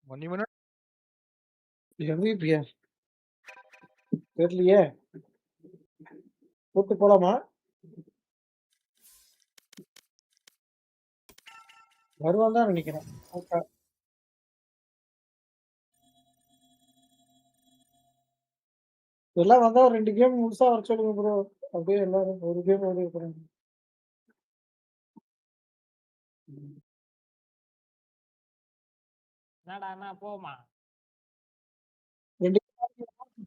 மணிமேன எம்விபியா தெரியலையே. கூட்டு போலாமா? வருவான் தான் நினைக்கிறேன். ஓகே. எல்லாம் வந்தா ஒரு 2 கேம் முழுசா வர சொல்லுங்க ப்ரோ. அப்படியே எல்லாரும் ஒரு கேம் ஓடி போறாங்க. என்னடா என்ன போமா 2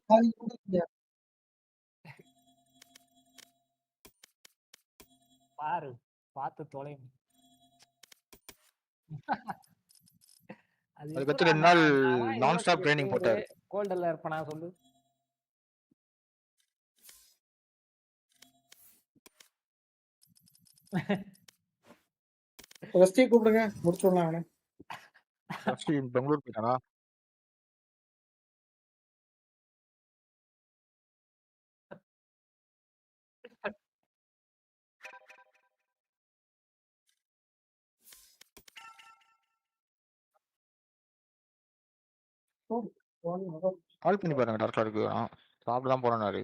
பாதி கூட இல்லையா? பாரு பார்த்து தொலை அது அதுக்கடுத்து 2 நாள் நான் ஸ்டாப் ட்ரைனிங் போட்டாரு. கோல்டல்ல இருப்பனா சொல்லு. ரெஸ்டி கூப்பிடுங்க முடிச்சுடலாம் அவனை. ஃபர்ஸ்ட் பெங்களூர் போயிட்டானா? கால் பண்ணி பாருங்க டாக்டருக்கு. சாப்பிட தான் போறானாரு.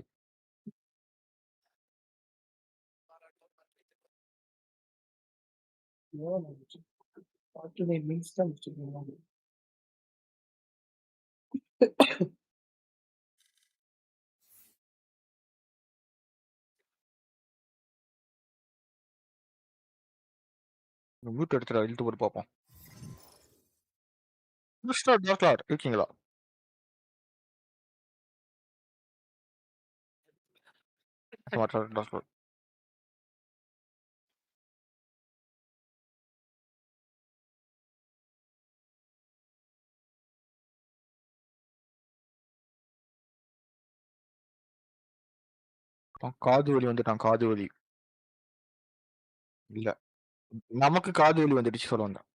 மியூட் எடுத்துடா இழுத்து போட்டு பார்ப்போம். மிஸ்டர் டாக்டர் இருக்கீங்களா? டாக்டர் காது வலி வந்துட்டான். காது வலி இல்ல, நமக்கு காது வலி வந்துடுச்சு சொல்ல வந்தேன்.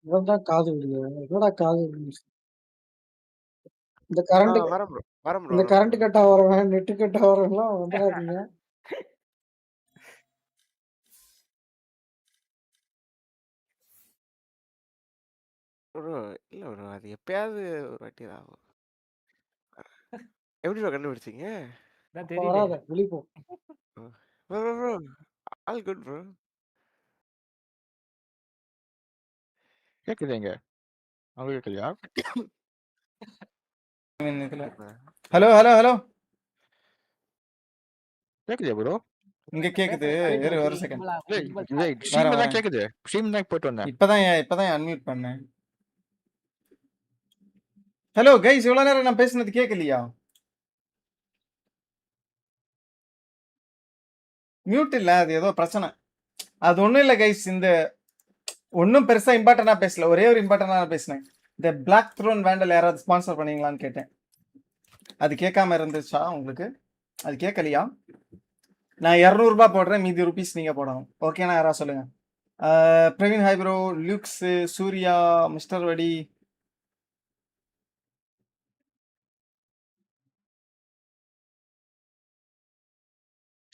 இவன்தான் காது வலியா? என்னடா காது வலி? இந்த கரண்ட் இந்த கரண்ட் கட் ஆவறவன் நெட் கட் ஆவறவன்லாம் வந்துடாதீங்க. ப்ரோ இல்ல ப்ரோ அது எப்பயாவது ஒரு வாட்டி தான் ஆகும். எப்படி ப்ரோ கண்டுபிடிச்சீங்க? வராத வெளிய போ. Bro all good bro. கேக்குதுங்க. அவங்க கேட்கலையா? ஹலோ ஹலோ ஹலோ கேக்குதா ப்ரோ? இங்க கேக்குது. இரு ஒரு செகண்ட். ஸ்ட்ரீம்ல தான் கேக்குது. ஸ்ட்ரீம் தான் போயிட்டு வந்தேன். இப்பதான் அன்மியூட் பண்ணேன். ஹலோ கைஸ், இவ்வளவு நேரம் நான் பேசுனது கேட்கலையா? மியூட் இல்ல, அது ஏதோ பிரச்சனை. அது ஒண்ணும் இல்ல கைஸ், இந்த ஒன்றும் பெருசா இம்பார்ட்டண்டா பேசல, ஒரே ஒரு இம்பார்ட்டண்டா பேசினேன். இந்த பிளாக் த்ரோன் வேண்டல் யாராவது ஸ்பான்சர் பண்ணீங்களான்னு கேட்டேன். அது கேட்காம இருந்துச்சா உங்களுக்கு? அது கேட்கலையா? நான் 200 ரூபாய் போடுறேன், மீதி ருபீஸ் நீங்க போடணும். ஓகேனா? யாரா சொல்லுங்க. Praveen hi bro, looks, Surya, mister வடி,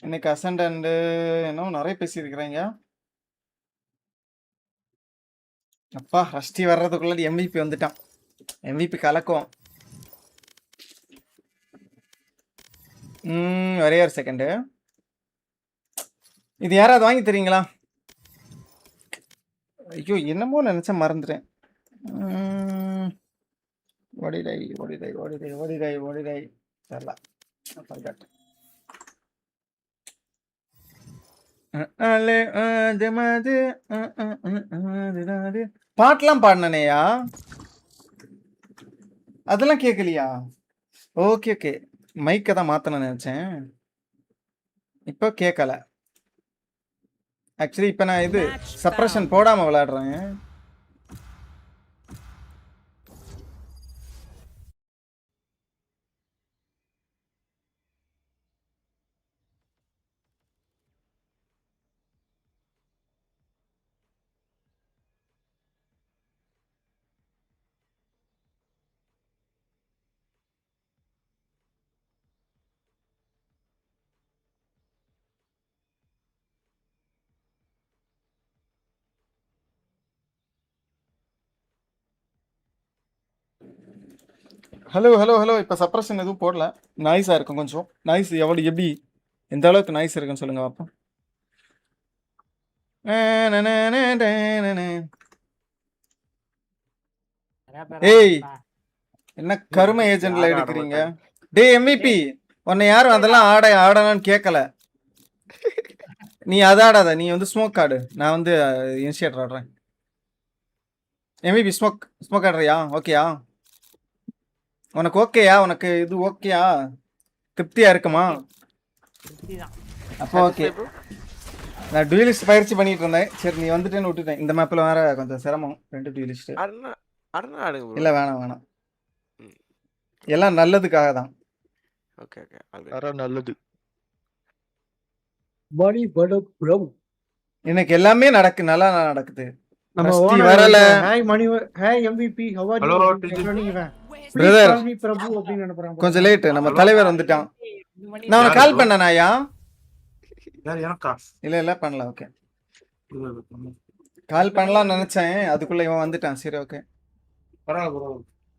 இன்னைக்கு அசண்டன்ட் இன்னும் நிறைய பேசியிருக்கிறீங்க. அப்பா ரஷ்டி வர்றதுக்குள்ள எம்விபி வந்துட்டான். எம்விபி கலக்கும். ஒரே ஒரு செகண்டு. இது யாராவது வாங்கி தரீங்களா? ஐயோ என்னமோ நினைச்சேன், மறந்துட்டேன். ஓடிடை ஓடிடை ஓடிடை ஓடிடை ஓடிடை தெரியல. பாட்டெல்லாம் பாடினேயா? அதெல்லாம் கேட்கலையா? ஓகே ஓகே, மைக்கை தான் மாத்தணும் நினைச்சேன். இப்போ கேட்கல. ஆக்சுவலி இப்போ நான் இது சப்ரஷன் போடாம விளையாடுறேன். Hello hello hello. இப்போ சப்ரஷன் எதுவும் போடல. நாய்ஸாக இருக்கும் கொஞ்சம். நாய்ஸ் எப்படி எந்த அளவுக்கு நாய்ஸ் இருக்குன்னு சொல்லுங்க பார்ப்போம். நிறைய பேர் ஏய் வராங்கடா. என்ன கருமை ஏஜென்ட்ல யாரும் ஆட எடுக்கிறீங்க? மாட்டாங்க. டேய் MVP, உன்னை யாரும் அதெல்லாம் ஆடணும்னு கேட்கல. நீ அதை ஆடாத, நீ வந்து ஸ்மோக் ஆடு. நான் வந்து இனிஷியேட்டர் ஆடுறேன். MVP ஸ்மோக் ஆடுறியா? ஓகேயா? உனக்கு ஓகேயா? உனக்கு இது ஓகேயா? திருப்தியா இருக்குமா? திருப்திதான். அப்போ ஓகே. நான் டூயலிஸ்ட் பயிற்சி பண்ணிட்டு இருந்தேன். சரி நீ வந்துட்டேன்னு விட்டுட்டேன். இந்த மேப்பில் வேற கொஞ்சம் சிரமம். 2 டூயலிஸ்ட். ஆடுனா ஆடுங்க ப்ரோ. இல்லை வேணாம். எல்லாம் நல்லதுக்காக தான். ஓகே வேற நல்லது. பாடி பட ப்ரோ. எனக்கு எல்லாமே நல்லா நடக்குது. நம்ம Rusty ஓனர் வரல. Hi Mani hi MVP how are you? Hello, Brother. Call me Prabhu அப்படின்னு அனுப்புறாங்க. கொஞ்சம் லேட். நம்ம தலைவர் வந்துட்டான். இது மணி நான் உனக்கு யாரு கால் bro? பண்ணனாயா? யார் எனக்கா? இல்ல பண்ணல. ஓகே. இல்ல. கால் பண்ணலாம்னு நினைச்சேன். அதுக்குள்ள இவன் வந்துட்டான். சரி ஓகே. பரவாயில்ல bro.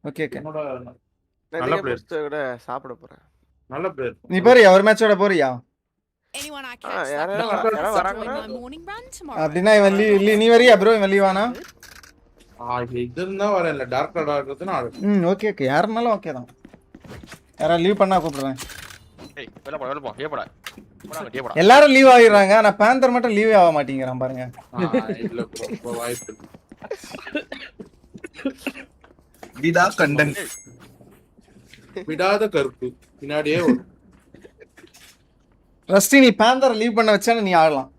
ஓகே. என்னோட நான் நல்ல நீங்க player. முடிச்சிட்டு கூட சாப்பிட போறேன். நல்ல பிளேயர். நீ போறியா? ஒரு மேட்சோட போறியா? Anyone I Ah, catch that யாராவது night யாராவது will வராங்க. join my morning run tomorrow. அப்படின்னா இவன் நீ வரியா ப்ரோ? இவன் லீவானா? இது இருந்தா வரேன் இல்ல டார்க் ஆடுறதுன்னா ஆடு. ஓகே. யாருனாலும் ஓகே தான். யாராவது லீவ் பண்ணா கூப்பிடுறேன். ஏய் வெளில போ ஏ போடா. போடா. எல்லாரும் லீவ் ஆகிடுறாங்க. ஆனா பேந்தர் மட்டும் லீவே ஆக மாட்டேங்கிறான் பாருங்க. இல்ல ப்ரோ இப்போ வாய்ப்பு. விடா கண்டென்ட் விடாத கருப்பு பின்னாடியே வரும். ரஸ்டி நீ பேந்தர் லீவ் பண்ண வச்சானே நீ ஆடலாம்.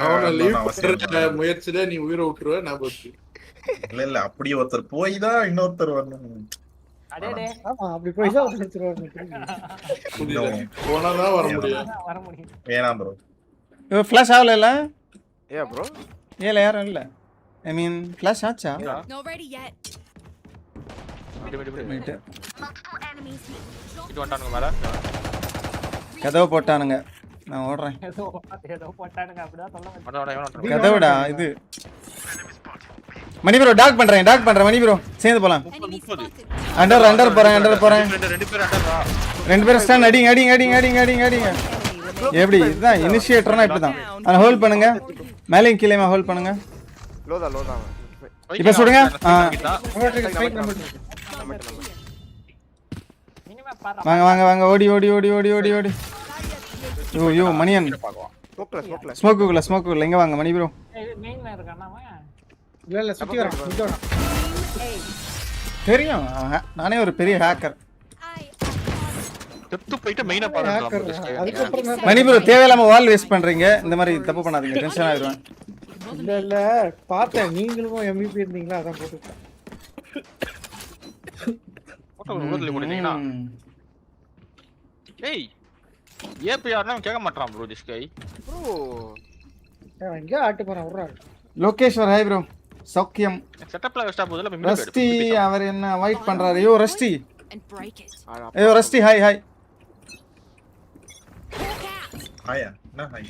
அவனை லீவ் அவசியம் பண்ற முயற்சியில நீ உயிரை விட்டுருவ. நான் பத்தி இல்ல அப்படி ஒருத்தர் போய் தான் இன்னொருத்தர் வரணும். அடேடே ஆமா அப்படி போய் தான் எடுத்துருவாங்க. போனாதான் வர முடியும். வர முடியும். வேணாம் ப்ரோ. ஃபிளாஷ் ஆகல? ஏ ப்ரோ ஏல யாரும் இல்ல. ஐ மீன் ஃபிளாஷ் ஆச்சா? Not ready yet. ரைட். இது வந்தானுங்க மேல. கதவு போட்டானுங்க. நான் ஓடுறேன். ஏதோ போட்டானுங்க அப்படிதான் சொல்ல வந்தேன். வந்தா இவன் கதவுடா இது. மணி ப்ரோ டாக் பண்றேன் மணி ப்ரோ. சேர்ந்து போலாம். Enemy spotted. அண்டர் போறேன். ரெண்டு பேர் அடடா. ரெண்டு பேரும் ஸ்டாண்ட் அடிங்க. எப்படி இதுதான் இனிஷியேட்டர்னா இப்படிதான். அத ஹோல்ட் பண்ணுங்க. மேலேயும் கீழேயுமா ஹோல்ட் பண்ணுங்க. லோதா இப்ப சுடுங்க. மினிமம் பாரு. வாங்க ஓடி. யோ மணியன். ஸ்மோக்ல ஸ்மோக்குள்ள எங்க வாங்க மணி ப்ரோ. மெயின்ல இருக்கானா அவன்? இல்ல சுத்தி வரான். தெரியும். நானே ஒரு பெரிய ஹேக்கர். செத்து போயிட்டு மெயினா பாருங்க. அதுக்கப்புறம் தான் மணி ப்ரோ தேவையில்லாம வால் வேஸ்ட் பண்றீங்க. இந்த மாதிரி தப்பு பண்ணாதீங்க. டென்ஷன் ஆயிடுவேன். இல்ல பார்த்தேன் நீங்களும் MVP இருந்தீங்களா அதான் போட்டுட்டேன். போட்டோ ஊர்ல போடுறீங்களா? ஏய் ஏபிஆர்னா கேட்க மாட்டான் ப்ரோ திஸ் கை. ப்ரோ எங்க ஆட்டு போறான் விடுறாரு. Lokeshwar hi bro. சௌக்கியம். செட்டப்ல வெஸ்டா போதுல ரஸ்டி அவர் என்ன அவாய்ட் பண்றாரு? யோ ரஸ்டி. And break it. ஐயோ ரஸ்டி ஹாய். Walk out. ஹாயா என்ன ஹாய்?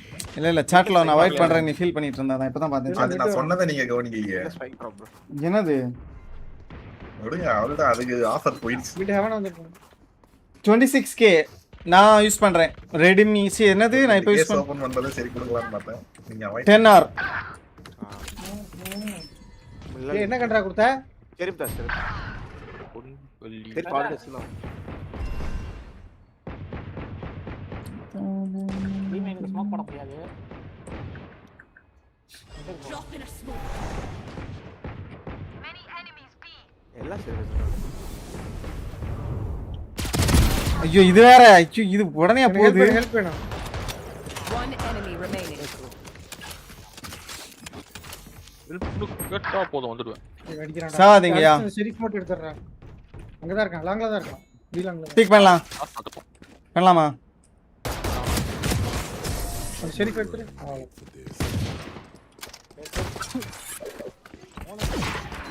இல்ல சாட்ல நான் அவாய்ட் பண்றேன் நீ ஃபீல் பண்ணிட்டு இருந்தா. நான் இப்பதான் பார்த்தேன். அது நான் சொன்னதை நீங்க கவனிக்கீங்க. ஸ்பைக் ப்ரோ என்னது? விடுங்க அவ்வளவுதான். அதுக்கு ஆஃபர் போயிடுச்சு. வீட்டு ஹெவன் வந்துட்டான். 26k நான் யூஸ் பண்றேன். ரெடிமி சி என்னது நான் இப்போ யூஸ் கேஸ் ஓபன் பண்றது சரி கொடுக்கலாம்னு பார்த்தேன். நீங்க அவாய்ட் 10 hour. ஏய் என்ன கண்டரா கொடுத்த? சரிப்பா சரி பாடுச்சுனா டீமேனுக்கு ஸ்மோக் போட முடியாது. Drop in a smoke. எல்லாம் சரி. ஐயோ இது வேற. ஐயோ இது உடனே போகுது. ஹெல்ப் வேணும். One enemy remaining. கேட்டா போதும் வந்துடுவேன். அடிக்கிறான்டா. சாவாதீங்கயா. சரி போட்டு எடுத்துறேன். அங்க தான் இருக்கான். லாங்ல தான் இருக்கான். பீலாங்ல. பிக் பண்ணலாமா? சரி எடுத்துரு.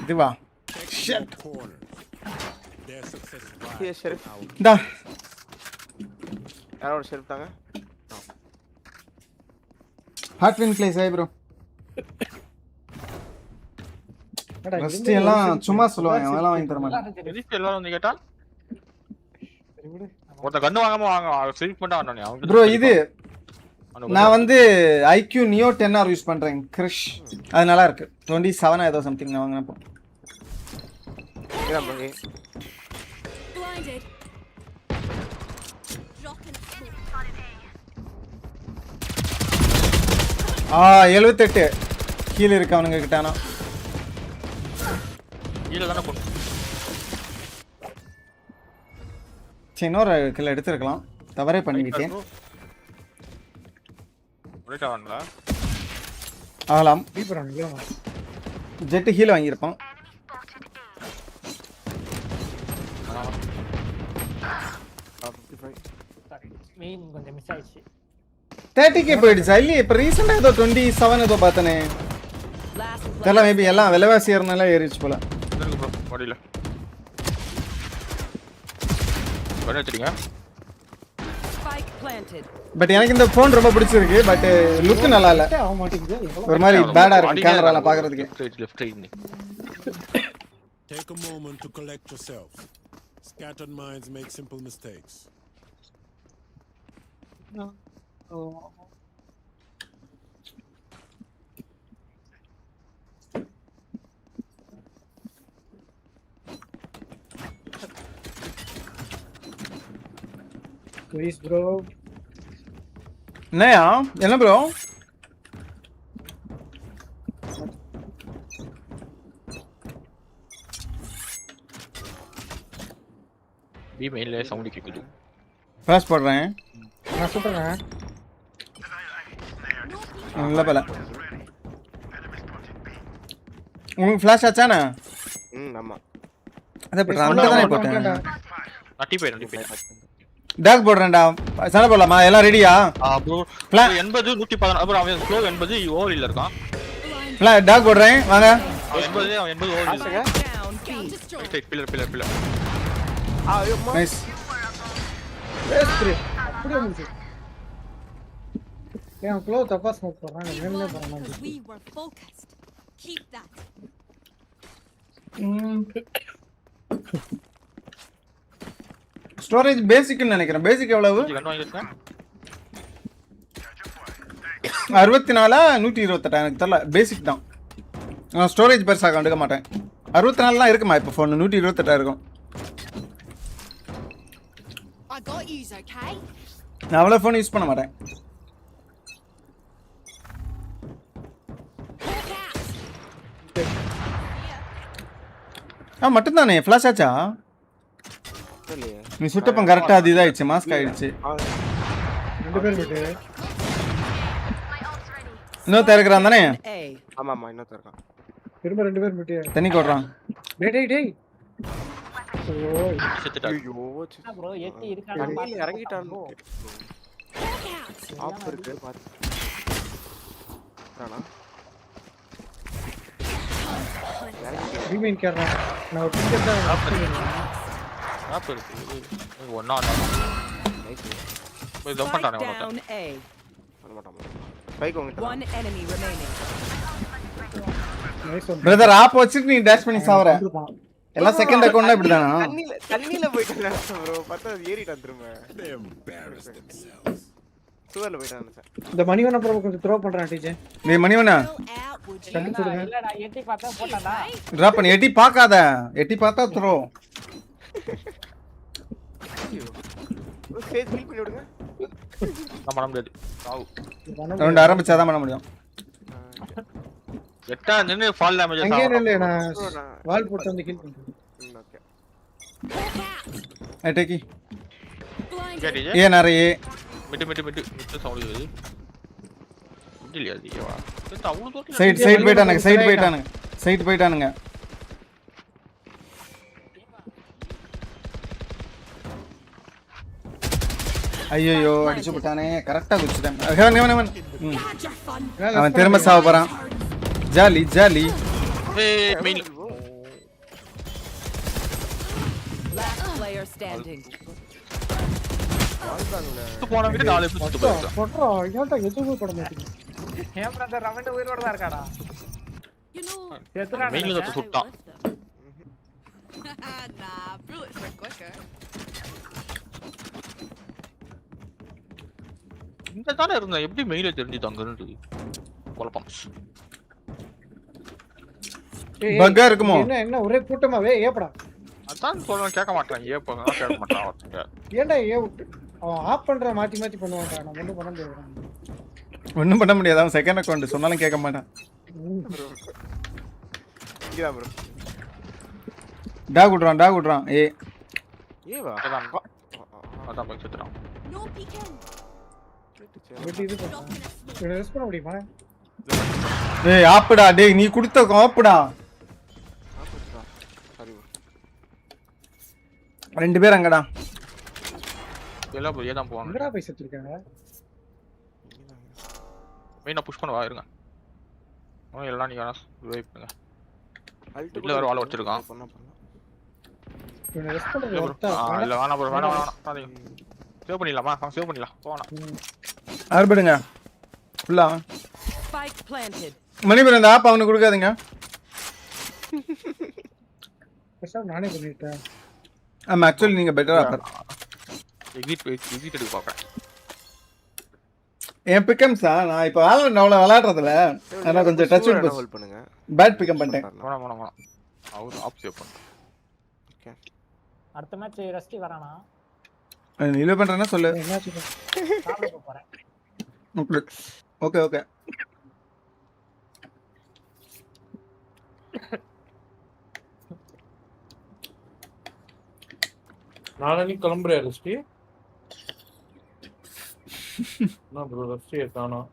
இதுவா? ஷிட். ஹே ஷெரிஃப் டா. யாரோட ஷெரிஃப் தாங்க? Hard win place hi bro. என்னடா ரஸ்டி எல்லாம் சும்மா சொல்லுவாங்க அதெல்லாம் வாங்கி தர மாட்டேன். எதுக்கு எல்லாரும் வந்து கேட்டா சரி விடு. ஒருத்த கண்ணு வாங்காம வாங்க ஸ்லீப் பண்ணா வந்தானே அவங்க ப்ரோ இது நான் வந்து IQ Neo 10R யூஸ் பண்றேன் கிரிஷ். அது நல்லா இருக்கு. 27 ஏதோ சம்திங் நான் வாங்குனப்போ. இதான் bro, ஏய். Blinded. Drop in a smoke. 78 கீழ இருக்கு அவனுங்க கிட்டானா. கீழ தான போடு. இன்னொரு கில் எடுத்துருக்கலாம். தவறே பண்ணிக்கிட்டேன். ரைட்டா வரல. ஆகலாம். டீப்பர் ஆனீங்களா? ஜெட் ஹீல் வாங்கியிருப்பான். மெயின் கொஞ்சம் மிஸ் ஆயிடுச்சு 30k போயிடுச்சா இல்லையே இப்போ ரீசெண்டாக ஏதோ 27 ஏதோ பார்த்தனே. Last தெரியல மேபி எல்லாம் விலைவாசி ஏறினால ஏறிச்சு போல. இருக்கு ப்ரோ பாடியில. பண்ணி வச்சிருங்க. spike planted. பட் எனக்கு இந்த ஃபோன் ரொம்ப பிடிச்சிருக்கு. பட் லுக் நல்லா இல்ல. ஆக மாட்டேங்குது. எவ்வளவு ஒரு மாதிரி பேடா இருக்கு கேமரால பாக்குறதுக்கு. Left right. Take a moment to collect yourself. Scattered minds make simple mistakes. Please bro. என்னயா என்ன ப்ரோ? பி மெயின்ல சவுண்ட் கேக்குது. ஃபிளாஷ் போடுறேன். நான் சொல்றேன். இல்ல பல. உங்களுக்கு ஃபிளாஷ் ஆச்சானே? ஆமா. அத போடுறேன். அங்க தானே போட்டேன். அட்டி போய். டாக் போடுறேன்டா. சண்டை போடலாமா? எல்லாம் ரெடியா? ப்ரோ 80 114 அப்புறம் அவன் ஸ்லோ 80 ஓவரில் இருக்கான். டாக் போடுறேன் வாங்க. 80 ஓவரில் இருக்கான். Down B. Right pillar. Nice. அப்படியே முடிச்சு. ஏன் க்ளோ தப்பா ஸ்மோக் போறாங்க. என்னமே பண்ணாம. Because we were focused. Keep that. Storage பேசிக்னு நினைக்கிறேன். பேசிக் எவ்வளவு? கன் வாங்கிட்டேன். 64 128 எனக்கு தெரியல. பேசிக் தான். நான் ஸ்டோரேஜ் பெருசாக கண்டுக்க மாட்டேன். 64லாம் இருக்குமா இப்போ ஃபோன்? 128 இருக்கும். I got yous, okay? நான் அவ்வளோ ஃபோன் யூஸ் பண்ண மாட்டேன். மட்டும்தானே ஃப்ளாஷ் ஆச்சா? இல்லையே. நீ சுட்டப்போ கரெக்டாக அது இதாகிடுச்சு. மாஸ்க் ஆகிடுச்சு. ரெண்டு பேர் விட்டு. இன்னொருத்த இருக்கிறான் தானே? A. ஆமா இன்னொருத்தர் இருக்கான். திரும்ப ரெண்டு பேர் விட்டு. தண்ணி போடுறான். டேய். ஐயோ. செத்துட்டான். ஐயோ ப்ரோ ஏத்தி இருக்கானு தண்ணியில இறங்கிட்டான். ஆப் இருக்கு பாத்து. ராணா ரீமைன் கேட்றேன். நான் ஒரு டிக்கெட் தான் ஆப் இருக்கு. ஒண்ணா போய் ஜம்ப் Spike பண்ணானே down அவன. A. பண்ண மாட்டான். பைக் வாங்கிட்டான். One enemy remaining. Nice one. Brother ஆப் வச்சுட்டு நீ டேஷ் பண்ணி சாவற. எல்லாம் செகண்ட் அக்கவுண்ட்னா இப்படிதானா? தண்ணியில போயிட்டான் ப்ரோ. பார்த்தா ஏறிட்டான் திரும்ப. They embarrass themselves. சுவர்ல போயிட்டான் சார். இந்த மணிவன் அப்புறம் கொஞ்சம் த்ரோ பண்றேன் டீச்சர். டேய் மணிவனா Fill out, would you? தண்ணி கொடுங்க. இல்லடா ஏத்தி பார்த்தா போட்டாடா டிராப் பண்ணி எட்டி பார்க்காத. எட்டி பார்த்தா த்ரோ. ஸ்டேஜ் ஹீல் பண்ணி விடுங்க. நான் பண்ண முடியாது. சாவு. ரவுண்ட் ஆரம்பிச்சாதான் பண்ண முடியும். எட்டா நின்னு ஃபால் டேமேஜ் அங்கே ஆகும். இல்ல நான் வால் போட்டு வந்து கில் பண்றேன். ஓகே. டேக்கி. Blinded. கேட்டியே? ஏ நிறைய மிட்டு சவுண்ட் வருது. இல்லையா ஐயோவா. இது அவ்வளவு தூரம் சைடு போயிட்டானுங்க. ஐயோ அடிச்சு போட்டானே. கரெக்டா குச்சிட்டேன். ஹெவன். Had your fun. அவன் திரும்ப சாவ போறான். ஜாலி. ஏய் மெயின். Last player standing. போன வீடு 4 சுத்து போயிடுச்சு. போட்றோம். ஏன்டா எதுவுமே போட மாட்டீங்க? ஏன் பிரதர் ரவண்ட உயிரோட தான் இருக்காடா You know, செத்துறான் மெயின்ல நினைச்சேன். தொட்டு சுட்டான். nah, bullets were quicker. இந்த தானே இருந்தேன், எப்படி மெயில தெரிஞ்சுது அங்க இருந்து? குழப்பம். பக்கா இருக்குமோ? என்ன ஒரே கூட்டமாவே ஏப்படா. அதான் சொல்றேன், கேட்க மாட்டான். ஏப்பா கேட்க மாட்டான் அவர்கிட்ட. ஏன்டா விட்டு அவன் ஆஃப் பண்ற மாத்தி மாத்தி பண்ணுவான்டா. நம்ம ஒண்ணும் பண்ண முடியாது. ஒன்றும் பண்ண முடியாது, அவன் செகண்ட் அக்கௌண்ட் சொன்னாலும் கேட்க மாட்டான். இங்கதான் ப்ரோ. டாக் விட்றான் ஏவா அதான் போய் சுத்துறான். No peeking. வெட்டி இது பண்ணா. இவனை ரெஸ்ட் பண்ண முடியுமா? ஆப்புடா டேய், நீ கொடுத்த ஆப்புடா. Sorry bro. 2 பேர் அங்கடா. எல்லாம் போய் தான் போவாங்க. எங்கடா போய் செத்துருக்காங்க? மெயினா புஷ் பண்ண வா இருங்க. எல்லாம் நீங்க ரிவைவ் பண்ணுங்க. அல்ட் இல்ல வேற வாள வச்சிருக்கான். பண்ண இவனை ரெஸ்ட் பண்றது ஒர்த்தா. இல்ல வேணாம் ப்ரோ, வேணாம். சேவ் பண்ணிடலாமா? சேவ் பண்ணிடலாம். போலாம். ஆர்பிடுங்க ஃபுல்லா. Spike planted. மணிபுரம் இந்த ஆப் அவனுக்கு கொடுக்காதீங்க. பேசாம நானே பண்ணிட்டேன். ஆமா, ஆக்சுவலி நீங்க பெட்டர் ஆப்பர். எக்ஸிட் எடுக்க பாக்குறேன். என் பிக்கம்ஸா நான் இப்போ வேலரண்ட் அவ்வளோ விளையாடுறதுல அதனால கொஞ்சம் டச் விட் ஹோல்ட் பண்ணுங்க. பேட் பிக்கம் பண்ணிட்டேன். போலாம். அவர் ஆப் சேவ் பண்ணு. ஓகே. அடுத்த மேட்ச் ரஸ்டி வரானா? நீ இது பண்றேன்னா சொல்லு. என்னாச்சு? சாப்பிட போறேன். ஓகே நாளைக்கு கிளம்புறியா ரெஸ்டி? என்ன ப்ரோ ரெஸ்டியை காணோம்.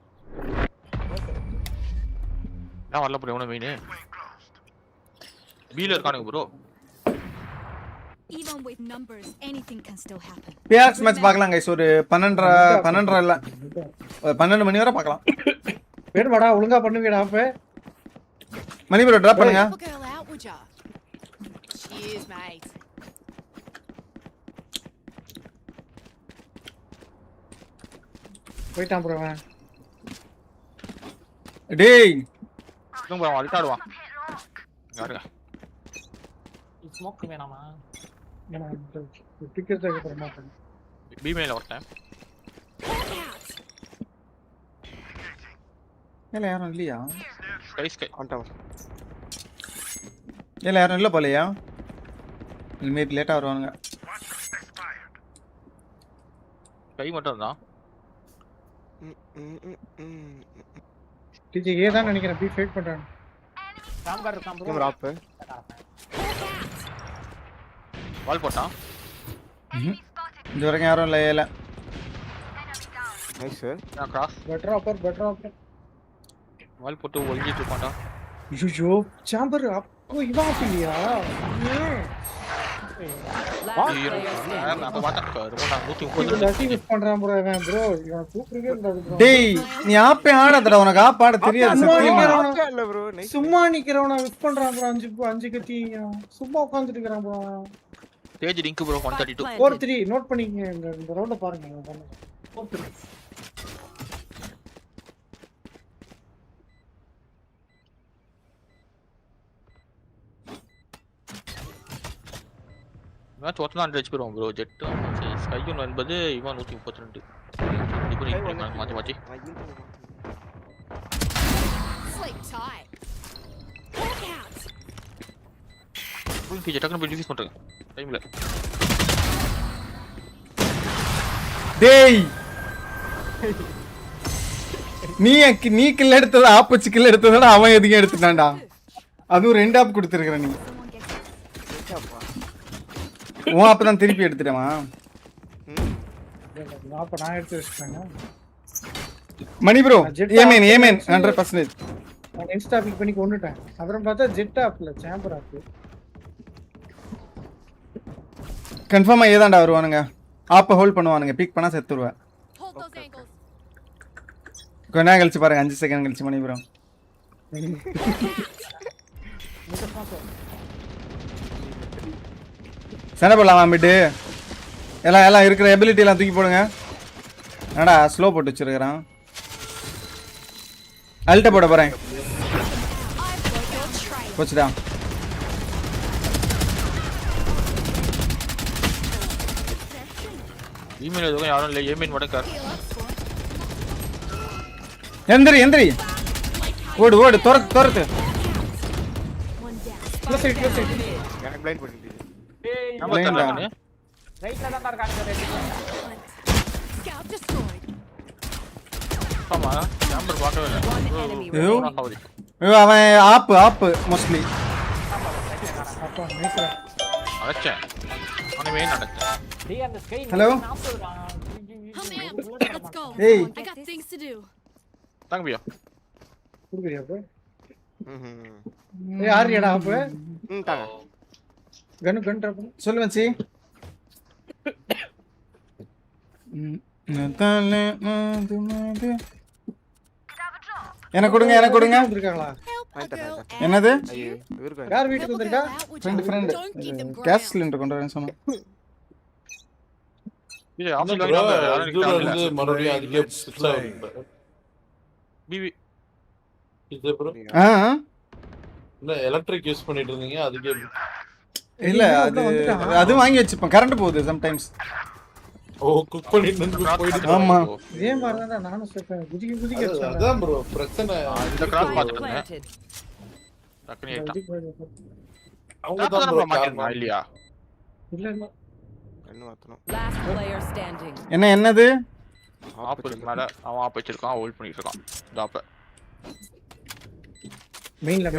நான் வரல ப்ரோ, எவனோ மெயின் பீல இருக்கானுங்க bro. Even with numbers, anything can still happen. PRX match பார்க்கலாம் गाइस. ஒரு 12 இல்ல 12 மணி வரை பார்க்கலாம். வேணுமாடா ஒழுங்கா பண்ணுவீடா ஆப். மணி ப்ரோ டிராப் பண்ணுங்க. Help a girl out, would ya? Cheers, mate. போய்ட்டான் ப்ரோ அவன். டேய் இன்னும் ப்ரோ அல்டாடுவான். யாருங்க? ஸ்மோக் வேணாமா? ஏன்னா டிக்கெட் எடுக்க மாட்டேன். பி மேல வரேன். இல்ல யாரும் இல்லையா? ஸ்கை ஆன்டவர். இல்ல யாரும் இல்ல போலையா? மேபி லேட்டா வருவாங்க. ஸ்கை மட்டும் தான். டிஜே ஏ தான் நினைக்கிறேன். பி ஃபேக் பண்றான். சாம்பார் இருக்கான் ப்ரோ. Camera app. வால் போட்டான். இந்த வரைக்கும் யாரும் இல்ல. Nice sir. நான் கிராஸ் பெட்டர் ஆப்பர். வால் போட்டு ஒளிஞ்சிட்டு இருப்பான்டா. ஐயோ சாம்பர் அப்போ இவன் ஆப் இல்லையா? Last player standing. அப்ப பார்த்தா ரொம்ப 130 இவன் லட்டி மிஸ் பண்றான் ப்ரோ இவன். ப்ரோ இவன் கூப்பிடுவே இல்ல ப்ரோ. டேய் நீ ஆப்பே ஆடாதடா, உனக்கு ஆப் ஆட தெரியாது சத்தியமா. இல்ல ப்ரோ நைஸ். சும்மா நிக்கிறவன மிஸ் பண்றான் ப்ரோ. 5 கத்தி சும்மா உட்கார்ந்துட்டு இருக்கான் bro. Stage link bro 132. 4-3 note பண்ணிக்கங்க. இந்த ரவுண்ட பாருங்க. 4-3. Match 100 HP bro. ஜெட் ஸ்கையூன் என்பது இவன் 132. இப்போ மாத்தி Sleep tight. Look out. Full feature டக்குனு போய் டிஃபீஸ் பண்றேன் டைம்ல. டேய் நீ கில் எடுத்தது ஆப் வச்சு கில் எடுத்ததோட அவன் எதுக்கு எடுத்துட்டான்டா. அதுவும் 2 ஆப் கொடுத்துருக்குற நீ. உன் ஆப் தான் திருப்பி எடுத்துட்டேமா? அப்ப நான் எடுத்து வச்சிட்டேன். மணி ப்ரோ ஏமேன் 100%. நான் இன்ஸ்டா பிக் பண்ணி கொன்னுட்டேன். அப்புறம் பார்த்தா ஜெட் ஆப்ல சாம்பர் ஆப். கன்ஃபார்மா ஏதாண்டா வருவானுங்க. ஆப்ப ஹோல்ட் பண்ணுவானுங்க. பிக் பண்ணா செத்துருவேன். Hold those angles. கொஞ்ச நேரம் கழிச்சு பாருங்க. 5 செகண்ட் கழிச்சு மணி ப்ரோ. சண்டை போடலாமா மிட்டு? எல்லாம் இருக்கிற எபிலிட்டி எல்லாம் தூக்கி போடுங்க. என்னடா ஸ்லோ போட்டு வச்சிருக்கிறான். அல்ட்ட போட போறேன். போச்சுடா. இமெயில் எதுவும் யாரும் இல்லை. ஏமெயின் மடக்கார். எந்திரி. ஓடு துரத்து. எனக்கு பிளைண்ட் பண்ணிட்டு. நம்ம Blind தரலாம் ஆ. நீ. ரைட்ல தான் இருக்காங்க ரெண்டு. Scout destroyed. ஆமா கேம்பர் பார்க்கவே இல்லை. ஐயோ. ஆகுது. ஐயோ அவன் ஆப்பு மோஸ்ட்லி. அப்பா மேய்க்கிறேன். அடைச்சேன். அவனை மெயின் அடைச்சேன். டேய் அந்த ஸ்கை Hello? 40 டா. Oh man, let's go. Hey. I got things to do. தங்கபியா. குடுக்குறியா அப்ப? ம். ஏய் ஆறியடா அப்ப? தாங்க. கன் ட்ராப். சொல்லு மச்சி. எனக்கு கொடுங்க. வந்திருக்காங்களா? Help a girl out. என்னது? ஐயோ இவருக்கு யார் வீட்டுக்கு Help a வந்திருக்கா? girl out with your friend Don't keep them gas ground. Cylinder கொண்டு வரேன்னு சொன்னேன். இது என்ன ஆப்ஷன் bro, வாங்கி யாரும் இதுல எனக்கு இருந்து தெரியல. மறுபடியும் அதுக்கே switch ஆகுது. பிவி இது bro, ஆ என்ன எலக்ட்ரிக் யூஸ் பண்ணிட்டு இருந்தீங்க அதுக்கே இல்ல அது வாங்கி வச்சுப்பேன். கரண்ட் போகுது சம்டைம்ஸ். ஓ குக் பண்ணிட்டு இருந்து போயிட்டு ஆமா. இதே மாதிரி தான் நானும் சொல்றேன். குதிக்க வச்சாங்க. அதான் ப்ரோ பிரச்சனை. இந்த கிராஸ் பார்த்துட்டு இருந்தேன். டக்குனு ஏறிட்டான். அவங்க நான் தான் தான் ப்ரோ மாட்டிருந்தேன் இல்லையா? இல்ல என்ன மாத்தணும்? Last player standing. என்னது? ஆப் இருக்கு மேல. அவன் ஆப் வச்சிருக்கான். ஹோல்ட் பண்ணிட்டு இருக்கான். டாப்ப. மெயின்ல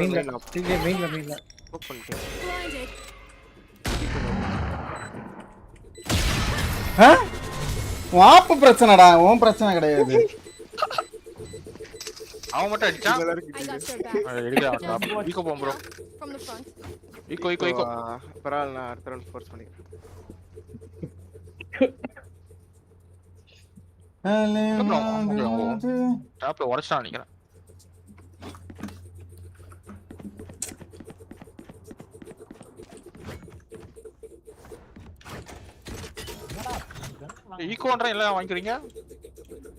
டிஜே மெயின்ல குக் பண்ணிட்டேன். Blinded. வாப்பு பிரச்சனைடா. உன் பிரச்சனை கிடையாது. அவன் மட்டும் அடிச்சான். I got your back. எடுக்க ஈகோ போம் bro. From the front. Ego. பரவாயில்ல நான் அடுத்த ரவுண்ட் ஃபோர்ஸ் பண்ணிக்கிறேன். டாப்ல உடைச்சான் நினைக்கிறேன். ஈகோன்ற எல்லாம் வாங்கிக்கிறீங்க.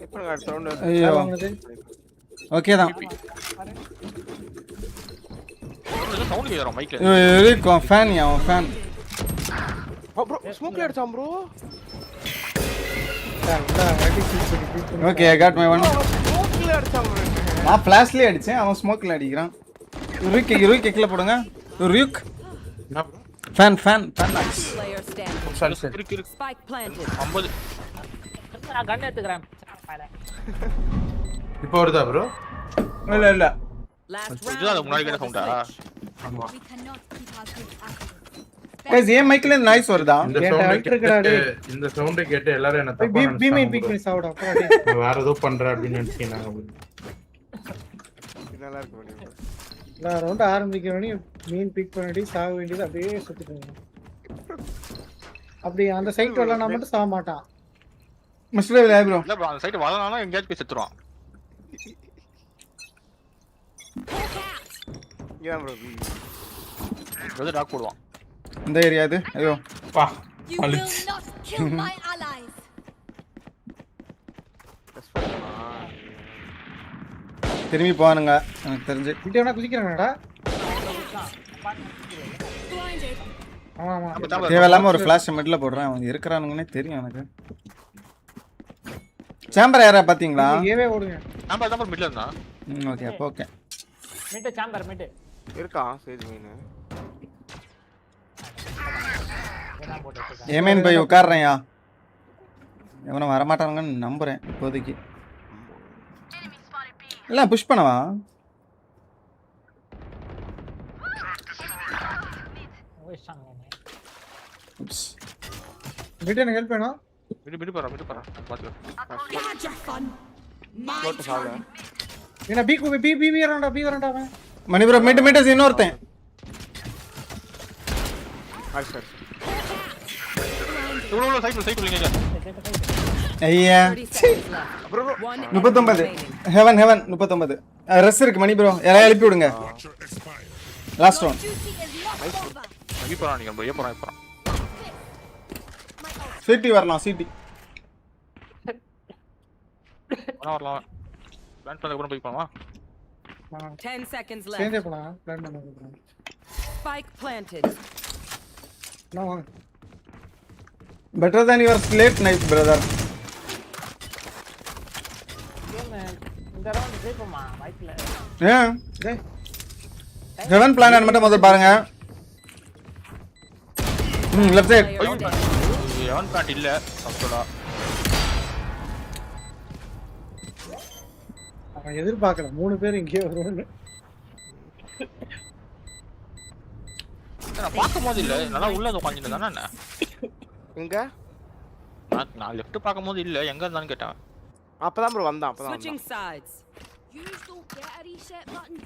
இப்போ அடுத்த ரவுண்ட் ஐயோ. ஓகே தான். சவுண்ட் கேக்குறோம் மைக்ல. இருக்கும் ஃபேன் அவன் ஃபேன். ப்ரோ ஸ்மோக்ல அடிச்சான் bro. Okay I got my one. ஸ்மோக்ல அடிச்சான் ப்ரோ. நான் ஃபிளாஷ்லயே அடிச்சேன். அவன் ஸ்மோக்ல அடிக்கிறான். ருக் கீழ போடுங்க. ருக். என்ன bro? Fan Last player standing. இருக்கு. Spike planted. 50. நான் கன் எடுத்துக்கறேன். இப்போ வருதா ப்ரோ? இல்ல. Last இதுதான் round. முன்னாடி கேட்ட சவுண்டா? We cannot keep our good after. Guys ये மைக்ல இருந்து நாய்ஸ் வருதா? இந்த கேட்ட சவுண்ட் அல்ட்ருக்குடா டேய். இந்த சவுண்ட் கேட்டு எல்லாரும் என்ன பி தப்பா பி மெயின் நினைச்சாங்க பிக் bro. பண்ணி சாவுடா அப்பா டேய். நான் வேற ஏதோ பண்றேன் அப்படின்னு நினைச்சீங்க. நல்லா இருக்கு ப்ரோ. நான் ரவுண்ட் ஆரம்பிக்கிறவனே மெயின் பிக் பண்ணி சாக வேண்டியது அப்படியே சுத்திட்டு அப்படி அந்த சைட் வரல நான் மட்டும் சாக மாட்டான். மிஸ்டர் விலை ப்ரோ. இல்ல ப்ரோ அந்த சைடு வரலனாலும் எங்கேயாச்சும் போய் செத்துறான். இங்க ப்ரோ. வெத டாக் போடுவான். இந்த ஏரியா இது. ஐயோ. பா. You will not kill my allies. திரும்பி போவானுங்க எனக்கு தெரிஞ்சு. கிட்ட வேணா குதிக்கறானடா. Blinded. ஆமா. தேவையில்லாம ஒரு ஃபிளாஷ் மிட்ல போடுறேன். அவங்க இருக்கறானுங்கனே தெரியும் எனக்கு. சேம்பர் யாரா பாத்தீங்களா? ஏவே ஓடுங்க. நம்ம மிட்ல இருந்தா. ஓகே அப்ப ஓகே. Mid chamber mid. இருக்கா சேஜ் மீன். என்ன போட்டு வச்சிருக்கான். ஏமேன் போய் உட்கார்றேன்யா. எவனும் வர மாட்டானுங்கன்னு நம்புறேன் இப்போதைக்கு. இல்ல புஷ் பண்ணவா? ஓய்ச்சாங்க. உப்ஸ். ரிட்டர்ன் ஹெல்ப் வேணும். மிட் போறா பாத்து. Had your fun. My போட்டு சாவல. என்ன பி வரண்டா அவன். மணி ப்ரோ மிட் இன்னொருத்தன். All sir. இவ்வளவு சைக்கிள் நீங்க. ஐயா. 30 seconds left. ப்ரோ 39. ஹெவன் 39. ரெஸ் இருக்கு மணி ப்ரோ. யாரையும் எழுப்பி விடுங்க. Last one. duty is not over. அங்க போறான் நீங்க ப்ரோ. போறான். சிட்டி வரலாம் சிட்டி. வரலாம். பிளான் பண்ண கூட போய் போமா. 10 seconds சேர்ந்தே left. போலாம் பிளான் பண்ண. Spike planted. நான் வாங்க. Better than your slate knife, brother. இந்த ரவுண்ட் ஜெயிப்போமா மைக்ல? ஏன் டேய் ஹெவன் பிளான் மட்டும் முதல்ல பாருங்க. Left side. Player standing. எவன் பிளான்ட் இல்ல ஃபர்ஸ்டா. அவன் எதிர்பார்க்கல 3 பேர் இங்கே வருவாங்க. நான் பாக்கும்போது இல்ல நல்லா உள்ள உட்கார்ந்திட்டு தானே என்ன? எங்க நான் லெஃப்ட் பாக்கும்போது இல்ல எங்க இருந்தான்னு கேட்டேன். அப்பதான் ப்ரோ வந்தான் அப்பதான் Switching sides. You don't get a reset button.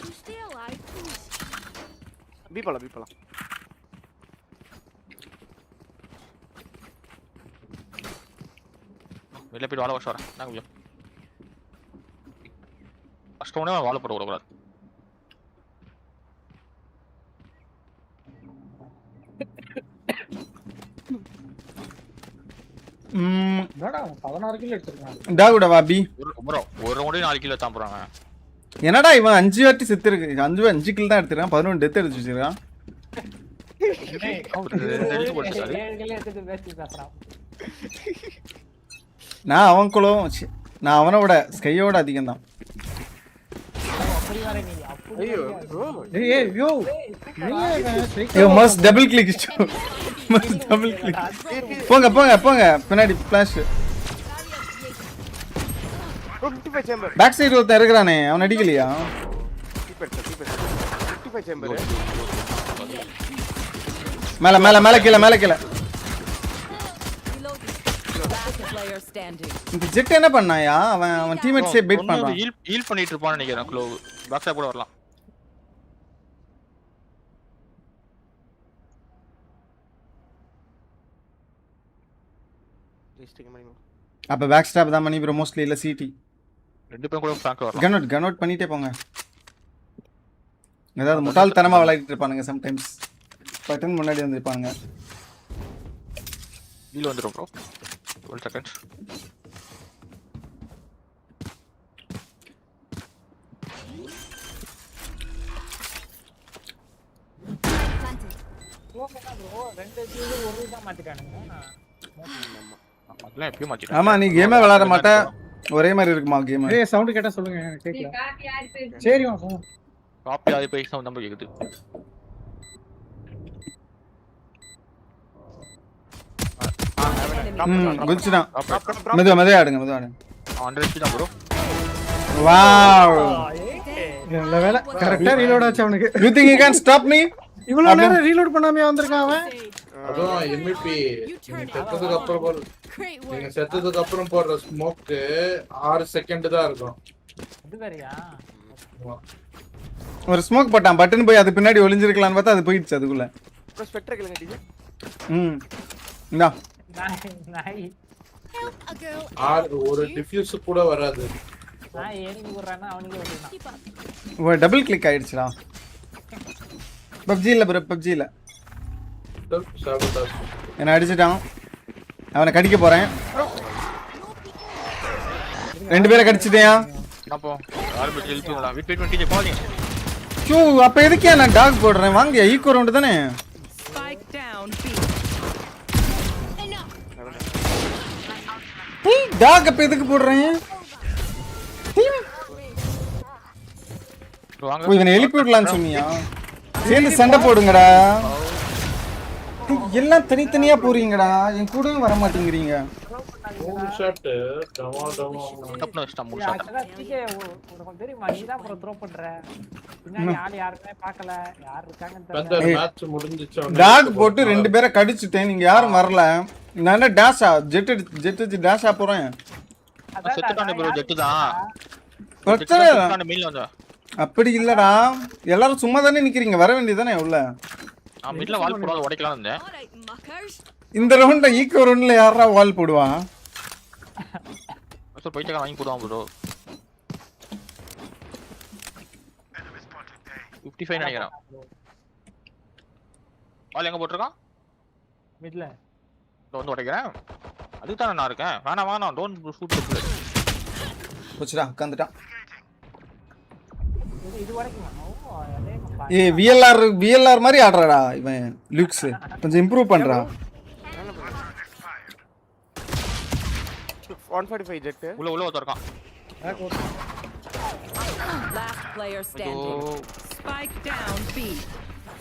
You stay alive, please. B போலாம் வெளில போய் வாழ வச்சு வரேன். நான் கொஞ்சம் ஃபர்ஸ்ட் ஒண்ணே வாழ போட கூடாது. என்னடா 16 கிலோ எடுத்துட்டான். டாகுடா வாபி. ஒரு ரவுண்டே 4 கிலோ தான் போறாங்க. என்னடா இவன் 5 வாட்டி செத்து இருக்கு. 5 கில் தான் எடுத்துறான். 11 டெத் எடுத்து வச்சிருக்கான். எடுத்துட்டு பேசி பேசுறான். நான் அவனோட ஸ்கையோட அதிகம் தான். அப்படி வர நீ அப்படி ஐயோ ப்ரோ ஏய் yo yo must double click. Must double click. போங்க பின்னாடி flash. Bro 55 chamber back side ஒருத்தன் இருக்கிறானே அவன் அடிக்கலையா? கீப்பர் 55 சேம்பர் மேல கீழ. Last player standing. இந்த ஜெட் என்ன பண்ணாயா? அவன் டீம்மேட்ஸே பைட் பண்றான். ஹீல் பண்ணிட்டு இருப்பான்னு நினைக்கிறேன். க்ளோவ் பாக்ஸா கூட வரலாம். டிஸ்ட்ரிக்ட் மணி அப்ப பேக் ஸ்டாப் தான் பண்ணி ப்ரோ மோஸ்ட்லி இல்ல சிடி. ரெண்டு பேரும் கூட ஃபிராங்க் வரலாம். கன் அவுட் பண்ணிட்டே போங்க. ஏதாவது முட்டாள்தனமா விளையாடிட்டு இருப்பானுங்க சம்டைம்ஸ். பட்டன் முன்னாடி வந்திருப்பாங்க. ஹீல் வந்துரும் ப்ரோ. 1 செகண்ட். ப்ரோ ரெண்டு டீம் ஒரு தான் மாத்திட்டானுங்க. அதெல்லாம் எப்பயும் மாத்திட்டாங்க. ஆமா நீ கேமே விளையாட மாட்ட. ஒரே மாதிரி இருக்குமா கேம்? ஏய் சவுண்ட் கேட்டா சொல்லுங்க எனக்கு கேட்கல. சரி வா போ. காப்பி ஆயி போய் சவுண்ட் நம்ம கேக்குது. குதிச்சுதான். மெதுவா ஆடுங்க. 100 HP தான் ப்ரோ. வாவ். நல்ல வேளை கரெக்ட்டா ரீலோட் ஆச்சு அவனுக்கு. You think you can stop me? இவ்வளவு நேரம் ரீலோட் பண்ணாம வந்திருக்கான் அவன். அதுவும் MVP செத்ததுக்கு அப்புறம் நீங்க செத்ததுக்கு அப்புறம் போடுற ஸ்மோக் 6 செகண்ட் தான் இருக்கும். இது வேறயா? ஒரு ஸ்மோக் போட்டான். பட்டன் போய் அது பின்னாடி ஒளிஞ்சிருக்கலாம்னு பார்த்தா அது போயிடுச்சு அதுக்குள்ள. ப்ரோ ஸ்பெக்டர் கிளங்க டிஜே இந்தா நாய் Help a girl. ஒரு டிஃப்யூஸ் கூட வராது. நாய் ஏறி போறானா அவனுக்கு ஓடுறான். Keep up. ஓ டபுள் கிளிக் ஆயிடுச்சுடா. பப்ஜி இல்ல ப்ரோ பப்ஜி இல்ல. என்ன அடிச்சிட்டான். அவனை கடிக்க போறேன். 2 பேரை கடிச்சிட்டேயா? அப்போ ஆர்பிட் ஹெல்ப்ங்களா? வெயிட் 20 பாலிங். ஷூ அப்ப எதுக்கே நான் டாக் போடுறேன்? வாங்க ஈக்கோ ரவுண்ட் தானே. Spike down B. டாக் அப்ப எதுக்கு போடுறேன்? வாங்க. இவனை எழுப்பி விடலாம்னு சொன்னியா? சேர்ந்து சண்டை போடுங்கடா. எல்லாம் தனித்தனியா போறீங்கடா. என் கூடவே வர மாட்டேங்கிறீங்க. ஷாட் டமா டப்னு வச்சிட்டா 3 ஷாட். ஆக்சுவலா டிகே உனக்கு தெரியுமா நீ தான் ப்ரோ த்ரோ பண்ற. பின்னாடி ஆளு யாருமே பார்க்கல. யார் இருக்காங்கன்னு அந்த தெரியல. மேட்ச் முடிஞ்சிச்சு. டாக் போட்டு 2 பேரை கடிச்சிட்டேன். நீங்க யாரும் வரல. நான் டேஷா ஜெட் டேஷா போறேன். செத்துட்டானே ப்ரோ. ஜெட் தான். பிரச்சனை இல்ல. செத்துட்டானே மீல் வந்தா. அப்படி இல்லடா. எல்லாரும் சும்மா தானே நிக்கிறீங்க. வர வேண்டியதானே உள்ள. நான் மிட்ல வால் போடாத உடைக்கலாம் இருந்தேன். All right, muckers. இந்த ரவுண்ட்ல ஈக்கோ ரவுண்ட்ல யாரா வால் போடுவான்? சோ போய்ட்டா வாங்கி போடுவான் ப்ரோ. 55 நினைக்கிறேன். வால் எங்க போட்டுருக்கான்? மிட்ல வந்து உடைக்கிறேன். அதுக்கு தான் நான் இருக்கேன். வேணாம் டோன்ட் ஷூட் தி பிளேயர். போச்சுடா உட்கார்ந்துட்டான். இது வரைக்கும் ஏய் விஎல்ஆர் மாதிரி ஆடுறாடா இவன் லுக்ஸ் கொஞ்சம் இம்ப்ரூவ் பண்றா 145 ஜெட் உள்ள ஒருத்தர்க்கான் Last player standing. Spike down B.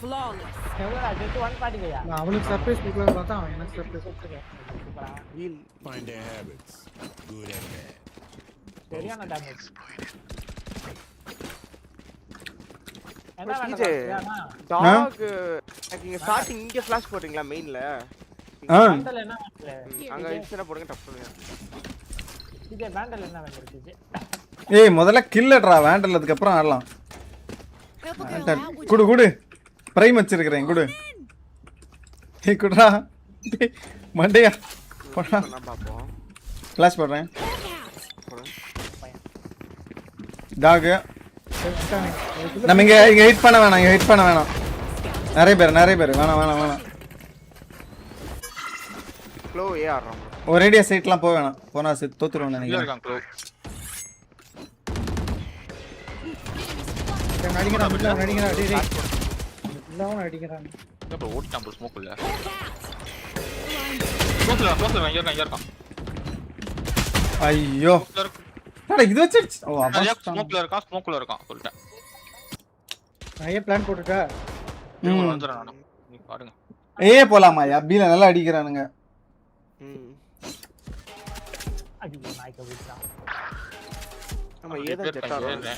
Flawless. எவ்வளோடா ஜெட் 140 நான் அவனுக்கு சர்ப்ரைஸ் கொடுக்கலாம்னு பார்த்தா அவன் எனக்கு சர்ப்ரைஸ் சூப்பரா heal Find their habits, good and bad. சரியான டேமேஜ் என்ன But வேணும் TJ, டாக் நீங்க ஸ்டார்டிங் இங்க ஃபிளாஷ் போடுறீங்களா மெயின்ல பேண்டல் என்ன வேணும் அங்க இன்ஸ்டா போடுங்க டப் பண்ணுங்க டிஜே பேண்டல் என்ன வேணும் டிஜே ஏய் முதல்ல கில்லட்ரா வேண்டல் அதுக்கு அப்புறம் ஆடலாம் வேண்டல் குடு பிரைம் வச்சிருக்கேன் குடு ஏய் குடுடா மண்டையா போடா நான் பாப்போம் ஃபிளாஷ் போடுறேன் டாக் நம்ம இங்க ஹிட் பண்ண வேணாம் நிறைய பேர் வேணாம் க்ளோ ஏ ஆடுறோம் ஒரேடியா சைட்லாம் போக வேணாம் போனா தோத்துருவோம் இல்ல நினைக்கிறேன் இருக்கான் க்ளோ நடிக்கிறான் டேய் இல்லாம நடிக்கிறான் ப்ரோ ஓடிட்டான் ப்ரோ ஸ்மோக் இல்ல க்ளோஸ்ல இங்க இருக்கான் ஐயோ அட இது வச்சு ஓ ஸ்மோக்ல இருக்கான் சொல்லிட்டேன் நான் பிளான் போட்டுட்டா வந்துறேன் நான் நீ பாருங்க ஏ போலாமாயா பீல நல்லா அடிக்கிறானுங்க ஐயோ நாய்க்கு விட்டா நம்ம ஏதோ செட் ஆடுறோம்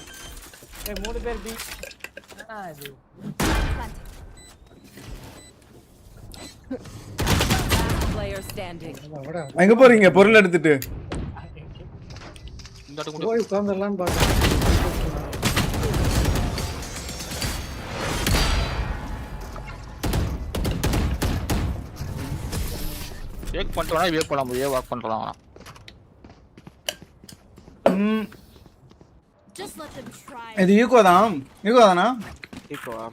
ஏய் மூணு பேர் பி இது Last player standing. எங்க போறீங்க பொருள் எடுத்துட்டு இந்த ஆட்டு போய் உட்கார்ந்தறலாம்னு பார்த்தேன் வேக் பண்ணிட்டோம்னா வேக் பண்ணலாம் வாக் பண்றலாம் Just let them try. இது ஈகோ தானா ஈகோவா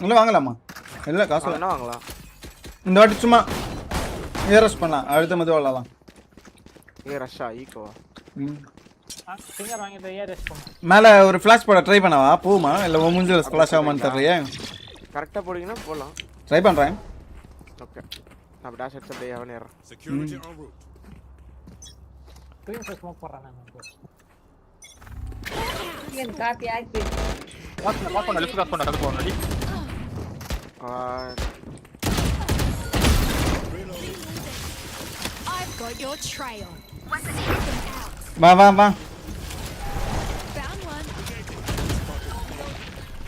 உள்ள வாங்கலாமா இல்ல காசு என்ன வாங்கலாம் இந்த வாட்டி சும்மா ஏரஸ் பண்ணலாம் அடுத்த மது விளையாடலாம் ஏ ரஷ்ஷா ஈகோவா சிங்கர் வாங்கிட்டு ஏ ரெஸ்ட் பண்ணு மேல ஒரு ஃபிளாஷ் போட ட்ரை பண்ணவா போமா இல்ல மூஞ்சில ஸ்பிளாஷ் ஆகுமான்னு தெரியலையே கரெக்டா போடுவீங்கன்னா போலாம் ட்ரை பண்றேன் ஓகே நான் டாஷ் அடிச்சு அப்படியே அவனே ஏறேன் Security en route. Green smoke போடுறேன் நான் வாக் பண்ண லெஃப்ட் கிராஸ் பண்ண நடந்து போறோம் ready I've got your trail. வா Found one.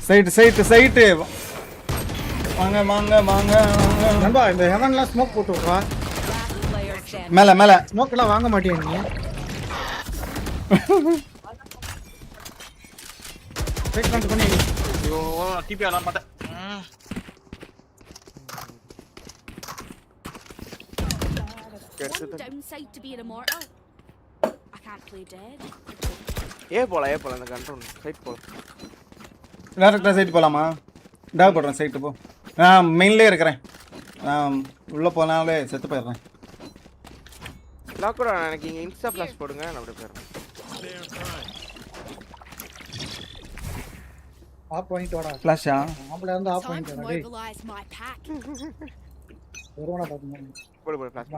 சைட் வாங்க நண்பா இந்த ஹெவன்லாம் ஸ்மோக் போட்டு விட்றா Last player standing. மேல ஸ்மோக்லாம் வாங்க மாட்டியா நீ வெயிட் பண்ணி ஐயோ டிபி ஆலாம் பார்த்தேன் One downside to being immortal. I can't play dead. ஏ போலாம் அந்த கண்ட்ரோல் சைட் போலாம் டேரக்டா சைட் போலாமா டாக் போடுறேன் சைட் போ நான் மெயின்லயே இருக்கறேன் உள்ள போனாலே செத்து போயிடுறேன் லாக்கோட எனக்கு இங்க இன்ஸ்டா ஃபிளாஷ் போடுங்க நான் அப்படியே போறேன் ஆப் பாயிண்ட் வாடா ஃபிளாஷா ஆம்பள இருந்து ஆப் Time பாயிண்ட் to வாடா டேய் mobilize my pack. ஒருவனா பாத்துங்க போடு ஃபிளாஷ்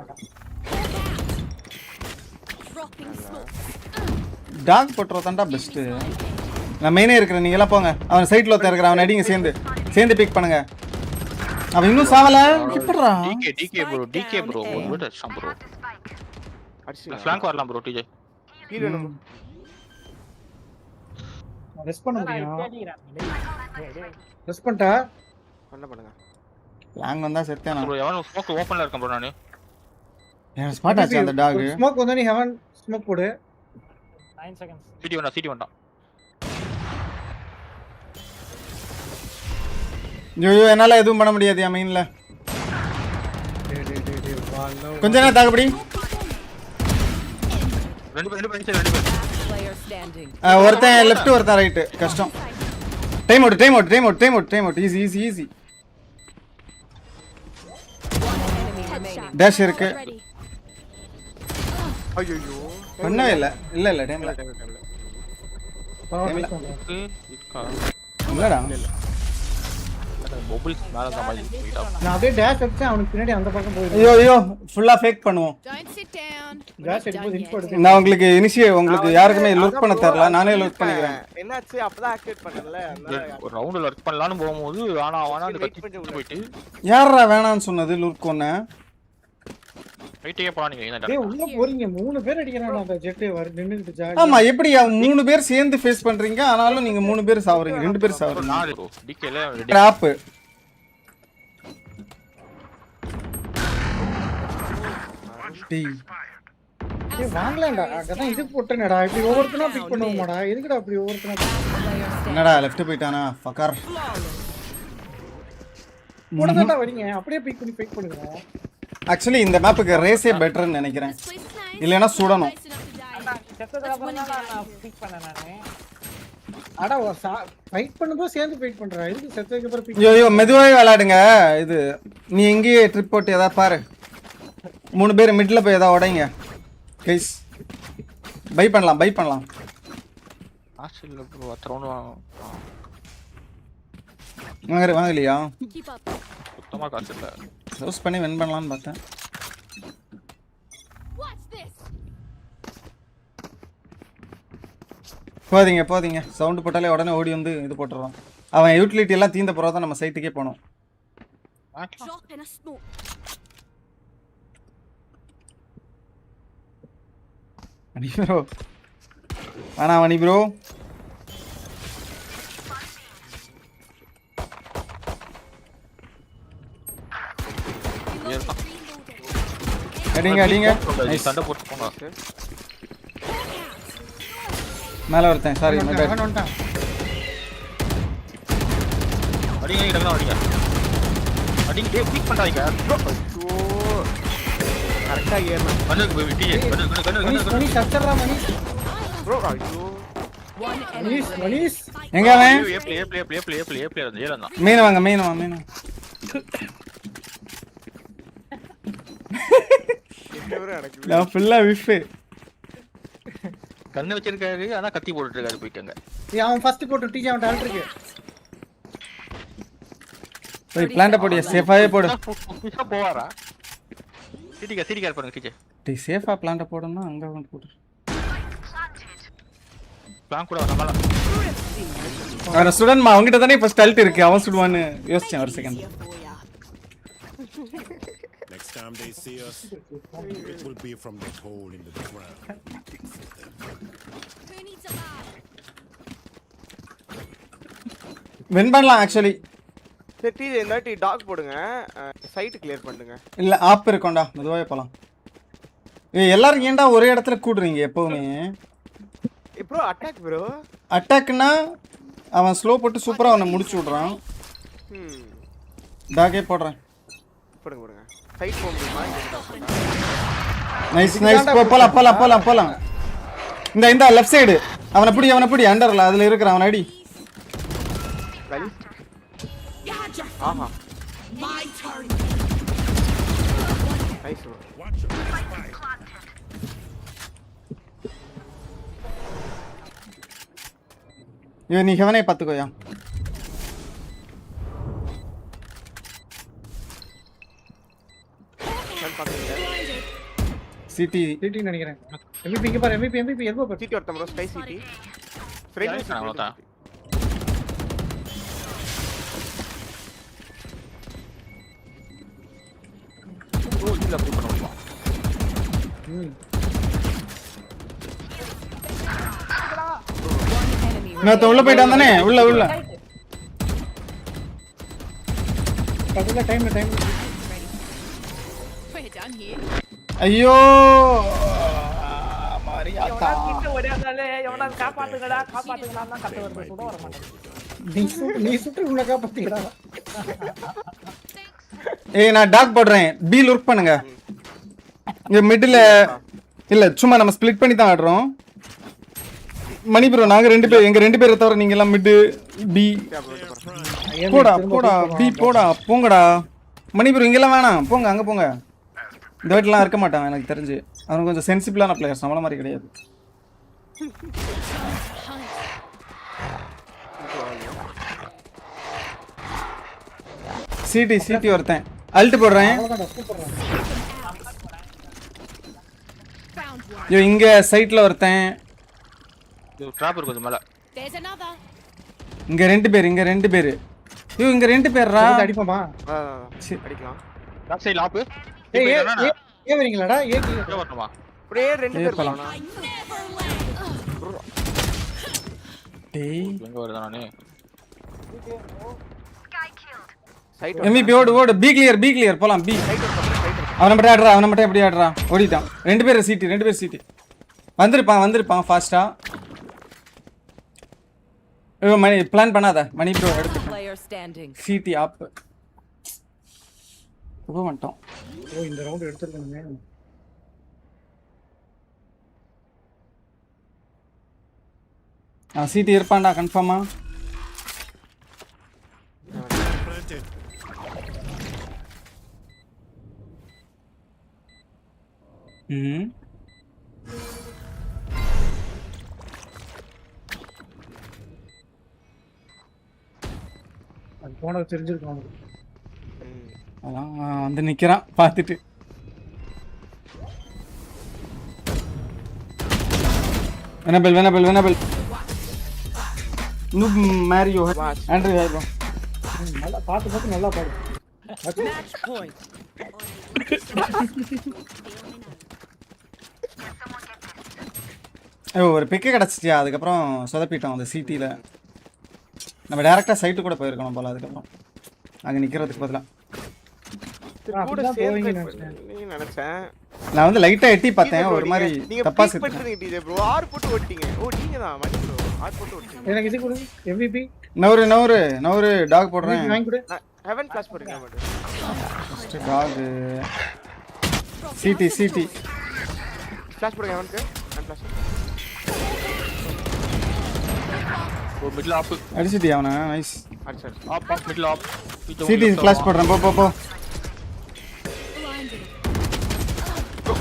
Dropping smoke. டாக் போட்டுறதாண்டா பெஸ்ட் நான் மெயினே இருக்கிறேன் நீங்க எல்லாம் போங்க அவன் சைட்ல ஒருத்தன் இருக்கிறான் அவன் அடிங்க சேர்ந்து பிக் பண்ணுங்க அவன் இன்னும் சாவல எப்படிடா டிகே ப்ரோ ஒரு விட அடிச்சான் ப்ரோ அடிச்சு ஃப்ளாங்க் வரலாம் ப்ரோ டிஜே ஹீல் வேணும் ரெஸ்ட் பண்ண முடியும் அடிக்கிறான் ரெஸ்ட் பண்ணிட்டா பண்ணுங்க லாங் வந்தா செத்தேன் நான் ப்ரோ எவன் ஸ்மோக் ஓபன்ல இருக்கேன் ப்ரோ நானு எனக்கு ஸ்பாட் ஆச்சு அந்த டாக் ஸ்மோக் வந்தா நீ ஹெவன் ஸ்மோக் போடு 9 seconds சிட்டி வந்தா ஐயோ என்னால எதுவும் பண்ண முடியாது மெயின்ல கொஞ்ச நேரம் தாக்குபடி ரெண்டு பேர் Player standing. ஒருத்தன் லெஃப்ட் ஒருத்தன் ரைட் கஷ்டம் time out easy Headshot. Dash இருக்கு Ready. ஐயோ பண்ணவே இல்ல டைம்ல இல்லடா மொபைல் மேல தான் மாதிரி போயிட்டா. நான் அப்படியே டேஷ் அடிச்சேன் அவனுக்கு பின்னாடி அந்த பக்கம் போயிடுவேன். ஐயோ ஐயோ ஃபுல்லா ஃபேக் பண்ணுவோம். Don't sit down. டேஷ் அடிக்கும்போது இன்ஃபோ எடுத்து நான் உங்களுக்கு உங்களுக்கு யாருக்குமே லுக் பண்ண தெரியல, நானே லுக் பண்ணிக்கிறேன். என்னாச்சு அப்பதான் ஆக்டிவேட் பண்ணல ஒரு ரவுண்ட்ல ஒர்க் பண்ணலாம்னு போகும்போது ஆனா அந்த கத்தி போயிட்டு யாரா வேணான்னு சொன்னது லுக் ஒண்ணு ஃபைட்டே போறானீங்க என்ன டேய் உள்ள போறீங்க 3 பேர் அடிக்கறானே அந்த ஜெட் நின்னுட்டு ஜாலி. ஆமா எப்படி 3 பேர் சேர்ந்து ஃபேஸ் பண்றீங்க ஆனாலும் நீங்க 3 பேர் சாவறீங்க 2 பேர் சாவறீங்க. நான் டிகேல டிராப் டேய் டேய் வாங்கலாம்டா அதான் இது போட்டனடா இப்படி ஒவ்வொருத்தனா பிக் பண்ணுவோமாடா எதுக்குடா இப்படி ஒவ்வொருத்தனா என்னடா லெஃப்ட் போய்ட்டானா ஃபக்கர் போடடா வரீங்க அப்படியே பிக் பண்ணி பிக் பண்ணுங்க. ஆக்சுவலி இந்த மேப்புக்கு ரேஸே பெட்டர்னு நினைக்கிறேன், இல்லைன்னா சுடணும். செத்ததுக்கு அப்புறம் தான் நான் பிக் பண்ணேன் நானு. அட ஃபைட் பண்ணும்போது சேர்ந்து ஃபைட் பண்றா இதுக்கு செத்ததுக்கு அப்புறம் பிக். ஐயோ மெதுவாவே விளையாடுங்க. இது நீ எங்கேயே ட்ரிப் போட்டு ஏதாவது பாரு. 3 பேர் மிட்ல போய் ஏதாவது உடைங்க கைஸ். பை பண்ணலாம் ஆசில ப்ரோ அத்தறோன வாங்கலையா? Keep up. சுத்தமா காசு இல்ல. ரோஸ் பண்ணி வின் பண்ணலாம்னு பார்த்தேன். What's this? போதீங்க சவுண்ட் போட்டாலே உடனே ஓடி வந்து இது போட்டுறோம். அவன் யூட்டிலிட்டி எல்லாம் தீந்த போறதா நம்ம சைட்டுக்கே போனோம். Drop in a smoke. Mani bro Mani bro அடிங்க சண்டை போட்டு போங்க. மேல ஒருத்தன் சாரி அவன் வந்துட்டான். அடிங்க டேய் பீக் பண்றாங்க. ஐயோ கரெக்டா ஏறணும் மணி சச்சறா மணி ப்ரோ. ஐயோ மணிஷ் எங்க அவன்? ஏப்ளே ஏலனா மீன் வாங்க எனக்கு நான் ஃபுல்லா விஃப். கண்ணு வச்சிருக்காரு ஆனா கத்தி போட்டுட்டு இருக்காரு போயிட்டங்க. அவன் ஃபர்ஸ்ட் போட்டு டீஜே அவன் டால்ட் இருக்கு. போய் பிளான்ட் போடியா சேஃபாவே போடு. போவாரா? சிடிகா பாருங்க டீஜே. டேய் சேஃபா பிளான்ட் போடுனா அங்க வந்து போடு. பிளான் கூட நம்மள அவன் ஸ்டூடண்ட் அவங்கிட்ட தானே ஃபர்ஸ்ட் அல்ட் இருக்கு, அவன் சுடுவான்னு யோசிச்சேன் ஒரு second. Next time they see us, it will be from the hole in the ground. Who needs a bag? Win பண்ணலாம் ஆக்சுவலி. சரி டிஜே இந்த வாட்டி டாக் போடுங்க, சைட் கிளியர் பண்ணுங்க. இல்ல ஆப் இருக்கோம்டா மெதுவாவே போலாம். எல்லாரும் ஏன்டா ஒரே இடத்துல கூடுறீங்க எப்பவுமே? Bro attack bro. அட்டாக்னா அவன் ஸ்லோ போட்டு சூப்பரா அவனை முடிச்சு விடுறான். டாகே போடுறேன். போடுங்க சைட் போக முடியுமா? நைஸ் போலாம். இந்த லெஃப்ட் சைடு அவனை பிடி அண்டர்ல அதுல இருக்கிற அவன் அடி. ஆஹா நைஸ் ப்ரோ. நீ ஹெவனே பாத்துக்கோயா. சிடி நினைக்கிறேன். MVP பாரு MVP எல்போ பாரு. சிடி வரட்டும் ப்ரோ. ஸ்கை சிடி ஃப்ரெண்ட் அவ்வளவுதான். ஓ இல்ல அப்படி பண்ண முடியுமா? நான் உள்ள போயிட்டான் தானே உள்ள கடையில டைம் We're done here. ஐயோ மாரியாத்தா கிட்ட ஓடியாதாலே எவனா காப்பாத்துங்கடா தான் கத்த வருது சுட வர மாட்டேங்குது. நீ சுட்டு உள்ள காப்பாத்திடா. நான் டாக் போடுறேன். பி லுக் பண்ணுங்க. இங்க மிடில் இல்ல சும்மா நம்ம ஸ்ப்ளிட் பண்ணி தான் ஆடுறோம். மணி ப்ரோ நாங்க எங்க 2 பேரை தவிர நீங்க எல்லாம் மிட் பி போடா பி போங்கடா. மணி ப்ரோ இங்கெல்லாம் வேணாம் போங்க அங்க போங்க. இந்த வீட்டுலாம் இருக்க மாட்டான் எனக்கு தெரிஞ்சு. அவன் கொஞ்சம் சென்சிபிளான பிளேயர்ஸ் நம்மள மாதிரி கிடையாது. சிடி ஒருத்தன் அல்ட் போடுறேன். அவ்வளவுதான் சூப்பர். ஐயோ இங்க சைட்ல ஒருத்தன். ட்ராப் இருக்கு கொஞ்சம் மேல. There's another. இங்க ரெண்டு பேர். ஐயோ இங்க ரெண்டு பேர்ரா. அடிப்போமா? அடிக்கலாம். பேக் சைடுல ஆப். ஏய் ஏ வரீங்களாடா? ஏ கீழ வரணுமா? அப்படியே ரெண்டு பேர் போலாம். டேய் எங்க வரதா நானே? சைட் MVP ஓடு பி கிளியர் போலாம் பி. அவன மட்டும் எப்படி ஆடுறா? ஓடிட்டான். ரெண்டு பேர் சிடி. வந்திருப்பான் ஃபாஸ்டா. ஐயோ மணி பிளான் பண்ணாத. மணி ப்ரோ எடுத்து. Player standing. சிடி ஆப். போக மாட்டோம். ஓ இந்த ரவுண்ட் எடுத்துறேனே. சிடி இருப்பான்டா கன்ஃபார்மா. Planted. அது போன தெரிஞ்சிருக்கும் அவனுக்கு. அதான் வந்து நிக்கிறான் பார்த்துட்டு. வெனபிள் noob Mario Andrew hi bro. நல்லா பாத்து நல்லா பாடு. Match point. ஒரு பிக்கு கிடச்சிச்சியா, அதுக்கப்புறம் சொதப்பிட்டோம் அந்த சிட்டியில். நம்ம டேரெக்டாக சைட்டு கூட போயிருக்கணும் போல். அதுக்கப்புறம் அங்கே நிற்கிறதுக்கு பதிலாக நினைச்சேன். நான் வந்து லைட்டாக எட்டி பார்த்தேன். ஒரு மாதிரி தப்பாக செத்துட்டீங்க ப்ரோ. ஆர் போட்டு ஓட்டிங்க. ஓ நீங்க தான் மணி ப்ரோ. ஆர் போட்டு ஓட்டிங்க. எனக்கு இது கொடு. MVP நவரு டாக் போடுறேன். வாங்கி கொடு. ஹெவன் கிளாஸ் போடுங்க மட்டும். ஃபர்ஸ்ட் டாக் சிடி கிளாஸ் போடுங்க ஹெவனுக்கு. Heaven glass. ஒரு மிடில் ஆப் அடிச்சிட்டியா அவனை? நைஸ். அடிச்சாரு. ஆப் மிடில் ஆப். சிடி ஃபிளாஷ் போடுறேன். போ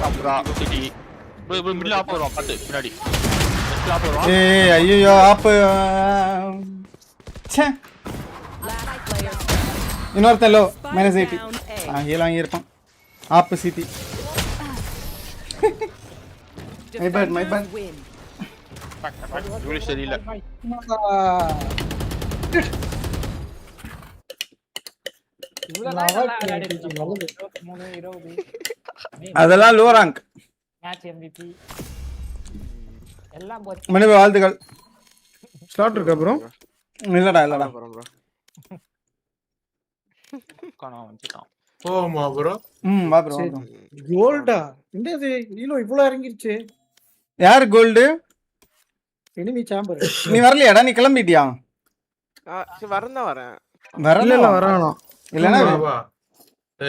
அப்புறா சிடி ப்ரோ மிடில் ஆப் வரும் பாத்து பின்னாடி. மிடில் ஆப் வரும். ஏய் ஐயோ ஆப் ச்சே. இன்னொருத்த லோ -80. ஹீல் வாங்கி இருப்பான். ஆப் சிடி. My bad. இவ்வளவு சரியில்லை. அதெல்லாம் லோ ரேங்க். மேட்ச் MVP எல்லாம் போச்சு. மணி வாழ்த்துக்கள். ஸ்லாட் இருக்கா ப்ரோ? இல்லடா ப்ரோ. காணோம் வந்துட்டான். போமா ப்ரோ. வா ப்ரோ. கோல்டா? என்னது இவ்வளவு இறங்கிருச்சு? யார் கோல்டு? எனிமி சாம்பர். நீ வரலையாடா? நீ கிளம்பிட்டியா? சரி வரேன். வரல வரானோ? இல்லனா வா.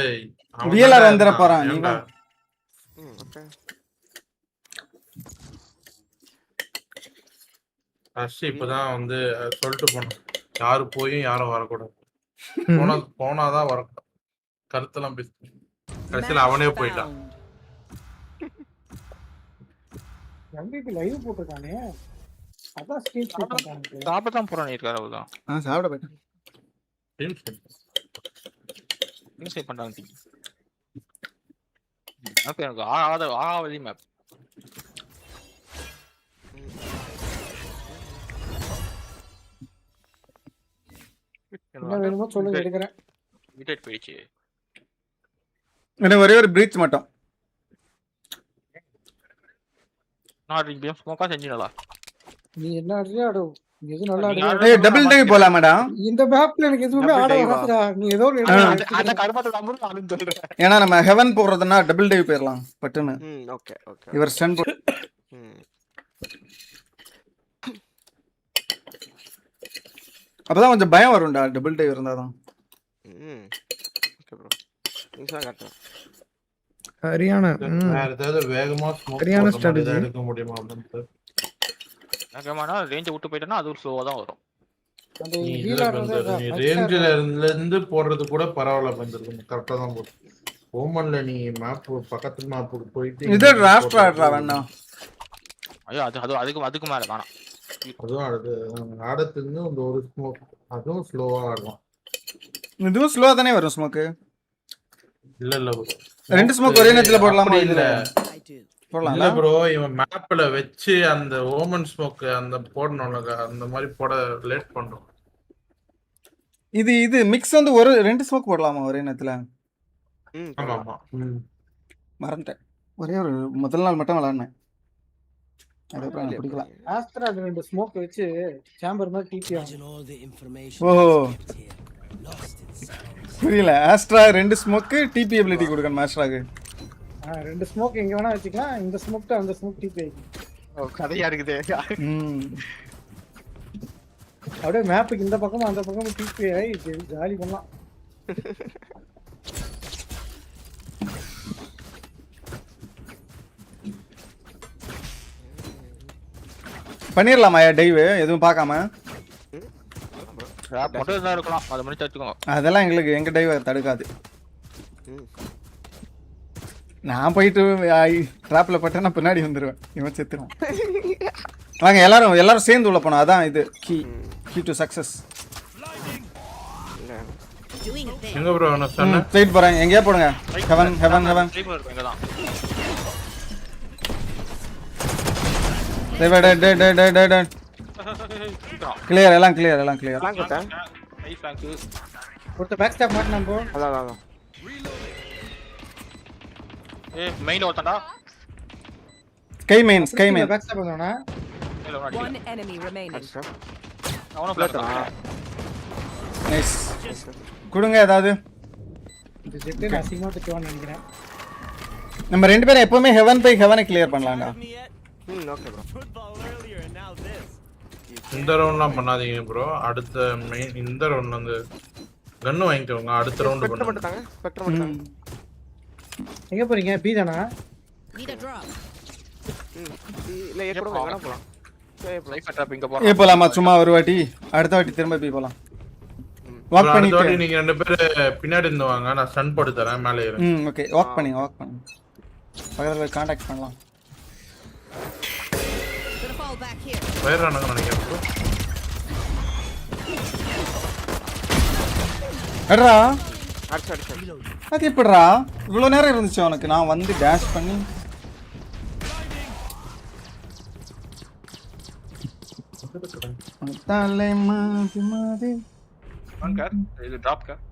ஏய் விஎல்ஆர் வந்துற போறான். நீ வா. ஓகே. இப்பதான் வந்து சொல்லிட்டு போனோம். யாரு போயும் யாரும் வரக்கூடாது. போனாதான் வர கருத்தெல்லாம் பேச. கடைசியில் அவனே போயிட்டான். MVP லைவ் போட்டுட்டானே. அதான் ஸ்டேஜ் போட்டானே. சாப்பிட்டான் போறானே இருக்காரு அவதான். சாப்பிட போயிட்டான். இன்சைட் பண்றாங்க. ஓகே எனக்கு ஆவதி மேப். என்ன வேணுமோ சொல்லுங்க எடுக்கறேன். விட்டட் போயிடுச்சு. எனக்கு ஒரே ஒரு பிரீச் மட்டும். நான் ரிங் கேம் ஸ்மோக்கா செஞ்சினலா. நீ என்ன ஆடுறியா ஆடு. நீ எது நல்லா ஆடுறியா? ஏய் டபுள் டைவ் போலாமாடா? இந்த மேப்ல எனக்கு எதுவுமே ஆட வராதுடா. நீ ஏதோ அந்த கர்மத்தை நம்புற நானும் சொல்றேன். ஏன்னா நம்ம ஹெவன் போறதுன்னா டபுள் டைவ் போயிரலாம் பட்டுன்னு. ஓகே. இவர் ஸ்டன் அப்பதான் கொஞ்சம் பயம் வரும்டா டபுள் டைவ் இருந்தாதான். Okay bro. நீங்க தான் கரெக்ட்டா. ஹரியானா வேற ஏதாவது வேகமா ஸ்மோக் ஹரியானா ஸ்ட்ராட்டஜி எடுக்க முடியுமா அப்படினு. நாகமானா ரேஞ்ச் விட்டு போய்ட்டனா அது ஸ்லோவா தான் வரும். அந்த ஹீலர் ரேஞ்சில இருந்து போறது கூட பரவாயில்ல பண்றது கரெக்ட்டா தான் போகும். ஓமன்ல நீ மேப் பக்கத்து மேப்புக்கு போயிட்டு இது ராஸ்ட்ரா ஆடுறா வேணா. ஐயோ அதுக்கு மேல வேணாம். அதுவும் ஆடுறது ஆடத்துக்கு ஒரு ஸ்மோக் அதுவும் ஸ்லோவா ஆடுவான். இதுவும் ஸ்லோவா தானே வரும் ஸ்மோக்கு. இல்ல ரெண்டு ஸ்மோக் ஒரே நேரத்துல போடலாமா? அப்படி இல்ல I do. போடலாம். இல்ல ப்ரோ, இவன் மேப்ல வச்சு அந்த ஓமன் ஸ்மோக் அந்த போடணும்ல, அந்த மாதிரி போட லேட் பண்றோம். இது மிக்ஸ் வந்து ஒரு ரெண்டு ஸ்மோக் போடலாமா ஒரே நேரத்துல? ஆமா ஆமா. மறந்துட்டேன். ஒரே ஒரு முதல் நாள் மட்டும் விளையாடினேன். அதுக்கப்புறம் எனக்கு பிடிக்கல. ஆஸ்ட்ரா 2 ஸ்மோக் வச்சு சேம்பர் மாதிரி டிபி ஓ புரியல. ஆஸ்ட்ரா 2 ஸ்மோக்கு டிபி எபிலிட்டி கொடுக்கணும் ஆஸ்ட்ராக்கு. 2 ஸ்மோக் எங்க வேணா வச்சுக்கலாம். இந்த ஸ்மோக் டு அந்த ஸ்மோக் டிபி ஆயிடும். கதையா இருக்குது. அப்படியே மேப்புக்கு இந்த பக்கமும் அந்த பக்கமும் டிபி ஆகி ஜாலி பண்ணலாம். பண்ணிரலாமா டைவ் எதுவும் பார்க்காம? மட்டும் தான் இருக்கலாம். அதை மணி தடுத்துக்கோங்க. அதெல்லாம் எங்களுக்கு எங்க டைவ் தடுக்காது. நான் போயிட்டு ட்ராப்ல பட்டேன்னா பின்னாடி வந்துடுவேன். இவன் செத்துருவான். வாங்க எல்லாரும் சேர்ந்து உள்ள போனோம். அதான் இது கீ டு சக்சஸ். எங்க ப்ரோ நான் சொன்னேன் ஸ்ட்ரைட் போறேன். எங்கேயா போடுங்க. Heaven clear. எல்லாம் கிளியர். ஒருத்த பேக் ஸ்டாப் மாட்டேன் ப்ரோ. அதான் மெயின்ல ஓட்டடா. ஸ்கை மெயின் பேக் ஸ்டாப் பண்ணானே. One enemy remaining. அவன ஃபிளாட். நைஸ். கொடுங்க ஏதாவது. இந்த ஜெட் நான் அசிங்கமா திட்டுவான்னு நினைக்கிறேன். நம்ம ரெண்டு பேரும் எப்பவுமே ஹெவனை கிளியர் பண்ணலாம்டா. Okay bro. இந்த ரவுண்ட்லாம் பண்ணாதீங்க ப்ரோ. அடுத்த மெயின் இந்த ரவுண்ட் வந்து கன்னு வாங்கிக்கோங்க. அடுத்த ரவுண்ட் பண்ணுங்க. ஸ்பெக்ட்ரம் எங்க போறீங்க? பி தானா? Need a drop. இல்ல ஏப்போ எங்கடா போலாம்? லைஃப் ட்ராப் இங்க ஏ போலாமா? சும்மா ஒரு வாட்டி. அடுத்த வாட்டி திரும்ப பி போலாம். வாக் பண்ணிட்டு நீங்க ரெண்டு பேரும் பின்னாடி இருந்து வாங்க. நான் ஸ்டன் போட்டு தரேன். மேலே ஏறு. ஓகே. வாக் பண்ணி பக்கத்துல போய் கான்டாக்ட் பண்ணலாம். Gonna fall back here. போயிடுறானுங்க நினைக்கிறேன் ப்ரோ. எட்ரா அடிச்சு அது எப்படிடா இவ்வளோ நேரம் இருந்துச்சு உனக்கு? நான் வந்து டேஷ் பண்ணி தலை மாதி மாதி ஒன் கார் இது டிராப் கார்.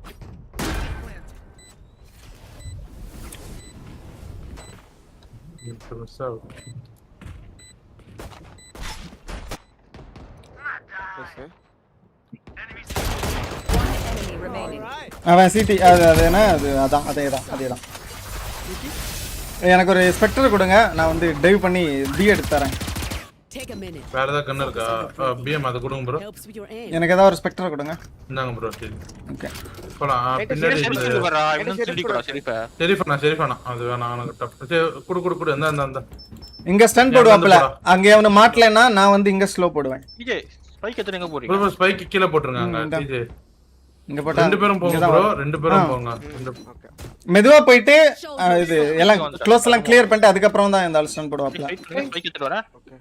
Enemy remaining. அவன் சிடி அது என்ன அதான் அதேதான். எனக்கு ஒரு ஸ்பெக்டர் கொடுங்க. நான் வந்து டைவ் பண்ணி பி எடுத்து தரேன். Take a minute. வேற ஏதாவது கன்னு இருக்கா? பிஎம் அது கொடுங்க bro. Helps with your aim. எனக்கு ஏதாவது ஒரு ஸ்பெக்டர் கொடுங்க. இந்தாங்க ப்ரோ. சரி ஓகே போலாம். பின்னாடி வரா இன்னும் சிலிக்குடா சரிப்பா. சரிஃபானா அது வேணாம் எனக்கு டப். குடு இந்த இங்க ஸ்டன் போடுவாப்ல. அங்க அவன மாட்டலனா நான் வந்து இங்க ஸ்லோ போடுவேன். டிஜே ஸ்பைக் எத்தனை எங்க போறீங்க? ப்ரோ ஸ்பைக் கீழ போட்டுருங்க டிஜே. இங்க போட்டா ரெண்டு பேரும் போங்க ப்ரோ. ரெண்டு பேரும் போங்க. ஓகே. மெதுவா போயிட்டு இது எல்லாம் க்ளோஸ் எல்லாம் கிளியர் பண்ணிட்டு அதுக்கு அப்புறம் தான் இந்த ஸ்டன் போடுவாப்ல. ஸ்பைக் எடுத்து வரேன். ஓகே.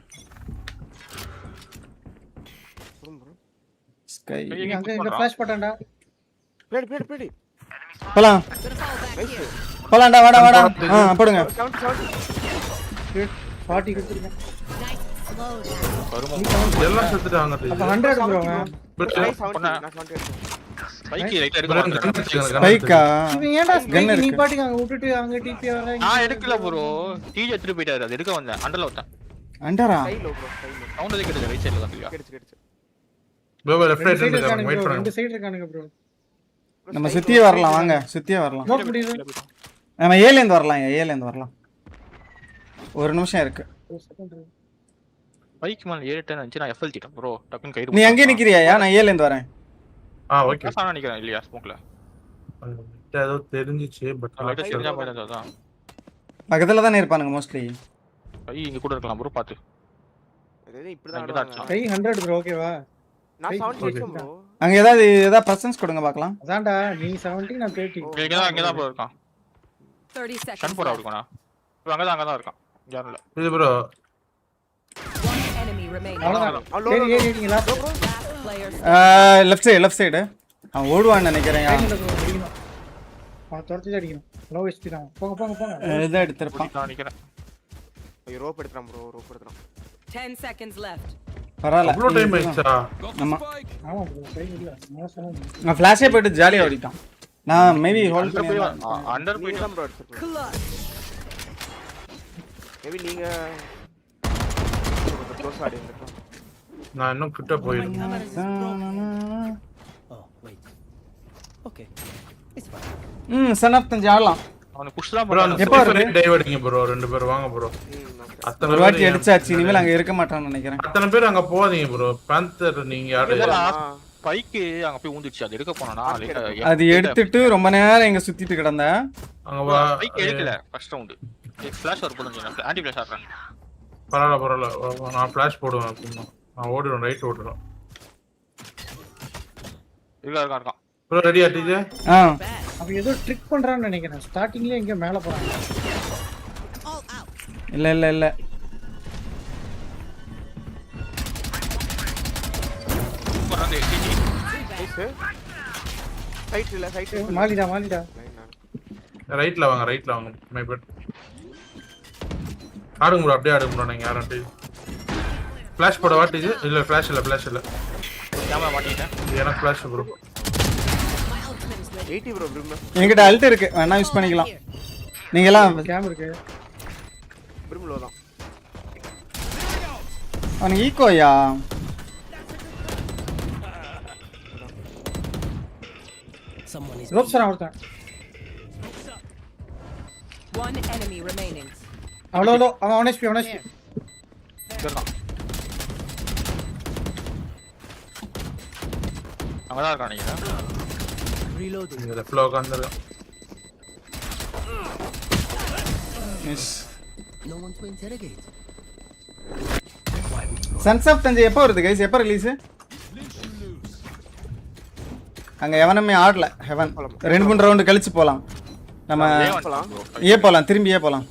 ஸ்கை அங்க ஃபிளாஷ் பட்டன்டா. பிளேடி போலாம். Gonna fall back here. போலாம்டா. வாடா போடுங்க. 40 கொடுத்துருங்க. Nice. Slow down. வருமா? எல்லாம் செத்துட்டாங்க அப்ப டிஜே. 100 ப்ரோங்க. ஸ்பைக் ரைட்ல எடுக்க. ஸ்பைக்கா இவன் ஏன்டா ஸ்பைக் நீ பாட்டுக்கு அங்க விட்டுட்டு அங்க டிபி வர? நான் எடுக்கல ப்ரோ. டிஜே எடுத்து போயிட்டாரு. அது எடுக்க வந்தேன். அண்டர்ல வந்தேன். அண்டரா சவுண்ட் எதுக்கு எடுக்க? ரைட் சைடுல தான் இல்லையா? கிடைச்சு ப்ரோ லெஃப்ட் ரைட் இருந்து வெயிட் பண்ணுங்க. ரெண்டு சைடு இருக்கானுங்க ப்ரோ. நம்ம சுத்தியே வரலாம். வாங்க சுத்தியே வரலாம். நோட் முடியுது. நம்ம ஏல இருந்து வரலாம். ஒரு நிமிஷம் இருக்கு. பைக் மேல ஏறிட்டேன்னு நினைச்சு நான் எஃப்எல் திட்டேன் ப்ரோ. டக்குன்னு கயிறு. நீ அங்கே நிக்கிறியா? நான் ஏல இருந்து வரேன். ஓகே. நான் நினைக்கிறேன் இல்லையா ஸ்மோக்ல. ஏதோ தெரிஞ்சிச்சு பட் லைட்டா தெரிஞ்சா மாதிரி தான். பக்கத்துல தான் இருப்பானுங்க மோஸ்ட்லி. பை இங்க கூட இருக்கலாம் ப்ரோ பாத்து. இப்படி தான் கை 100 ப்ரோ ஓகேவா? நான் 70 வெச்சேன் ப்ரோ. அங்க ஏதாவது பிரசன்ஸ் கொடுங்க பார்க்கலாம். அதான்டா நீ 70 நான் 30. இங்க தான் ப்ரோ இருக்கான். 30 seconds. கன் போட அவர்க்கனா. அங்க தான் இருக்கான். யாரல. இது ப்ரோ. One enemy remaining. அவ்வளவுதான். சரி ஏறிங்களா? Last player. Left side. அவன் ஓடுவான்னு நினைக்கிறேன். டைம்ல அடிக்கணும். அவன் துரத்தி அடிக்கணும். லோ ஹெச்பி தான். போங்க போங்க போங்க. இதான் எடுத்திருப்பான். நான் நினைக்கிறேன். ரோப் எடுத்துறான் ப்ரோ, ரோப் எடுத்துறான். 10 seconds left. பரவாயில்ல. அவ்வளோ டைம் ஆயிடுச்சா? ஆமா ஆமா ப்ரோ டைம் இல்ல. நான் சொன்னேன். நான் ஃபிளாஷே போயிட்டு ஜாலியா ஓடிட்டான். நான் மேபி ஹோல்ட் பண்ணி அண்டர் நீங்க போயிட்டு தான் ப்ரோ எடுத்துறீங்க. மேபி நீங்க கொஞ்சம் க்ளோஸ் ஆடி இருந்திருக்கலாம். நான் இன்னும் கிட்ட போயிருக்கேன். சன் ஆஃப் தஞ்சை ஆடலாம். அவனுக்கு புஷ் தான் ப்ரோ அந்த எப்போ வருது? டைவ் அடிங்க ப்ரோ, 2 பேர் வாங்க ப்ரோ. அத்தனை ஒரு வாட்டி பேர் அடிச்சாச்சு, இனிமேல் அங்க இருக்க மாட்டான்னு நினைக்கிறேன். அத்தனை பேர் அங்க போகாதீங்க ப்ரோ. பேந்தர் நீங்க யாரு? பைக்கு அங்க போய் ஊந்துச்சு. அது எடுக்க போனா அது எடுத்துட்டு ரொம்ப நேரம் எங்க சுத்திட்டு கிடந்தேன். அங்க வா. பைக் எடுக்கல ஃபர்ஸ்ட் ரவுண்ட். ஃபிளாஷ் வர போடுங்க. ஆன்டி ஃபிளாஷ் ஆடுறாங்க. பரவாயில்ல. நான் ஃபிளாஷ் போடுவேன். அப்புறமா நான் ஓடுறேன், ரைட் ஓடுறேன். இருக்கான். ப்ரோ ரெடியா டிஜே? அவன் ஏதோ ட்ரிக் பண்றான்னு நினைக்கிறேன். ஸ்டார்டிங்லயே எங்க மேல போறாங்க. இல்ல சைட் மாலிடா ரைட்ல வாங்க மை பட் ஆடுங்க ப்ரோ, அப்படியே ஆடுங்க ப்ரோ. நீங்க யாரண்டி ஃபிளாஷ் போட வாட்டிது? இல்ல ஃபிளாஷ் இல்ல கேமரா மாட்டிட்டேன். எனக்கு ஃபிளாஷ் ப்ரோ. 80 bro brim. என்கிட்ட அல்ட் இருக்கு, வேணா யூஸ் பண்ணிக்கலாம். நீங்க எல்லாம் கேம் இருக்கு. பிரிம் லோ தான். அவனுக்கு ஈகோயா? ரோப்ஸ் ஒருத்தன். One enemy remaining. அவ்வளோ அவன் HP இருக்கான். அங்கதான் இருக்கான் நினைக்கிறேன். இங்க லெஃப்ட்ல உட்கார்ந்திருக்கான். மிஸ். சன்ஸ் ஆஃப் தஞ்சை எப்போ வருது கைஸ்? எப்போ ரிலீஸ்? அங்க எவனுமே ஆடல. ஹெவன் 2-3 ரவுண்ட் கழிச்சு போலாம். நம்ம ஏ போலாம், திரும்பி ஏ போலாம்.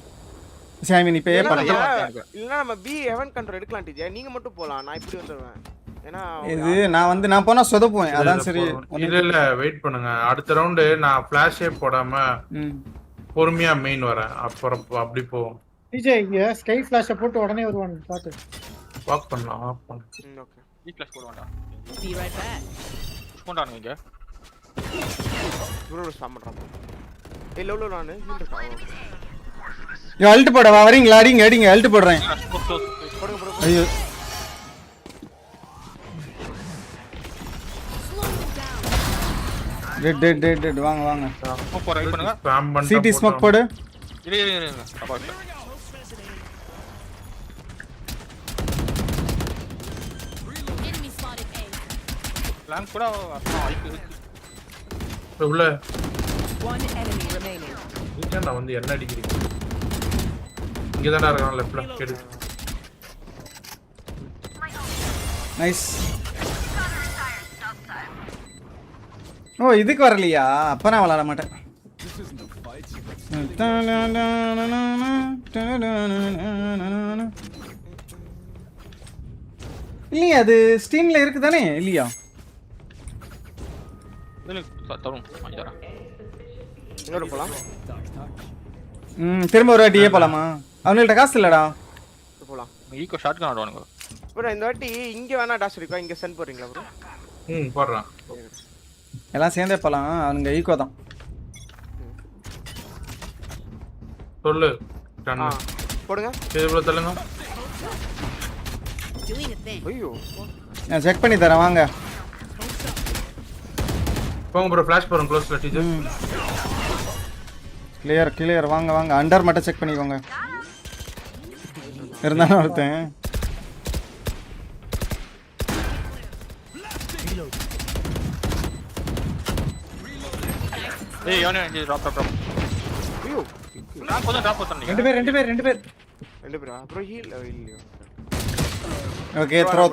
ஐ மீன் இப்போ ஏ போலாம். இல்லனா நம்ம பி ஹெவன் கண்ட்ரோல் எடுக்கலாம் டிஜே. நீங்க மட்டும் போலாம், நான் இப்படி வந்துருவேன். ஏன்னா இது நான் போனா சொதப்புவேன். அதான் சரி. இல்ல வெயிட் பண்ணுங்க. அடுத்த ரவுண்ட் நான் ஃபிளாஷே போடாம பொறுமையா மெயின் வரேன். அப்புறம் அப்படி போவோம். டிஜே இங்க ஸ்கை ஃபிளாஷ் போட்டு உடனே வருவான் பாத்து. வாக் பண்ணலாம். ஓகே. டி ஃபிளாஷ் போட வேண்டாம். Be right back. புஷ் பண்றானுங்க இங்க. ப்ரோ ஸ்டாப் பண்றான். ஏய் லோ நானு ஹீல் இருக்கா? யோ அல்ட் போட வரீங்களா? அடிங்க அல்ட் போடுறேன். போடுங்க. ஐயோ டெட் வாங்க. ஸ்மோக் போற ரைட் பண்ணுங்க. ஸ்பாம் பண்ணி சிடி ஸ்மோக் போடு. இரு. அப்பா Enemy spotted A. பிளான் கூட வாய்ப்பு இருக்கு. உள்ள One enemy remaining. நீங்க நான் வந்து என்ன அடிக்கிறீங்க? இங்க தான இருக்கான் லெஃப்ட்ல. கேடு. நைஸ். ஓ இதுக்கு வரலையா? அப்ப நான் விளையாட மாட்டேன். இல்லையா அது ஸ்டீம்ல இருக்கு தானே? இல்லையா? தரும் வாங்கிடறேன். எங்க போலாம்? திரும்ப ஒரு வாட்டி ஏ போலாமா? அவங்கள்ட்ட காசு இல்லடா. போலாம். Ego shotgun ஆடுவானுங்க. ப்ரோ இந்த வாட்டி இங்க வேணா டாஷ் இருக்கா? இங்க சென்ட் போறீங்களா ப்ரோ? போடுறேன். எல்லாம் சேர்ந்தே போலாம். அவனுங்க ஈகோ தான். சொல்லு. போடுங்க. சரி ப்ரோ தள்ளுங்க. Doing a thing. ஐயோ. நான் செக் பண்ணி தரேன் வாங்க. போங்க ப்ரோ ஃபிளாஷ் போறோம் க்ளோஸ்ல டீச்சர். கிளியர் வாங்க. அண்டர் மட்டும் செக் பண்ணிக்கோங்க. இருந்தாலும் ஒருத்தன். ஏய் யோனே இங்க டிராப். ஐயோ. நான் கொஞ்சம் டிராப் பண்ணீங்க. ரெண்டு பேர். ப்ரோ ஹீல் இல்லையோ. Okay throw.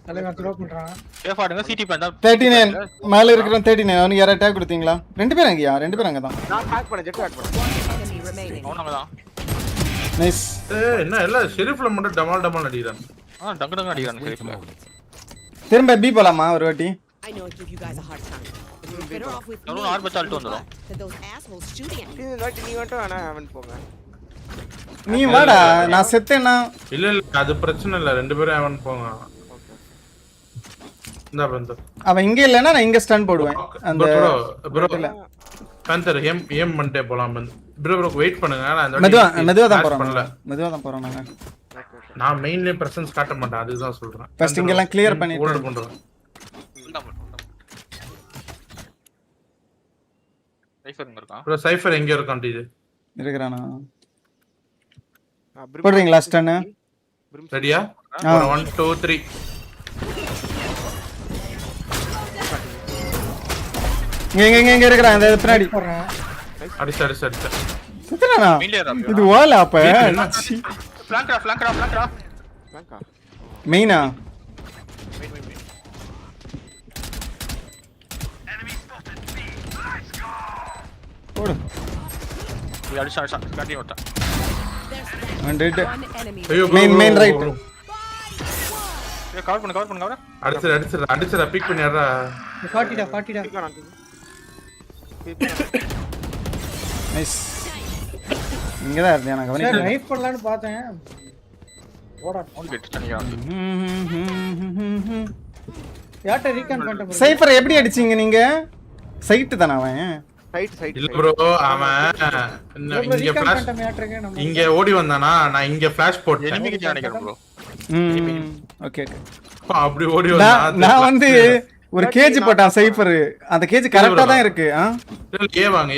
தலைவன் த்ரோ பண்றான். சேஃப் ஆடுங்க. சிடி பண்ணா 39 மேல இருக்கிறவன் 39. அவனுக்கு யாரா அட்டாக் கொடுத்தீங்களா? 2 பேர் அங்கயா? 2 பேர் அங்க தான். நான் ஹேக் பண்ணேன், ஜெட் ஹேக் பண்ணேன். Enemy remaining. அவனுங்க தான். நைஸ். என்ன எல்லாம் ஷெரீஃப்ல மட்டும் டமால் அடிக்குறான். டங்கு அடிக்குறாங்க ஷெரீஃப்ல. திரும்ப பி போலாமா ஒரு வாட்டி? I know I give you guys a hard time. But you're better off with me அவனும் ஆர்பத் ஆல்ட்டு வந்துடும். than those assholes shooting at me. இது நாட்டி நீ மட்டும் ஆனா அவன் போங்க. நீ வாடா நான் செத்தேன்னா. இல்ல அது பிரச்சனை இல்ல, ரெண்டு பேரும் அவன் போங்க. இந்த பந்த அவன் இங்க இல்லனா நான் இங்க ஸ்டன் போடுவேன். அந்த ப்ரோ பந்தர் ஏம் பண்ணிட்டே போலாம். ப்ரோ வெயிட் பண்ணுங்க, நான் அந்த மெதுவா தான் போறோம் நாங்க. நான் மெயின்ல பிரசன்ஸ் காட்ட மாட்டேன், அதுதான் சொல்றேன். ஃபர்ஸ்ட் இங்க எல்லாம் கிளியர் பண்ணிட்டு ஹோல்ட் பண்றேன். சைஃபர் எங்க இருக்கான்? ப்ரோ சைஃபர் எங்க இருக்கான் இது? இருக்கறானா? போடுறீங்களா ஸ்டன்? ரெடியா? 1 2 3 இங்க இருக்கறான் அந்த பின்னாடி. அடிச்சு சுத்தறானா? இது வால அப்ப. ஃப்ளாங்கரா. மெயினா? போடு. அடிச்சா கட்டி ஓட்டா. 100. Enemy. Main right. கவர் பண்ணு. அடிச்சுடா பிக் பண்ணிடுறா. 40 நைஸ். இங்க தான் இருந்தேன் நான் கவனிக்கல. ரைட் பண்ணலாம்னு பார்த்தேன். ஓடா அவன் கெட் தனியா. யாட்ட ரீகான் பண்ணிட்டேன். சைஃபர் எப்படி அடிச்சீங்க நீங்க? சைட் தான அவன். சைட் இல்ல ப்ரோ அவன் இங்க ஃபிளாஷ் இங்க ஓடி வந்தானா, நான் இங்க ஃபிளாஷ் போட்டேன். எனிமிக்கு நினைக்கிறேன் ப்ரோ. ஓகே. அப்படி ஓடி வந்தா நான் வந்து ஒரு கேஜ் போட்டான் சைஃபர். அந்த கேஜ் கரெக்ட்டா தான் இருக்கு. ஏ வாங்க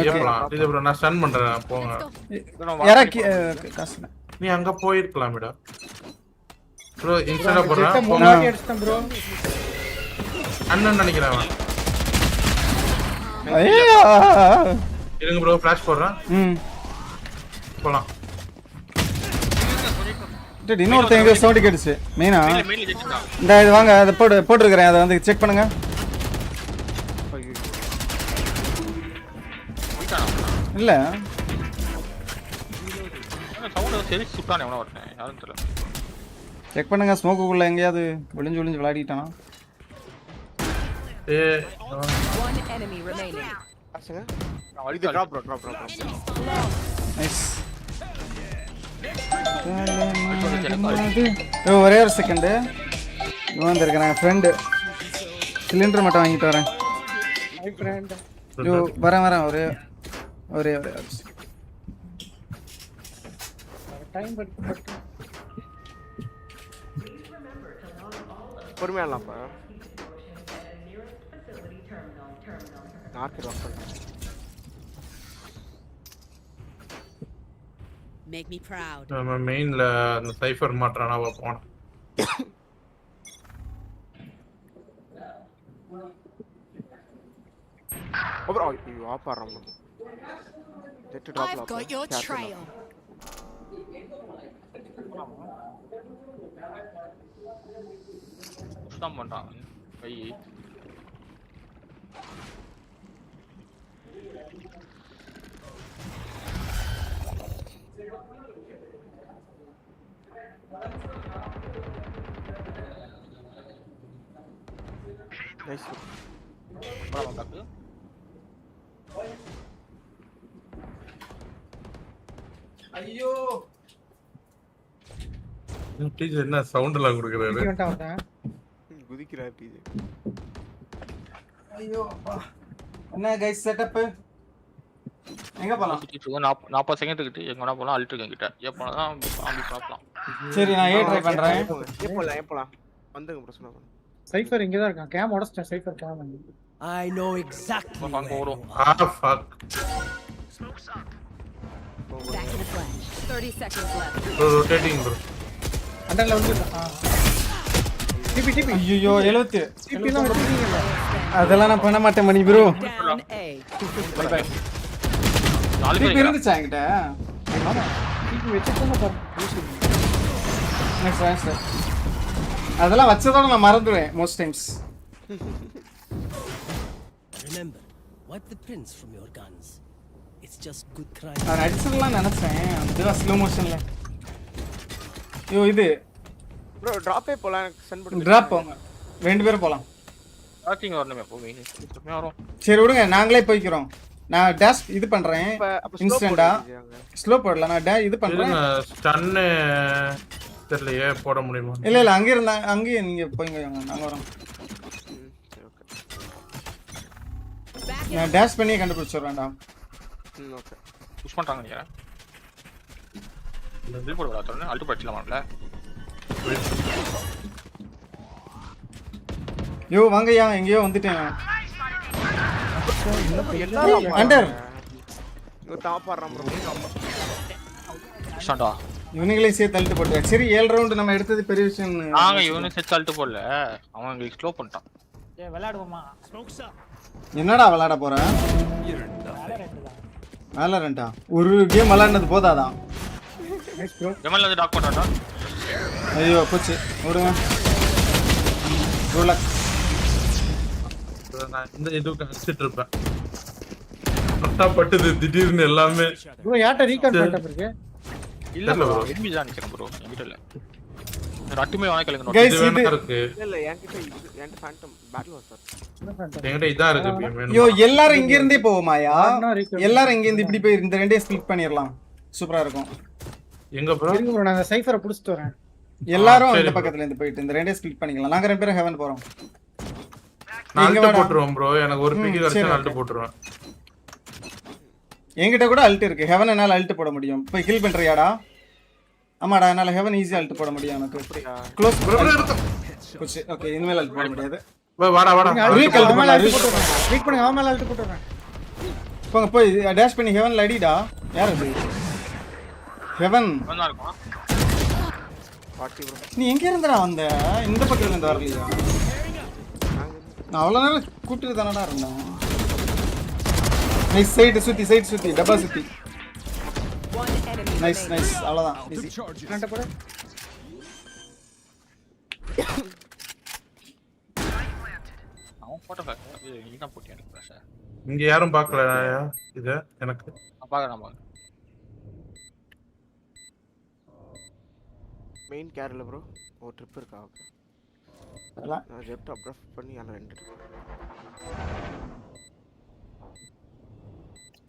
ஏப்லாம். இது ப்ரோ நான் ஸ்டன் பண்றேன், போங்க. யாரா காசு நீ அங்க போயிருக்கலாம்டா ப்ரோ. இன்ஸ்டால போறேன் ப்ரோ. அண்ணன் நினைக்கிறேன் அவன். ஐயோ இருங்க ப்ரோ, ஃபிளாஷ் போடுறேன். போலாம். டேய் இன்னொருத்த எங்க சவுண்ட் கேட்டுச்சு. மீனா மெயின்ல ஜெட்னா. இந்த இது வாங்க அத போட்டுருக்கேன். அத வந்து செக் பண்ணுங்க. இல்ல சவுண்ட் சரி சுட்டானே அவன வரட்டேன். யாரும் தெரியல. செக் பண்ணுங்க. ஸ்மோக்குக்குள்ள எங்கயாவது ஒளிஞ்சு விளையாடிட்டானா? One enemy remaining. ஆசங்க இது டிராப். நைஸ். ஒரே ஒரு செகண்ட். இவன் வந்திருக்கேன் நான் ஃப்ரெண்டு. சிலிண்டர் மட்டும் வாங்கிட்டு வரேன். High friend. வரேன் ஒரே டைம் பட் பொறுமையா இல்லப்பா. நார்க் ட்ராப் பண்ணு. Make me proud. நம்ம மெயின்ல அந்த சைஃபர் மாட்றானா போறோம். ஓவர் யூ ஆப்பாறோம். Jett drop. I've got your trail. ஸ்டாம் பண்றான். கை நைஸ். போலாம் டாக்கு. ஐயோ டீச்சர் என்ன சவுண்ட் எல்லாம் கொடுக்கறாரு? வந்தேன். குதிக்கிறார் டிஜே. ஐயோ என்ன கைஸ் செட்டப் எங்க போலாம்? 40 செகண்ட் கிட்ட எங்கனா போலாம். அல்ட் கிட்ட எப்ப தான் ஆம்பி பார்க்கலாம். சரி நான் ஏ ட்ரை பண்றேன். ஏப்பலாம் வந்துங்க பிரச்சனை பண்ணு. சைஃபர் இங்க தான் இருக்கான். கேம் உடைச்சிட்டேன். சைஃபர் கேம் வந்து. I know exactly. அங்க வரும். Fuck. Back in the flash. 30 seconds left. Bro rotating bro. அண்டர்ல வந்து டிபி ஐயோ 70. டிபி தான் எடுத்தீங்கல. அதெல்லாம் நான் பண்ண மாட்டேன் மணி bro. Down A. Bye bye. நாலு டிபி பேர் இருந்துச்சா என்கிட்ட? ஆமா. டிபி வெச்சிட்டேன் பாரு. நெக்ஸ்ட் அதெல்லாம் வச்சதோட நான் மறந்துடுவேன் most times. Remember, wipe the prints from your guns. It's just good crime. நான் அடிச்சதெல்லாம் நினைச்சேன். அதுவா ஸ்லோ மோஷன்ல. ஐயோ இது ப்ரோ டிராப்பே போலாம். சென்ட் பண்ணு. டிராப் போங்க. ரெண்டு பேரும் போலாம். ஸ்டார்டிங் வரணுமே போ மெயின் எப்பவுமே வரும். சரி விடுங்க நாங்களே போய்க்கிறோம். நான் டேஷ் இது பண்றேன் இன்ஸ்டன்டா. ஸ்லோ போடல நான் இது பண்றேன். ஸ்டன் தெரியலையே போட முடியுமா? இல்ல அங்க இருந்தா அங்கேயே நீங்க போய்ங்க நாங்க வரோம். நான் டேஷ் பண்ணி கண்டுபிடிச்சிடுறேன்டா. ஓகே புஷ் பண்றாங்க நீங்க. இந்த இது போட வரல அல்ட் படிச்சலாம்ல. யோ வாங்கயா எங்கயோ வந்துட்டேன். அண்டர் இங்க டாப் ஆறறோம் ப்ரோ. ஷாண்டா இவனுங்களே சேர்த்து தள்ளிட்டு போட்டாங்க. சரி 7 ரவுண்ட் நம்ம எடுத்தது பெரிய விஷயம். நாங்க இவனே சேர்த்து தள்ளிட்டு போடல. அவன் எங்களுக்கு ஸ்லோ பண்ணிட்டான். ஏய் விளையாடுவோமா? என்னடா விளையாட போற? வேலரண்டா ஒரு கேம் விளையாடுனது போதாதான். ஜமல்ல வந்து டாக் பண்றாடா. ஐயோ போச்சு விடுங்க. Good luck. நான் இந்த இதுக்கு அடிச்சிட்டு இருப்பேன். கரெக்டா பட்டுது திடீர்னு எல்லாமே. ப்ரோ யாட்ட ரீகால் செட்டப் இருக்கு? இல்ல ப்ரோ எனிமி தான் நிக்கிறேன் ப்ரோ. என்கிட்ட இல்ல. ரட்டுமே வாங்க கலங்க गाइस இது இருக்கு. இல்ல என்கிட்ட என்கிட்ட ஃபேண்டம் பேட்டில் வாஸ். என்கிட்ட இதா இருக்கு. யோ எல்லாரும் இங்க இருந்தே போவோமாயா? எல்லாரும் இங்க இருந்து இப்படி போய் இந்த ரெண்டே ஸ்ப்ளிட் பண்ணிரலாம். சூப்பரா இருக்கும். எங்க ப்ரோ? இருங்க ப்ரோ நான் சைஃபரை புடிச்சிட்டு வரேன். எல்லாரும் இந்த பக்கத்துல இருந்து போயிட்டு இந்த ரெண்டே ஸ்ப்ளிட் பண்ணிக்கலாம். நாங்க ரெண்டு பேரும் ஹெவன் போறோம். நான் அல்ட் போட்டுறோம் ப்ரோ. எனக்கு ஒரு பிக்கி கிடைச்சா அல்ட் போட்டுறேன். என்கிட்ட கூட அல்ட் இருக்கு. ஹெவன் என்னால அல்ட் போட முடியும். போய் கில் பண்றியாடா? ஆமாடா என்னால ஹெவன் ஈஸியா அல்ட் போட முடியும் எனக்கு. Close bro. ஓகே இனிமேல் அல்ட் போட முடியாது. வாடா வாடா. ரீகால் பண்ணலாம். வெயிட் பண்ணுங்க அவன் மேல அல்ட் போட்டுறேன். போங்க போய் டேஷ் பண்ணி ஹெவன்ல அடிடா. யார் அது? ஹெவன் நல்லா இருக்கும். நீ எங்க இருந்தடா வந்த? இந்த பக்கத்துல இருந்து வரலையா? நான் அவ்வளவு நேரம் கூட்டிட்டு தானடா இருந்தேன். நைஸ் சைடு சுத்தி டப்பா சுத்தி. நைஸ் நைஸ் அவ்வளவுதான் ஈஸி. கரெக்ட்டா போடு. அவன் போட்டோ அது நீ தான் போட்டியா எனக்கு பிரஷர். இங்க யாரும் பார்க்கல இத எனக்கு. நான் பாக்குறேன். மெயின் கேர்ல ப்ரோ ஒரு ட்ரிப் இருக்கா? ஓகே நான் ஜெப்ட் அப்ரஃப் பண்ணி அல ரெண்டு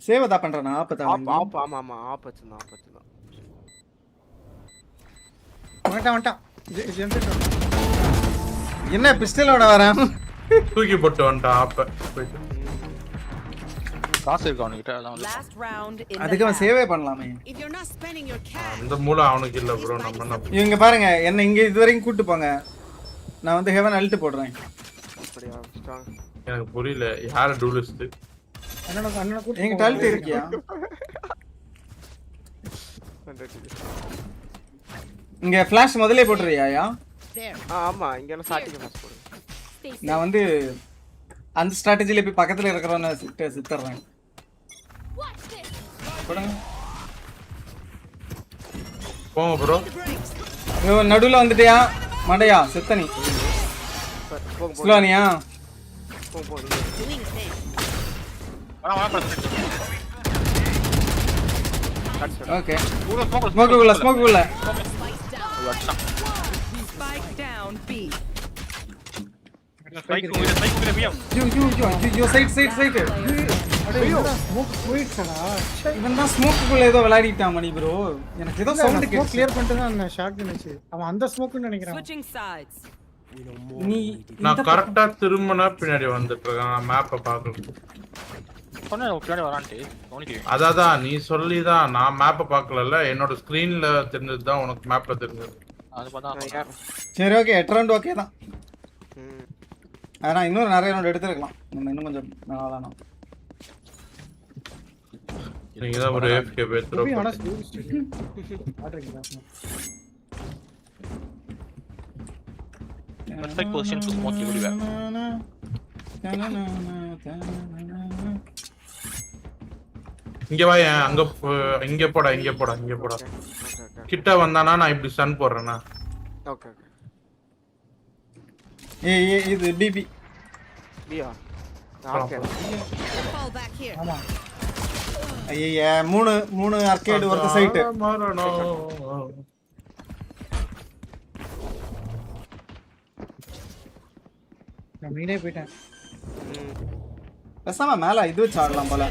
சேவ் தான் பண்றேனா? ஆப்பதா ஆப் ஆமா ஆப் வச்சிருந்தா வந்துட்டான். என்ன பிஸ்டலோட வரேன்? தூக்கி போட்டு வந்துட்டான் ஆப்ப. போயிட்டு காசு இருக்கு அவன்கிட்ட அதான் வந்து. Last round in அதுக்கு அவன் சேவே பண்ணலாமே. If you're not spending your cash. அந்த மூளை அவனுக்கு இல்ல ப்ரோ. நம்ம என்ன இவங்க பாருங்க என்ன இங்க இதுவரைக்கும் கூட்டி போங்க. நான் வந்து ஹெவன் அல்ட் போடுறேன். அப்படியே ஸ்ட்ராங். எனக்கு புரியல யார டூலிஸ்ட். அண்ணன கூட்டி எங்க அல்ட் இருக்கியா? இங்க ஃபிளாஷ் முதல்ல போட்டுறியாயா? ஆமா இங்க என்ன ஸ்டார்டிங் ஃபிளாஷ் போடு. நான் வந்து அந்த ஸ்ட்ராட்டஜில போய் பக்கத்துல இருக்கறவன சித்தறேன். போடுங்க. போங்க ப்ரோ. நடுவுல வந்துட்டியா? மண்டையா செத்தனி. ஸ்லோனியா? ஓகே. ஸ்மோக் உள்ள. Spike down B. யூ சைட். ஐயோ ஸ்மோக் போயிடுச்சடா. இவன் தான் ஸ்மோக்குள்ள ஏதோ விளையாடிட்டான் மணி ப்ரோ. எனக்கு ஏதோ சவுண்ட் கேட்குது. கிளியர் பண்ணிட்டு தான் நான் ஷாட் நினைச்சு. அவன் அந்த ஸ்மோக்னு நினைக்கிறான். Switching sides. நீ நான் கரெக்ட்டா திரும்பனா பின்னாடி வந்துட்டு இருக்கேன். மேப்பை பார்க்கணும். சொன்னா பின்னாடி வரான்ட்டு கவனிக்கல. அதான் நீ சொல்லி தான் நான் மேப்பை பார்க்கலல்ல. என்னோட ஸ்கிரீன்ல தெரிஞ்சது தான் உனக்கு மேப்ல தெரிஞ்சது. அது பார்த்தா சரி ஓகே 8 ரவுண்ட் ஓகே தான். ஆனா இன்னும் நிறைய ரவுண்ட் எடுத்துக்கலாம். நம்ம இன்னும் கொஞ்சம் நாளானா. நீங்க தான் ஒரு AFK Pietro. perfect position to smoke everywhere. இங்க வா அங்க இங்க போடா. கிட்ட வந்தானா நான் இப்படி ஸ்டன் போடுறேனா? ஓகே ஏய் இது பிபி. பியா. ஓகே. Fall back here. ஆமா. ஐயா 3 ஆர்கேட் ஒரு சைட். நான் மீனே போயிட்டேன். பேசாம மேல இது வச்சு ஆடலாம் போல.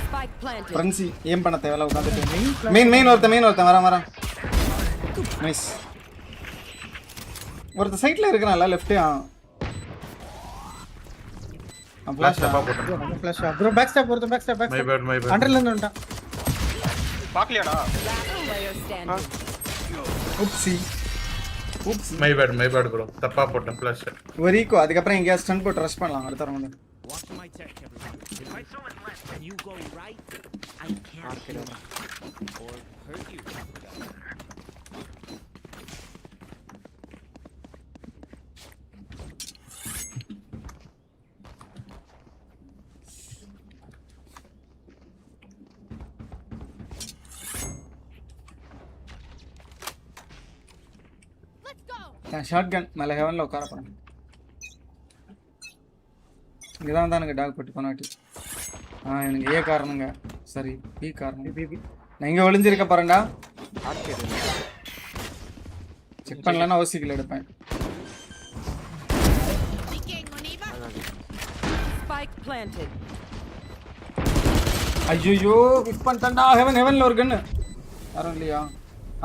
Spike planted. ஃப்ரெண்ட்ஸி ஏம் பண்ண தேவையில்ல உட்காந்துட்டு. மெயின் ஒருத்தன் வரேன். நைஸ். ஒருத்த சைட்ல இருக்கறான்ல லெஃப்ட். ஃபிளாஷ் டப்பா போட்டேன். நம்ம ஃபிளாஷ் ப்ரோ பேக் ஸ்டாப் ஒருத்தன் பேக் ஸ்டாப். My bad. அண்டர்ல இருந்து வந்துட்டான். பாக்கலையாடா? Player standing. Oops. My bad bro. தப்பா போட்டேன் ஃபிளாஷ். ஒரு ஈகோ அதுக்கு அப்புறம் எங்கயா ஸ்டன் போட்டு ரஷ் பண்ணலாம் அடுத்த round. Watch my tech, everyone. If I throw it left and you go right, I can't kill you or hurt you. Shotgun மேல ஹெவன்ல உட்கார போறேன். இங்கதான் தான் எனக்கு டாக் போட்டு போனாட்டி. எனக்கு ஏ காரணங்க. சரி பி காரணம். நான் இங்க ஒளிஞ்சிருக்க போறேன்டா. செக் பண்ணலன்னா ஓசிக்கில் எடுப்பேன். Spike planted. ஐயோ மிஸ் பண்ணிட்டேன்டா. ஹெவன்ல ஒரு கன்னு. யாரும் இல்லையா?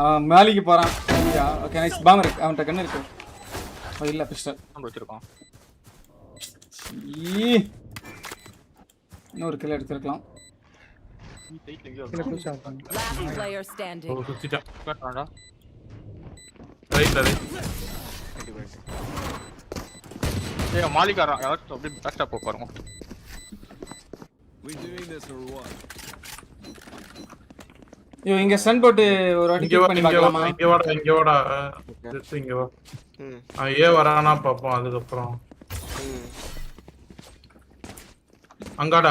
அவன் மேலிக்கு போறான். இல்லையா? Okay nice. பாம் இருக்கு. அவன்கிட்ட கன்னு இருக்கு. இல்ல பிஸ்டல் நம்ம வச்சிருக்கோம். இன்னொரு கில் எடுத்துக்கலாம். Last player standing. ஓ சுத்திட்டா. காட்றான்டா. ரைட்ல. ஏய் மாலிகாரா யாரோ அப்படியே பேக் ஸ்டாப் போறாங்க. We doing this or what? ஐயோ இங்க ஸ்டன் போட்டு ஒரு வாட்டி கிளிக் பண்ணி பார்க்கலாமா? இங்க வாடா. ஜஸ்ட் இங்க வா. ஏ வரானா பாப்போம் அதுக்கு அப்புறம். அங்காடு.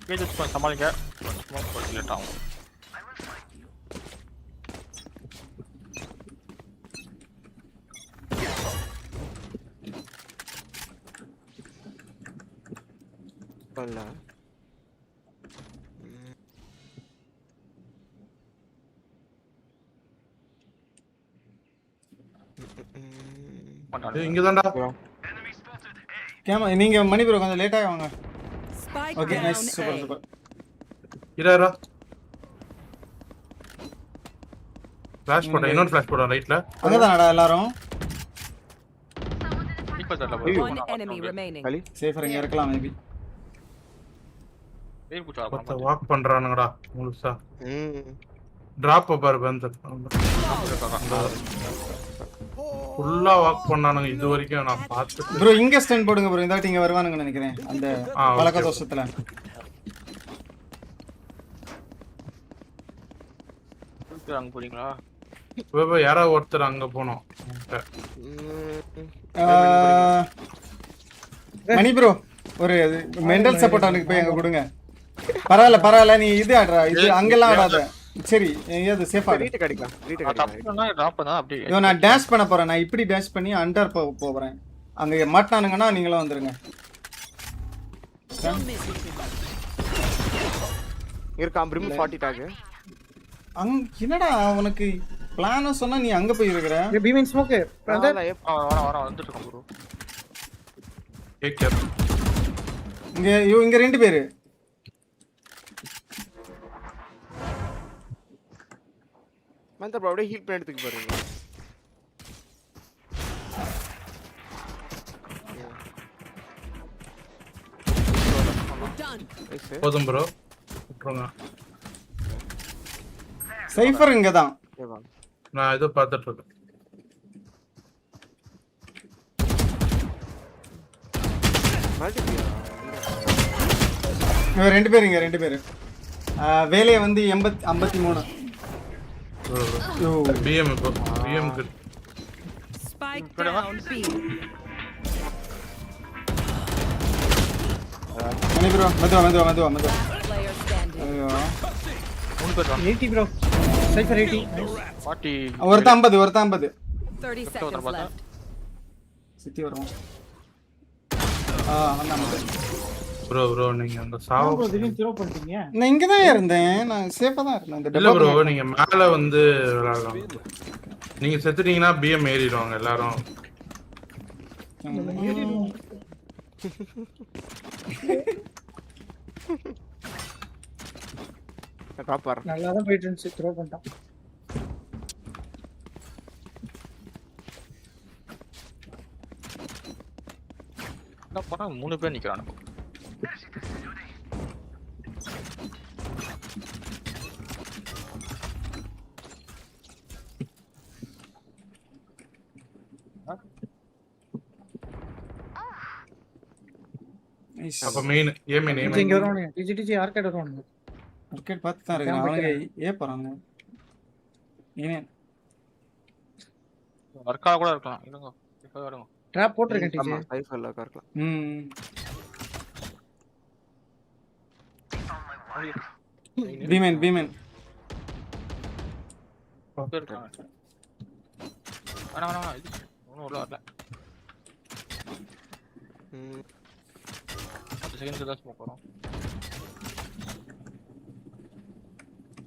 கேஜஸ் பண்ண சமாளிங்க. ஸ்மோக் போட்டு லேட் ஆகும். பல்ல இங்க தான்டா. கேமா நீங்க மணி ப்ரோ கொஞ்சம் லேட்டா வாங்க. Spike okay down nice A. Super. இரா. ஃபிளாஷ் போட இன்னொரு ஃபிளாஷ் போட ரைட்ல. அங்க தானடா எல்லாரும். இப்போ தரல bro. One enemy remaining. Safer இங்க இருக்கலாம் மேபி. ஏய் புச்சா பத்த வாக் பண்றானுங்கடா முழுசா. டிராப் பாரு வந்து. ஃபுல்லா வாக் பண்ணானுங்க இது வரைக்கும் நான் பார்த்துட்டேன். ப்ரோ இங்க ஸ்டன் போடுங்க ப்ரோ. இந்த வாட்டி இங்க வருவானுங்க நினைக்கிறேன். அந்த பலக்க தோஷத்துல. அங்க போறீங்களா? யாரோ ஒருத்தர் அங்க போனோம். மணி ப்ரோ ஒரு மெண்டல் சப்போர்ட் அவனுக்கு போய் அங்க கொடுங்க. பரவாயில்ல நீ இது ஆடுறா. இது அங்கெல்லாம் ஆடாத. சரி எங்கயாவது சேஃபா ரீட் கடிக்கலாம். தப்புனா டிராப் பண்ணா அப்படியே. ஐயோ நான் டாஷ் பண்ண போறேன். நான் இப்படி டாஷ் பண்ணி அண்டர் போறேன். அங்க மாட்டானுங்கன்னா நீங்களும் வந்துருங்க. இருக்கான் பிரிம் 40 டாக். என்னடா உனக்கு பிளான் சொன்னா நீ அங்க போய் இருக்கற. பி மீன் ஸ்மோக். வர வந்துட்டு இருக்கோம் ப்ரோ. Take care. இங்க ரெண்டு பேரு. மந்த ப்ரோ அப்படியே ஹீல் பண்ணி எடுத்துக்கு பாருங்க. போதும் ப்ரோ. விட்டுருங்க. சைஃபர் இங்க தான். நான் ஏதோ பார்த்துட்டு இருக்கேன். ரெண்டு பேரு. வேலையை வந்து 53. BM good. Spike down B. மணி ப்ரோ மெதுவா. Player standing. ஐயோ 80 ப்ரோ. சைஃபர் 80. 40. ஒருத்த 50. 30 seconds left. சிட்டி வரும். வந்தாங்க. ப்ரோ நீங்க அந்த சாவ ப்ரோ திடீர்னு த்ரோ பண்ணிட்டீங்க. நான் இங்க தான் இருந்தேன். நான் சேஃபா தான் இருந்தேன். இந்த இல்ல ப்ரோ டெபாக் நீங்க மேல வந்து விளையாடலாம். நீங்க செத்துட்டீங்கன்னா பிஎம் ஏறிடுவாங்க எல்லாரும். நல்லா தான் போயிட்டு இருந்துச்சு, த்ரோ பண்ணிட்டான். என்ன பண்ணா 3 பேர் நிக்கிறானுங்க. அப்ப மெயின் இங்க வருவானுங்க. டிஜி ஆர்கேட் வருவானுங்க. ஆர்கேட் பார்த்து தான் இருக்கேன். அவங்க ஏ போறாங்க. ஏன் வர்க்கா கூட இருக்கலாம். இருங்க. இப்ப வருங்க. ட்ராப் போட்டுருக்கேன் டிஜி. ஐஃபல்ல இருக்கலாம். பீமன் வேணா இது ஒன்றும் உள்ள வரல. 10 செகண்ட்ஸ் தான் ஸ்மோக் வரும்.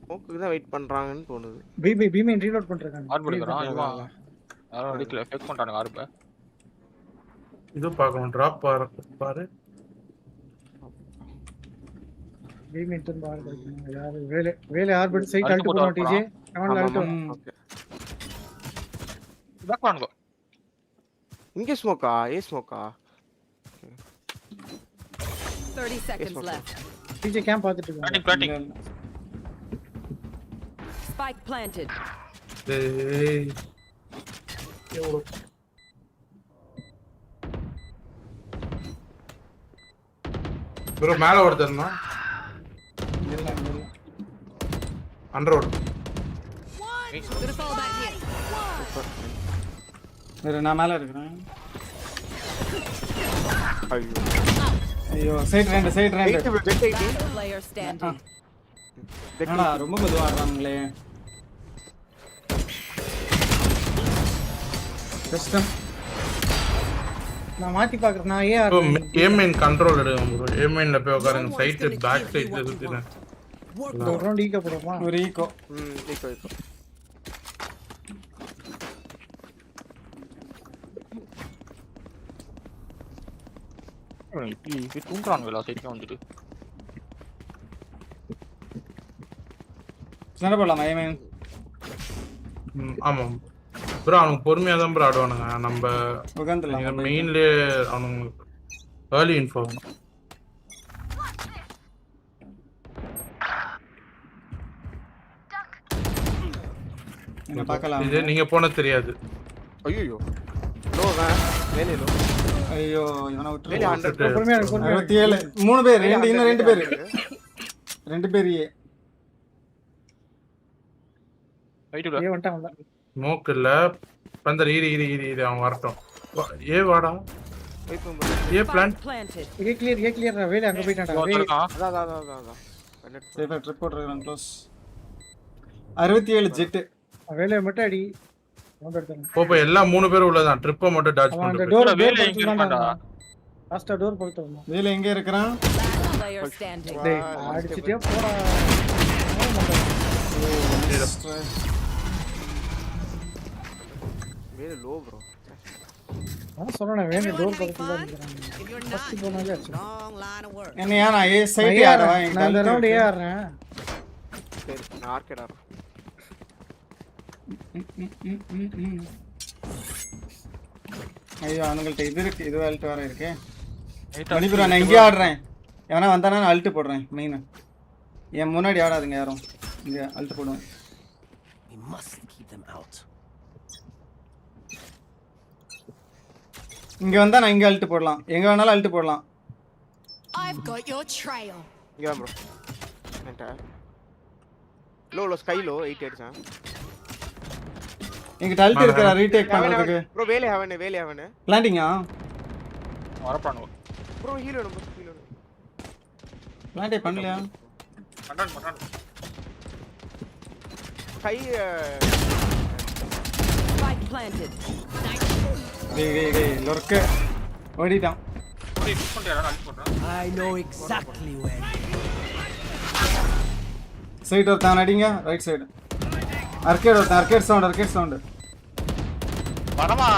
ஸ்மோக்குக்கு தான் வெயிட் பண்றாங்கன்னு தோணுது. பீமன் ரீலோட் பண்றாங்க. ஆர்ப் எடுக்கறான் இவன். யாரோ அடிக்கல ஃபேக் பண்றானுங்க ஆர்ப். இது பார்க்கணும் டிராப் பாரு. பீமன் திரும்ப ஆர்ப் எடுக்கணும். யாரு வேலை ஆர்ப் எடுத்து சைட் அல்ட் போடுறோம் டிஜி. அவன் அல்ட். ஓகே. பேக் வாங்குங்க. இங்க ஸ்மோக்கா? ஏ ஸ்மோக்கா? 30 seconds left. டிஜி கேம்ப் பார்த்துட்டு இருக்காங்க. பிளாட்டிங். Spike planted. டேய். ப்ரோ மேல ஓடுறதுன்னா under Gonna fall back here. நான் மேல இருக்கேன். ஐயோ சைடு ரெண்டு Player standing. என்னடா ரொம்ப மெதுவா ஆடுறாங்களே. கஷ்டம். நான் மாத்தி பார்க்கறேன். நான் ஏமெயின் கண்ட்ரோல் எடுங்க ப்ரோ. ஏமெயின்ல போய் உட்காருங்க. சைட் பேக் சைடுல சுத்தினா ஒரு ரவுண்ட் ஈகோ போடுமா? ஒரு ஈகோ. ஈகோ. இப்படி தூங்குறானுங்க எல்லா சைட்லயும் வந்துட்டு. சண்டை போடலாமா ஏமெயின்? ஆமா ப்ரோ அவனுக்கு பொறுமையா தான் ப்ரோ ஆடுவானுங்க. நம்ம உட்காந்துலாம் மெயின்லயே அவனுங்க ஏர்லி இன்ஃபோ. என்ன பார்க்கலாம். இது நீங்க போன தெரியாது. ஐயோ லோ வேலே லோ. ஐயோ இவனை விட்டு வேலே 100 பொறுமையா 67 3 பேர் இன்னும் 2 பேர் 2 பேர் ஏ ரைட்டுல ஏ வந்துட்டாங்க. ஸ்மோக் இல்ல பந்தர் ஈரி அவன் வரட்டும். ஏ வாடா ஏ பிளான்ட் Planted. ஏ கிளியர் வேலை அங்க போய்ட்டான்டா. அதான் சேஃபா ட்ரிப் போட்றேன் க்ளோஸ். 67 ஜெட். வேலைய மட்டும் அடி. ரவுண்ட் எடுத்தாங்க. போப்ப எல்லாம் 3 பேர் உள்ளதான். ட்ரிப்ப மட்டும் டாச் அந்த பண்ணு. டோர் வேலை எங்க இருக்கான்டா? லாஸ்ட் டோர் போட்டு வந்தோம். வேலை எங்க இருக்கறான்? Player standing. டேய் அடிச்சிட்டே போடா. வேலே லோ ப்ரோ. நான் சொல்றேன் வேலை டோர் பக்கத்துல நிக்கறாங்க. ஃபர்ஸ்ட் போனாலே அடிச்சு. என்னையா நான் ஏ சைடு ஆடுறேன். நான் இந்த ரவுண்ட் ஏ ஆடுறேன். சரி நான் ஆர்கேட் ஆடுறேன். ஐயோ அவங்கள்ட்ட இது இருக்கு. இது அல்ட் வர இருக்கு. மணிபுரா நான் இங்கே ஆடுறேன். எவனா வந்தானா நான் அல்ட் போடுறேன். மெயின் என் முன்னாடி ஆடாதுங்க யாரும். இங்க அல்ட் போடுவேன். இங்க வந்தா நான் இங்க அல்ட் போடலாம். எங்க வேணாலும் அல்ட் போடலாம். I've got your trail. இங்க ப்ரோ. என்னடா லோ ஸ்கை லோ 8 அடிச்சான். எங்க அல்ட் இருக்கற ரீடேக் பண்றதுக்கு. ப்ரோ வேலே ஹவனே. பிளான்டிங்கா? வரப்பானுங்க. ப்ரோ ஹீல் வேணும். பிளான்டே பண்ணலையா? பண்றான். Sky Spike planted. டேய் லொர்க்க ஓடிட்டான். போய் புஷ் பண்ணிட்டு யாராவது அடிச்சு போடுறான். I know exactly where. Side ஒருத்தன் அடிங்க ரைட் சைடு. ஆர்கேட் ஒருத்தன் ஆர்கேட் சவுண்ட். வரமா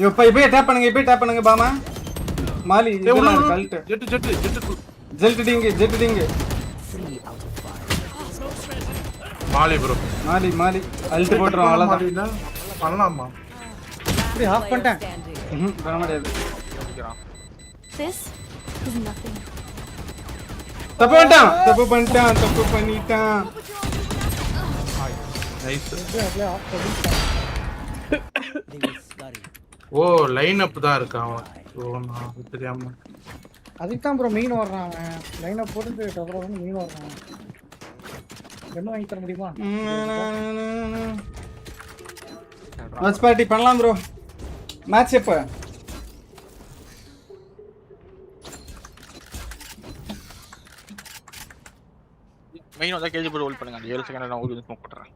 இப்ப டேப் பண்ணுங்க பாமா. மாலி இதெல்லாம் கல்ட். ஜெட் டிங். மாலி ப்ரோ. மாலி அல்ட் போட்றோம் அவ்வளவுதான். பண்ணலாமா? இப்படி ஆஃப் பண்ணிட்டேன். பண்ண முடியாது. This is nothing. தப்பு பண்ணிட்டான். நைஸ். அப்படியே ஆஃப் பண்ணிட்டேன். They will scurry. ஓ லைன் அப் தான் இருக்கான் அவன். ஓ நான் தெரியாம. அதுக்கு தான் ப்ரோ மீன் வர்றான் அவன். லைன் அப் போட்டு அப்புறம் வந்து மீன் வர்றான். என்ன வாங்கி தர முடியுமா? வாட்ச் பார்ட்டி பண்ணலாம் ப்ரோ. மேட்ச் எப்ப? மெயின் வந்தா கேஜி போட்டு ஹோல்ட் பண்ணுங்க. அந்த 7 செகண்ட் நான் ஒரு ஸ்மோக் போட்டுறேன்.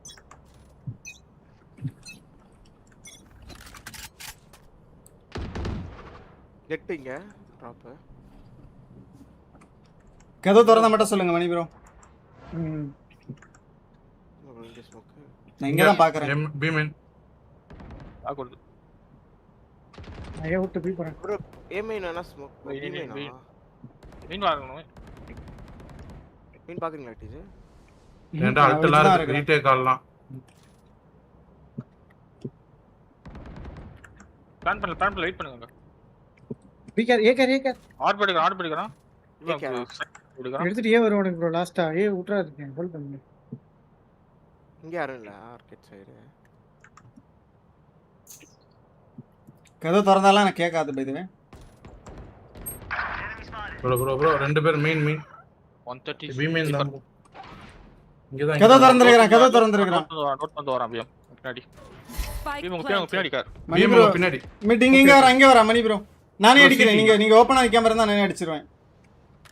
கெட்டிங்க ட்ராப். கதவு திறந்தா மட்டும் சொல்லுங்க மணி ப்ரோ. இங்க ஸ்மோக். நான் இங்க தான் பாக்குறேன். B main. ஆகுது. நான் விட்டு பீ போறேன். Bro A main انا smoke. மீன் வாங்கணும். மீன் பாக்குறீங்களா டீச்சர்? ரெண்டு அல்ட்லாம் இருக்கு. ரீடேக் ஆடலாம். பிளான் பண்ணல வெயிட் பண்ணுங்க. பீக்கர் ஏக்கர் ஆட் படிக்கறான். எடுத்துட்டு ஏ வருவானுங்க ப்ரோ லாஸ்டா. ஏ விட்றா இருக்கேன். ஹோல்ட் பண்ணுங்க. இங்க யாரும் இல்ல ஆர்கேட் சைடு. கதவு திறந்தாலாம் நான் கேட்காது பைதுவே. ப்ரோ ரெண்டு பேர் மெயின் 130 பி மெயின் தான். இங்க தான் கதவு திறந்திருக்கான். நோட் பண்ணி வரான் பிஎம் பின்னாடி. பின்னாடி கார். மணி ப்ரோ பின்னாடி. மீட்டிங் அங்க வர மணி ப்ரோ. நானே அடிக்கிறேன். நீங்க ஓபன் ஆன கேமரா இருந்தா நானே அடிச்சிருவேன்.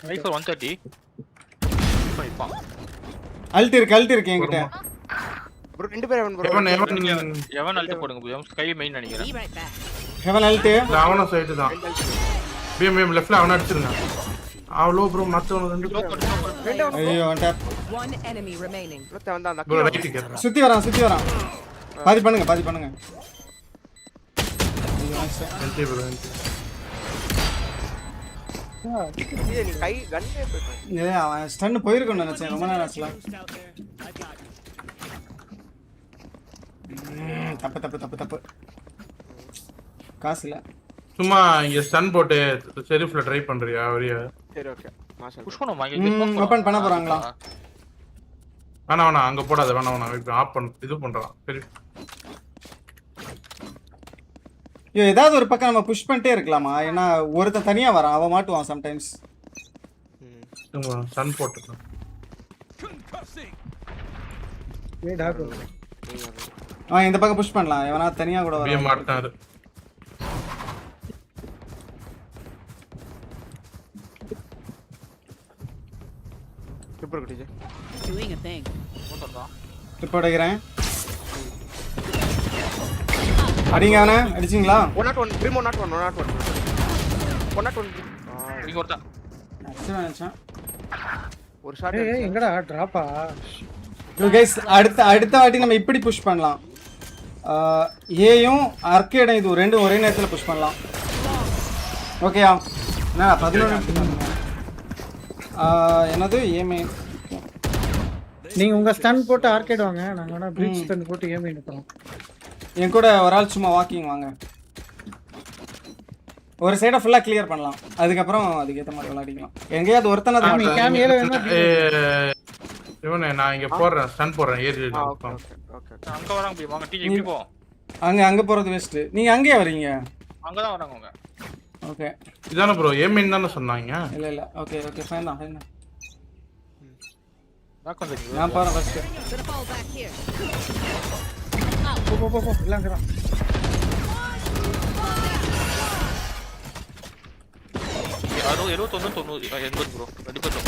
ரைஃபிள் 130 பண்ணிப்பான். அல்ட் இருக்கு என்கிட்ட. ப்ரோ ரெண்டு பேர் எவன் அல்ட் போடுங்க பிஎம். ஸ்கை மெயின் நினைக்கிறேன். Heaven ult. அவன சைடு தான். பிஎம் லெஃப்ட்ல அவன அடிச்சிருங்க. அவ்ளோ ப்ரோ மத்தவங்க ரெண்டு. ஐயோ டேப். One enemy remaining. ப்ரோ வந்தா அந்த ப்ரோ ரைட் கேக்குறேன். சுத்தி வரான். பாதி பண்ணுங்க. என்டி ப்ரோ. நீ கை கன்னே போய்ட்டான். அவன் ஸ்டன் போயிருக்கும்னு நினைச்சேன். ரொம்ப நேரம் ஆச்சுல. தப்பு. காசு இல்ல. சும்மா இங்க ஸ்டன் போட்டு செரிஃப்ல ட்ரை பண்றியா வரியா? சரி ஓகே. மாஷா புஷ் பண்ணோமா இங்க ஓபன் பண்ண போறாங்களா? வேணா அங்க போடாத. வேணா இப்ப ஆஃப் பண்ணு. இது பண்றான். சரி. ஏதாவது ஒரு பக்கம் நம்ம புஷ் பண்ணிட்டே இருக்கலாமா? ஏன்னா ஒருத்தன் தனியா வரான். அவன் மாட்டுவான் சம்டைம்ஸ். ஸ்டன் போட்டுட்டான். ஏ டாக். இந்த பக்கம் புஷ் பண்ணலாம். எவனா தனியா கூட வரான். பிஎம் மாட்டாரு. Super teacher. Doing a thing. Report அடிக்கிறேன். அடிங்க அவனை. அடிச்சிங்களா? 101 ப்ரீமோ 101. இங்க ஒருத்தன். அடிச்சேன். ஒரு ஷாட். ஏய் எங்கடா டிராப்பா? யோ गाइस அடுத்த வாட்டி நம்ம இப்படி புஷ் பண்ணலாம். ஏயும் ஆர்கேடும் இது ரெண்டும் ஒரே நேரத்துல புஷ் பண்ணலாம். ஓகேயா? நான் 11 என்னது ஏமே. நீங்க உங்க ஸ்டன் போட்டு ஆர்கேட் வாங்க. நாங்க வேணா பிரீச் ஸ்டன் போட்டு ஏமே நிப்பறோம். என் கூட ஒரு ஆள் சும்மா வாக்கிங் வாங்க. ஒரு சைட ஃபுல்லா கிளியர் பண்ணலாம். அதுக்கு அப்புறம் அதுக்கு ஏத்த மாதிரி விளையாடிக்கலாம். எங்கயாவது ஒருத்தன தான் கேம் ஏல வேணா. இவனே நான் இங்க போறேன். ஸ்டன் போறேன். ஏறி ஓகே. அங்க வராங்க போய் வாங்க. டிஜி இப்படி போ. அங்க போறது வேஸ்ட். நீங்க அங்கேயே வரீங்க. அங்க தான் வராங்க அவங்க. ஓகே. இதானே ப்ரோ ஏமெயின் தான சொன்னாங்க. இல்ல. ஓகே ஃபைன் தான். பேக் வந்துங்க. நான் போறேன் first. Gonna fall back here. போ இல்லங்கடா. யாரோ 79 80 ப்ரோ. ரெடி பண்ணு.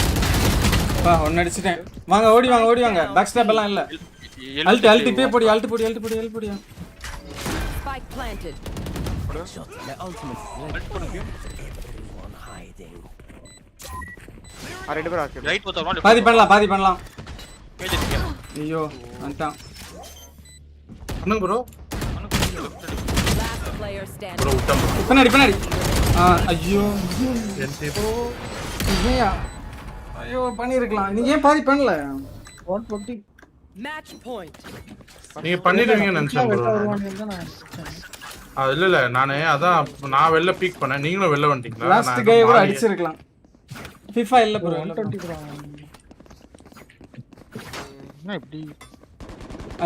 பா ஒன்னு அடிச்சிட்டேன். வாங்க ஓடி வாங்க. பேக் ஸ்டாப் எல்லாம் இல்ல. Alt pay Bodi. Spike planted. The ultimate everyone hiding. ரெண்டு பேரும் ஆர்கேட். ரைட் போறோம். பாதி பண்ணலாம் மேஜ் இருக்கீங்க. ஐயோ வந்துட்டான் பண்ணுங்க bro. Last player standing. Bro விட்டா bro. பின்னாடி ஐயோ என்டி ஐயா ஐயோ பண்ணிருக்கலாம் நீங்க ஏன் பாதி பண்ணல 120 Match point. நீங்க பண்ணிடுவீங்கன்னு நினைச்சேன் ப்ரோ. இல்ல நான் வெளில பீக் பண்ணேன். நீங்களும் வெளில வந்துட்டீங்களா? லாஸ்ட் கை கூட அடிச்சிருக்கலாம். FIFA இல்ல ப்ரோ 120 ப்ரோ. என்ன இப்படி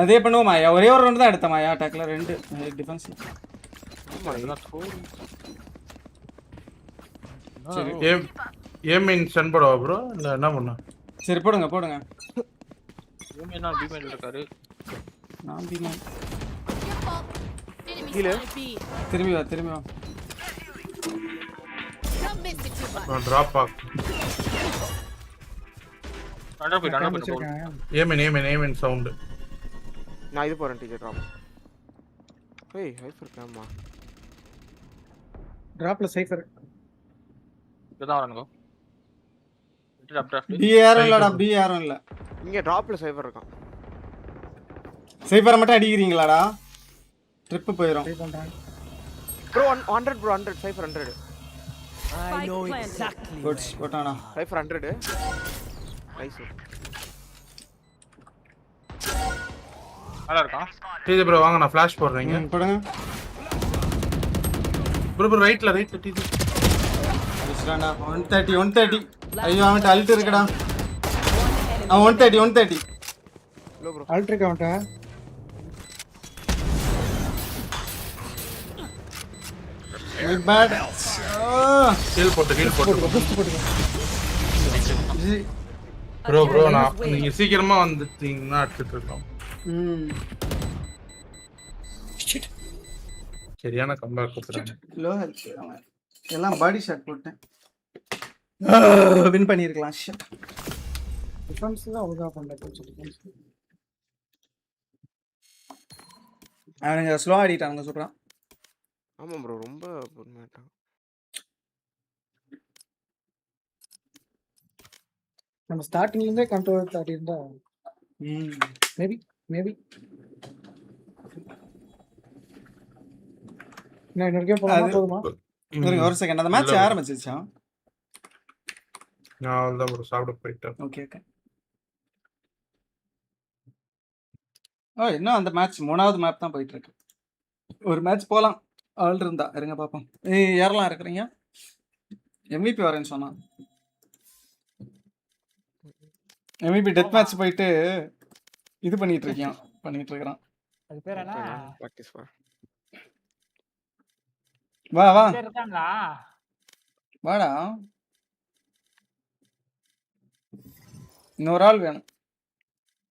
அதே பண்ணுவோமா? ஒரே ஒரு ரவுண்ட் தான் எடுத்தமாயா அட்டாக்ல 2 டிஃபென்ஸ். சரி ஏம் இன் சென்ட் போடவா ப்ரோ இல்ல என்ன பண்ண? சரி போடுங்க ஏமே நான் பீமேல இருக்காரு. நான் பீமேல் கீழ திரும்பி வா டிராப் ஆக். அண்டர் போய் ஏம் இன் சவுண்ட். நான் இது போறேன் டிக்கெட் டிராப். ஏய் ஹைப்பர் கேம்மா. டிராப்ல சைஃபர். இதான் வரணுங்க. பி யாரும் இல்ல. இங்க டிராப்ல சைஃபர் இருக்கான். சைஃபரை மட்டும் அடிக்கிறீங்களாடா? ட்ரிப் போயிடும். Bro 100 bro 100 Cypher 100. I know exactly. குட்ஸ் போட்டானா? சைஃபர் 100. நைஸ். நல்லா இருக்கா? டீஜே ப்ரோ வாங்க நான் ஃபிளாஷ் போடுறேங்க. போடுங்க. ப்ரோ ரைட்ல டீஜே. அடிச்சானா 130. ஐயோ அவன் அல்ட் இருக்குடா. அவன் 130. Low bro. அல்ட் இருக்கு அவன்ட்ட. மிட் பேட். ஹீல் போட்டு. ப்ரோ நான் நீங்க சீக்கிரமா வந்துட்டீங்கன்னா அடிச்சிட்டு இருக்கோம். சரியான கம்பேக் கொடுத்துறாங்க. லோ ஹெல்த் எல்லாம் பாடி ஷாட் போட்டேன். வின் பண்ணிருக்கலாம். ஷிட் டிஃபென்ஸ் தான் ஒழுங்கா பண்ணல டிஃபென்ஸ். அவனுங்க ஸ்லோ ஆடிட்டானுங்க சொல்றான். ஆமா ப்ரோ ரொம்ப பொறுமையாட்டான். நம்ம ஸ்டார்டிங்ல இருந்தே கண்ட்ரோல் ஆடி இருந்தா மேபி நான் இன்னொரு போதுமா? ஒரு செகண்ட் அந்த மேட்ச் ஆரம்பிச்சிருச்சா? நான் அவ்வளவுதான் ப்ரோ சாப்பிட போயிட்டேன். ஓகே இன்னும் அந்த மேட்ச் 3வது மேப் தான் போயிட்டு இருக்கு. ஒரு மேட்ச் போலாம் ஆள் இருந்தா இருங்க பாப்போம். யாரெல்லாம் இருக்கிறீங்க? MVP வரேன்னு சொன்னான். MVP டெத் மேட்ச் போயிட்டு இது பண்ணிட்டு இருக்கிறான். அது பேர் என்ன? பிராக்டீஸ் வா. வா இருக்காங்களா? வாடா. இன்னொரு ஆள் வேணும்.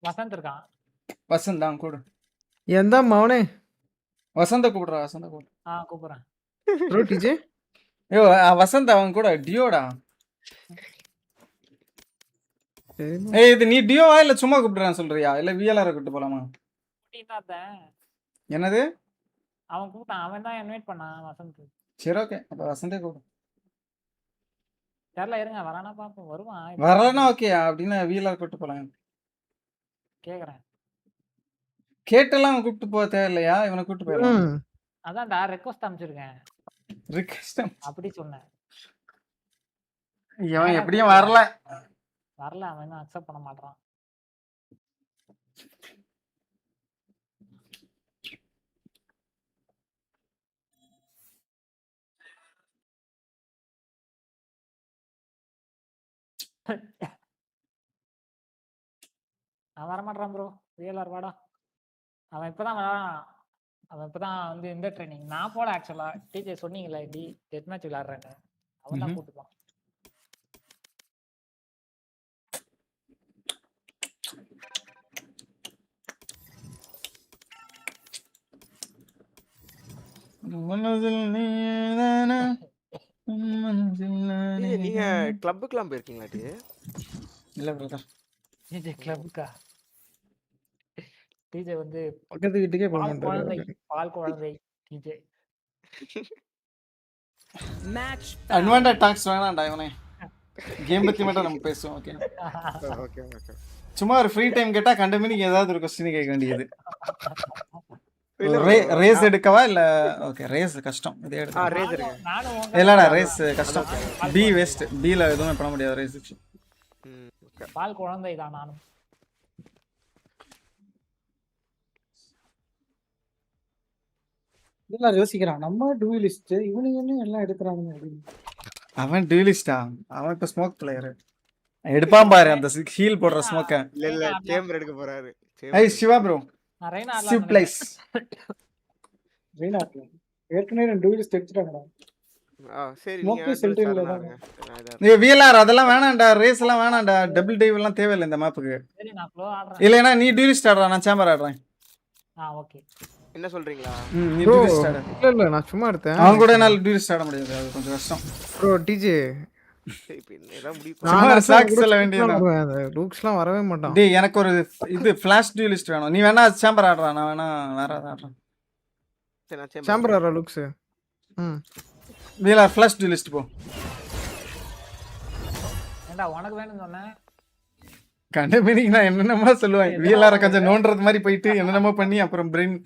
வசந்த் இருக்கான். வசந்த் தான் கூடு. எந்த மவனே? வசந்த கூப்பிடுறா. கூப்பிடுறேன். Bro DJ. ஐயோ வசந்த் அவன் கூட டியோடா. இது நீ டியோவா இல்ல சும்மா கூப்பிடுறான்னு சொல்றியா இல்ல விஎல்ஆர் கூப்பிட்டு போலாமா? என்னது? அவன் கூப்பிட்டான். அவன் தான் இன்வைட் பண்ணான் வசந்த். சரி ஓகே அப்ப வசந்தே கூப்பிடு. தெரியல இருங்க வரானா பாப்போம். வருவான். வரலனா ஓகே அப்படின்னா விஎல்ஆர் கூப்பிட்டு போலாம். கேக்குறேன். கேட்டெல்லாம் கூப்பிட்டு போக தேவையில்லையா? இவனை கூப்பிட்டு போயிடலாம். அதான்டா ரெக்வெஸ்ட் அனுப்பிச்சிருக்கேன். ரிக்வெஸ்ட் அப்படி சொன்னேன். இவன் எப்படியும் வரல. அவன் இன்னும் அக்செப்ட் பண்ண மாட்டான். அவன் வரமாட்டான் ப்ரோ. விஎல்ஆர் வாடா. அவன் இப்பதான் வரான். அவன் இப்பதான் வந்து இந்த ட்ரைனிங் நான் போல ஆக்சுவலா டீச்சர் சொன்னீங்களா இப்படி டெத் மேட்ச் விளையாடுறேன்னு. அவன் தான் கூப்பிட்டுப்பான். நீங்க கிளப்புக்குலாம் போயிருக்கீங்களா? இல்ல பிரதர். டிஜே கிளப்புக்கா? டிஜே வந்து பக்கத்து வீட்டுக்கே போக மாட்டாரு. பால் குழந்தை டிஜே. Match அட்வான்டேஜ் டாக்ஸ் வேணாம்டா இவனே. கேம் பத்தி மட்டும் நம்ம பேசுவோம். Okay okay okay. சும்மா ஒரு ஃப்ரீ டைம் கேட்டா கண்டமினிக்கு ஏதாவது ஒரு கொஸ்டின் கேட்க வேண்டியது. இல்ல ரேஸ் எடுக்கவா இல்ல? ஓகே ரேஸ் கஷ்டம். இதே எடுக்க. ரேஸ் இருக்கு. நானும் இல்லடா ரேஸ் கஷ்டம். B waste. பில எதுவுமே பண்ண முடியாது ரேஸ். ஓகே. பால் குழந்தை தான் நானும். இதெல்லாம் யோசிக்கிறான் நம்ம டூலிஸ்ட் இவனுங்க என்ன எல்லாம் எடுக்கிறாங்க அப்படின்னு. அவன் டூலிஸ்டா? அவன் இப்ப ஸ்மோக் பிளேயர். எடுப்பான் பாரு அந்த ஹீல் போடுற ஸ்மோக்க. இல்ல சேம்பர் எடுக்க போறாரு. ஐ சிவா ப்ரோ. நான் ரெய்னா சிவ் பிளேஸ். ரெய்னா ஏற்கனவே ரெண்டு டூலிஸ்ட் எடுத்துட்டாங்கடா. சரி ஸ்மோக்கி சென்டர்ல தான். நீ VLR அதெல்லாம் வேணாம்டா. ரேஸ் எல்லாம் வேணாம்டா. டபுள் டைவ் எல்லாம் தேவையில்லை இந்த மேப்புக்கு. சரி நான் ஃப்ளோ ஆடுறேன். இல்லனா நீ டூலிஸ்ட் ஆடுறா, நான் சேம்பர் ஆடுறேன். ஓகே. என்ன சொல்றீங்களா? நீ டூலிஸ்ட் ஆடு. இல்ல நான் சும்மா எடுத்தேன். அவன் கூட என்னால டூலிஸ்ட் ஆட முடியாது. அது கொஞ்சம் கஷ்டம். ப்ரோ டிஜே ஏதாவது முடிவு நான் சாக்ஸ் சொல்ல வேண்டியது. லூக்ஸ்லாம் வரவே மாட்டான். டேய் எனக்கு ஒரு இது ஃபிளாஷ் டூலிஸ்ட் வேணும். நீ வேணா சேம்பர் ஆடுறா, நான் வேணா வேற ஆடுறேன். சரி நான் சேம்பர் ஆடுற லூக்ஸ். VLR ஃபிளாஷ் டூலிஸ்ட் போ. ஏண்டா உனக்கு வேணும்னு சொன்னேன். கண்டமினிக்கு நான் என்னென்னமோ சொல்லுவேன். VLR கொஞ்சம் நோண்டுறது மாதிரி போயிட்டு என்னென்னமோ பண்ணி அப்புறம் பிரெயின்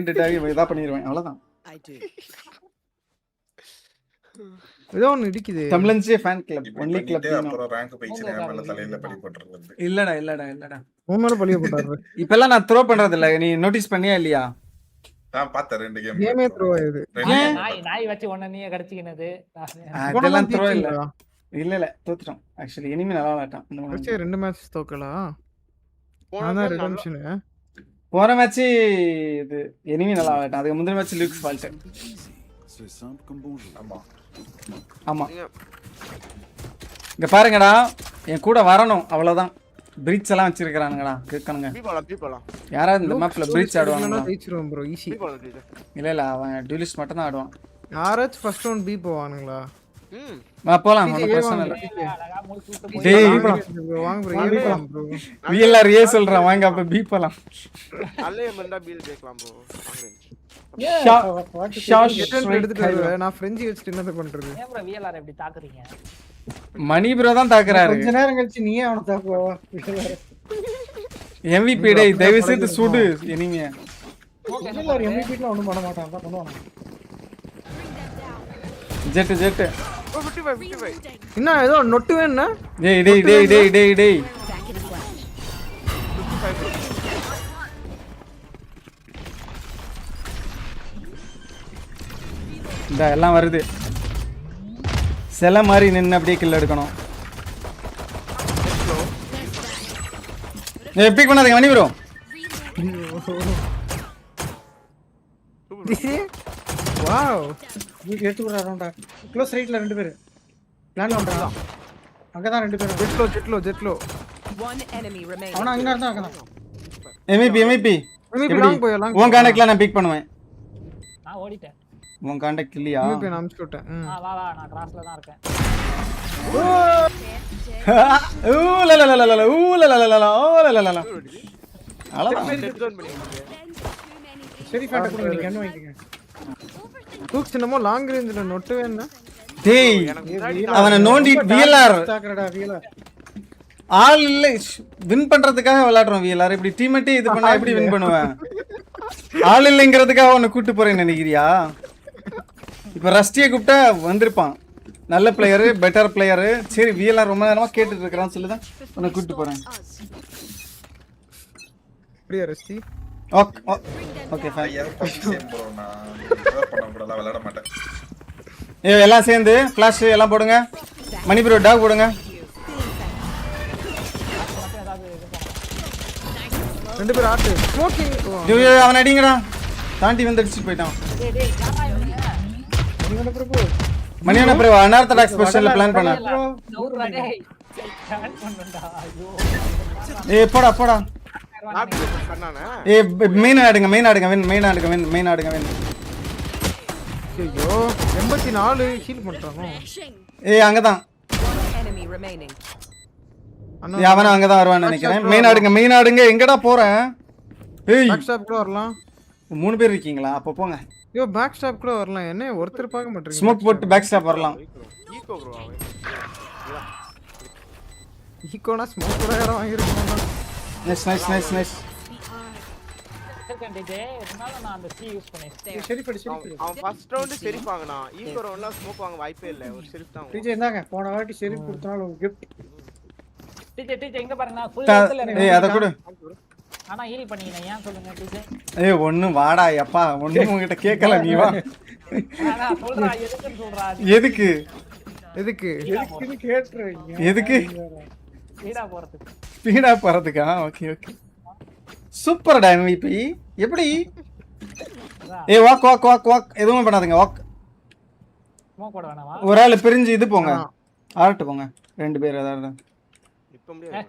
டெட் ஆகி இதா பண்ணிடுவேன். அவ்வளவுதான். ஏதோ ஒன்னு இடிக்குது. தமிழன்ஸே ஃபேன் கிளப் ஒன்லி கிளப். அப்புறம் ரேங்க் போயிச்சு மேல தலையில படி போட்டுறது. இல்லடா. உன் மேல பழிய போட்டாரு. இப்பெல்லாம் நான் த்ரோ பண்றது இல்ல. நீ நோட்டீஸ் பண்ணியா இல்லையா? நான் பார்த்தேன் ரெண்டு கேமே த்ரோ ஆயிடுது. நாய் வச்சு ஒண்ணே நீயே கடிச்சிக்கினது. அதெல்லாம் த்ரோ இல்ல. இல்ல தோத்துட்டோம். ஆக்சுவலி எனிமி நல்லா விளையாட்டான். சரி ரெண்டு மேட்ச் தோக்கலாம். அதான் ரிடெம்ஷன். போற மேட்ச் இது எனிமி நல்லா விளையாட்டான். அதுக்கு முந்தின மேட்ச் லூக்ஸ் ஃபால்ட். ஆமா இங்க பாருங்கடா, என் கூட வரணும் அவ்வளவுதான். பிரீச் எல்லாம் வச்சிருக்கானுங்கடா. கேட்கணுங்க. யாராவது இந்த மேப்ல பிரீச் ஆடுவாங்க? ஜெயிச்சிருவோம் ப்ரோ ஈஸி. இல்ல அவன் டூலிஸ்ட் மட்டும் தான் ஆடுவான். யாராச்சும் ஃபர்ஸ்ட் ரவுண்ட் பி போவானுங்களா? போலாம், ஒன்றும் பிரச்சனை இல்லை. டேய் வாங்க ப்ரோ, ஏ போலாம் ப்ரோ. VLR ஏ சொல்றான், வாங்க அப்ப பி போலாம். நான் ஃப்ரெஞ்சி வச்சுட்டு என்ன பண்றது? VLR எப்படி தாக்குறீங்க? மணி ப்ரோ தான் தாக்குறாரு. கொஞ்ச நேரம் கழிச்சு நீயே அவனை தாக்குவா. MVP டேய் தயவு செய்து சுடு எனிமியா. VLR MVP ல ஒண்ணும் பண்ண மாட்டான். தான் பண்ணுவான். ஜெட் 55. என்ன ஏதோ நொட்டு வேணா? டேய் இந்த எல்லாம் வருது. சில மாதிரி நின்று அப்படியே கில் எடுக்கணும். பிக் பண்ணாதீங்க மணி ப்ரோ. வாவ் எடுத்து விடுறாருடா. க்ளோஸ் ரைட்ல ரெண்டு பேர் பிளான் பண்றாங்க. அங்கதான் ரெண்டு பேர். ஜெட்லோ. One enemy remaining. அவனா அங்க இருந்தா அங்கதான். MVP லாங் போய் உன் கான்டாக்ட்ல நான் பிக் பண்ணுவேன். நான் ஓடிட்டேன். உன் கான்டாக்ட் இல்லையா? MVP நான் அனுப்பிச்சு விட்டேன். வா நான் கிராஸ்ல தான் இருக்கேன். சரி ஃபேட்ட கூட நீங்க என்ன வாங்கிக்கங்க. தூக்கு சின்னமோ லாங் ரேஞ்ச்ல நொட்டு வேணா? டேய் அவனை நோண்டி VLR தாக்குறடா VLR. ஆள் இல்ல வின் பண்றதுக்காக விளையாடுறோம் VLR. இப்படி டீம்மேட்டே இது பண்ணா எப்படி வின் பண்ணுவேன்? ஆள் இல்லைங்கிறதுக்காக உன்னை கூட்டு போறேன்னு நினைக்கிறியா? இப்ப ரஸ்டியை கூப்பிட்டா வந்திருப்பான். நல்ல பிளேயரு, பெட்டர் பிளேயரு. சரி VLR ரொம்ப நேரமா கேட்டுட்டு இருக்கிறான்னு சொல்லிதான் உன்னை கூப்பிட்டு போறேன். அப்படியே ரஸ்டி. Okay fine. நான் விளையாட மாட்டேன். எல்லாம் சேர்ந்து ஃபிளாஷ் எல்லாம் போடுங்க. மணி ப்ரோ டாக் போடுங்க. ரெண்டு பேர் ஆட்டு ஸ்மோக்கிங். அவன் அடிங்கடா. தாண்டி வந்து அடிச்சு போயிட்டான். மணியான ப்ரோ அனார்த்தடாக்ஸ் ஸ்பெஷல்ல பிளான் பண்ண. போடா. மெயின் ஆடுங்க. ஐயோ 84 ஹீல் பண்றானோ. அங்கதான். Enemy remaining. அவன் அங்கதான் வருவான்னு நினைக்கிறேன். மெயின் ஆடுங்க. எங்கடா போறேன்? ஏய் பேக் ஸ்டாப் கூட வரலாம். 3 பேர் இருக்கீங்களா? அப்ப போங்க. யோ பேக் ஸ்டாப் கூட வரலாம். என்ன ஒருத்தர் பார்க்க மாட்டீங்க? ஸ்மோக் போட்டு பேக் ஸ்டாப் வரலாம். ஈகோ ப்ரோ அவன். ஈகோனா ஸ்மோக் கூட யாரும் வாங்கிருக்காங்க. Nice nice nice nice. Second day இருந்தாலும் நான் அந்த சி யூஸ் பண்ணிட்டேன். சரி படி சரி. அவன் ஃபர்ஸ்ட் ரவுண்ட் செரிஃப் வாங்குனா. ஈகோ ரவுண்ட்ல ஸ்மோக் வாங்க வாய்ப்பே இல்ல. ஒரு செரிஃப் தான். டிஜே இந்தாங்க போன வாட்டி செரிஃப் கொடுத்தாலும் ஒரு gift. டீச்சர் இங்க பாருங்க நான் ஃபுல் ஹெல்த்ல இருக்கேன். ஏய் அத கொடு. ஆனா ஹீல் பண்ணீங்க ஏன் சொல்லுங்க டீச்சர். ஏய் ஒண்ணு வாடா அப்பா ஒண்ணு உன்கிட்ட கேட்கல நீ வா. நான் சொல்றா எதுக்கு சொல்றா? எதுக்கு? எதுக்கு? எதுக்குன்னு கேட்றீங்க. எதுக்கு? ஸ்பீடா போறதுக்கு. ஸ்பீடா போறதுக்கா? Okay okay. சூப்பர்டா MVP. எப்படி? ஏய் வாக் வாக் வாக் வாக் எதுவும் பண்ணாதீங்க வாக். ஸ்மோக் போட வேணாமா? ஒரு ஆளு பிரிஞ்சு இது போங்க. ஆர்ட் போங்க. ரெண்டு பேர் அதாவது. இப்ப முடியாது.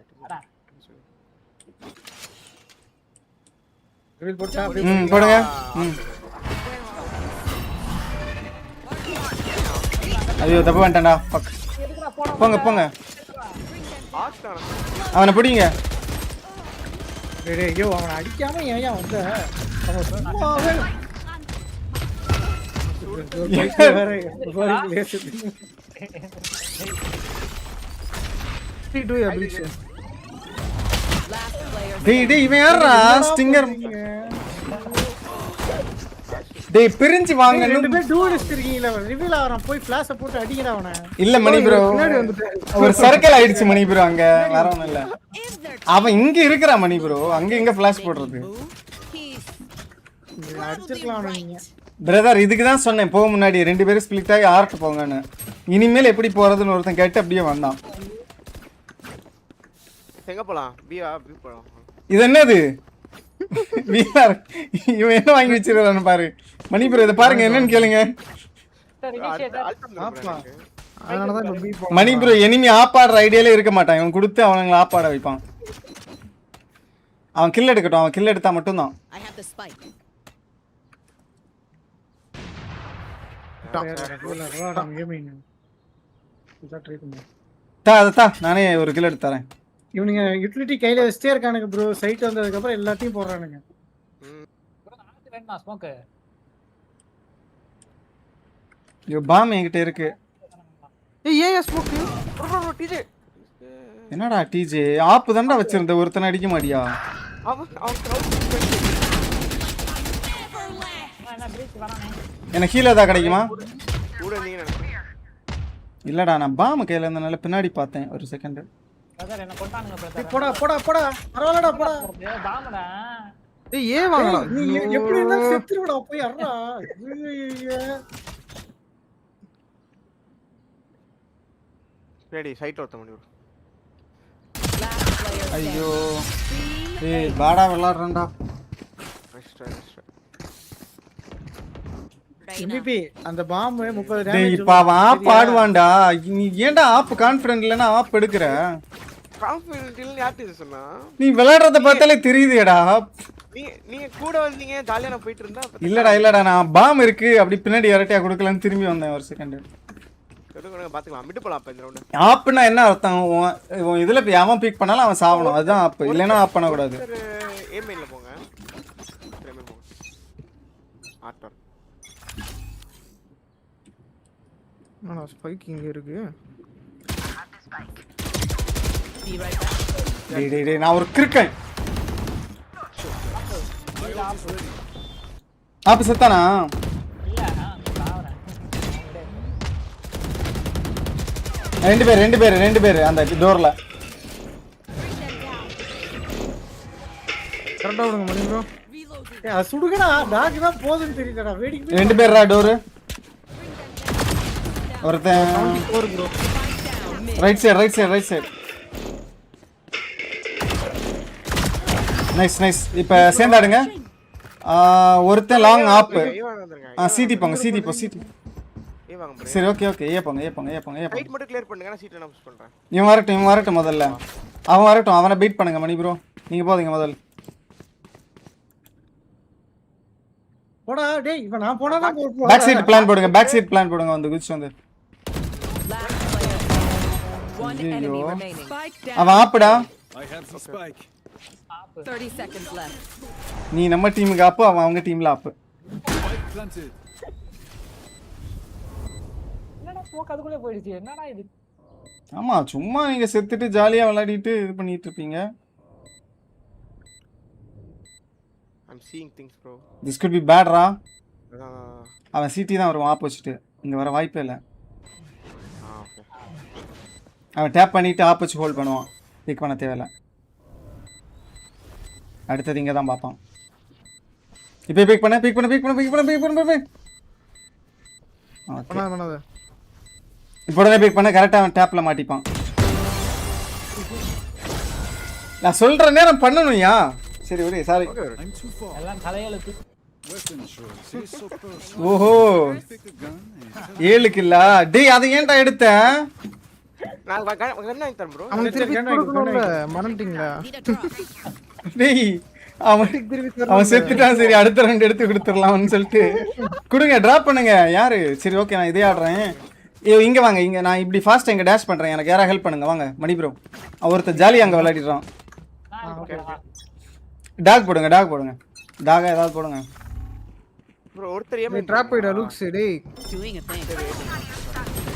ரிவீல் போட்டா போடுங்க. ஐயோ தப்பு பண்ணிட்டேன்டா. போங்க போங்க. அவனை பிடிங்க. டேய் ஐயோ அவனை அடிக்காம ஏன் வந்த? அவன் சும்மாவே வேற லேஸ். 32 அபிஷேக். டேய் இவன் யாரா ஸ்டிங்கர்? டேய் பிரிஞ்சு வாங்க. ரெண்டு பேர் டூலிஸ்ட் இருக்கீங்களா? ரிவீல் ஆவறான் போய் ஃபிளாஷ் போட்டு அடிங்கடா அவனை. இல்ல மணி ப்ரோ ஒரு சர்க்கிள் ஆயிடுச்சு மணி ப்ரோ அங்க வேற ஒண்ணும் இல்ல. அவன் இங்க இருக்கறான் மணி ப்ரோ அங்க எங்க ஃபிளாஷ் போடுறது? அடிச்சிரலாம் நீங்க. பிரதர் இதுக்கு தான் சொன்னேன் போக முன்னாடி ரெண்டு பேரும் ஸ்ப்ளிட் ஆகி ஆர்ட் போங்கன்னு. இனிமேல் எப்படி போறதுன்னு ஒருத்தன் கேட்டு அப்படியே வந்தான். எங்க போலாம்? பி போலாம். இது என்னது? வீஆர் இவன் என்ன வாங்கி வச்சிருக்கான்னு பாரு. மணி ப்ரோ இத பாருங்க என்னன்னு கேளுங்க. அதனால தான் பி மணி ப்ரோ எனிமி ஆப்பாடுற ஐடியால இருக்க மாட்டான். இவன் கொடுத்து அவனுங்களை ஆப்பாட வைப்பான். அவன் கில் எடுக்கட்டும். அவன் கில் எடுத்தா மட்டும் தான். நானே ஒரு கில் எடுத்து தரேன். இவனுங்க யூட்டிலிட்டி கையில வச்சிட்டே இருக்கானுங்க ப்ரோ. சைட் வந்ததுக்கு அப்புறம் எல்லாத்தையும் போடுறானுங்க. வேணுமா ஸ்மோக்? யோ பாம் என்கிட்ட இருக்கு. ஏய் ஸ்மோக். டிஜே என்னடா டிஜே ஆப் தான்டா வச்சிருந்த ஒருத்தனை அடிக்க மாட்டியா? எனக்கு ஹீல் ஏதா கிடைக்குமா? இல்லடா நான் பாம் கையில இருந்தனால பின்னாடி பார்த்தேன் ஒரு செகண்ட். பிரதர் என்ன கொண்டானுங்க பிரதர். போடா போடா போடா பரவாயில்லடா போடா. பாமடா. ஏய் ஏ வாங்கடா. நீ எப்படி இருந்தா செத்துறடா போய் அறடா. ரெடி சைட் ஓட்ட முடியும். ஐயோ ஏய் பாடா விளையாடுறேன்டா. MVP அந்த பாம் 30 டேய் டேமேஜ். இப்ப அவன் ஆப் ஆடுவான்டா. நீ ஏன்டா ஆப் கான்ஃபிடன்ட் இல்லனா ஆப் எடுக்கற? கான்ஃபிடன்ட் இல்ல யார்ட்ட சொன்னா? நீ விளையாடுறத பார்த்தாலே தெரியுதுடா. நீங்க கூட வந்தீங்க ஜாலியா நான் போயிட்டு இருந்தா. இல்லடா நான் பாம் இருக்கு அப்படி பின்னாடி அரட்டியா கொடுக்கலன்னு திரும்பி வந்தேன் ஒரு செகண்ட். பாத்துக்கலாம் மிட் போலாம் அப்ப இந்த ரவுண்ட். ஆப்னா என்ன அர்த்தம்? இதுல அவன் பிக் பண்ணாலும் அவன் சாவணும் அதுதான் ஆப். இல்லனா ஆப் பண்ண கூடாது. ஏ மெயின்ல போங்க. மெயின் போங்க. ஆட்டர். நான் ஸ்பைக் இங்க இருக்கு. டேய் நான் ஒரு கிறுக்கன். ஆப் செத்தானா? ரெண்டு பேர் அந்த டோர்ல. கரெக்ட்டா விடுங்க மணி ப்ரோ. ஏய் சுடுங்கடா டாக் தான் போதுன்னு தெரியுதுடா. வேடிக்கை ரெண்டு பேர்ரா டோர். ஒருத்தன் 4 ப்ரோ. Right side. நைஸ் இப்போ சேர்ந்தாடுங்க. ஒருத்தன் லாங் ஆப். சிடி போங்க. ஏ வாங்க ப்ரோ. சரி ஓகே ஏ போங்க. சைட் மட்டும் கிளியர் பண்ணுங்க நான் சீட் நான் புஷ் பண்றேன். இவன் வரட்டும் முதல்ல. அவன் வரட்டும் அவனை பீட் பண்ணுங்க மணி ப்ரோ. நீங்க போதீங்க முதல்ல. போடா டேய் இவன் நான் போனா தான் போடு. பேக் சைடு பிளான் போடுங்க வந்து குதிச்சு வந்து. அவன் ஆப்புடா. Spike. 30 seconds left. நீ நம்ம டீமுக்கு ஆப்பு அவன் அவங்க டீம்ல ஆப்பு. என்னடா ஸ்மோக் அதுக்குள்ளே போயிடுச்சு என்னடா இது ஆமா சும்மா நீங்க செத்துட்டு ஜாலியா விளையாடிட்டு இது பண்ணிட்டு இருப்பீங்க. I'm seeing things bro. This could be bad ரா. அதான் அவன் சிடி தான் வருவான் ஆப்போசிட். இங்க வர வாய்ப்பே இல்ல. ஓகே. அவன் டேப் பண்ணிட்டு ஆப்போசிட் ஹோல்ட் பண்ணுவான். பிக் பண்ண தேவையில்ல. அடுத்தது இங்க தான் பாப்பான். இப்போ பிக் பண்ண. பண்ணாத. இப்போ உடனே பிக் பண்ண கரெக்டா அவன் டேப்ல மாட்டிப்பான். நான் சொல்ற நேரம் பண்ணணும்யா. சரி ஒரே சாரி. எல்லாம் தலையெழுத்து. ஓஹோ 7 கில்ல. டேய் அதை ஏன்டா எடுத்த? நான் கன் வாங்கி தரேன் ப்ரோ. அவனுக்கு திருப்பி கொடுக்கணும்ல மறந்துட்டீங்களா? டேய் அவன் செத்துட்டான். சரி அடுத்த ரெண்டு எடுத்து கொடுத்துடலாம்னு சொல்லிட்டு கொடுங்க டிராப் பண்ணுங்க. யாரு? சரி ஓகே நான் இதே ஆடுறேன். இங்க வாங்க. இங்க நான் இப்படி ஃபாஸ்டா இங்க டேஷ் பண்றேன். எனக்கு யாரா ஹெல்ப் பண்ணுங்க வாங்க. மணி ப்ரோ ஒருத்தர் ஜாலியா அங்க விளையாடிடுறான். டாக் போடுங்க. டாக ஏதாவது போடுங்க ப்ரோ. ஒருத்தர் ஏமா டிராப் போய்டா லுக்ஸ் டேய். Doing a thing.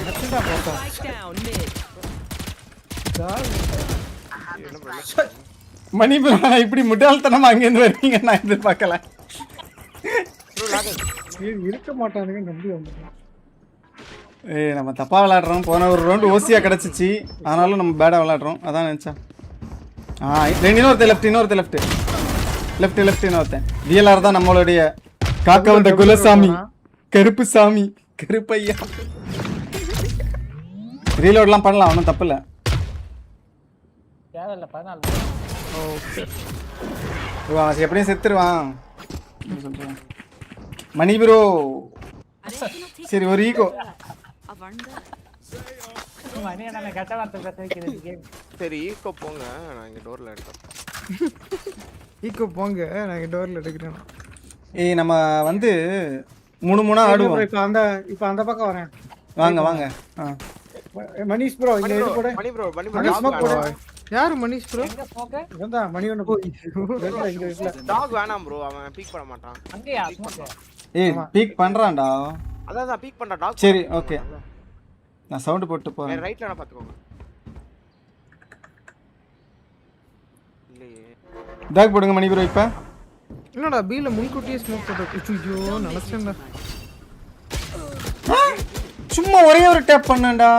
நச்சுடா போட்டோம். Spike down mid. மணி ப்ரோ இப்படி முட்டாள்தனமா அங்க இருந்து வரீங்க நான் எதிர்பார்க்கல. ப்ரோ லாக் இருக்க மாட்டானுங்க நம்பி வந்து. ஏய் நம்ம தப்பா விளையாடுறோம். போன ஒரு ரவுண்ட் ஓசியா கிடைச்சிச்சு. ஆனாலும் நம்ம பேடா விளையாடுறோம். அதான் நினைச்சேன். இன்னொருத்த லெஃப்ட் இன்னொருத்தன். VLR தான் நம்மளுடைய காக்க வந்த குலசாமி கருப்பு சாமி கருப்பையா. ரீலோட்லாம் பண்ணலாம் ஒன்றும் தப்பு இல்லை. தேவையில்ல 14. அவன் எப்படியும் செத்துருவான். மணி ப்ரோ சரி ஒரு ஈகோ. மணி என்ன கட்ட வார்த்தை பேச வைக்கிறது கேம். சரி ஈகோ போங்க. நான் இங்க டோர்ல எடுக்கிறேன். ஈகோ போங்க நான் இங்க டோர்ல எடுக்கிறேன். ஏய் நம்ம வந்து 3 ஆடுவோம். இப்போ அந்த பக்கம் வரேன். வாங்க. மணிஷ் ப்ரோ இங்க இது போடு. மணி ப்ரோ ஸ்மோக் போடு. யாரு மணிஷ் ப்ரோ? எங்க ஸ்மோக்? இதான் மணி ஒன்னு போய். இங்க இல்ல. டாக் வேணாம் ப்ரோ. அவன் பீக் பண்ண மாட்டான். அங்கயா ஸ்மோக்? ஏய் பீக் பண்றான்டா. அதான் பீக் பண்றா டாக். சரி ஓகே நான் சவுண்ட் போட்டு போறேன். ரைட்ல நான் பாத்துக்கோங்க. இல்லையே டாக் போடுங்க மணி ப்ரோ. இப்ப என்னடா பீல முன்கூட்டியே ஸ்மோக் போட்டு. ஐயோ நினைச்சேன்டா. சும்மா ஒரே ஒரு டேப் பண்ணேன்டா.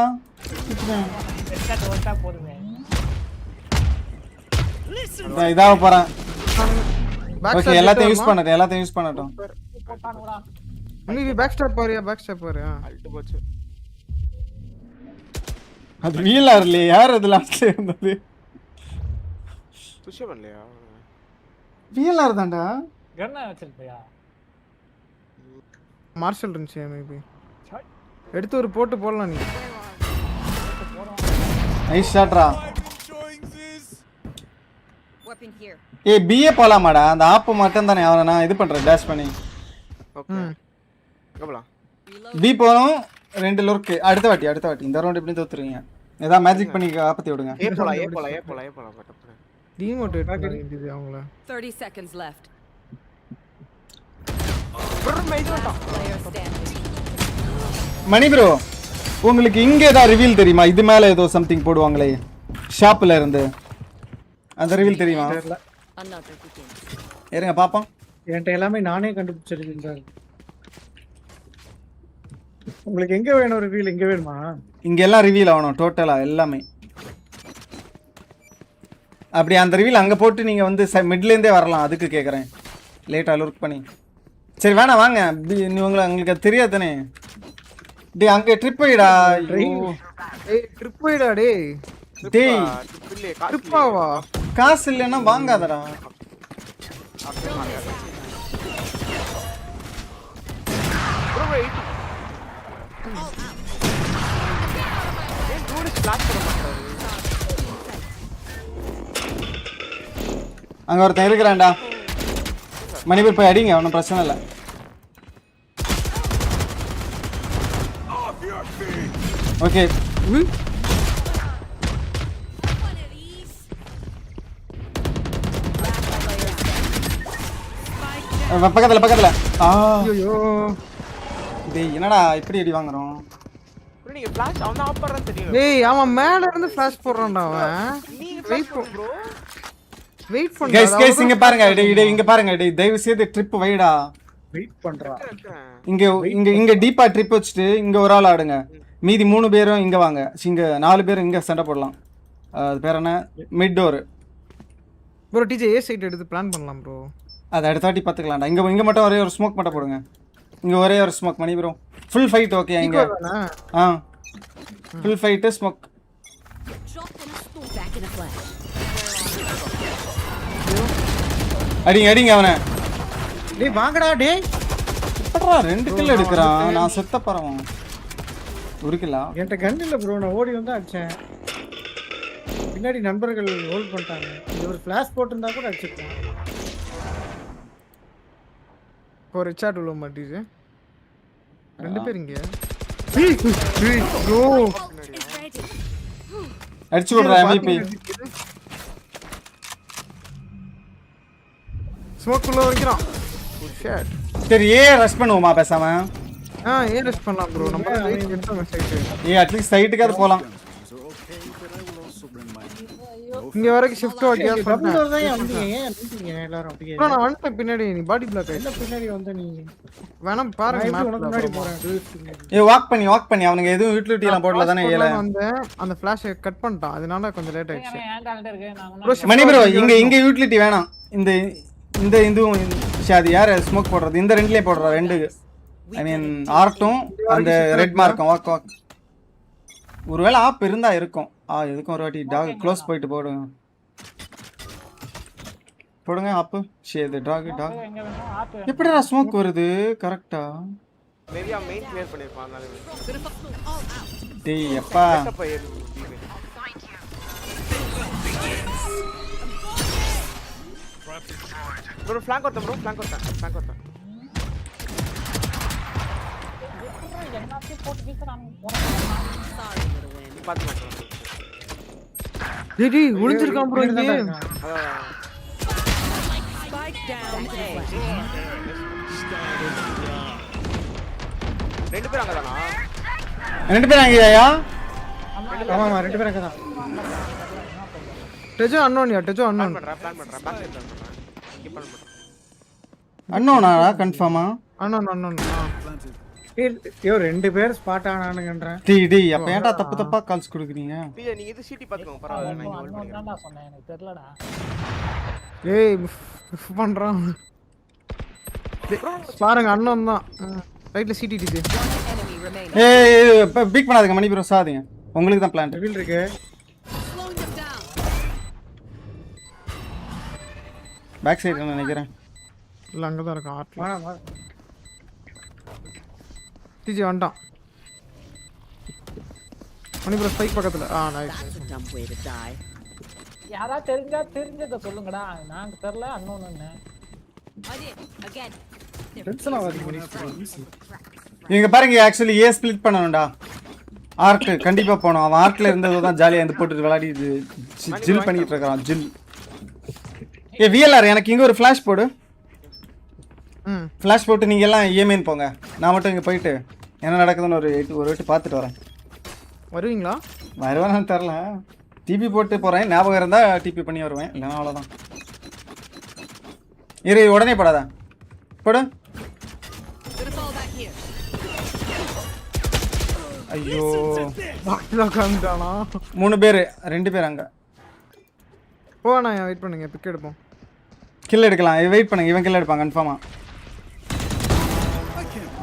ஹெட்ஷாட் ஓட்டா போடுமே. இதாக போறேன். ஓகே எல்லாத்தையும் யூஸ் பண்ணட்டும். போட்டானுடா. நீ பேக் ஸ்டாப் பாரியா? அல்ட் போச்சு. அது VLR இல்லையே. யார் அது லாஸ்ட்ல இருந்தது? புஷ் பண்ணலையா? VLR தான்டா. கண்ணா வச்சிருப்பியா? மார்ஷல் இருந்துச்சு மேபி. எடுத்து ஒரு போட்டு போடலாம் நீ. நைஸ் ஷாட்ரா. Weapon here. ஏய் BA போலாமாடா? அந்த ஆப் மட்டும் தானே அவன நான் இது பண்றேன் டேஷ் பண்ணி. ஓகே கபலாம். B போறோம் 2 லொர்க். அடுத்த வாட்டி இந்த ரவுண்ட் எப்படி தோத்துறீங்க? ஏதா மேஜிக் பண்ணி காப்பாத்தி விடுங்க. ஏ போலாம் பட்டப்ப. டிமோட்டிவேட் பண்ணிடுது அவங்கள. 30 seconds left. Player standing. மணி ப்ரோ உங்களுக்கு இங்க ஏதாவது ரிவீல் தெரியுமா? இது மேல ஏதோ சம்திங் போடுவாங்களே ஷாப்ல இருந்து. அந்த ரிவீல் தெரியுமா? Another begin. இருங்க பாப்போம். என்கிட்ட எல்லாமே நானே கண்டுபிடிச்சிருக்கேன் சார். உங்களுக்கு எங்க வேணும் ரிவீல்? எங்க வேணுமா? இங்க எல்லாம் ரிவீல் ஆகணும் டோட்டலா எல்லாமே. அப்படி அந்த ரிவீல் அங்க போட்டு நீங்க வந்து மிட்ல இருந்தே வரலாம். அதுக்கு கேக்குறேன். லேட்டா லுக் பண்ணி. சரி வேணாம் வாங்க. உங்களுக்கு தெரியாதானே? டேய் அங்க ட்ரிப் போய்டா. ஏய் ட்ரிப் போய்டா டேய். டேய் ட்ரிப்பாவா? காசு இல்லனா வாங்காதடா. Bro wait. ஏன் டூரிஸ்ட் பிளாக் பண்ண மாட்டாரு? அங்க ஒருத்தன் இருக்கிறான்டா. மணிபூர் போய் அடிங்க ஒன்றும் பிரச்சனை இல்லை. ஓகே Spike பக்கத்துல ஐயோ டேய் என்னடா இப்படி அடி வாங்குறோம்? ப்ரோ நீங்க ஃபிளாஷ் அவன் ஆஃப் பண்றான்னு தெரியும். டேய் அவன் மேல இருந்து ஃபிளாஷ் போடுறான்டா அவன். நீங்க வெயிட் ப்ரோ. வெயிட் பண்ணு. கைஸ் இங்க பாருங்க. டேய் இங்க பாருங்க. டேய் தயவு செய்து ட்ரிப் வைடா. வெயிட் பண்றா. இங்க டீப்பா ட்ரிப் வச்சிட்டு இங்க ஒரு ஆள் ஆடுங்க. மீதி 3 பேரும் இங்க வாங்க. இங்க 4 பேர் இங்க சண்டை போடலாம். அது பேர் என்ன? Mid door. ப்ரோ டிஜே ஏ சைடு எடுத்து பிளான் பண்ணலாம் ப்ரோ. அது அடுத்த வாட்டி பாத்துக்கலாம்டா. இங்க மட்டும் ஒரே ஒரு ஸ்மோக் மட்டும் போடுங்க. இங்க ஒரே ஒரு ஸ்மோக் மணி ப்ரோ. ஃபுல் ஃபைட் ஓகே இங்க. Full fight smoke. அடிங்க அவனை. டேய் வாங்கடா டேய். எப்படா 2 கில் எடுக்கறான்? நான் செத்த பறவன். ஒரு கில்லா? என்கிட்ட கன் இல்ல ப்ரோ. நான் ஓடி வந்து அடிச்சேன். பின்னாடி நண்பர்கள் ஹோல்ட் பண்ணிட்டாங்க. இது ஒரு ஃபிளாஷ் போட்டுருந்தா கூட அடிச்சிருக்கலாம். ஒரு சாட் உள்ள மாட்டீங்க. 2 பேர் இங்க. அடிச்சு விடுறா MVP. ஸ்மோக் உள்ள வைக்கிறான். ஷட். சரி ஏ ரஷ் பண்ணுவோமா பேசாம? ஏ ரஷ் பண்ணலாம் ப்ரோ. நம்ம வெயிட் எடுத்தோம் சைட். அட்லீஸ்ட் சைட்டுக்கு அது போலாம். இங்க வரைக்கும் ஷிஃப்ட் ஓகே பண்ணேன். டபுள் தான் வந்தீங்க எல்லாரும் அப்படியே. நான் வந்துட்டேன் பின்னாடி. நீ பாடி பிளாக் என்ன பின்னாடி வந்த நீ? வேணாம் பாருங்க நான் உனக்கு முன்னாடி போறேன். வாக் பண்ணி அவனுங்க எதுவும் யூட்டிலிட்டி எல்லாம் போடல தானே ஏல. அந்த ஃபிளாஷ் கட் பண்ணிட்டான். அதனால கொஞ்சம் லேட் ஆயிடுச்சு. மணி ப்ரோ இங்க யூட்டிலிட்டி வேணாம். இந்த இதுவும் ஷாதி யார் ஸ்மோக் போடுறது? இந்த ரெண்டுலயே போடுறா. 2 ஐ மீன் ஆர்ட்டும் அந்த ரெட் மார்க்கும் வாக். ஒருவேளை ஆப் இருந்தா இருக்கும். எதுக்கும் ஒரு வாட்டி டாக் க்ளோஸ் போயிட்டு போடுங்க ஆப். ஷேது டாக் எப்படிடா ஸ்மோக் வருது கரெக்ட்டா? மேபியா மெயின் கிளியர் பண்ணிருப்பான் அதனால. டேய் எப்பா ப்ரோ ஃபிளாங்க் ஒருத்தன். டேய் ஒளிஞ்சிருக்கான் ப்ரோ இங்க. Spike down A. 2 பேர் அங்கதானா? 2 பேர் அங்கயா? ஆமா 2 பேர் அங்கதான். டெஜோ அன்னோன்யா. டெஜோ அன்னோன். பிளான் பண்றேன். பேக் சைடு தான் பண்றேன். ஸ்கிப் பண்ண மாட்டேன். அன்னோனா கன்ஃபார்மா? அன்னோன். ஐயோ 2 பேர் ஸ்பாட் ஆனானுங்கன்றேன். டேய் அப்ப ஏன்டா தப்பா கால்ஸ் கொடுக்குறீங்க? பிஜே நீங்க இது சிட்டி பாத்துக்கோங்க பரவாயில்லை. நான் இங்க ஹோல்ட் பண்ணிக்கிறேன். அண்ணா சொன்னேன் எனக்கு தெரியலடா. ஏய் பண்றான். பாருங்க அன்னோன் தான். ரைட்ல சிடி டிஜே. ஏய் பீக் பண்ணாதீங்க மணி ப்ரோ சாதீங்க. உங்களுக்கு தான் பிளான் ரிவீல் இருக்கு. பேக் சைடு நினைக்கிறேன். இல்ல அங்க தான் இருக்கான் ஆர்ட்ல. வா டிஜே வண்டான். மணி ப்ரோ ஸ்பைக் பக்கத்துல. நைஸ். யாரா தெரிஞ்சத சொல்லுங்கடா. நாங்க தெரியல அன்னோன்னு. டென்ஷன் ஆகாதீங்க. இங்க பாருங்க ஆக்சுவலி ஏ ஸ்ப்ளிட் பண்ணனும்டா. ஆர்ட் கண்டிப்பா போணும். அவன் ஆர்ட்ல இருந்தது தான் ஜாலியா இந்த போட்டு விளையாடி ஜில் பண்ணிட்டு இருக்கான். ஜில். விஎல்ஆர் எனக்கு இங்க ஒரு ஃபிளாஷ் போடு. ஃபிளாஷ் போட்டு நீங்க எல்லாம் ஏமேன் போங்க. நான் மட்டும் இங்க போயிட்டு என்ன நடக்குதுன்னு ஒரு வாட்டி பார்த்துட்டு வரேன். வருவீங்களா? வருவானு தெரியல. டிபி போட்டு போறேன். ஞாபகம் இருந்தா டிபி பண்ணி வருவேன். இல்லைன்னா அவ்வளோதான். உடனே போடாத போடு. ஐயோ 3 பேர் 2 பேர் அங்க. போண்ணா வெயிட் பண்ணுங்க. பிக் எடுப்போம். கில் எடுக்கலாம். வெயிட் பண்ணுங்க. இவன் கில் எடுப்பான் கன்ஃபார்மா.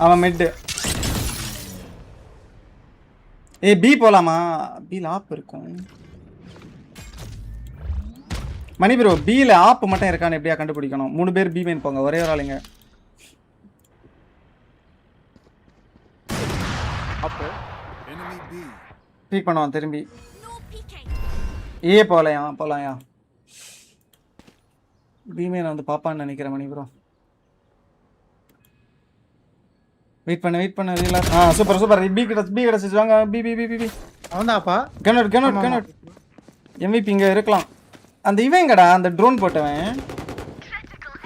அவன் மிட். பி போலாமா? பில ஆப் இருக்கும். மணி ப்ரோ பில ஆப் மட்டும் இருக்கான்னு எப்படியா கண்டுபிடிக்கணும்? 3 பேர் பி மெயின் போங்க. ஒரே ஒரு ஆளுங்க. பீக் பண்ணுவான் திரும்பி. போலாயா பி மெயின் வந்து பாப்பான்னு நினைக்கிறேன் மணி ப்ரோ. வெயிட் பண்ண சூப்பர். பி கிடச்சு வாங்க. பி அவன்தாப்பா. கனட் MVP இங்க இருக்கலாம். அந்த இவங்கடா அந்த ட்ரோன் போட்டவன்.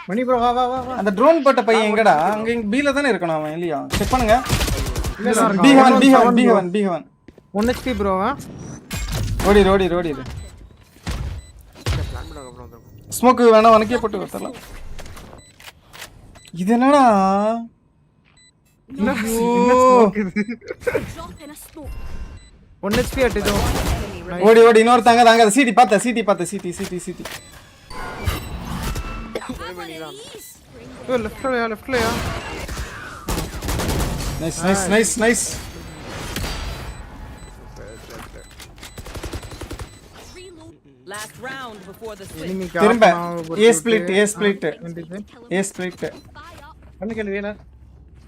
மணி ப்ரோ வா வா வா வா. அந்த ட்ரோன் போட்ட பையன் எங்கடா? அங்க பீல தானே இருக்கணும் அவன் இல்லையா? செக் பண்ணுங்க. இருக்கான். B1. 1 HP bro. ஓடி. பிளான் பண்ண அப்புறம் வந்துரும். ஸ்மோக் வேணா உனக்கே போட்டு வரலாம். இது என்னடா? என்ன ஸ்மோக் இது? Drop in a smoke. 1 HP அடிதோ. ஓடி இன்னொருத்தங்க தாங்க சிடி பார்த்த சிடி. ஓ லெஃப்ட்லயா. Nice. Last round before the switch. Enemy திரும்ப A split. கண்ணுக்கல் வேலா.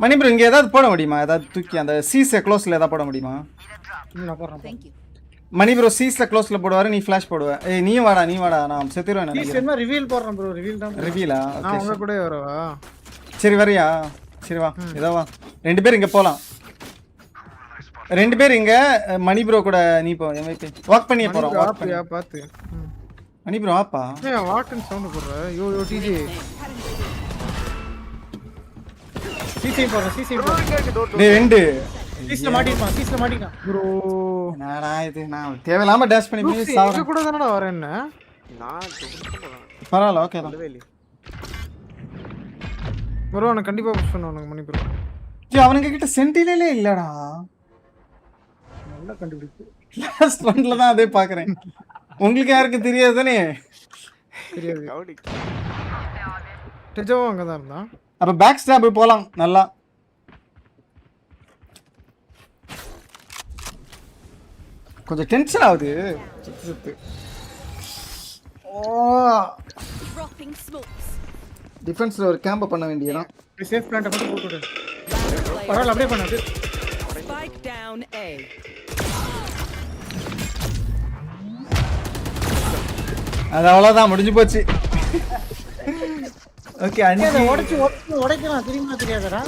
மணி ப்ரோ இங்க ஏதாவது போட முடியுமா? ஏதாவது தூக்கி அந்த சீஸ் க்ளோஸ்ல ஏதாவது போட முடியுமா? நான் போறேன். Thank you. மணி ப்ரோ சீஸ்ல க்ளோஸ்ல போடுவாரு, நீ ஃபிளாஷ் போடுவ. ஏய் நீ வாடா நான் செத்துறேன் சீஸ் நினைக்கிறேன். என்ன ரிவீல் போறேன் ப்ரோ. ரிவீல் தான். ரிவீலா? நான் ஓகே. உங்க கூட வரவா? சரி வரியா? சரி வா. இதோ வா. 2 பேர் இங்க போலாம். 2 பேர் இங்க மணி ப்ரோ கூட நீ போ. வாக் பண்ணியே போறோம். வாக் பண்ணி. பாத்து. மணி ப்ரோ ஆப்பா. ஏய் வாக்கிங் சவுண்ட் போடுற. யோ டிஜே. சிசி போறேன். டேய் 2 சீஸ்ல மாட்டிட்டான். ப்ரோ என்னடா இது? நான் தேவையில்லாம டேஷ் பண்ணி இங்க சாவறேன். கூட தானடா வரேன். நான் பரவாயில்ல ஓகே தான். ப்ரோ நான் கண்டிப்பா புஷ் பண்ணுவேன் மணி ப்ரோ. அவனுங்க கிட்ட சென்டினலே இல்லடா. நல்லா கண்டுபிடிச்சு. லாஸ்ட் ரவுண்ட்ல தான் அதே பாக்குறேன். உங்களுக்கு யாருக்கு தெரியாது தானே? தெரியாது. டெஜோ அங்க தான் இருந்தான். அப்ப பேக் ஸ்டாப் போலாம் நல்லா. கொஞ்சம் டென்ஷன் ஆகுது. Dropping smokes. டிஃபென்ஸ்ல ஒரு கேம்ப் பண்ண வேண்டியதா. சேஃப் பிளான்ட் மட்டும் போட்டு விடு. பரவாயில்ல அப்படியே பண்ணு. Spike down A. அது அவ்வளவுதான் முடிஞ்சு போச்சு. ஓகே அன்னைக்கு உடைக்கலாம் தெரியாதடா.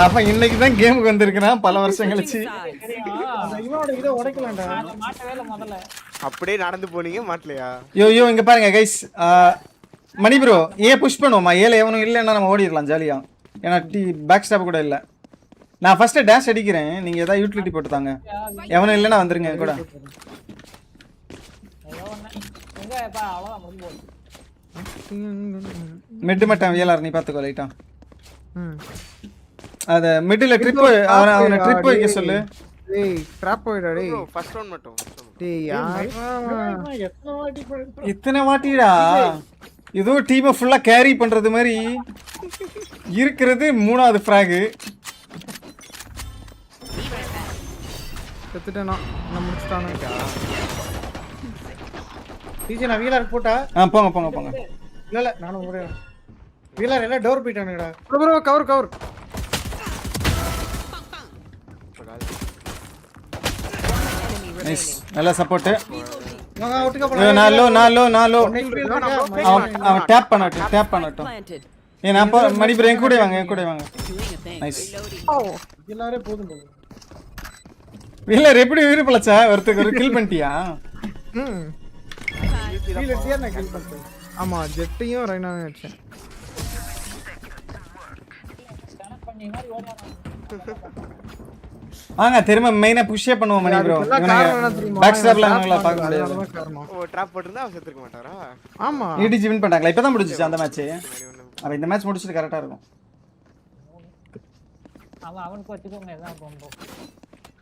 அப்ப இன்னைக்கு தான் கேமுக்கு வந்திருக்கான் பல வருஷம் கழிச்சு. இவனோட இத உடைக்கலாம்டா. மாட்டவே இல்ல முதல்ல. அப்படியே நடந்து போனீங்க மாட்டலையா? யோ இங்க பாருங்க கைஸ். மணி ப்ரோ ஏ புஷ் பண்ணுவோமா? ஏல எவனும் இல்லன்னா நம்ம ஓடிடலாம் ஜாலியா. ஏன்னா பேக் ஸ்டாப் கூட இல்ல. நான் ஃபர்ஸ்ட் டேஷ் அடிக்கிறேன். நீங்க ஏதாவது யூட்டிலிட்டி போட்டு தாங்க. எவனும் இல்லன்னா வந்துருங்க கூட. எங்கப்பா அவ்வளவுதான் முடிஞ்சு போச்சு. மிட் மட்டும் VLR நீ பாத்துக்கோ லைட்டா. அத மிடில ட்ரிப் அவன ட்ரிப் வைக்க சொல்லு. டேய் ட்ராப் போய்டா டேய். ஃபர்ஸ்ட் ரவுண்ட் மட்டும். டேய் இத்தனை வாட்டிடா. இதோ டீமை ஃபுல்லா கேரி பண்றது மாதிரி இருக்கிறது 3வது ஃபிராக். செத்துட்டேனா? நான் முடிச்சிட்டானேடா. டிஜே நான் வீலர் போட்டா? போங்க. இல்ல நானும் ஒரே வீலர் எல்லாம் டோர் போயிட்டானுடா. Bro cover. நைஸ். நல்ல சப்போர்ட். வாங்க அவுட்டுக்கு போலாம். நாலோ. அவன் டேப் பண்ணட்டும். ஏ நான் மணி ப்ரோ என் கூட வாங்க. நைஸ். எல்லாரும் போதும். வீலர் எப்படி உயிர் பழச்சா? ஒருத்தருக்கு ஒரு கில் பண்ணிட்டியா? வீலர் தியா நான் கில் பண்ணிட்டேன். ஆமா ஜெட்டையும் ரைனாவும் அடிச்சேன். வாங்க திரும்ப மெயினா புஷ்ஷே பண்ணுவோம் மணி ப்ரோ. பேக் ஸ்டாப்ல என்னால பார்க்க முடியாது. ஓ டிராப் போட்டுருந்தா அவ செத்துக்க மாட்டாரா? ஆமா EDG வின் பண்ணாங்களா? இப்பதான் முடிஞ்சிச்சு அந்த மேட்ச். அப்ப இந்த மேட்ச் முடிச்சிட்டு கரெக்ட்டா இருக்கும். அவனுக்கு வச்சுக்கோங்க எதான் போறோம்.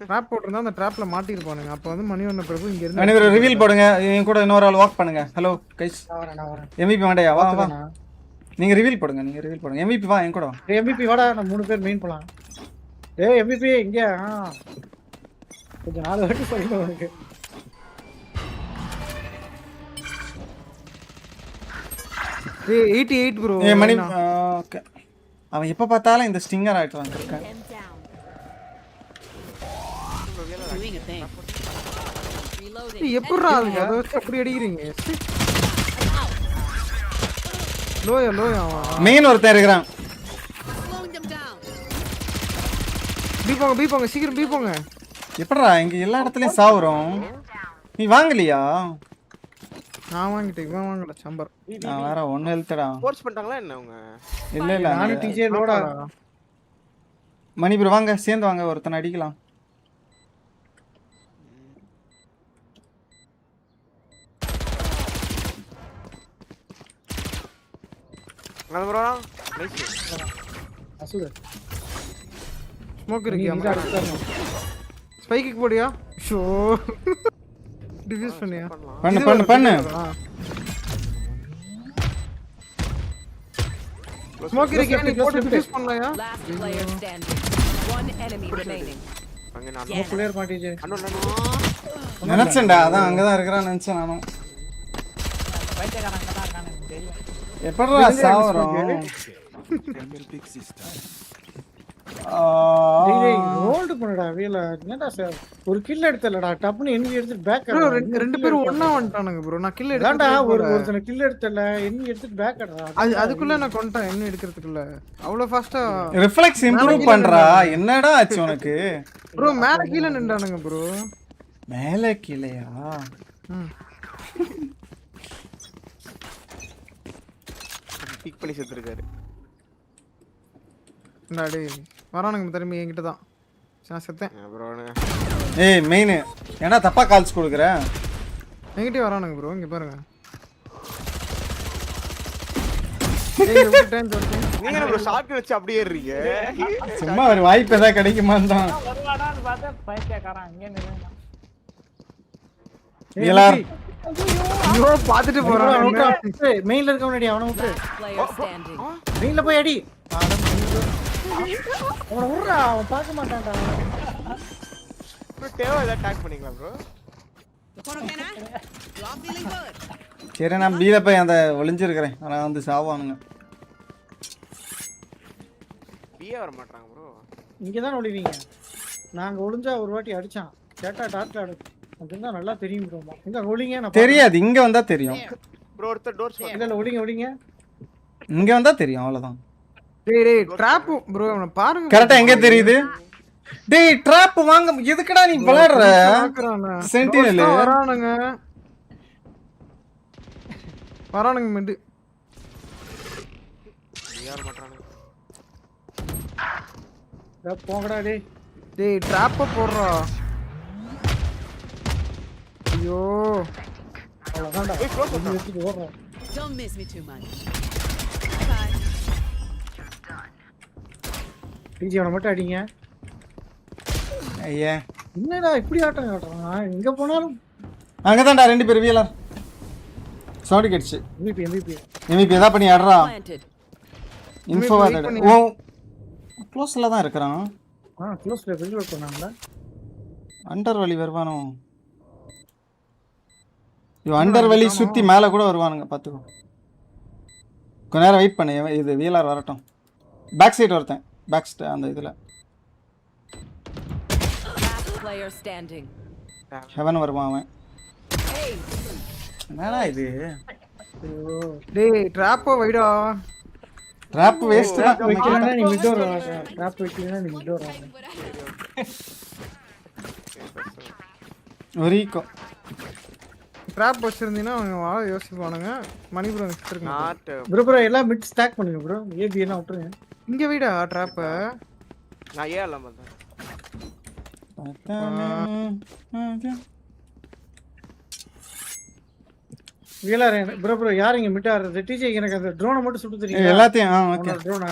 ட்ராப் போட்டுருந்தா அந்த ட்ராப்ல மாட்டிருப்பானுங்க. அப்ப வந்து மணி ஒண்ணு பிரபு இங்க இருந்து மணி ப்ரோ ரிவீல் போடுங்க. என் கூட இன்னொரு ஆள் வாக் பண்ணுங்க. Hello guys. நான் வரேன். MVP வாடா வா. நீங்க ரிவீல் போடுங்க. MVP வா என் கூட வா. MVP வாடா நம்ம 3 பேர் மெயின் போலாம். ஏய் MVP இங்க கொஞ்சம் 4 வாட்டி சொல்லுங்க உனக்கு. ஏய் 88 ப்ரோ. ஏய் மணி ஓகே. அவன் எப்ப பார்த்தாலும் இந்த ஸ்டிங்கர் ஆயிட்டு வந்திருக்கான். எப்பறா அது அத வச்சு அப்படி அடிக்கிறீங்க? லோயா மெயின் ஒருத்தன் இருக்கறான். பீ போங்க சீக்கிரம் பீ போங்க. எப்படா இங்க எல்லா இடத்துலயும் சாவுறோம். நீ வாங்கலையா? நான் வாங்கிட்டேன் இவன் வாங்கல சம்பர். நான் வேற 1 ஹெல்த்டா. ஃபோர்ஸ் பண்ணிட்டாங்களா என்ன அவங்க? இல்ல நானும் டிஜே லோடா. மணி ப்ரோ வாங்க சேர்ந்து வாங்க ஒருத்தனை அடிக்கலாம். நான் ப்ரோ நைஸ். அசுர ஸ்மோக் இருக்கியா? ஸ்பைக்கு போடியா? ஷோ டிஃப்யூஸ் பண்ணியா? பண்ணு. ஸ்மோக் இருக்கியா? நீ போட்டு டிஃப்யூஸ் பண்ணலையா? Last player standing. One enemy remaining. அங்க நான் நோ பிளேயர் மாட்டிஜே. நினைச்சேன்டா அதான் அங்கதான் இருக்கறான்னு நினைச்சேன் நானும். பைத்தியக்காரன் அங்க தான் இருக்கானே எனக்கு தெரியும். எப்படிடா சாவறோம்? டேய் ஹோல்ட் பண்ணுடா வீல. என்னடா சார் ஒரு கில் எடுத்தலடா டப்னு எனிமி எடுத்து பேக் ப்ரோ ரெண்டு பேரும் ஒண்ணா வந்துட்டானுங்க ப்ரோ. நான் கில் எடுத்தடா எடுத்தேன்டா. ஒருத்தன கில் எடுத்தல எனிமி எடுத்து பேக் அடடா. அதுக்குள்ள நான் கொண்டேன் என்ன எடுக்கிறதுக்குள்ள. அவ்வளவு ஃபாஸ்டா ரிஃப்ளெக்ஸ் இம்ப்ரூவ் பண்றா. என்னடா ஆச்சு உனக்கு? ப்ரோ மேல கீழ நின்றானுங்க ப்ரோ. மேல கீழயா? பிக் பண்ணி செத்துறாரு. டேய் வரானுங்க திரும்பி என்கிட்ட தான். நான் செத்தேன். ப்ரோ ஏய் மெயின் ஏன்னா தப்பா கால்ஸ் கொடுக்குற. என்கிட்ட வரானுங்க ப்ரோ இங்க பாருங்க. ஏய் விட்டேன் சொல்றேன். நீங்க ப்ரோ ஷாட் வச்சு அப்படியே ஏறீங்க. சும்மா ஒரு வாய்ப்பு ஏதா கிடைக்குமான்னு தான். வருவாடான்னு பார்த்தா பைத்தியக்காரன் அங்கே நின்னு. எல்லார் ஐயோ பாத்துட்டு போறான். மெயின்ல இருக்க முன்னாடி அவன விட்டு. Player standing. மெயின்ல போய் அடி. அவன உர்றா அவன் பார்க்க மாட்டான்டா. ப்ரோ டேவோ இத அட்டாக் பண்ணீங்களா ப்ரோ? சரி நான் பீல போய் அந்த ஒளிஞ்சிருக்கிறேன். ஆனா வந்து சாவானுங்க. பிஏ வர மாட்டாங்க ப்ரோ. இங்க தான் ஒளிவீங்க. நாங்க ஒளிஞ்சா ஒரு வாட்டி அடிச்சான். கேட்டா டார்க்ல அடி. அப்படினா நல்லா தெரியும் ப்ரோ. இங்க ஒளிங்க நான் தெரியாது இங்க வந்தா தெரியும். ப்ரோ ஒருத்தர் டோர்ஸ் இல்ல ஒளிங்க. இங்க வந்தா தெரியும் அவ்வளவுதான். டேய் ட்ராப் ப்ரோ அவன பாருங்க. கரெக்ட்டா எங்க தெரியுது? டேய் ட்ராப் வாங்க எதுக்குடா நீ விளையாடுற? சென்டினல் வரானுங்க மிட். யார் மாட்டறானுங்க? போங்கடா டேய். டேய் ட்ராப் போடுறா. ஐயோ அவ்வளவுதான்டா. ஓடுறோம். Don't miss me too much. டிஜி அவனை மட்டும் அடிங்க. ஐயா என்னடா இப்படி ஆட்டம் ஆடுறான்? எங்க போனாலும் அங்கதான்டா ரெண்டு பேர் வீலர். Sound catchy. MVP ஏதா பண்ணி ஆடுறா. இன்ஃபோ வாடா. ஓ க்ளோஸ்ல தான் இருக்கறான். க்ளோஸ்ல பில்ட் பண்ணாங்கடா. அண்டர் வலி வருவானோ? இவ அண்டர் வலி சுத்தி மேல கூட வருவானுங்க பாத்துக்கோ. கொஞ்ச நேரம் வெயிட் பண்ணு. இது வீலர் வரட்டும். பேக் சைடு வரட்டும். பேக் அந்த இதுல Player standing. ஹெவன் வருவான் அவன். என்னடா இது? டேய் ட்ராப் வைடா. ட்ராப் வேஸ்ட் தான். வைக்கலனா நீ மிட் டோர் வா. ட்ராப் வைக்கலனா நீ மிட் டோர் வா. ஒரீகோ ட்ராப் வச்சிருந்தீனா அவங்க வாழ யோசிப்பானுங்க. மணி ப்ரோ வச்சிருக்காங்க. ப்ரோ எல்லாம் மிட் ஸ்டாக் பண்ணுங்க ப்ரோ. ஏபி எல்லாம் விட்டுருங்க. இங்க வைடா ட்ராப். நான் ஏல வந்தேன். வீலர் ப்ரோ யார் இங்க மிட் ஆறது? டிஜே எனக்கு அந்த ட்ரோனை மட்டும் சுட்டு தெரியும். எல்லாத்தையும் ஓகே. ட்ரோனா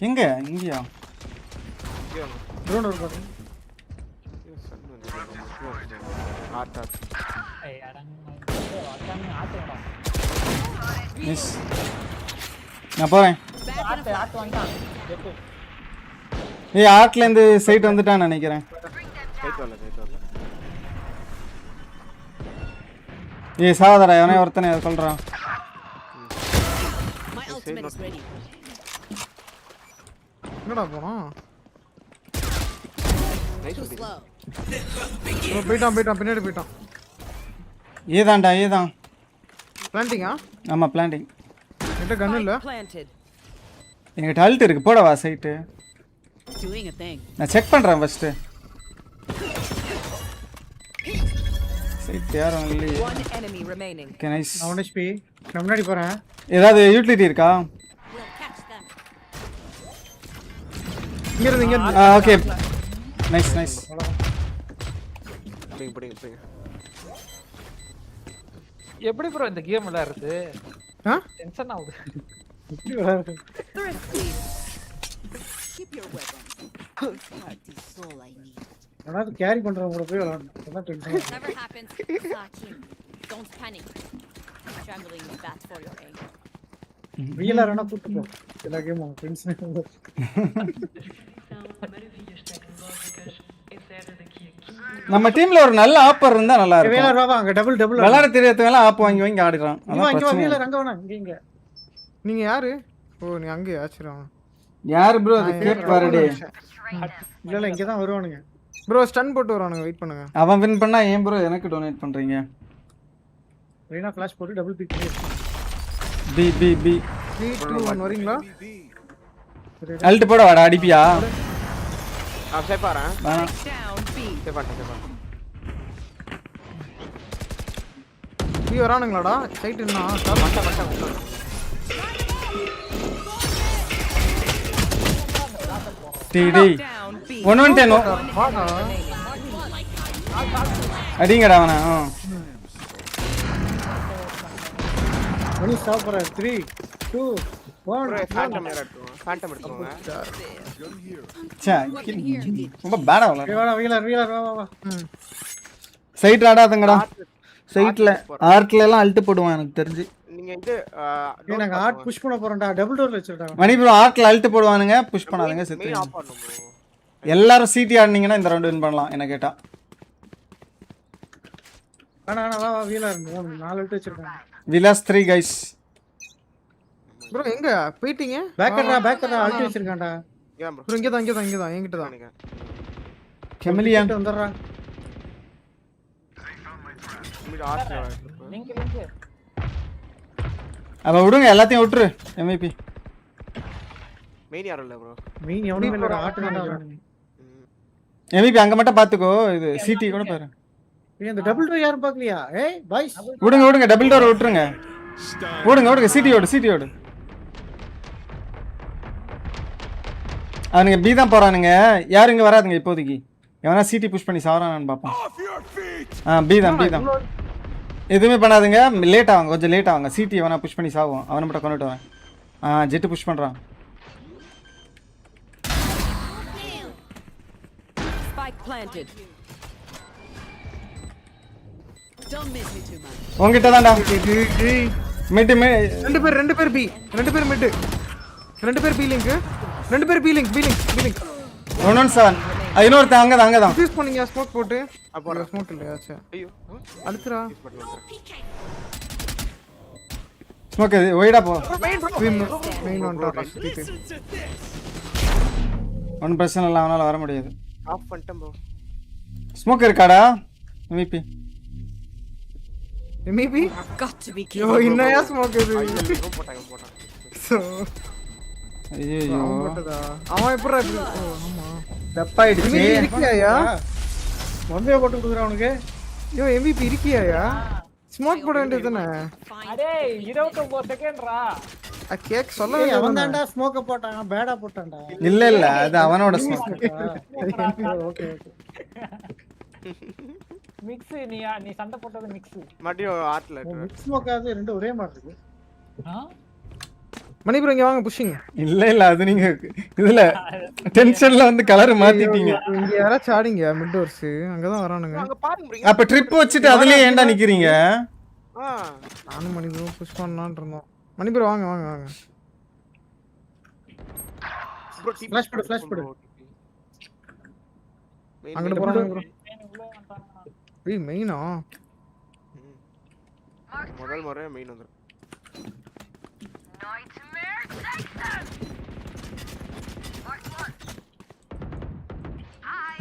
எங்க இங்கயா? ட்ரோன் ஒரு பாருங்க. ஆட்டா. ஏய் அடங்க ஆட்டடா. மிஸ். நான் போறேன். ஆட்டு வந்தான். ஜெட்டு. ஏய் ஆட்ல இருந்து சைட் வந்துட்டான்னு நினைக்கிறேன். சைட் வரல. ஏய் சாவதடா அவனே ஒருத்தனே சொல்றான். My ultimate is ready. என்னடா போறா? Too slow. போய்ட்டான் பின்னாடி போய்ட்டான். ஏதான்டா ஏதான். பிளான்டிங்கா? ஆமா பிளான்டிங். என்கிட்ட கன் இல்ல. என்கிட்ட அல்ட் இருக்கு. போடவா சைட். Doing a thing. நான் செக் பண்றேன் ஃபர்ஸ்ட். சைட் யாரும் இல்லையே. One enemy remaining. Okay nice. 1 HP. நான் முன்னாடி போறேன். ஏதாவது யூட்டிலிட்டி இருக்கா? We'll catch them. இங்க இருந்து ஓகே நைஸ் நைஸ். பிடிங்க. எப்படி ப்ரோ இந்த கேம் விளையாடுறது? டென்ஷன் ஆகுது. எப்படி விளையாடுறது? Keep your weapons. Heart is all I need. அதாவது கேரி பண்றவங்க போய் விளையாடணும். அதான் tension. Never happens. Sakin. Don't panic. Strangling is bad for your aim. ரியலா ரனா கூட்டி போ. எல்லா கேம் உங்க ஃப்ரெண்ட்ஸ் நம்ம டீம்ல ஒரு நல்ல ஆப்பர் இருந்தா நல்லா இருக்கும். வேலா ராவா அங்க டபுள் விளையாட தெரியாதவங்க ஆப் வாங்கி ஆடுறான். அதான் பிரச்சனை. வேலா ரங்க வேணா இங்க. நீங்க யாரு? ஓ நீ அங்க ஆச்சரம். யார் ப்ரோ அது கேட் வரடே. இல்ல இங்க தான் வருவானுங்க. ப்ரோ ஸ்டன் போட்டு வரானுங்க வெயிட் பண்ணுங்க. அவன் வின் பண்ணா ஏன் ப்ரோ எனக்கு டொனேட் பண்றீங்க? ரீனா ஃபிளாஷ் போட்டு டபுள் பிக் பண்ணி. பி 3 2 1 வரீங்களா? அல்ட் போட வாடா அடிப்பியா? சேவ் பாறேன். Down B. சேவ் பண்ணு. நீ வரானுங்களாடா? சைட் என்ன? மட்ட. டிடி 110 அடிங்கடா அவனா. மணி ஸ்டாப் பண்ணு. 3 2 1 ஃபேண்டம் எடுத்துவாங்க. சே ரொம்ப பேடா விளையாடு. வீலர் வா. சைட் ஆடாதங்கடா. சைட்ல ஆர்க்ல எல்லாம் அல்ட் போடுவான் எனக்கு தெரிஞ்சு. நீங்க இது நாங்க ஆர்ட் புஷ் பண்ண போறோம்டா. டபுள் டோர்ல வச்சிருடா. மணி ப்ரோ ஆர்க்ல அல்ட் போடுவானுங்க. புஷ் பண்ணாதீங்க செத்து. ஆஃப் பண்ணனும். எல்லாரும் சிடி ஆடுனீங்கன்னா இந்த ரவுண்ட் வின் பண்ணலாம் என்ன கேட்டா. வா வீலர் 4 விட்டு வச்சிருக்காங்க. விலாஸ் 3 गाइस. ப்ரோ எங்க போயிட்டீங்க? பேக்கர்டா அல்ட் வச்சிருக்கான்டா. ஏன் ப்ரோ? ப்ரோ இங்க தான் என்கிட்ட தான். கெமிலியன் வந்துறா. லிங்க் அவ விடுங்க எல்லாத்தையும் விட்டுரு. எம்விபி மெயின் யாரும் இல்ல ப்ரோ. மெயின் எவனும் இல்ல. ஆட்டு தான் வரானுங்க. எம்விபி அங்க மட்டும் பாத்துக்கோ. இது சிடி கூட பாரு. இந்த டபுள் டோர் யாரும் பார்க்கலையா? ஏய் பாய்ஸ் விடுங்க டபுள் டோர் விட்டுருங்க. விடுங்க சிடி ஓடு. அவனுங்க பி தான் போறானுங்க. யாரும் இங்க வராதுங்க இப்போதைக்கு. எவனா சிடி புஷ் பண்ணி சாவறானான்னு பாப்போம். பி தான். எதுவுமே பண்ணாதுங்க. லேட் ஆவாங்க, கொஞ்சம் லேட் ஆவாங்க. சிடி எவனா புஷ் பண்ணி சாவும். அவனை மட்டும் கொண்டுட்டு வரேன். ஜெட்டு புஷ் பண்றான். Spike planted. Don't miss me too much. உன்கிட்ட தான்டா. மிட் ரெண்டு பேர் பி. ரெண்டு பேர் மிட். ரெண்டு பேர் பி லிங்க். 117. இன்னொருத்த அங்க தான். யூஸ் பண்ணீங்க ஸ்மோக் போட்டு. அப்போ ஸ்மோக் இல்லையா? சே ஐயோ அடுத்துடா. ஸ்மோக் ஒய்டா போ. Main one tap. ஒன் பிரச்சனை இல்ல, அவனால வர முடியாது. ஆஃப் பண்ணிட்டேன் ப்ரோ. ஸ்மோக் இருக்காடா? MVP Got to be yo இன்னையா ஸ்மோக் இது? போட்டாங்க. சோ ஐயோ அவன் எப்பறா இப்படி? ஆமா தப்பாயிடுச்சு. இருக்கியாயா? மொபைல போட்டு குடுக்குறான் அவனுக்கு. யோ MVP இருக்கியாயா? ஸ்மோக் போட வேண்டியதுதானே? அடே 29 செகண்ட்ரா. கேக் சொல்ல அவன் தான்டா ஸ்மோக்க போட்டான். பேடா போட்டான்டா. இல்ல அது அவனோட ஸ்மோக். ஓகே மிக்ஸ் நீ சண்டை போட்டது மிக்ஸ். மடியோ ஆட்ல மிக்ஸ் ஸ்மோக் அது ரெண்டு ஒரே மாதிரி இருக்கு. மணி ப்ரோ இங்க வாங்க புஷிங். இல்ல அது நீங்க இதுல டென்ஷன்ல வந்து கலர் மாத்திட்டீங்க. இங்க யாராச்சும் ஆடிங்க மிட் டோர்ஸ் அங்க தான் வரானுங்க. அங்க பாருங்க. அப்ப ட்ரிப் வச்சிட்டு அதுலயே ஏன்டா நிக்கிறீங்க? நானும் மணி ப்ரோ புஷ் பண்ணலாம்னு இருந்தோம். மணி ப்ரோ வாங்க ப்ரோ ஃபிளாஷ் போடு. அங்க போறாங்க ப்ரோ. ஏய் மெயினா? முதல் முறை மெயின் வந்து.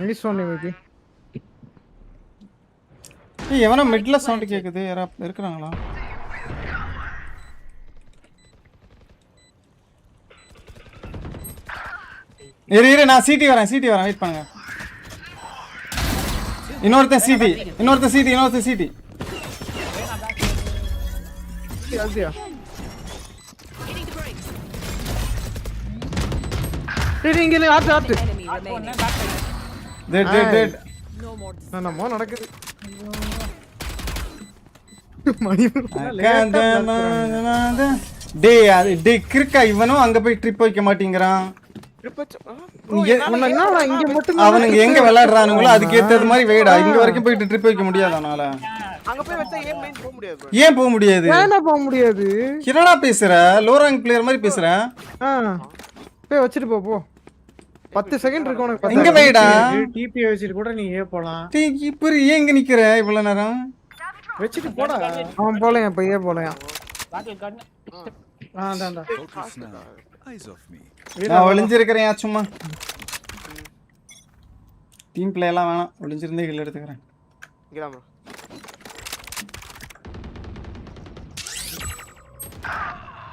Nice one MVP. ஏய் எவனோ மிட்ல சவுண்ட் கேக்குது. யாரா இருக்கறாங்களா? இரு நான் சிடி வரேன் வெயிட் பண்ணுங்க. இன்னொருத்தன் சிடி இன்னொருத்தன் சிடி யாசியா டேய் இங்க இல்ல ஆட்டு Enemy remaining. Dead No more. என்னமோ நடக்குது மணி டேய் அது டேய் கிறுக்கா இவனும் அங்க போய் ட்ரிப் வைக்க மாட்டேங்கறான் இங்க மட்டும் அவனுங்க எங்க விளையாடுறானுங்களோ அதுக்கு ஏத்தது மாதிரி வெயிடா இங்க வரைக்கும் போயிட்டு ட்ரிப் வைக்க முடியாதனால அங்க போய் வச்சா ஏன் லைன் போக முடியாது bro. ஏன் போக முடியாது ஏன்னா போக முடியாது என்னடா பேசுற லோ ரேங்க் பிளேயர் மாதிரி பேசுற போய் வச்சிட்டு போ 10 செகண்ட் இருக்கு உனக்கு எங்க வெயிடா டிபி வச்சிட்டு கூட நீ ஏ போலாம் டேய் இப்போ ஏன் இங்க நிக்கிற இவ்வளவு நேரம் வச்சிட்டு போடா அவன் போலையா பையே போலையா பாட்டில் கண்ணு அதான் நான் ஒளிஞ்சிருக்கிறேன் சும்மா டீம் பிளே எல்லாம் வேணாம் ஒளிஞ்சிருந்தே கில் எடுத்துக்கிறேன் இங்கடா bro.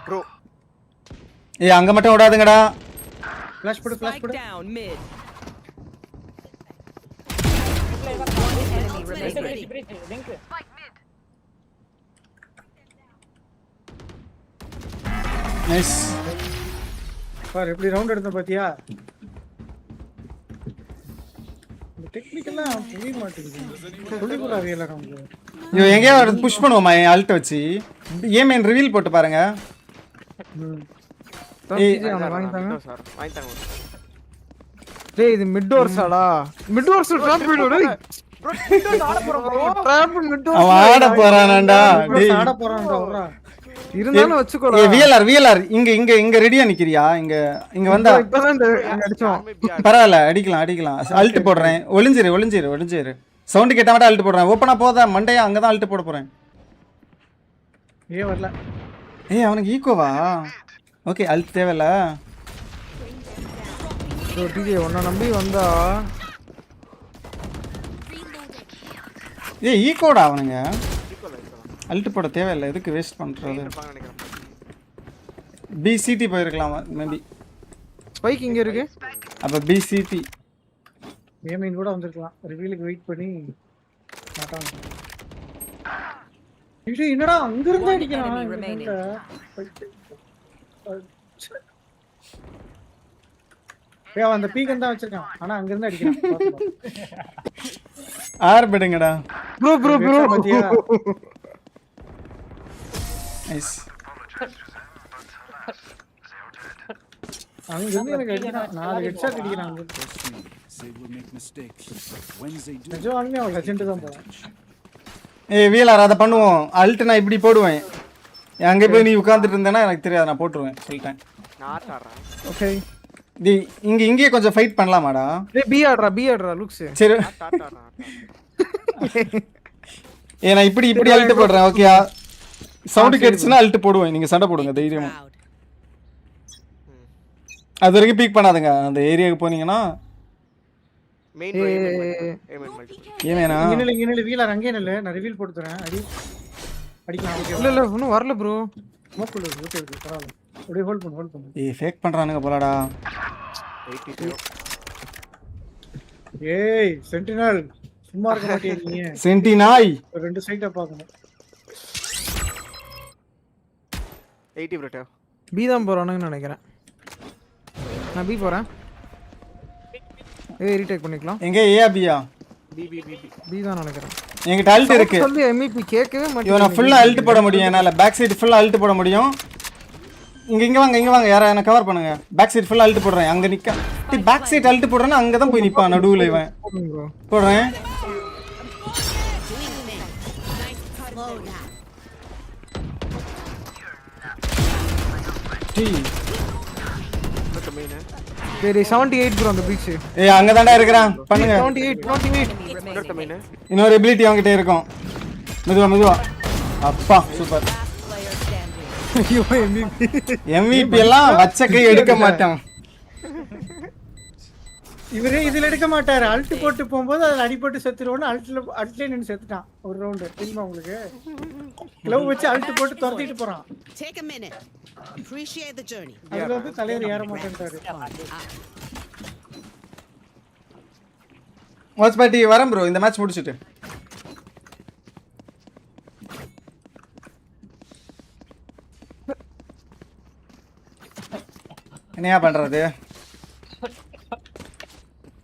Bro ஏய் அங்க மட்டும் ஓடாதுங்கடா ஃபிளாஷ் போடு Spike down mid. Enemy remaining. Link nice பாரு எப்படி ரவுண்ட் எடுத்த பாத்தியா இந்த டெக்னிக்கெல்லாம் புரிய மாட்டேங்குது சொல்லி கூட அறியல நமக்கு ஐயோ எங்கேயா புஷ் பண்ணுவோமா என் அல்ட் வச்சு ஏன் மெயின் ரிவீல் போட்டு பாருங்க வாங்கிட்டாங்க சார் வாங்கிட்டாங்க டேய் இது மிட் டோர்ஸாடா மிட் டோர்ஸ் ட்ராப் பண்ணிடு டேய் bro டிக்கெட் ஆட போறோம் bro ட்ராப் மிட் டோர்ஸ் அவன் ஆட போறானடா டேய் ஆட போறான்டா அவரா இருந்தாலும் வச்சுக்கோடா ஏய் விஎல்ஆர் இங்க ரெடியா நிக்கிறியா இங்க வந்தா இப்பதான் அடிச்சோம் பரவாயில்ல அடிக்கலாம் அல்ட் போடுறேன் ஒளிஞ்சிரு சவுண்ட் கேட்டா மட்டும் அல்ட் போடுறேன் ஓபனா போதா மண்டையா அங்கதான் அல்ட் போட போறேன் ஏ வரல ஏய் அவனுக்கு ஈகோவா ஓகே அல்ட் தேவையில்ல ப்ரோ டிஜே உன்ன நம்பி வந்தா ஏய் ஈகோடா அவனுங்க அல்ட் போட தேவையில்லை எதுக்கு வேஸ்ட் பண்றது பிசிடி போயிருக்கலாம் மேபி ஸ்பைக் இங்க இருக்கு அப்ப பிசிடி ஏமின் கூட வந்திருக்கலாம் ரிவீலுக்கு வெயிட் பண்ணி மாட்டான் இது என்னடா அங்க இருந்து அடிக்கிறான் ஏய் அந்த பீக்கன் தான் வச்சிருக்கான் ஆனா அங்க இருந்து அடிக்கிறான் ஆர் பெடுங்கடா ப்ரோ பாத்தியா நைஸ் அங்க இருந்து எனக்கு அடிக்கிறான் 4 ஹெட்ஷாட் அடிக்கிறான் அங்க நிஜமாலுமே அவன் லெஜெண்ட் தான் போறான் ஏய் விஎல்ஆர் அதை பண்ணுவோம் அல்ட் நான் இப்படி போடுவேன் அங்கே போய் நீ உட்கார்ந்துட்டு இருந்தேன்னா எனக்கு தெரியாது நான் போட்டுருவேன் சொல்லிட்டேன் நான் ஆடுறேன் ஓகே டேய் இங்கே கொஞ்சம் ஃபைட் பண்ணலாமாடா டேய் பி ஆடுறா லுக்ஸ் சரி நான் இப்படி அல்ட் போடுறேன் ஓகேயா சவுண்ட் கேட்சுனா அல்ட் போடுவேன் நீங்க சண்டை போடுங்க தைரியமா அது வரைக்கும் பீக் பண்ணாதங்க அந்த ஏரியாக்கு போனீங்கன்னா மெயின் ஏமேனா இங்க நில்லு வீலர் அங்கே நில்லு நான் ரிவீல் போட்டு தரேன் அடிக்கலாம் இல்ல இன்னும் வரல ப்ரோ ஸ்மோக் இருக்கு பரவாயில்லை அப்படியே ஹோல்ட் பண்ணு ஏய் ஃபேக் பண்றானுங்க போலடா 82 ஏய் சென்டினல் சும்மா இருக்க மாட்டியா நீ சென்டினாய் ரெண்டு சைடா பார்க்கணும் 80 bro பி தான் போறானுன்னு நினைக்கிறேன் நான் பி போறேன் ஏய் ரீடேக் பண்ணிக்கலாம் எங்க ஏயா பியா பி தான் நினைக்கிறேன் என்கிட்ட அல்ட் இருக்கு சொல்லி எம்இபி கேட்கவே மாட்டேன் இவனை ஃபுல்லா அல்ட் போட முடியும் என்னால பேக் சைடு ஃபுல்லா அல்ட் போட முடியும் இங்க வாங்க யாரா என்ன கவர் பண்ணுங்க பேக் சைடு ஃபுல்லா அல்ட் போடுறேன் அங்க நிக்க டீ பேக் சைடு அல்ட் போடுறேன்னா அங்க தான் போய் நிப்பான் நடுவுல இவன் போடுறேன் டீ சரி 78 ப்ரோ அந்த பீச் ஏய் அங்க தான்டா இருக்கறான் பண்ணுங்க 28 இன்னொரு எபிலிட்டி அவங்கிட்ட இருக்கும் மெதுவா அப்பா சூப்பர் ஐயோ MVP எல்லாம் வச்ச கை எடுக்க மாட்டான் இவரே இதுல எடுக்க மாட்டாரு அல்ட் போட்டு போகும்போது அதுல அடிபட்டு செத்துருவோன்னு அல்ட்ல நின்னு செத்துட்டான் ஒரு ரவுண்ட் தெரியுமா உங்களுக்கு க்ளவ் வச்சு அல்ட் போட்டு துரத்திட்டு போறான் Take a minute. Appreciate the journey. அதுல வந்து தலையில ஏற மாட்டேன்ட்டாரு வாட்ச் பார்ட்டி வரேன் ப்ரோ இந்த மேட்ச் முடிச்சிட்டு. என்னையா பண்றது?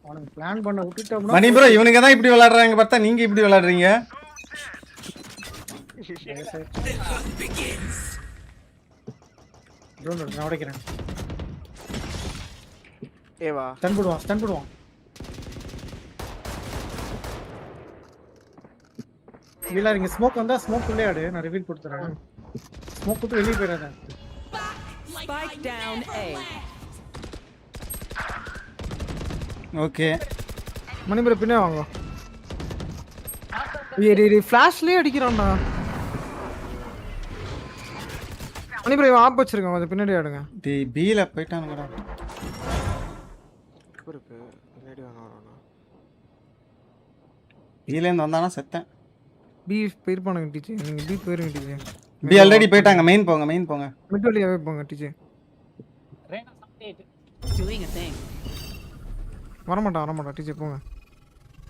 அவனுக்கு பிளான் பண்ண விட்டுட்டோம்னா மணி ப்ரோ இவனுங்க தான் இப்படி விளையாடுறாங்க பார்த்தா நீங்க இப்படி விளையாடுறீங்க. நான் உடைக்கிறேன். ஏவா ஸ்டன் போடுவான். இல்ல இங்க ஸ்மோக் வந்தா ஸ்மோக் உள்ளே ஆடு. நான் ரிவீல் கொடுத்துறேன். ஸ்மோக் விட்டு வெளிய போயிடாத. Spike down A. Okay Mani bro பின்னே வாங்க. ஏய் ஃபிளாஷ்லயே அடிக்கறான்டா. மணி ப்ரோ ஆப் வச்சிருக்கான் கொஞ்சம் பின்னாடி ஆடுங்க. டேய் பீல போய்ட்டானுங்கடா. இருக்கு பின்னாடி வரானா? பீல இருந்து வந்தானா செத்தேன். பி போயிருப்பானுங்க டீச்சர். நீங்க பி போயிருங்க டீச்சர். பி ஆல்ரெடி போய்ட்டாங்க. மெயின் போங்க. மிட் வழியாவே போங்க teacher. Reyna 78 Doing a thing. வர மாட்டான் டீச்சர் போங்க.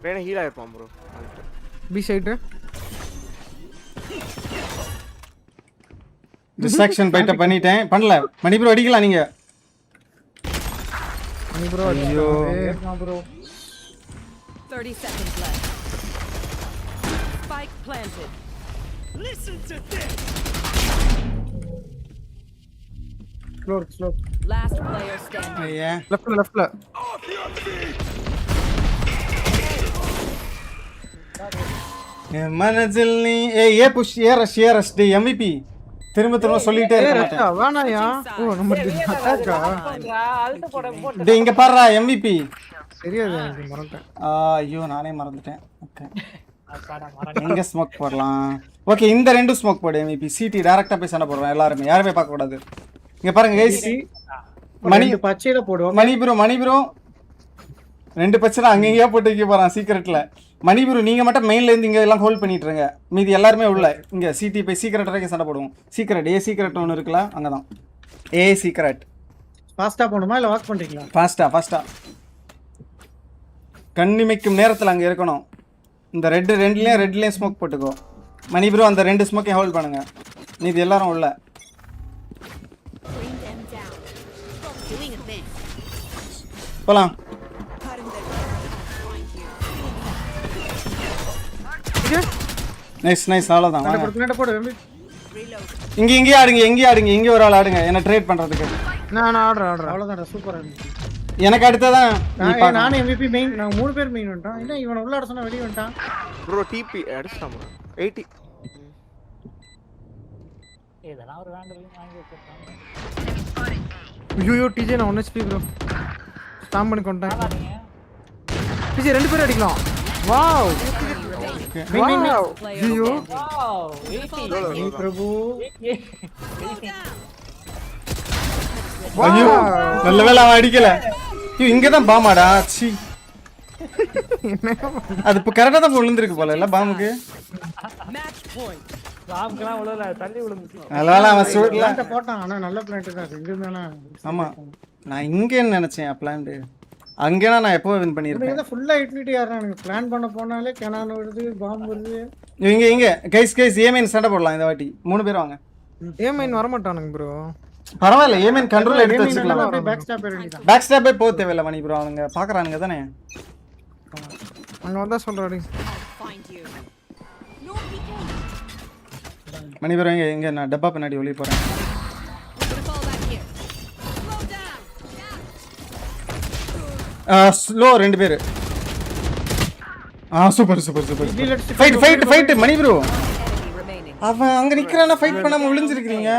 ரேனா ஹீல் ஆயிருப்பான் ப்ரோ. பி சைடு டிஸ்ட்ராக்ஷன் பைட்ட பண்ணிட்டேன். பண்ணல. மணி ப்ரோ அடிக்கலாம் நீங்க. மணி ப்ரோ ஐயோ bro 30 seconds left. Spike planted. Listen to this. Slow. Last player standing. ஐயா லெஃப்ட்ல மனதில் நீ ஏ புஷ் ஏ ரஷ் டி MVP திரும்ப சொல்லிட்டே இருக்க மாட்டேன். வேணாயா. ஓ நம்ம அட்டாக்கா. அல்ட் போட்டு டேய் இங்க பாருடா MVP. தெரியாது எனக்கு மறந்துட்டேன். ஐயோ நானே மறந்துட்டேன். ஓகே எங்க ஸ்மோக் போடலாம்? ஓகே இந்த ரெண்டு ஸ்மோக் போடு MVP. சிடி டைரக்டா போய் சண்டை போடுறோம் எல்லாரும். யாருமே பார்க்க கூடாது. இங்க பாருங்க गाइस. மணி பச்சையில போடுவோம். மணி ப்ரோ ரெண்டு பச்சை அங்கங்கேயே போட்டு வைக்க போறான் சீக்ரெட்ல. மணி ப்ரோ நீங்க மட்டும் மெயின்ல இருந்து இங்க எல்லாம் ஹோல்ட் பண்ணிட்டு இருங்க. மீதி எல்லாரும் உள்ள இங்க சிடி போய் சீக்ரெட் வரைக்கும் சண்டை போடுவோம். சீக்ரெட் ஏ சீக்ரெட் ஒன்னு இருக்குல அங்கதான். ஏ சீக்ரெட். ஃபாஸ்டா போணுமா இல்ல வாக் பண்றீங்களா? ஃபாஸ்டா கண்ணிமைக்கும் நேரத்துல அங்க இருக்கணும். இந்த ரெட்லயும் ஸ்மோக் போட்டுக்கோ. மணி ப்ரோ அந்த ரெண்டு ஸ்மோக்கையும் ஹோல்ட் பண்ணுங்க. மீதி எல்லாரும் உள்ள. Bring them down. Doing a thing. போலாம். நைஸ் அவ்வளவுதான். பின்னாடி போடு. இங்க ஆடுங்க. இங்க ஒரு ஆள் ஆடுங்க. என்ன ட்ரேட் பண்றதுக்கு. நான் ஆடுறேன். அவ்வளவுதான் சூப்பரா இருந்துச்சு. எனக்கு அடுத்ததான் நானே MVP மெயின். நான் மூணு பேர் மெயின் வந்துட்டான். என்ன இவன உள்ள ஆட சொன்னா வெளிய வந்துட்டான். ப்ரோ டிபி அடிச்சாமா 80. இதெல்லாம் ஒரு வேண்டலையும் வாங்கி வச்சிருக்காங்க. ஐயோ டிஜே நான் 1 HP ப்ரோ. ஸ்டாம் பண்ணி கொண்டாங்க. டிஜே ரெண்டு பேரும் அடிக்கலாம். வாவ். ஐயோ வாவ் 80 பிரபு. ஐயோ நல்ல வேளை அவன் அடிக்கல. இங்க தான் பாமாடா. சி அது இப்ப கரெக்டா தான் விழுந்திருக்கு போல இல்ல பாமுக்கு. Match point. ராம்கலாம் உள்ள தள்ளி விழுந்துச்சு. அதனால அவன் சூட்ல போட்டான். ஆனா நல்ல பிளான்ட் தான். எங்க இருந்தானே. ஆமா நான் இங்கன்னு நினைச்சேன் பிளான்ட். அங்கேனா நான் எப்போ வின் பண்ணிருப்பேன். இங்க ஃபுல்லா இட்லிட்டி யாரறானுங்க. பிளான் பண்ண போனாலே கனான் வருது, பாம் வருது. இங்க கைஸ் ஏமேன் சண்டை போடலாம் இந்த வாட்டி. மூணு பேர் வாங்க. ஏமேன் வர மாட்டானுங்க ப்ரோ. பரவாயில்ல ஏமேன் கண்ட்ரோல் எடுத்து வச்சுக்கலாம். அப்படியே பேக் ஸ்டாப் பண்ணிடலாம். பேக் ஸ்டாப்பே போக தேவையில்ல மணி ப்ரோ. அவங்க பாக்குறானுங்க தானே. அங்க வந்தா சொல்றாடி. Find you. No peeking. Mani bro இங்க நான் டப்பா பின்னாடி ஒளிய போறேன். Gonna fall back here. Slow down. Slow ரெண்டு பேர். சூப்பர் ஃபைட் மணி ப்ரோ. அவன் அங்க நிக்கறானா ஃபைட் பண்ணாம விழுந்திருக்கீங்க.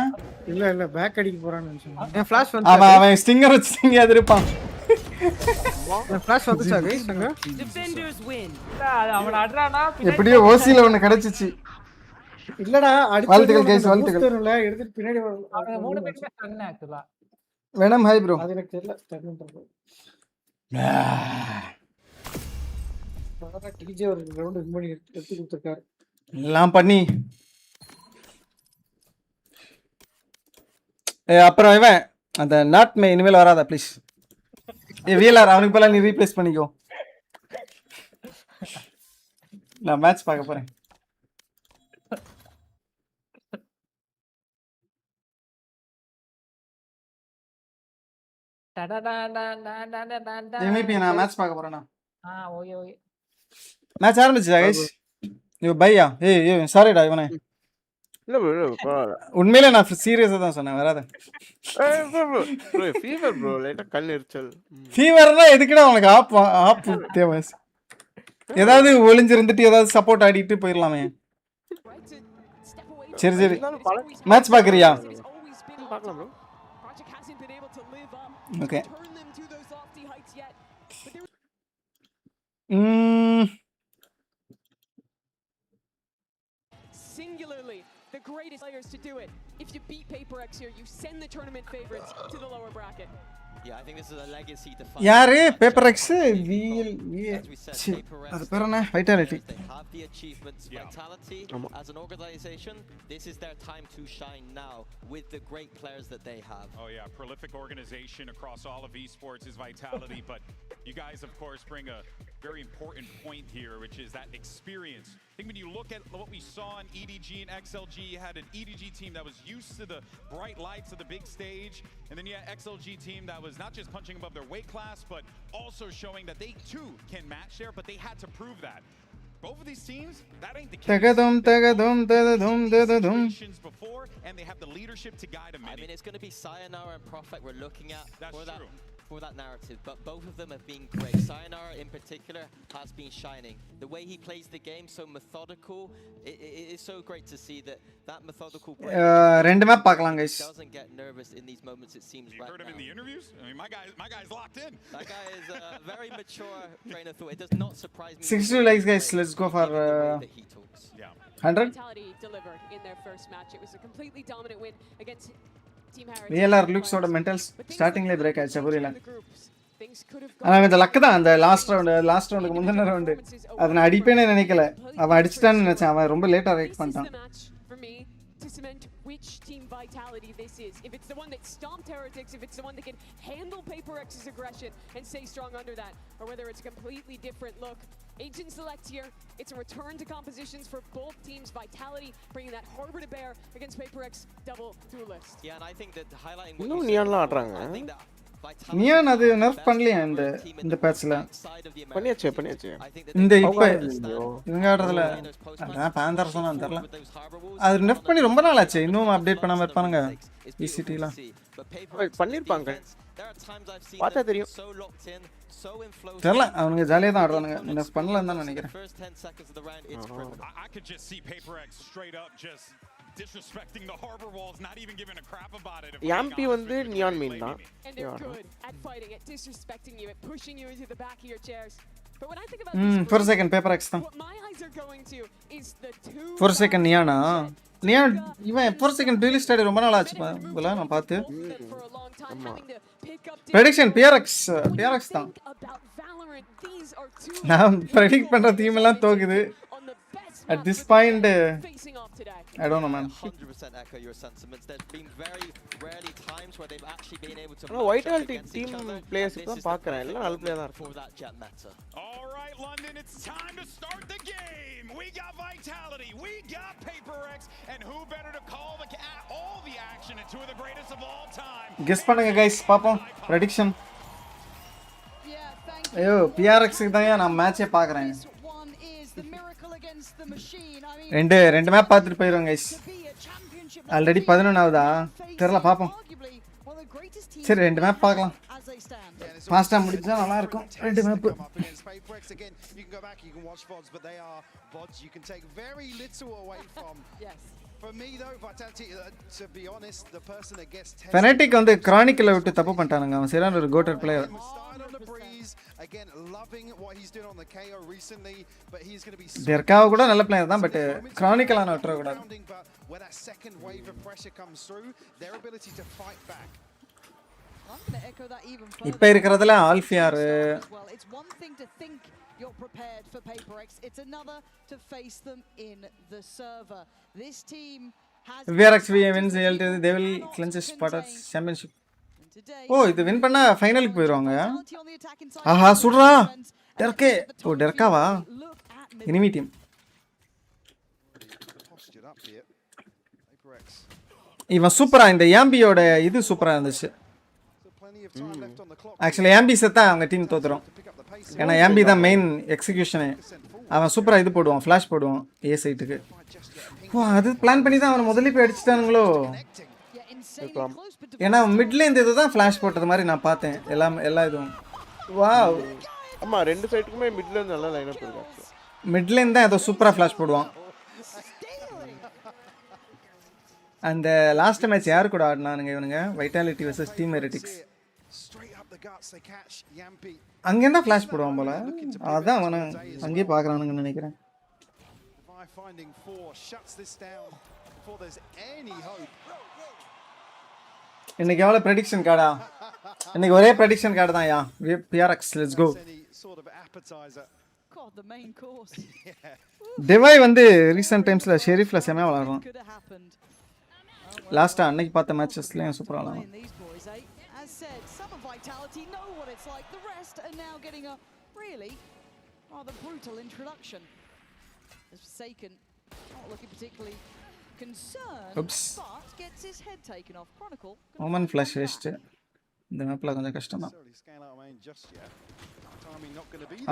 இல்ல பேக் அடிக்க போறான்னு நினைச்சேன். என் ஃபிளாஷ் வந்து அவன் ஸ்டிங்கர் வச்சிங்க அது இருப்பான். என் ஃபிளாஷ் வந்துச்சா गाइस அங்க. Defenders win. அவன அட்றானா எப்படியோ ஓசில ஒன்னு கிடைச்சிச்சு. இல்லடா வாழ்த்துக்கள் गाइस வாழ்த்துக்கள். எடுத்துட்டு பின்னாடி அவங்க மூணு பேருமே ஸ்டன் ஆக்சுவலா. வேணாம் ஹை ப்ரோ. அது எனக்கு தெரியல. ஸ்டன் பண்றது. டிஜே ஒரு ரவுண்ட் வின் பண்ணி எடுத்து கொடுத்திருக்காரு. எல்லாம் பண்ணி அப்புறம் இவன் அந்த நாட் மே இனிமேல் வராதா ப்ளீஸ். விஎல்ஆர் அவனுக்கு பதிலா நீ ரீப்ளேஸ் பண்ணிக்கோ. நான் மேட்ச் பார்க்க போறேன். MVP நான் மேட்ச் பார்க்க போறேனா? Okay okay. மேட்ச் ஆரம்பிச்சா गाइस? யோ பையா. ஏய் சாரிடா இவனே. இல்ல ப்ரோ பரவாயில்ல. உண்மையிலே நான் சீரியஸா தான் சொன்னேன் வராத. ப்ரோ ஃபீவர் ப்ரோ லைட்டா கண் எரிச்சல். ஃபீவர்னா எதுக்குடா உனக்கு ஆப் தேவை? ஏதாவது ஒளிஞ்சிருந்துட்டு ஏதாவது சப்போர்ட் ஆடிட்டு போயிடலாமே. சரி மேட்ச் பாக்குறியா? பார்க்கலாம் bro. Okay. Singularly the greatest players to do it. If you beat PRX here, you send the tournament favorites to the lower bracket. Yeah, I think this is a legacy to யாரு PRX அது பேர் என்ன vitality. They have the achievements, vitality as an organization. This is their time to shine now with the great players that they have. Oh yeah, prolific organization across all of esports is vitality, but you guys of course bring a very important point here, which is that experience. I think when you look at what we saw in EDG and XLG, you had an EDG team that was used to the bright lights of the big stage, and then you had XLG team that was not just punching above their weight class, but also showing that they too can match there, but they had to prove that. Both of these teams, that ain't the case. Before, and they have the leadership to guide them. I mean, it's going to be Sayonara and Prophet we're looking at for that narrative, but both of them have been great. Sayonara in particular has been shining. The way he plays the game, so methodical. It is so great to see that methodical play. ரெண்டு map பார்க்கலாம் guys. Doesn't get nervous in these moments, it seems. You heard him in the interviews? I mean, my guy's locked in. That guy is a very mature train of thought. It does not surprise me. 60 likes guys. Let's go for 100. Delivered in their first match. It was a completely dominant win against Team Harris. VLR looks oda mentals startingல break ஆச்சு புரியல. ஆனா இந்த luck தான் அந்த last ரவுண்டுக்கு முந்தின round அத நான் அடிப்பேனே நினைக்கல. அவன் அடிச்சிட்டான்னு நினைச்சேன். அவன் ரொம்ப லேட்டா ரியாக்ட் பண்ணிட்டான். To cement which team vitality this is. If it's the one that stomped Heretics, if it's the one that can handle PRX's aggression and stay strong under that, or whether it's a completely different look. Agent select here. It's a return to compositions for both teams. Vitality bringing that harbor to bear against PRX double duelist. Yeah, and I think that highlighting இன்னும் நியான்லாம் ஆடுறாங்க. Neon அது நர்ஃப் பண்ணலையா இந்த பேட்ச்ல? பண்ணியாச்சு. இந்த இப்ப இவங்க ஆடுறதுல அதான் பாந்தர் சொன்னா தெரியல. அது நர்ஃப் பண்ணி ரொம்ப நாள் ஆச்சு. இன்னும் அப்டேட் பண்ணாம இருப்பானுங்க ECTலாம். பண்ணிருப்பாங்க. பார்த்தா தெரியும். தெரியல அவனுங்க ஜாலியா தான் ஆடுறானுங்க. நர்ஃப் பண்ணலன்னு தான் நினைக்கிறேன். I could just see PRX straight up just disrespecting the harbor walls, not even giving a crap about it. Yampi வந்து நியான் மீன் தான். And they're good at fighting it, disrespecting you, at pushing you into the back of your chairs. But when I think about this, for a second PRX தான். What my eyes are going to is the two. For a second நியானா Neon இவன் for a second duelist ஆடி ரொம்ப நாள் ஆச்சு போல நான் பார்த்து. Prediction PRX தான். நான் predict பண்ற டீம் எல்லாம் தோக்குது. At this point, I don't know, man. 100% echo your sentiments. There's been very rarely times where they've actually been able to. Vitality team players தான் பார்க்கறேன். எல்லாம் நல்ல பிளேயர் தான் இருக்கு. For that jet meta. All right, London, it's time to start the game. We got Vitality, we got PRX, and who better to call all the action and two of the greatest of all time. Guess பண்ணுங்க guys, பாப்போம். Prediction. ஐயோ PRX க்கு தான் நான் மேட்சே பார்க்கறேன். ரெண்டு map பார்த்துட்டு போயிடுவோம் கைஸ். ஆல்ரெடி 11 ஆகுதா தெரியல பார்ப்போம். சரி ரெண்டு மேப் பார்க்கலாம். ஃபாஸ்டா முடிச்சா நல்லா இருக்கும். ரெண்டு மேப் ஃபெனடிக் வந்து கிரானிக்கல விட்டு தப்பு பண்ணிட்டானுங்க. அவன் சரியான ஒரு கோட்டர் player. Again, loving what he's doing on the KO recently, but he's going to be டெர்காவ கூட நல்ல பிளேயர் தான், பட் கிரானிக்கலான விட்டுற கூடாது. When that second wave of pressure comes through, their ability to fight back. I'm going to echo that even further. இப்ப இருக்குறதுல ஆல்ஃபியார் well, it's one thing to think you're prepared for PRX, it's another to face them in the server. This team has PRX wins they will clinch a spot at championship. ஓ இது win பண்ணா ஃபைனலுக்கு போயிடுவாங்க. ஆஹா சுடுறா டெர்கே. ஓ டெர்காவா enemy team. இவன் சூப்பரா இந்த ஏம்பியோட இது சூப்பரா இருந்துச்சு. Actually ஏம்பி செத்தா அவங்க டீம் தோத்துரும். ஏன்னா ஏம்பி தான் மெயின் எக்ஸிகியூஷனு. அவன் சூப்பரா இது போடுவான், ஃப்ளாஷ் போடுவான் ஏ சைட்டுக்கு. ஓ அது பிளான் பண்ணி தான் அவனை முதல்ல போய் அடிச்சிட்டானுங்களோ. ஏன்னா மிட்லேருந்து இது தான் ஃப்ளாஷ் போட்டது மாதிரி நான் பார்த்தேன் எல்லா இதுவும். வாவ். ஆமா ரெண்டு சைடுக்குமே மிட்ல இருந்து நல்ல லைன் அப் இருக்கு. மிட்லேருந்து தான் ஏதோ சூப்பரா ஃப்ளாஷ் போடுவான். அந்த லாஸ்ட் மேட்ச் யாரு கூட ஆடினானுங்க இவனுங்க? Vitality versus team Heretics. அங்கேருந்தா ஃப்ளாஷ் போடுவான் போல. அதான் அவனை அங்கேயே பார்க்குறானுங்கன்னு நினைக்கிறேன். இன்னைக்கு எவ்வளோ ப்ரெடிக்ஷன் கார்டா? இன்னைக்கு ஒரே ப்ரெடிக்ஷன் கார்டு தான் யா. PRX let's go. டிவை வந்து ரீசெண்ட் டைம்ஸ்ல ஷெரீஃப்ல செமையா விளையாடுறான். லாஸ்டா அன்னைக்கு பார்த்த மேட்சஸ்லயும் சூப்பரா விளையாடுறான். Oman flash waste. இந்த மேப்ல கொஞ்சம் கஷ்டம் தான்.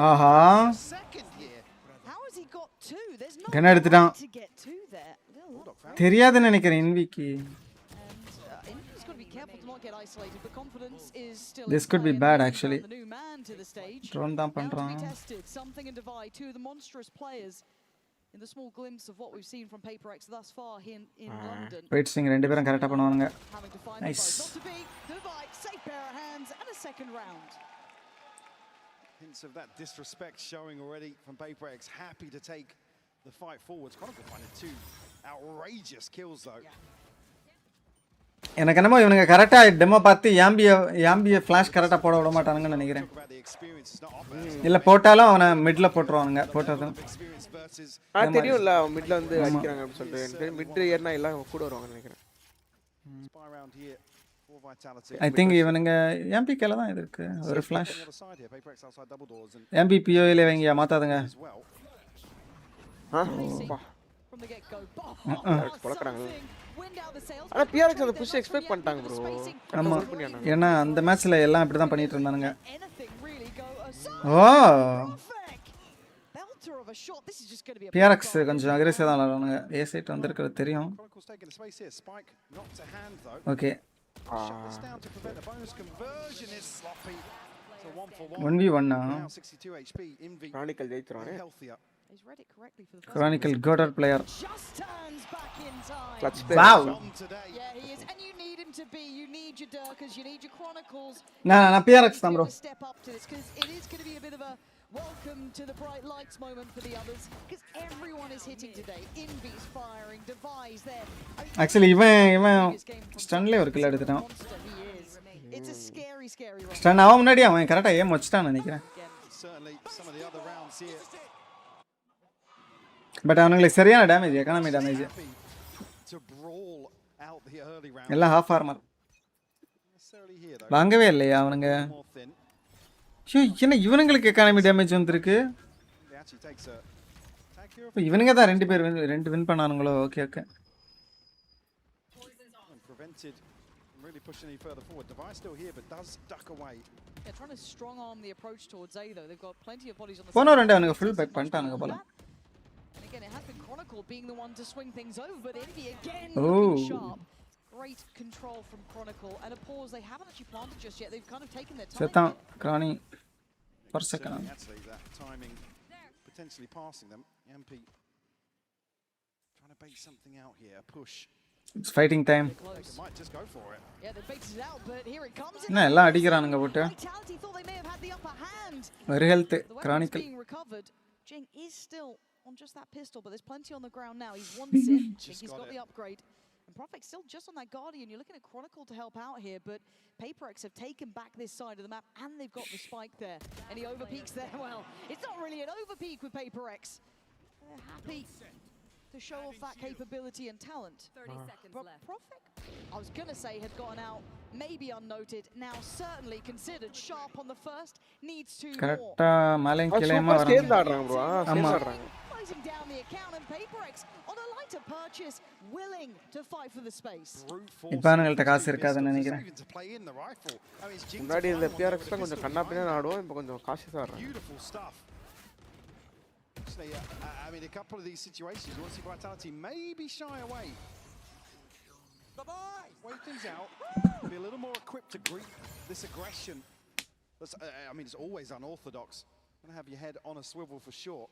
ஆஹா கண்ண எடுத்துட்டான். தெரியாதுன்னு நினைக்கிறேன் இன்விக்கு. This could be bad actually. Drone தான் பண்றான். In the small glimpse of what we've seen from PRX thus far here in London. Wait sing ரெண்டு பேரும் கரெக்ட்டா பண்ணுவாங்க. Nice. Safe pair of hands and a second round. Hints of that disrespect showing already from PRX. Happy to take the fight forwards. Chronicle finding two outrageous kills though. எனக்கு என்னமோ இவனுங்க கரெக்டா demo பார்த்து யாம்பிய flash கரெக்டா போட விட மாட்டானுங்கன்னு நினைக்கிறேன். இல்ல போட்டாலும் அவனை மிட்ல போட்டுருவானுங்க. போட்டதும் தெரியும்ல மிட்ல வந்து அடிக்கிறாங்க அப்படி சொல்லிட்டு மிட் ஏர்னா எல்லாம் கூட வருவாங்கன்னு நினைக்கிறேன். ஐ திங்க் இவனுங்க எம்பிகேல தான் இது இருக்கு ஒரு ஃபிளாஷ். எம்பிபிஓல வைங்க மாத்தாதுங்க. போலக்கறாங்க. ஆனா PRX அந்த புஷ் எக்ஸ்பெக்ட் பண்ணிட்டாங்க ப்ரோ. ஆமா ஏன்னா அந்த மேட்ச்ல எல்லாம் இப்படி தான் பண்ணிட்டு இருந்தானுங்க. ஓ PRX கொஞ்சம் அக்ரெசிவா தான் விளையாடுறானுங்க. ஏ சைட் வந்திருக்கிறது தெரியும். Okay 1v1 Chronicle ஜெயிச்சானே. Chronicle goater player. Clutch wow. Yeah, he is and you need him to be. You need your Durkas, you need your Chronicles. Nah, PRX தான் bro. Step up to this cuz it is going to be a bit of a welcome to the bright lights moment for the others cuz everyone is hitting today. Invis firing, Device there. Actually இவன் ஸ்டன்ல ஒரு kill எடுத்துட்டான். It's a scary round. Stun அவன் முன்னாடி அவன் கரெக்ட்டா ஏம் வச்சிட்டான்னு நினைக்கிறேன். Certainly some of the other rounds here. But அவங்களுக்கு சரியான டேமேஜ் எக்கானமி டேமேஜ். எல்லாம் ஹாஃப் ஆர்மர். வாங்கவே இல்லையா அவனுங்க? ஐயோ என்ன இவனுங்களுக்கு எக்கானமி டேமேஜ் வந்திருக்கு? இவனுங்க தான் ரெண்டு வின் பண்ணானுங்களோ? Okay okay. Really push any further forward. Device still here, but does duck away. They're trying to strong arm the approach towards A though. They've got plenty of bodies on the. போன ரெண்டு அவனுக்கு full back பண்ணிட்டானுங்க போல. And again, it has been Chronicle being the one to swing things over, but Envy again oh. looking sharp. Great control from Chronicle and a pause. They haven't actually planted just yet. They've kind of taken their time. Setan Krani per second. Actually, that timing potentially passing them. MP trying to bait something out here. A push. It's fighting time. Might just go for it. Yeah, they baited it out, but here it comes. என்ன எல்லாம் அடிக்குறானுங்க போட்டு. Vitality thought they may have had the upper hand. Very health Chronicle. Jing is still on just that pistol, but there's plenty on the ground now. He's one sit. He's got the upgrade. And Profect still just on that Guardian. You're looking at Chronicle to help out here, but PRX have taken back this side of the map, and they've got the spike there. And he overpeaks there. Well, it's not really an overpeak with PRX. They're happy to show off that capability and talent. 30 seconds left. Profit, I was gonna say, had gotten out, maybe unnoted. Now certainly considered sharp on the first. Needs two more. கரெக்ட்டா மேலே கீழேமா வராங்க. சேர்ந்து ஆடுறாங்க bro. சேர்ந்து ஆடுறாங்க. Closing down the account and PRX on a light to purchase, willing to fight for the space. இப்பானுங்கள்ட்ட காசு இருக்காதுன்னு நினைக்கிறேன். முன்னாடி இந்த PRX தான் கொஞ்சம் கண்ணா பின்னா ஆடுவோம், இப்போ கொஞ்சம் காஷியஸா ஆடுறேன். Beautiful stuff. Actually, I mean, a couple of these situations, you want to see Vitality maybe shy away. Wait things out. Be a little more equipped to greet this aggression. I mean, it's always unorthodox. Gonna have your head on a swivel for sure.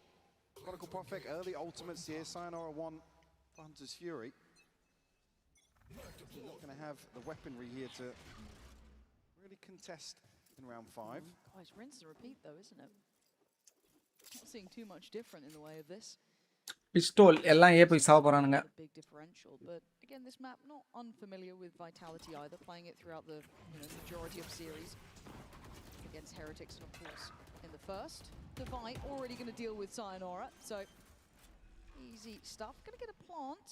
Chronicle Prophet, early ultimates here. Sayonara 1 for Hunter's Fury. You're not gonna have the weaponry here to really contest in round 5. Guys, rinse and repeat though, isn't it? Not seeing too much different in the way of this. Pistol எல்லாம் ஏ போய் சாவ போறானுங்க. Big differential, but again, this map not unfamiliar with Vitality either, playing it throughout the majority of series against Heretics, and of course in the first. Divide already going to deal with Sayonara, so easy stuff. Going to get a plant.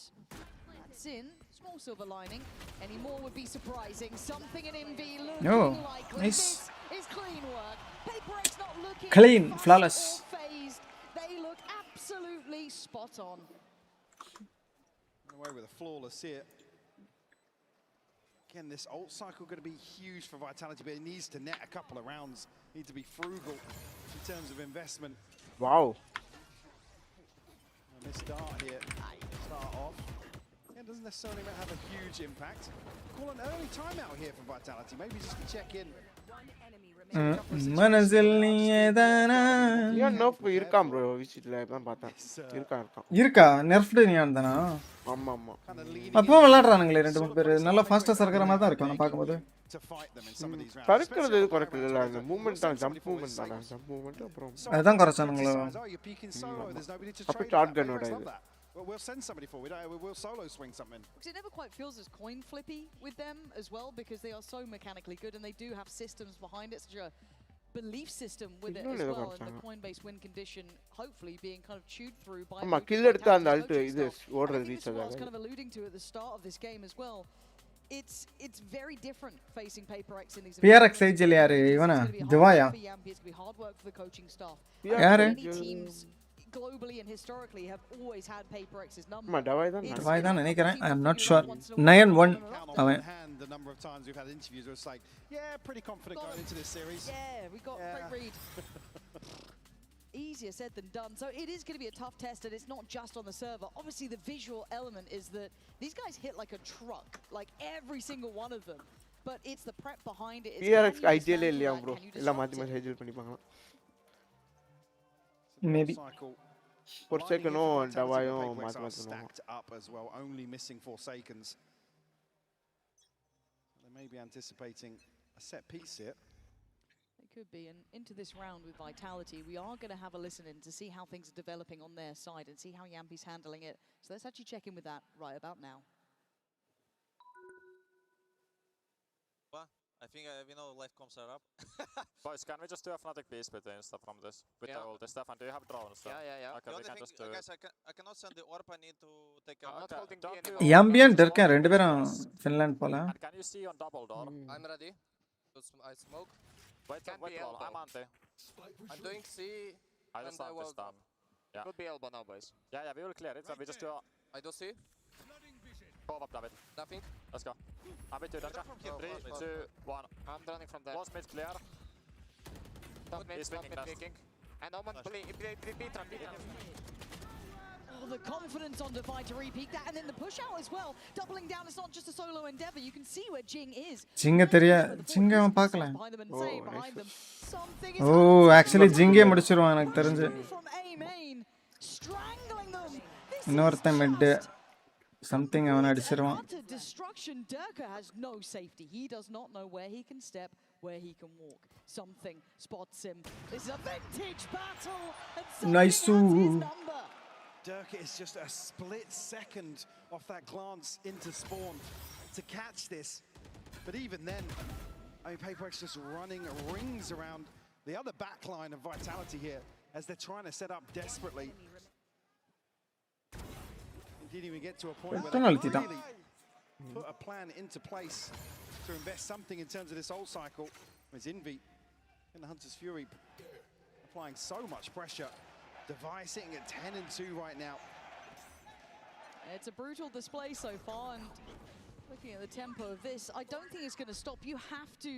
That's in. Small silver lining. Any more would be surprising. Something in MV looking likely. Nice. This is clean work. PaperX not looking clean, flawless. Phased. They look absolutely spot on. Away with a flawless here. Again, this ult cycle going to be huge for Vitality, but it needs to net a couple of rounds. Need to be frugal in terms of investment. Wow. And this start here, start off. Yeah, it doesn't necessarily have a huge impact. Call an early timeout here for Vitality. Maybe just to check in. மனசில் நீயேதானா ஏன் நர்ஃப் இருக்காம் bro விசிட்ல நான் பார்த்தேன் இருக்கா நர்ஃப்டு நீ ஆனதானா ஆமா ஆமா அப்போ விளையாடுறானுங்களே ரெண்டு மூணு பேர் நல்லா ஃபாஸ்டா சர்க்கற மாதிரி தான் இருக்கு நான் பாக்கும்போது சர்க்கிறது கரெக்ட் இல்ல அந்த மூவ்மென்ட் தான் ஜம்ப் மூவ்மென்ட் தான் ஜம்ப் மூவ்மென்ட் அப்புறம் அதான் குறச்சானுங்களா அப்ப ஷாட் கன்னோட இது Well, we'll send somebody forward. We'll solo swing something. Because it never quite feels as coin flippy with them as well, because they are so mechanically good and they do have systems behind it, such a belief system with it as well, and the coin-based win condition hopefully being kind of chewed through by. ஆமா kill எடுத்து அந்த Alt இது ஓடுறது reach I was kind of alluding to at the start of this game as well. It's very different facing PaperX in these. PRX ஏஜ்ல யாரு இவனா திவாயா It's be hard work for the coaching staff. யாரு teams globally and historically have always had PaperX's number. Davai தான் நினைக்கிறேன். I am not sure. 9-1 அவன். The number of times we've had interviews where it's like, yeah, pretty confident going into this series. Yeah, we got great read. Easier said than done. So it is going to be a tough test, and it's not just on the server. Obviously, the visual element is that these guys hit like a truck, like every single one of them. But it's the prep behind it. PRX ideally இல்லையா bro இல்ல மாத்தி மாத்தி ஹெஜல் பண்ணிப்பாங்க maybe for second on Davayon மாத்தி மாத்தி stacked up as well, only missing Forsakens. They may be anticipating a set piece here. It could be, and into this round with Vitality, we are going to have a listen in to see how things are developing on their side and see how Yampi's handling it. So let's actually check in with that right about now. I think we know life comes up. Boys, can we just do a Fnatic beast between stuff from this? With the ulti. Stefan, do you have drones? Yeah. Okay, we can just do guys, I cannot send the orb. I need to take a... I'm not holding the ambient இருக்கேன் ரெண்டு பேரும் Finland போல. Can you see on double door? I'm ready. I smoke. Wait, wall. I'm anti. I'm doing C. I just start this down. Yeah. Could be elbow now, boys. Yeah, we will clear it. So we just do... I do C. Go up, David. Nothing. Let's go. I'm with you, Darka. 3, 2, 1. I'm running from there. Close mid clear. He's picking. And Oman, beat trap. Oh, the confidence on Divide to repeat that, and then the push out as well. Doubling down, it's not just a solo endeavor. You can see where Jing is. Jinga தெரியா Jinga அவன் பார்க்கல. Oh, actually Jinga முடிச்சிருவான் எனக்கு தெரிஞ்சு. இன்னொருத்தன் mid something அவன் அடிச்சிருவான். Destruction. Durka has no safety. He does not know where he can step, where he can walk. Something spots him. This is a vintage battle. Nice. Durka is just a split second off that glance into spawn to catch this. But even then, I mean, PaperX just running rings around the other backline of Vitality here as they're trying to set up desperately. Didn't even get to a point where they really put a plan into place to invest something in terms of this ult cycle. It's Envy in the Hunter's Fury applying so much pressure. Device sitting at 10-2 right now. It's a brutal display so far, and looking at the tempo of this, I don't think it's going to stop. You have to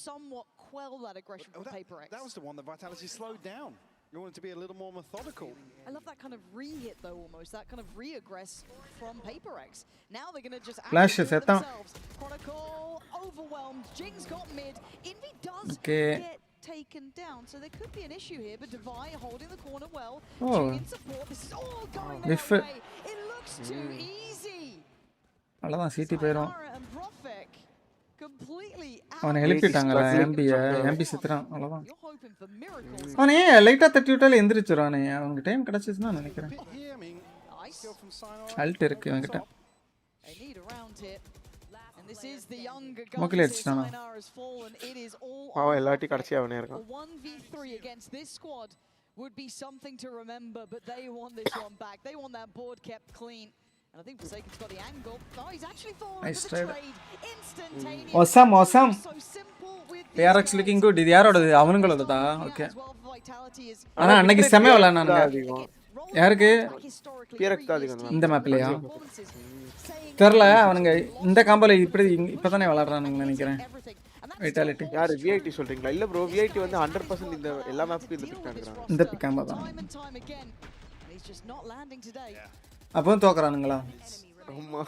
somewhat quell that aggression from PRX. That was the one that Vitality slowed down. You want it to be a little more methodical. I love that kind of re-hit though, almost that kind of re-aggress from PRX. Now they're going to just Flash do it set down. themselves. Chronicle overwhelmed. Jinx got mid. Envy does get taken down, so there could be an issue here. But Devi holding the corner well. Jing in support. This is all going their way. It looks too easy. அவ்வளவுதான் city போயிடும். And Profek completely out. அவனை எழுப்பிட்டாங்களா MP Chitran அவ்வளவுதான். அவனே லைட்டா தட்டி விட்டாலே எந்திரிச்சிரானே. அவனுக்கு time கிடைச்சிச்சுன்னா நினைக்கிறேன். அல்ட் இருக்கு அவன்கிட்ட. This is the younger மொக்கல அடிச்சானா. பாவம் எல்லாட்டி கடைசி அவனே இருக்கான். 1v3 against this squad would be something to remember, but they want this one back. They want that board kept clean. And I think Forsaken's got the angle. Oh, he's actually fallen nice for the trade. Instantaneous. Awesome. PRX looking good. இது யாரோடது? அவனுங்களோடதா? Okay. ஆனா அன்னைக்கு செம விளையாடுனானுங்க. யாருக்கு? PRX தான் அதிகம். இந்த மேப்லயா? தெரியல அவனுங்க இந்த காம்போல இப்பதானே விளையாடுறானுங்க நினைக்கிறேன். வைட்டாலிட்டி. யாரு VIT சொல்றீங்களா? இல்ல bro, VIT வந்து 100% இந்த எல்லா மேப்க்கும் இந்த பிக் எடுக்கறாங்க. இந்த பிக் காம்போ தான். அப்போ தோக்குறானுங்களா? ஆமா.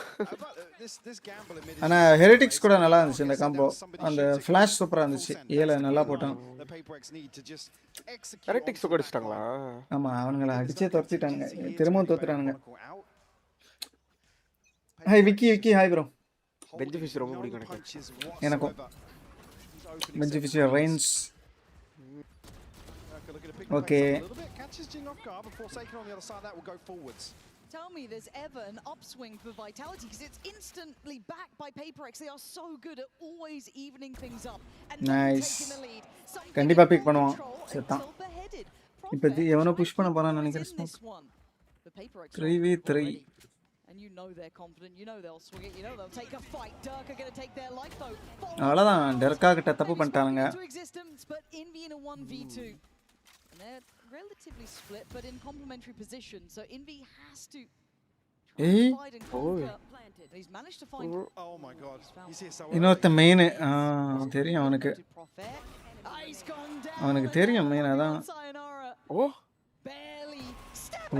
ஆனா ஹெரிட்டிக்ஸ் கூட நல்லா இருந்துச்சு இந்த காம்போ. அந்த ஃபிளாஷ் சூப்பரா இருந்துச்சு. ஏல நல்லா போட்டான். ஹெரிட்டிக்ஸ் கொடிச்சிட்டாங்களா? ஆமா அவனுங்கள அடிச்சே தோர்த்திட்டாங்க. திரும்பவும் தோத்துறானுங்க. Hi Vicky hi bro. Bench fish ரொம்ப பிடிக்கும் எனக்கு. எனக்கும் bench fish rains. Okay. Tell me there's ever an upswing for Vitality, because it's instantly backed by PRX. They are so good at always evening things up and nice. taking the lead. கண்டிப்பா big பண்ணுவான். செத்தான். இப்போ எவனோ push பண்ண போறான்னு நினைக்கிறேன். 3v3. And you know they're confident, you know they'll swing it, you know they'll take a fight. Dirk are going to take their life though. அவ்வளவுதான் டெர்கா கிட்ட தப்பு பண்ணிட்டானுங்க. But Envy in a 1v2. And they're relatively split but in complementary position. So Envy has to fight and conquer. And he's managed to find oh my god. இன்னொருத்த main தெரியும் அவனுக்கு. அவனுக்கு தெரியும் main அதான். ஓ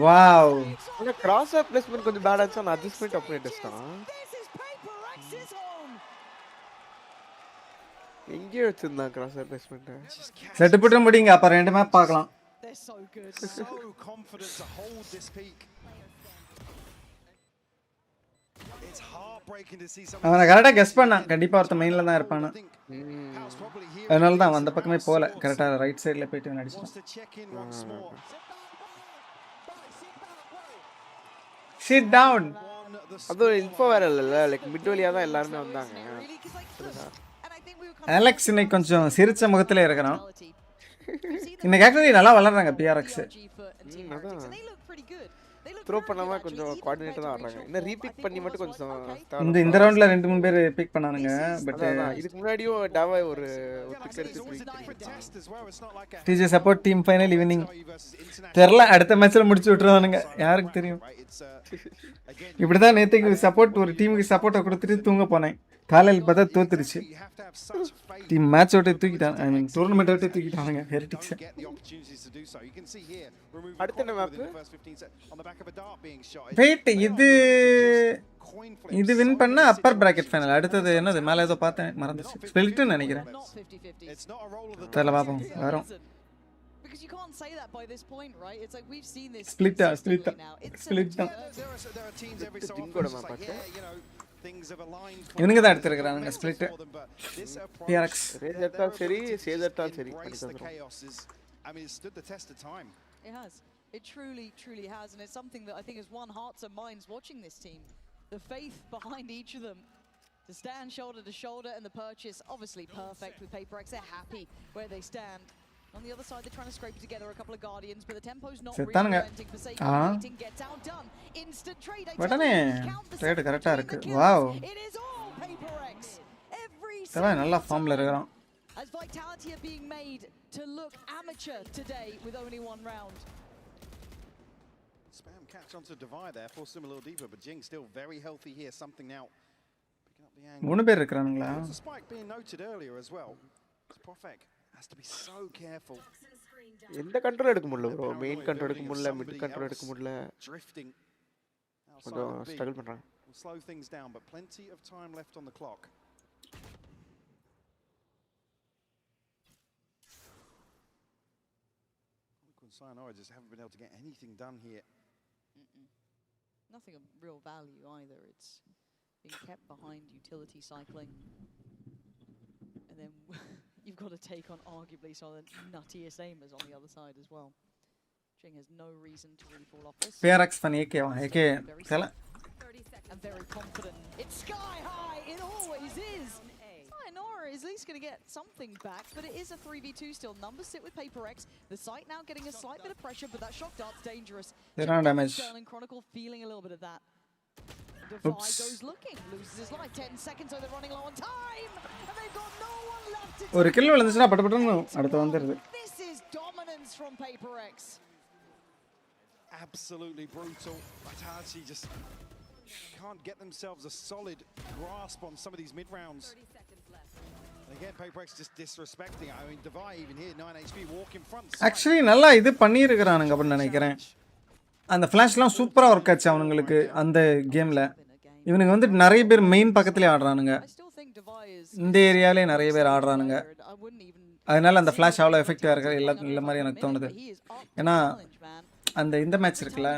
wow. இந்த cross அப் placement கொஞ்சம் bad ஆச்சு. நான் அட்ஜஸ்ட்மென்ட் ஆபரேட்டர்ஸ் தான். எங்க வச்சிருந்தான் கிராஸ் அப் பிளேஸ்மென்ட்? செட் போட்டு முடிங்க அப்ப ரெண்டு மேப் பார்க்கலாம். They're so good. So confident to hold this peak. It's heartbreaking to see someone. அவன கரெக்ட்டா கெஸ் பண்ணான். கண்டிப்பா ஒருத்த மெயின்ல தான் இருப்பானே. அதனால தான் அந்த பக்கமே போல. கரெக்ட்டா ரைட் சைடுல போய்ட்டு அடிச்சான். Sit down. அது இன்ஃபோ வேற இல்ல. லைக் மிட் வழியா தான் எல்லாரும் வந்தாங்க. அலெக்ஸ் இன்னைக்கு கொஞ்சம் சிரிச்ச முகத்துல இருக்கறான். இன்னைக்கு ஆக்சுவலி நல்லா வளர்றாங்க PRX. த்ரோ பண்ணாம கொஞ்சம் கோஆர்டினேட்டா தான் ஆடுறாங்க. இன்ன ரீபிக் பண்ணி மட்டும் கொஞ்சம் இந்த ரவுண்ட்ல 2-3 பேர் பிக் பண்ணானுங்க. பட் இதுக்கு முன்னாடியும் டாவா ஒரு பிக் எடுத்து DJ support team final evening தெரியல. அடுத்த மேட்ச்ல முடிச்சு விட்டுருவானுங்க. யாருக்கு தெரியும். இப்படிதான் நேத்துக்கு சப்போர்ட் ஒரு டீமுக்கு சப்போர்ட்டை கொடுத்துட்டு தூங்க போனேன். காலையில் பார்த்தா தோத்துருச்சு. டீம் மேட்ச் விட்டு தூக்கிட்டான். ஐ மீன் டூர்னமெண்ட் விட்டு தூக்கிட்டானுங்க ஹெரிட்டிக்ஸ். அடுத்த என்ன மேப்? வெயிட் இது வின் பண்ணா அப்பர் பிராக்கெட் ஃபைனல். அடுத்தது என்னது மேல ஏதோ பார்த்தேன் மறந்துச்சு. ஸ்பிளிட்னு நினைக்கிறேன். தெரியல பாப்போம் வரும். Because you can't say that by this point, right? It's like we've seen this split now. There are teams every so often, you know, things have aligned. இவனுங்க தான் எடுத்துக்கறானுங்க ஸ்பிளிட். PRX ரேஜர்ட்டால் சரி சேஜர்ட்டால் சரி. I mean, it stood the test of time. It has. It truly has, and it's something that I think has won hearts and minds watching this team. The faith behind each of them to stand shoulder to shoulder, and the purchase obviously perfect with PRX. They're happy where they stand. On the other side, they're trying to scrape together a couple of Guardians, but the tempo's not really relenting. Forsaken gets outdone. Instant trade. trade கரெக்ட்டா இருக்கு. Wow. It is all PRX. Every நல்ல ஃபார்ம்ல இருக்கான். As Vitality are being made to look amateur today with only one round. Spam catch onto Divide there, force him a little deeper, but Jing still very healthy here. Something now picking up the angle. மூணு பேர் இருக்கானுங்களா? There's a spike being noted earlier as well. Profek has to be so careful. எந்த control எடுக்க முடியல bro. Main control எடுக்க முடியல, mid control எடுக்க முடியல. Drifting. கொஞ்சம் ஸ்ட்ரகிள் பண்றாங்க. Will slow things down, but plenty of time left on the clock. Sayonara just haven't been able to get anything done here. Nothing of real value either. It's being kept behind utility cycling. And then you've got to take on arguably some of the nuttiest aimers on the other side as well. Jing has no reason to really fall off this. PRX fan AK tell. And very confident. It's sky high. It always is. Sayonara is at least going to get something back, but it is a 3v2 still. Numbers sit with PRX. The site now getting a slight bit of pressure, but that shock dart's dangerous. They're on damage. Chronicle feeling a little bit of that. Defy goes looking, loses his life. 10 seconds, so they're running low on time, and they've got no one left to. ஒரு kill விழுந்துச்சுனா பட்டபட்டன்னு அடுத்து வந்துருது. This is dominance from PRX. Absolutely brutal. Vitality just can't get themselves a solid grasp on some of these mid rounds. Again, PRX just disrespecting. I mean, Divide even here, 9 HP, walk in front. Actually நல்லா இது பண்ணியிருக்கானுங்க அப்படி நினைக்கிறேன். அந்த ஃபிளாஷ்லாம் சூப்பரா work ஆச்சு அவங்களுக்கு அந்த கேம்ல. இவனுங்க வந்து நிறைய பேர் மெயின் பக்கத்துலயே ஆடுறானுங்க. இந்த ஏரியாலே நிறைய பேர் ஆடுறானுங்க. அதனால அந்த ஃபிளாஷ் அவ்வளோ எஃபெக்டிவா இருக்கு இல்ல மாதிரி எனக்கு தோணுது. ஏன்னா அந்த இந்த மேட்ச் இருக்குல்ல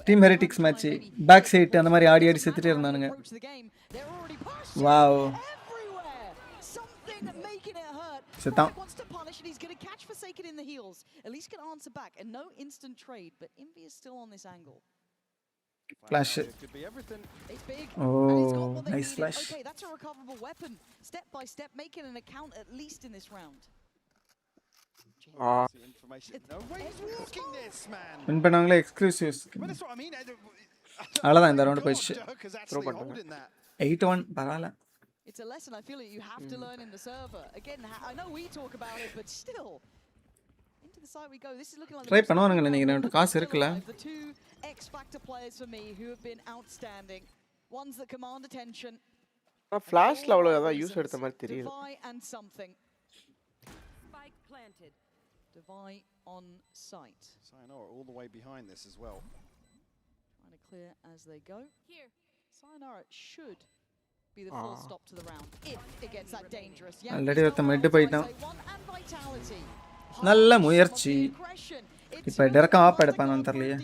டீம் ஹெரிட்டிக்ஸ் மேட்ச் பேக் சைட் அந்த மாதிரி ஆடி ஆடி செத்துட்டே இருந்தானுங்க. வாவ் செத்தான். He's going to catch Forsaken in the heels. At least can answer back, and no instant trade. But Envy is still on this angle. Flash. It's big. Oh, nice flash. Okay, that's a recoverable weapon. Step by step, making an account at least in this round. Win பண்ணாங்களே exclusives. அவ்வளவுதான் இந்த round போயிடுச்சு. Throw பண்ணுங்க. 8-1 பரவாயில்ல. It's a lesson I feel that you have to learn in the server. Again, I know we talk about it, but still, into the side we go. This is looking like try பண்ணுவானுங்க நினைக்கிறேன். காசு இருக்குல. The two X Factor players for me who have been outstanding, ones that command attention. ஃபிளாஷ்ல அவ்வளவு அத use எடுத்த மாதிரி தெரியல. Divide and something. Spike planted. Divide on site. Sayonara all the way behind this as well. Trying to clear as they go. Here. Sayonara should be the full stop to the round if it gets that dangerous. Already ஒருத்த மெட் போயிட்டான். நல்ல முயற்சி. இப்போ டெரக்கா op எடுப்பானு தெரியலையே.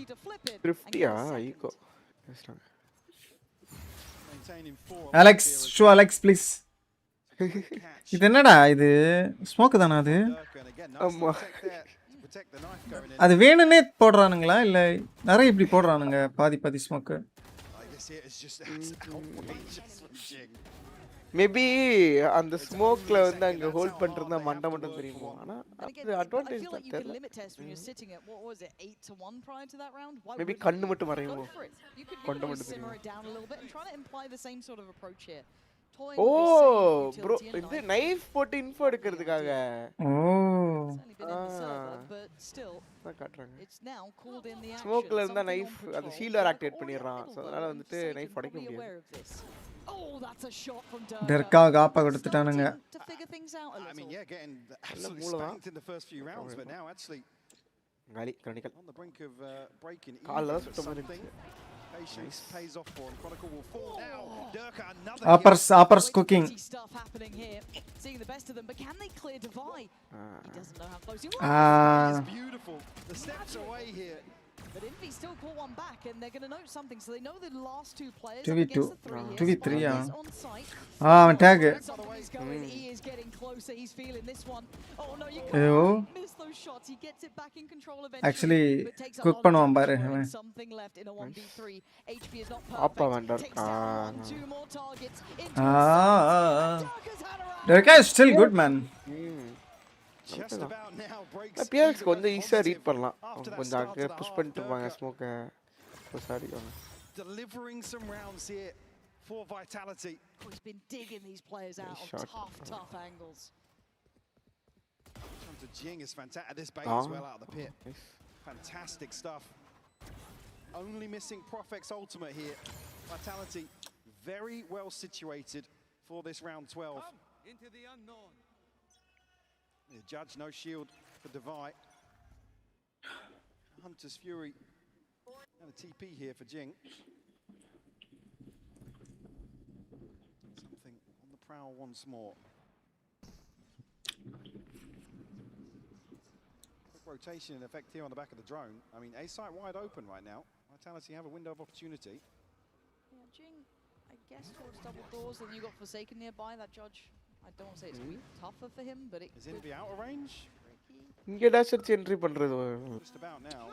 50யா ego. Alex show Alex please. இது என்னடா இது ஸ்மோக் தானா அது? ஆமா. அது வேணும்னே போடுறானுங்களா இல்ல நிறைய இப்படி போடுறானுங்க பாதி பாதி ஸ்மோக்? மேபி அந்த ஸ்மோக்ல வந்து அங்க ஹோல்ட் பண்றதா மண்ட மட்டும் தெரியுமா? ஆனா அது அட்வான்டேஜ் தான் தெரியல. மேபி கண்ணு மட்டும் மறையுமோ? கண்ணு மட்டும் தெரியுமா? ஓ ப்ரோ இது நைஃப் போட்டு இன்ஃபோ எடுக்கிறதுக்காக. ஓ நான் காட்றேன். ஸ்மோக்ல இருந்தா நைஃப் அந்த ஷீல்டர் ஆக்டிவேட் பண்ணிடுறான். சோ அதனால வந்துட்டு நைஃப் உடைக்க முடியாது. டெர்கா காப்பா கொடுத்துட்டானுங்க. I mean, yeah, getting absolutely spanked in the first few rounds, but now actually காலி chronicle on the brink of breaking. கால்ல சுத்தமா இருந்துச்சு. Patience pays off for him. Chronicle will fall now. Durka another Appers cooking. Stuff happening here. Seeing the best of them, but can they clear Divide? He doesn't know how close he was. It's beautiful. The steps away here. But Envy still caught one back, and they're going to note something. So they know the last two players 2v2. 2v3, yeah. tag. He is getting closer. He's feeling this one. Oh no, you can't miss those shots. He gets it back in control eventually. Actually, cook பண்ணுவான் பாரு. Something left in a 1v3. HP is not perfect. Takes down two more targets. Durka is still good, man. Just about now breaks. PRX கொஞ்சம் ஈஸியா read பண்ணலாம். கொஞ்சம் அங்க push பண்ணிட்டு இருப்பாங்க ஸ்மோக்க. Sorry. Delivering some rounds here for Vitality. He's been digging these players out of tough angles. To Jing is fantastic. This bait as well out of the pit. Fantastic stuff. only missing PRX ultimate here. Vitality very well situated for this round 12. Into the unknown. The judge, no shield for Devi. Hunter's Fury and a TP here for Jing. Something on the prowl once more. Quick rotation in effect here on the back of the drone. I mean, A site wide open right now. Vitality have a window of opportunity. Yeah, Jing, I guess towards double doors. Then you got Forsaken nearby. That judge, I don't want to say it's gonna be tougher for him, but it is in the outer range. இங்க dash அடிச்சு entry பண்றது. Just about now.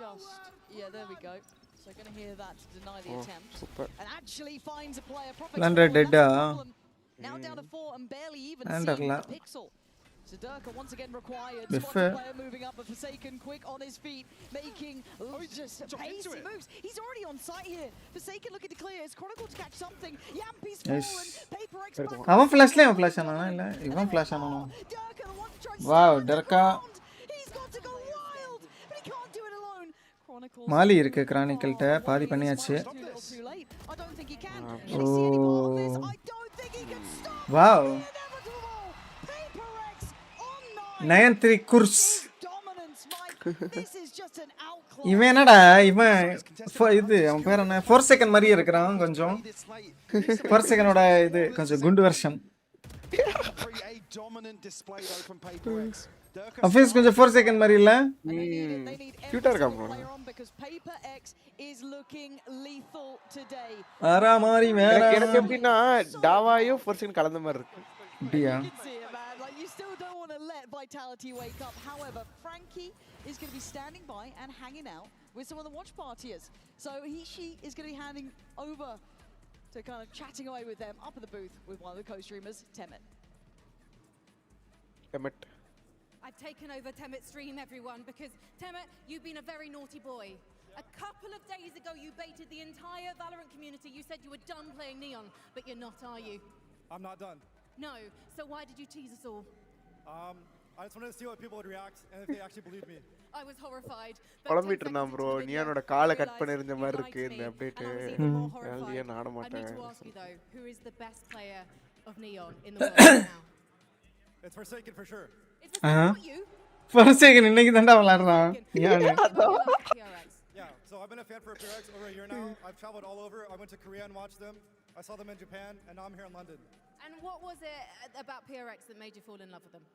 Yeah, there we go. So gonna hear that to deny the attempt. Super. And actually finds a player. Lander dead. Now down to 4 and barely even Lander seeing la. the pixel. So Durka once again required. Biff. Spots a player moving up, but Forsaken quick on his feet, making just pacey moves. He's already on site here. Forsaken looking to clear. It's Chronicle to catch something. Yampy's fallen. PRX back. அவன் ஃபிளாஷ்ல அவன் flash ஆனானா இல்ல இவன் flash ஆனானா? Wow Derke. He's got to go wild, but he can't do it alone. Chronicle. மாலி இருக்கு கிரானிக்கல்ட்ட பாதி பண்ணியாச்சு. I don't think he can. Can he see any part of this? I don't think he can stop. Wow. 9-3 குர்ஸ். இவன் என்னடா இவன் இது அவன் பேர் என்ன 4 செகண்ட் மாதிரியே இருக்கிறான் கொஞ்சம் 4 செகண்டோட இது கொஞ்சம் குண்டு வெர்ஷன் அஃபீஸ் கொஞ்சம் 4 செகண்ட் மாதிரி இல்ல கியூட்டா இருக்கான் ஆரா மாதிரி மேல எனக்கு எப்படின்னா டாவாயும் 4 செகண்ட் கலந்த மாதிரி இருக்கு அப்படியா Vitality wake up. However, Frankie is going to be standing by and hanging out with some of the watch partiers. So she is going to be handing over to kind of chatting away with them up at the booth with one of the co-streamers, Temet. I've taken over Temet's stream, everyone, because Temet, you've been a very naughty boy. A couple of days ago, you baited the entire Valorant community. You said you were done playing Neon, but you're not, are you? I'm not done. No. So why did you tease us all? I just wanted to see what people would react and if they actually believed me. I was horrified. புலம்பிட்டு இருந்தான் bro நியானோட காலை cut பண்ணிருந்த மாதிரி இருக்கு இந்த update நான் ஆட மாட்டேன். I need to ask you though, who is the best player of Neon in the world now? It's Forsaken for sure. It's Forsaken. Forsaken இன்னைக்கு தான்டா விளையாடுறான் neon. Yeah, so I've been a fan for PRX over a year now. I've traveled all over. I went to Korea and watched them. I saw them in Japan and now I'm here in London. And what was it about PRX that made you fall in love with them?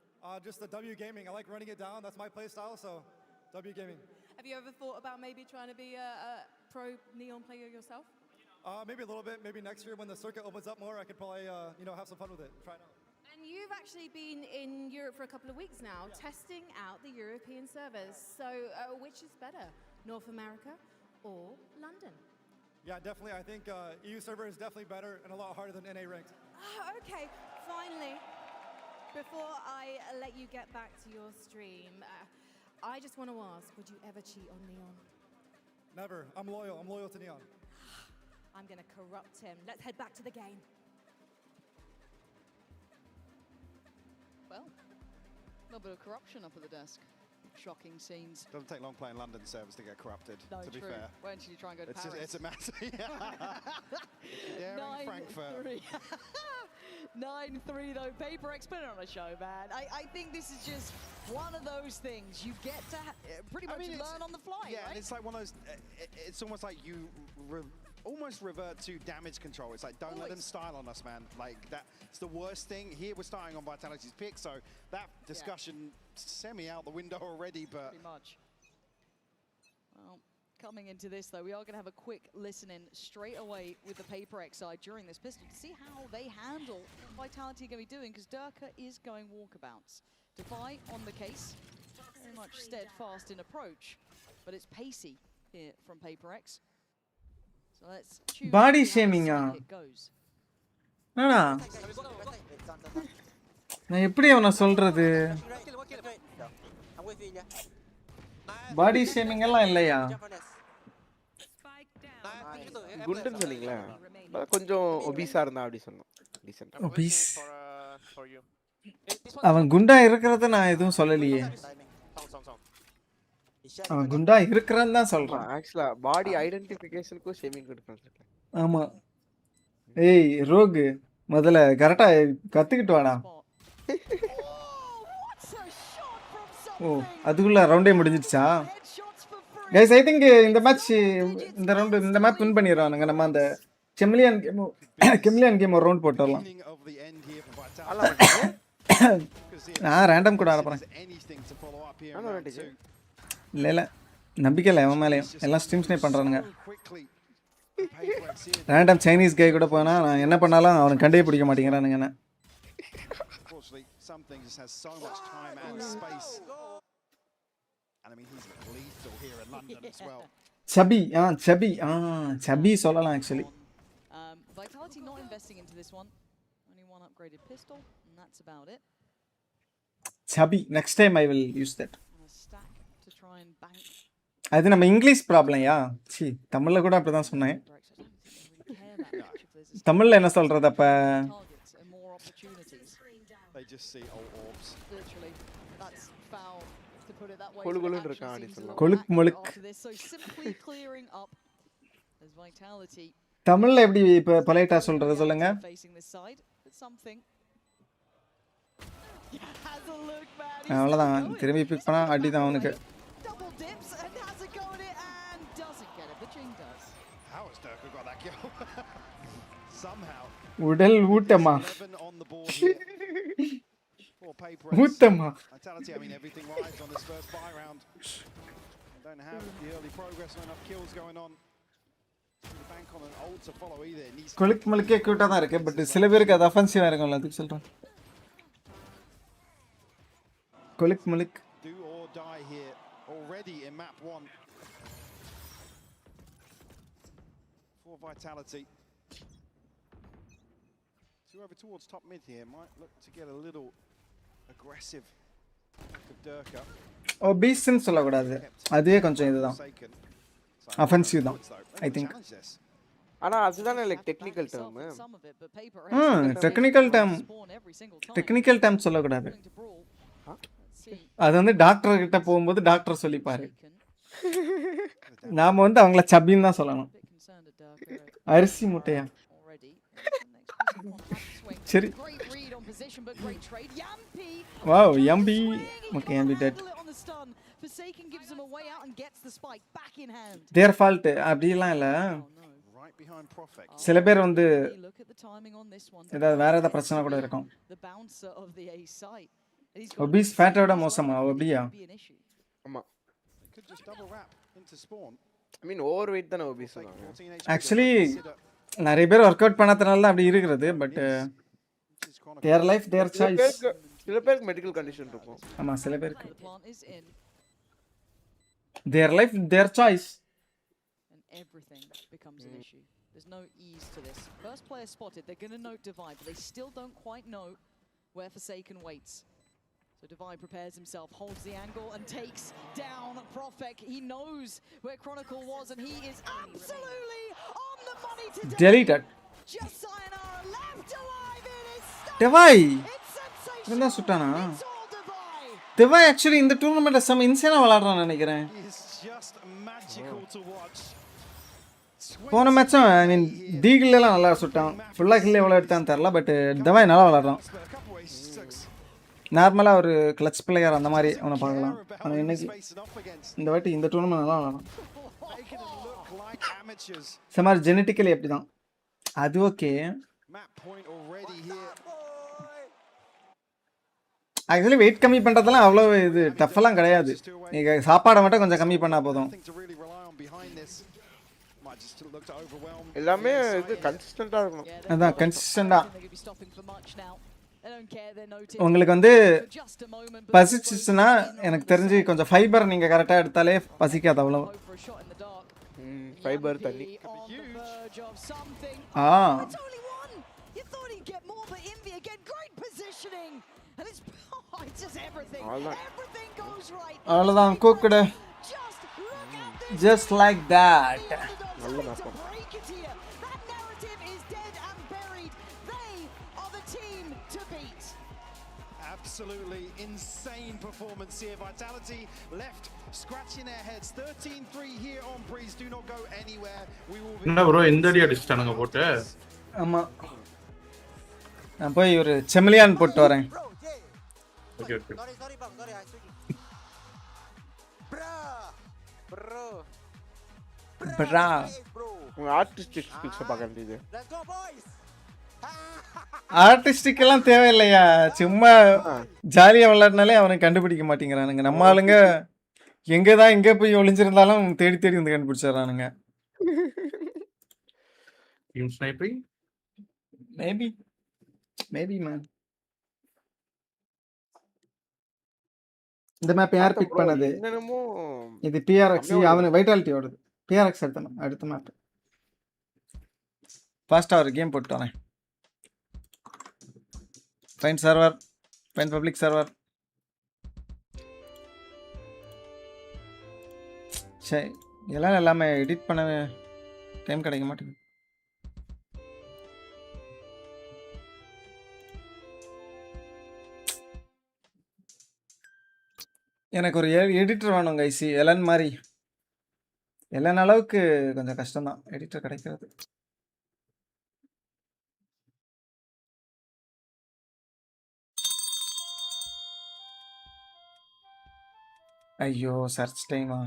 Just the W gaming. I like running it down. That's my play style, so W gaming. Have you ever thought about maybe trying to be a pro Neon player yourself? Maybe a little bit. Maybe next year when the circuit opens up more, I could probably have some fun with it. Try it out. And you've actually been in Europe for a couple of weeks now, testing out the European servers. So which is better, North America or London? Yeah, definitely. I think EU server is definitely better and a lot harder than NA ranked. Okay, finally, before I let you get back to your stream, I just want to ask, would you ever cheat on Neon? Never. I'm loyal. I'm loyal to Neon. I'm going to corrupt him. Let's head back to the game. Well, a little bit of corruption up at the desk. Shocking scenes. Doesn't take long playing London servers to get corrupted, no, to be fair. Why don't you try and go to Paris? It's a massive... Daring Frankfurt. 9-3 though, PRX put it on a show, man. I think this is just one of those things you get to pretty much learn on the fly, yeah, right? and it's like one of those, it's almost like you almost revert to damage control. It's like, don't let them style on us, man. Like, that's the worst thing. Here we're starting on Vitality's pick, so that discussion semi out the window already, but... Pretty much. Well, coming into this, though, we are going to have a quick listen-in straight away with the PRX side during this pistol to see how they handle Vitality are going to be doing, because Durka is going walkabouts. Defy on the case, very much steadfast in approach, but it's pacey here from PRX. So let's choose Body how shaming it goes. என்னடா நான் எப்படி அவனை சொல்றது body shaming எல்லாம் இல்லையா குண்டுன்னு சொன்னீங்களா கொஞ்சம் ஒபீஸா இருந்தா அப்படி சொன்னோம் டீசன்ட் ஒபீஸ் அவன் குண்டா இருக்கிறத நான் எதுவும் சொல்லலையே அவன் குண்டா இருக்கிறான்னு தான் சொல்றான். ஆக்சுவலா பாடி ஐடென்டிஃபிகேஷனுக்கும் ஷேமிங் கொடுக்கணும். ஆமா. ஏய் ரோகு, முதல்ல கரெக்டா கத்துக்கிட்டு வாடா. ஓ அதுக்குள்ள ரவுண்டே முடிஞ்சிடுச்சா? கைஸ் ஐ திங்க் இந்த மேட்ச் இந்த மேப் வின் பண்ணிடுவானுங்க. நம்ம அந்த கெமிலியன் கேம் ஒரு ரவுண்ட் போட்டு வரலாம். நான் ரேண்டம் கூட ஆட போறேன். இல்லை நம்பிக்கை இல்லை எவன் மேலேயும். எல்லாம் ஸ்ட்ரீம் ஸ்னைப் பண்ணுறானுங்க. ரேண்டம் சைனீஸ் கை கூட போனா நான் என்ன பண்ணாலும் அவனுக்கு கண்டே பிடிக்க மாட்டேங்கிறானுங்க என்ன. சபி சபி சொல்லலாம் actually. Vitality not investing into this one. Only one upgraded pistol, and that's about it. சபி next time I will use that. To try and bank. அது நம்ம இங்கிலீஷ் ப்ராப்ளம்யா. சி தமிழ்ல கூட அப்படிதான் சொன்னேன். தமிழ்ல என்ன சொல்றது அப்ப? They just see old orbs. Literally, that's foul to put it that way. கொழுகுலுன்னு இருக்கான் அப்படி சொல்லலாம். கொழுக் முழுக். So simply clearing up as Vitality. தமிழ்ல எப்படி இப்ப பொலைட்டா சொல்றது சொல்லுங்க. அவ்வளவுதான், திரும்பி பிக் பண்ணா அடிதான் அவனுக்கு. உடல் ஊட்டமா ஊட்டமா கொழுக்கு மலுக்கே கியூட்டா தான் இருக்கு. பட் சில பேருக்கு அது அஃபென்சிவா இருக்கும்ல, அதுக்கு சொல்றேன். கொழுக்கு மலுக் Vitality. Two over towards top mid here might look to get a little aggressive. Durka. ஓ பீஸ்ட்னு சொல்ல கூடாது, அதுவே கொஞ்சம் இதுதான் அஃபென்சிவ் தான் ஐ திங்க். ஆனா அதுதானே like technical term. Technical term சொல்ல கூடாது. அது வந்து டாக்டர் கிட்ட போகும்போது டாக்டர் சொல்லிப்பாரு. நாம வந்து அவங்கள சப்பின்னு தான் சொல்லணும். அரிசி முட்டையா? சரி. Wow Yampi. Okay Yampi dead. Their fault அப்படிலாம் இல்ல. சில பேர் வந்து ஏதாவது வேற ஏதாவது பிரச்சனை கூட இருக்கும். ஒபிஸ் ஃபேட்டோட மோசமா அப்படியா? ஆமா. I mean overweight தான obese சொன்னாங்க. ஆக்சுவலி நிறைய பேர் வொர்க் அவுட் பண்ணதனால தான் அப்படி இருக்குது. But their life their choice. சில பேருக்கு மெடிக்கல் கண்டிஷன் இருக்கும். ஆமா சில பேருக்கு their life their choice. And everything becomes an issue. There's no ease to this. First player spotted, they're going to note Divide, but they still don't quite know where Forsaken waits. So Divide prepares himself, holds the angle and takes down Profek. He knows where Chronicle was and he is absolutely on the money today. Deleted. Just Sayonara left alive in his Divide. என்ன சுட்டானா? Divide actually இந்த டூர்னமெண்ட்ல some இன்சேனா விளையாடுறான்னு நினைக்கிறேன். போன மேட்சும் ஐ மீன் டீகில்லாம் நல்லா சுட்டான். ஃபுல்லா kill எவ்வளோ எடுத்தான்னு தெரியல. But Divide நல்லா விளையாடுறான். நார்மலாக ஒரு கிளச் பிளேயர் அந்த மாதிரி அவனை பார்க்கலாம். ஆனால் இன்னைக்கு இந்த வாட்டி இந்த டூர்னமெண்ட் நல்லா விளாடும். சமார் ஜெனட்டிக்கலி எப்படி தான் அது ஓகே. ஆக்சுவலி வெயிட் கம்மி பண்ணுறதெல்லாம் அவ்வளோ இது டஃப்பெல்லாம் கிடையாது. நீங்கள் சாப்பாடை மட்டும் கொஞ்சம் கம்மி பண்ணால் போதும். எல்லாமே இது கன்சிஸ்டன்ட்டாக இருக்கணும். அதான் கன்சிஸ்டண்டாக. உங்களுக்கு வந்து பசிச்சுன்னா எனக்கு தெரிஞ்சு கொஞ்சம் ஃபைபர் நீங்கள் கரெக்டாக எடுத்தாலே பசிக்காது அவ்வளோ. ஃபைபர் தண்ணி. அவ்வளோதான் குக்டு. Just like that. நல்ல map. Absolutely insane performance here. Vitality left scratching their heads. 13-3 here on Breeze. Do not go anywhere. We will be என்ன ப்ரோ இந்த அடி அடிச்சிட்டானுங்க போட்டு. ஆமா நான் போய் ஒரு செமிலியான் போட்டு வரேன். Okay okay. Sorry bang, sorry I switching. Bro. பிரா உங்க ஆர்டிஸ்டிக் ஸ்கில்ஸ் பார்க்க வேண்டியது. Let's go boys. ஆர்டிஸ்டிக் எல்லாம் தேவையில்லையா, சும்மா ஜாலியா விளையாடினாலே அவனை கண்டுபிடிக்க மாட்டேங்கிறானுங்க. நம்ம ஆளுங்க எங்கதான் எங்க போய் ஒளிஞ்சிருந்தாலும் தேடி தேடி வந்து கண்டுபிடிச்சிடறானுங்க. Team sniping maybe man. இந்த மேப் யார் பிக் பண்ணது? என்னமோ இது PRX. அவனுக்கு வைட்டாலிட்டி ஓடுது. PRX எடுத்தணும் அடுத்த மேப். ஃபாஸ்ட்டாக ஒரு கேம் போட்டு வரேன். Fine server, fine public server. சரி எல்லாம் எல்லாமே எடிட் பண்ண டைம் கிடைக்க மாட்டேங்குது. எனக்கு ஒரு எடிட்டர் வேணும் கைசி, எலன் மாதிரி. எலன் அளவுக்கு கொஞ்சம் கஷ்டம்தான் எடிட்டர் கிடைக்கிறது. ஐயோ சர்ச் டைமா.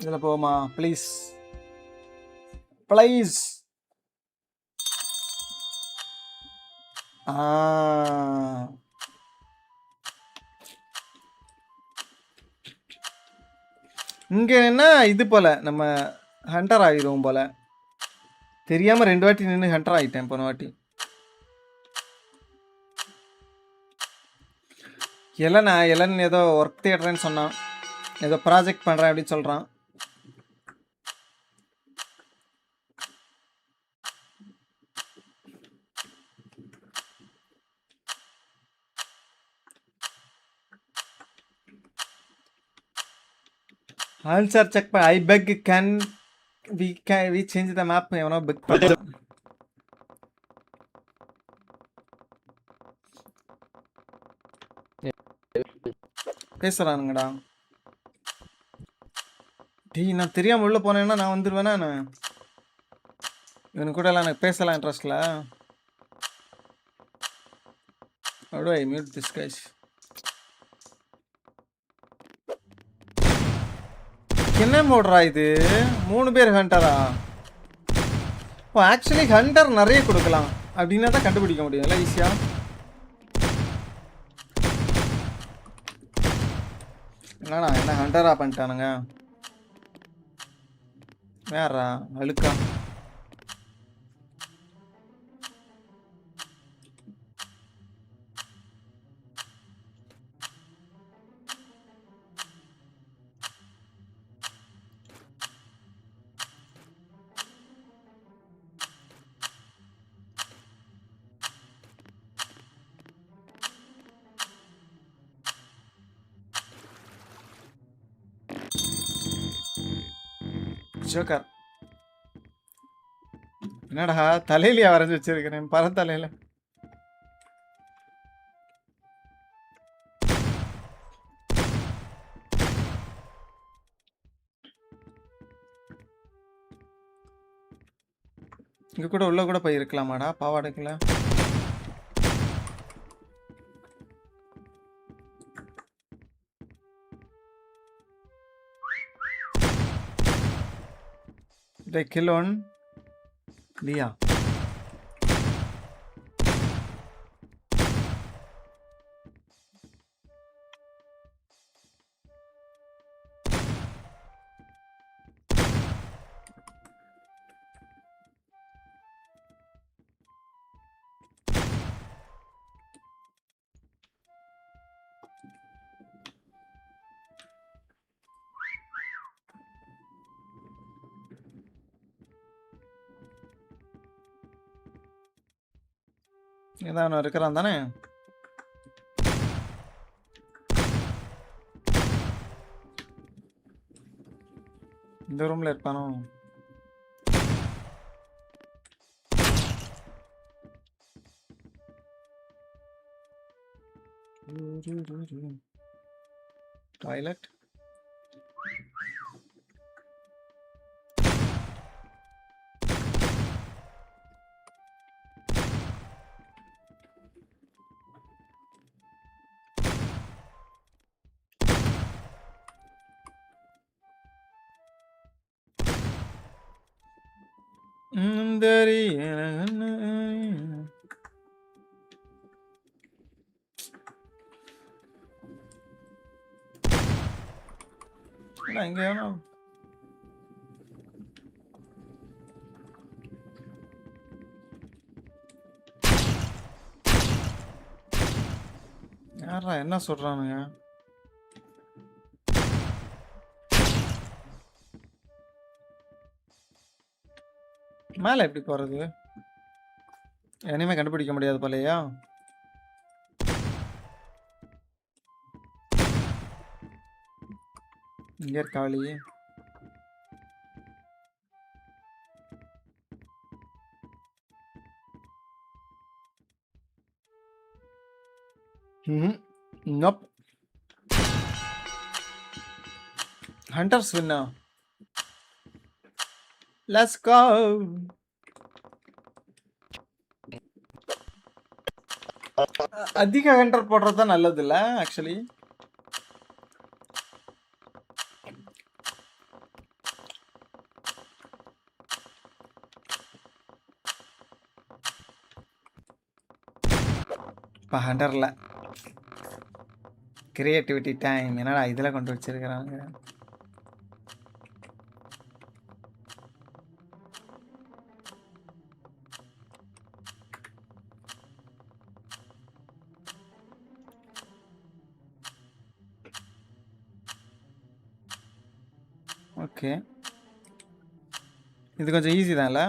இதில் போமா ப்ளீஸ் ப்ளீஸ். இங்கே என்ன இது போல் நம்ம ஹண்டர் ஆகிடுவோம் போல். தெரியாமல் 2 வாட்டி நின்று ஹண்டர் ஆகிட்டேன் போன வாட்டி. எலன் ஏதோ ஒர்க் தேடுறேன்னு சொன்னான், ஏதோ ப்ராஜெக்ட் பண்ணுறேன் அப்படின்னு சொல்கிறான். Answer check. I beg, can we change the map? You know, big. பேசுறானுங்கடா. டேய் நான் தெரியாம உள்ள போனேன்னா நான் வந்துருவேனா? இவனு கூட எல்லாம் எனக்கு பேசலாம் இன்ட்ரெஸ்ட்ல. How do I mute this guys? என்ன மோட்ரா இது? 3 பேர் ஹண்டரா? ஓ ஆக்சுவலி ஹண்டர் நிறைய கொடுக்கலாம் அப்படின்னா தான் கண்டுபிடிக்க முடியும்ல ஈஸியா. என்னடா என்ன ஹண்டரா பண்ணிட்டானுங்க வேறா அழுக்கா. ஜோக்கர் என்னடா தலையிலையா வரைஞ்சி வச்சிருக்கிறேன் பரத்தலையில. இங்க கூட உள்ள கூட போய் இருக்கலாமாடா பாவாடைக்குள்ள? They kill on Lia. ஏதாவது இருக்கிறான் தானே? இந்த ரூம்ல இருப்பானோ? டாய்லெட். இங்க யாரா என்ன சொல்றானுங்க? மேல எப்படி போறது? இனிமே கண்டுபிடிக்க முடியாது போலயா? இங்க இருக்காளி. Nope. Hunters winner. Let's go. அதிக ஹண்டர் போடுறது தான் நல்லது இல்ல ஆக்சுவலி. இப்போ ஹண்டர்ல கிரியேட்டிவிட்டி டைம் என்னடா இதில் கொண்டு வச்சிருக்கிறாங்க. ஓகே, இது கொஞ்சம் ஈஸி தான்ல.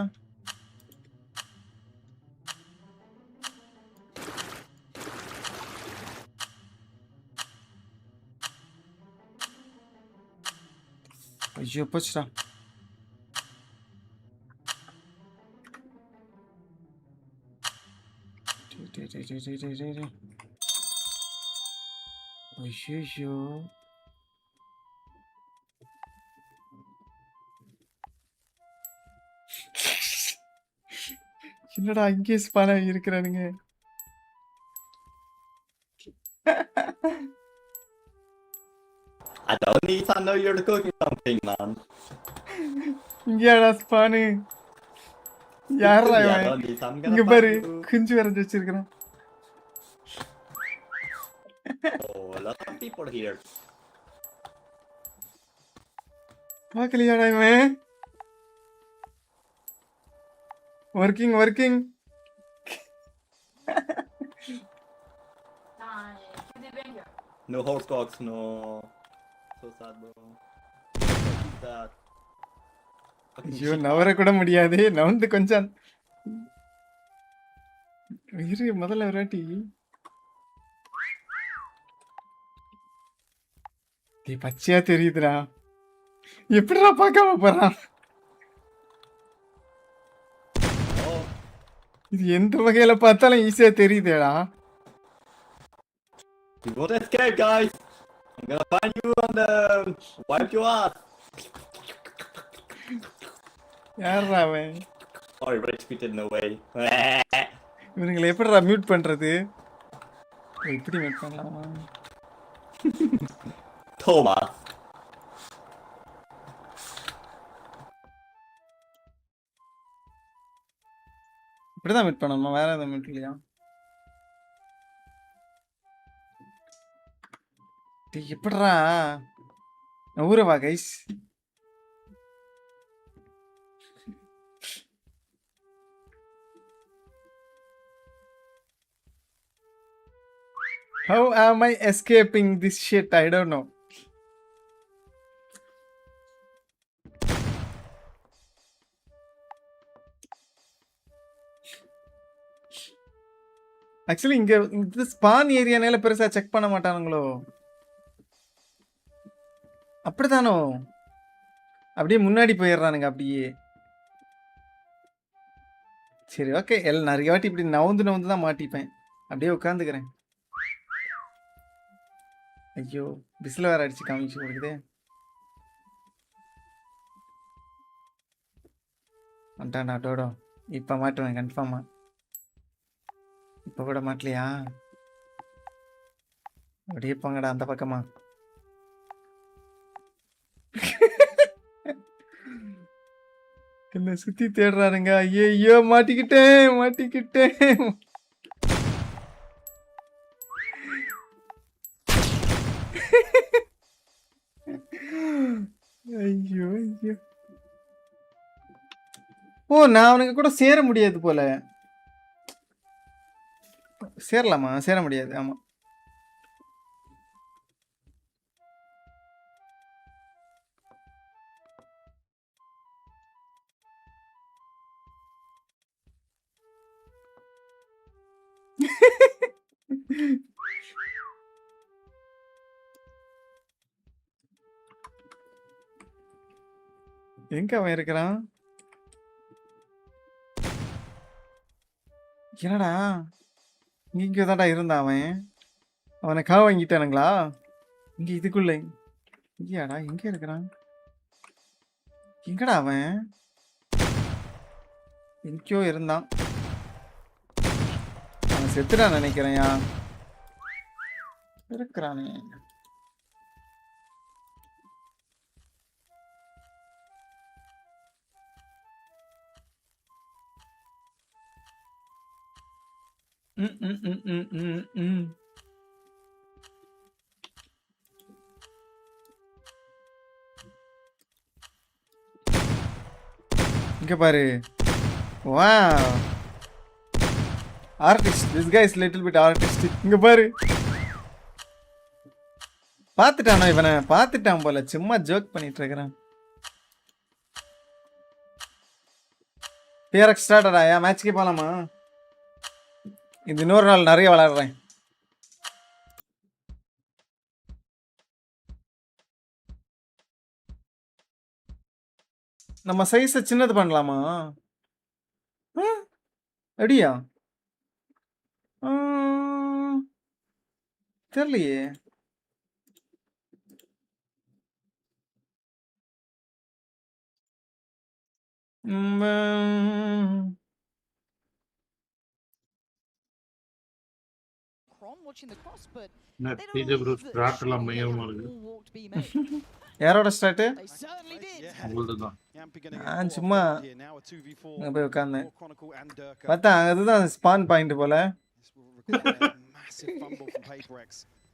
ஐயோ போச்சுடா. ஐயோ என்னடா இங்கே ஸ்பான இருக்கிறானுங்க. I don't need to know you're cooking something, man. இங்கேடா ஸ்பானு. யாரா இவன்? இங்க பாரு குஞ்சு வரைஞ்சு வச்சிருக்கான். Oh, a lot of people here. பாக்கலையாடா இவன்? Working. No horse dogs, no. So sad, bro. That. ஐயோ நவர கூட முடியாது. நவந்து கொஞ்சம் இரு முதல்ல விராட்டி. பச்சையா தெரியுதுடா. எப்படிடா பார்க்காம போறான்? இது எந்த வகையில பார்த்தாலும் ஈஸியா தெரியுதேடா. You won't escape, guys. I'm gonna find you and wipe your ass. யாரா அவன்? Sorry, rage quitted, no way. இவங்களை எப்படிடா மியூட் பண்றது? எப்படி மியூட் பண்ணலாமா? Thomas. இப்படிதான் மியூட் பண்ணணுமா? வேற எதுவும் மியூட் இல்லையா? எப்படிடா ஊரவா guys? How am I escaping this shit? I don't know. Actually இங்க இந்த ஸ்பான் ஏரியானால பெருசா செக் பண்ண மாட்டானுங்களோ? அப்படிதானோ? அப்படியே முன்னாடி போயிடுறானுங்க அப்படியே. சரி ஓகே, நிறைய வாட்டி இப்படி நவுந்து தான் மாட்டிப்பேன். அப்படியே உட்காந்துக்கிறேன். ஐயோ பிஸ்ல வேற அடிச்சு காமிச்சு கொடுக்குதே. வந்துட்டான்டா டோடோ. இப்போ மாட்டுவேன் கன்ஃபார்மா. இப்போ கூட மாட்டலையா? அப்படியே போங்கடா அந்த பக்கமா. என்ன சுத்தி தேடுறாருங்க. ஐயோ மாட்டிக்கிட்டேன். ஐயோ. ஓ நான் அவனுக்கு கூட சேர முடியாது போல. சேரலாமா? சேர முடியாது. ஆமா. எங்க அவன் இருக்கிறான்? என்னடா இங்க தான்டா இருந்தான் அவன். அவனை காவ வாங்கிட்டானுங்களா? இங்க இதுக்குள்ள இங்கயாடா? எங்க இருக்கிறான்? எங்கடா அவன்? எங்கேயோ இருந்தான். அவன் செத்துட்டான் நினைக்கிறேன். இருக்கிறானே. இங்க பாரு. Wow artist. This guy is little bit artistic. இங்க பாரு. பாத்துட்டானோ இவனை? பாத்துட்டான் போல. சும்மா ஜோக் பண்ணிட்டு இருக்கிறான். PRX ஸ்டார்ட் ஆயா? மேட்ச்க்கே போலாமா? இது இன்னொரு நாள் நிறைய விளையாடுறேன். நம்ம சைஸை சின்னது பண்ணலாமா? அப்படியா? தெரியலையே. யாரோட ஸ்டார்ட்? நான் சும்மா போய் உட்கார்ந்தேன். பார்த்தா அதுதான் ஸ்பான் பாயிண்ட் போல.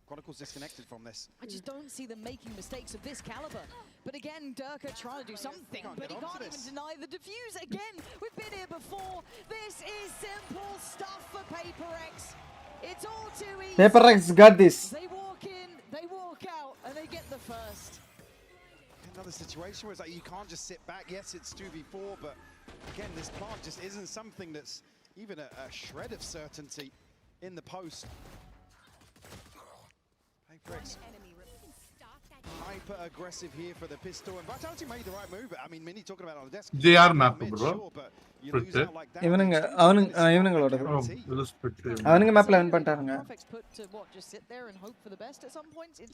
Chronicle's disconnected from this. I just don't see them making mistakes of this caliber. But again, Durka trying to do something, but he can't even deny the defuse again. We've been here before. This is simple stuff for PRX. It's all too easy. PRX got this. They walk in, they walk out, and they get the first. Another situation where it's like you can't just sit back. Yes, it's 2v4, but again, this plant just isn't something that's even a shred of certainty in the post. PRX hyper aggressive here for the pistol, and Vitality made the right move. I mean, Mini talking about on the desk. They are map, bro. இவனுங்களோட அவனுங்க மேப்ல win பண்ணிட்டாங்க.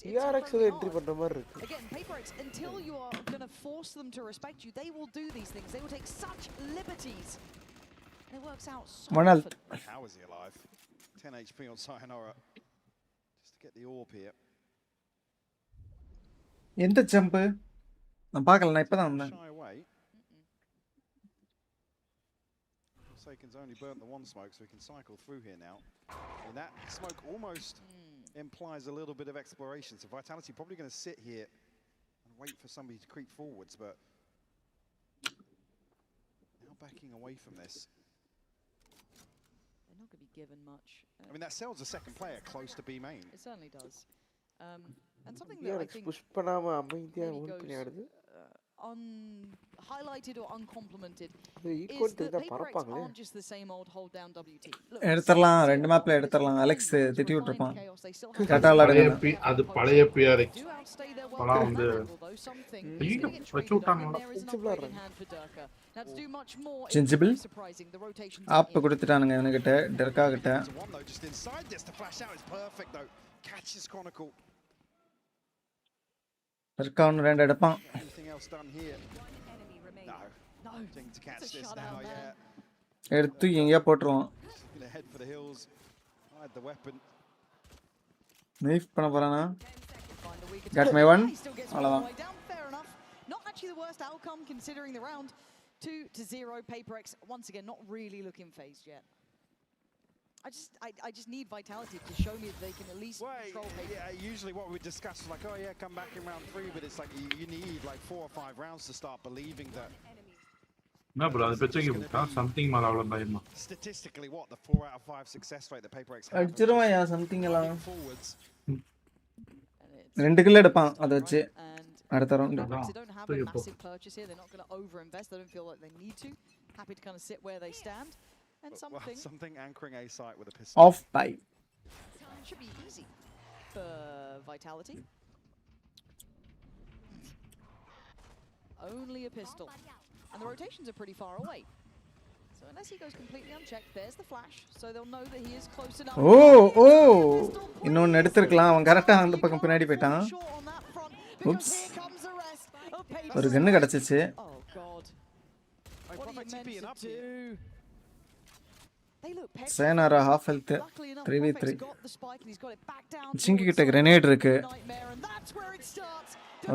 PRX entry பண்ற மாதிரி இருக்கு. Again, PRX, until you are going to force them to respect you, they will do these things. They will take such liberties. And it works out so Manal. How is he alive? 10 HP on Sayonara. Just to get the orb here. எந்த jump? நான் பார்க்கல, நான் இப்பதான் வந்தேன். Forsaken's only burnt the one smoke, so we can cycle through here now. And that smoke almost implies a little bit of exploration. So Vitality probably going to sit here and wait for somebody to creep forwards, but now backing away from this. They're not going to be given much. I mean, that sells a second player close to B main. It certainly does. And something that I think push பண்ணாம அமைதியா own பண்ணி ஆடுது. highlighted or uncomplimented அது is equal that தான் PaperX பறப்பாங்களே. aren't just the same old hold down WT. Look, எடுத்துடலாம் size ரெண்டு here மேப்ல are எடுத்துடலாம் this அலெக்ஸ் refined திட்டி விட்டுருப்பான் chaos. They still கரெக்டாக have விளாடுங்க அது பழைய PRX. do outstay their அப்பலாம் welcome வந்து on that angle though. Something is ஐயோ, going to get வச்சு traded on, விட்டாங்களா? and there is an upgrade in hand for Durka. Now to do much more, it's sensible very surprising. The rotations op கொடுத்துட்டானுங்க இவனுக்கிட்ட Derke கிட்ட One though, just inside this, the flash out is perfect though. Catches Chronicle. டெர்கா ஒன்று ரெண்டு எடுப்பான் Anything else done here? No. Thing to catch this now, yeah. எடுத்து எங்கேயா போட்டுருவான் Gonna head for the hills. Hide the weapon. Knife பண்ண போறானா got my one அவ்வளவுதான் Fair enough. Not actually the worst outcome considering the round. 2-0. PaperX once again not really looking phased yet. I just need Vitality to show me that they can at least control PaperX. Yeah, usually what we discuss is like, oh yeah, come back in round 3, but it's like you need like 4 or 5 rounds to start believing that. என்ன bro அது பெச்சைக்கு போட்டா something மேல அவ்வளவு பயமா Statistically, what the 4 out of 5 success rate that PaperX have. அடிச்சிருவான் யா something எல்லாம் Forwards. 2 kill எடுப்பான் அதை வச்சு அடுத்த round They don't have a massive purchase here. They're not going to overinvest. They don't feel like they need to. Happy to kind of sit where they stand. And something anchoring A site with a pistol. Off by. Should be easy for Vitality. Only a pistol. And the rotations are pretty far away. So unless he goes completely unchecked, there's the flash. So they'll know that he is close enough. இன்னொன்னு எடுத்துக்கலாம் அவன் கரெக்டா அந்த பக்கம் பின்னாடி போயிட்டான் oops ஒரு கன்னு கிடைச்சிச்சு சேனாரா half health 3v3 ஜிங்கி கிட்ட கிரனேட் இருக்கு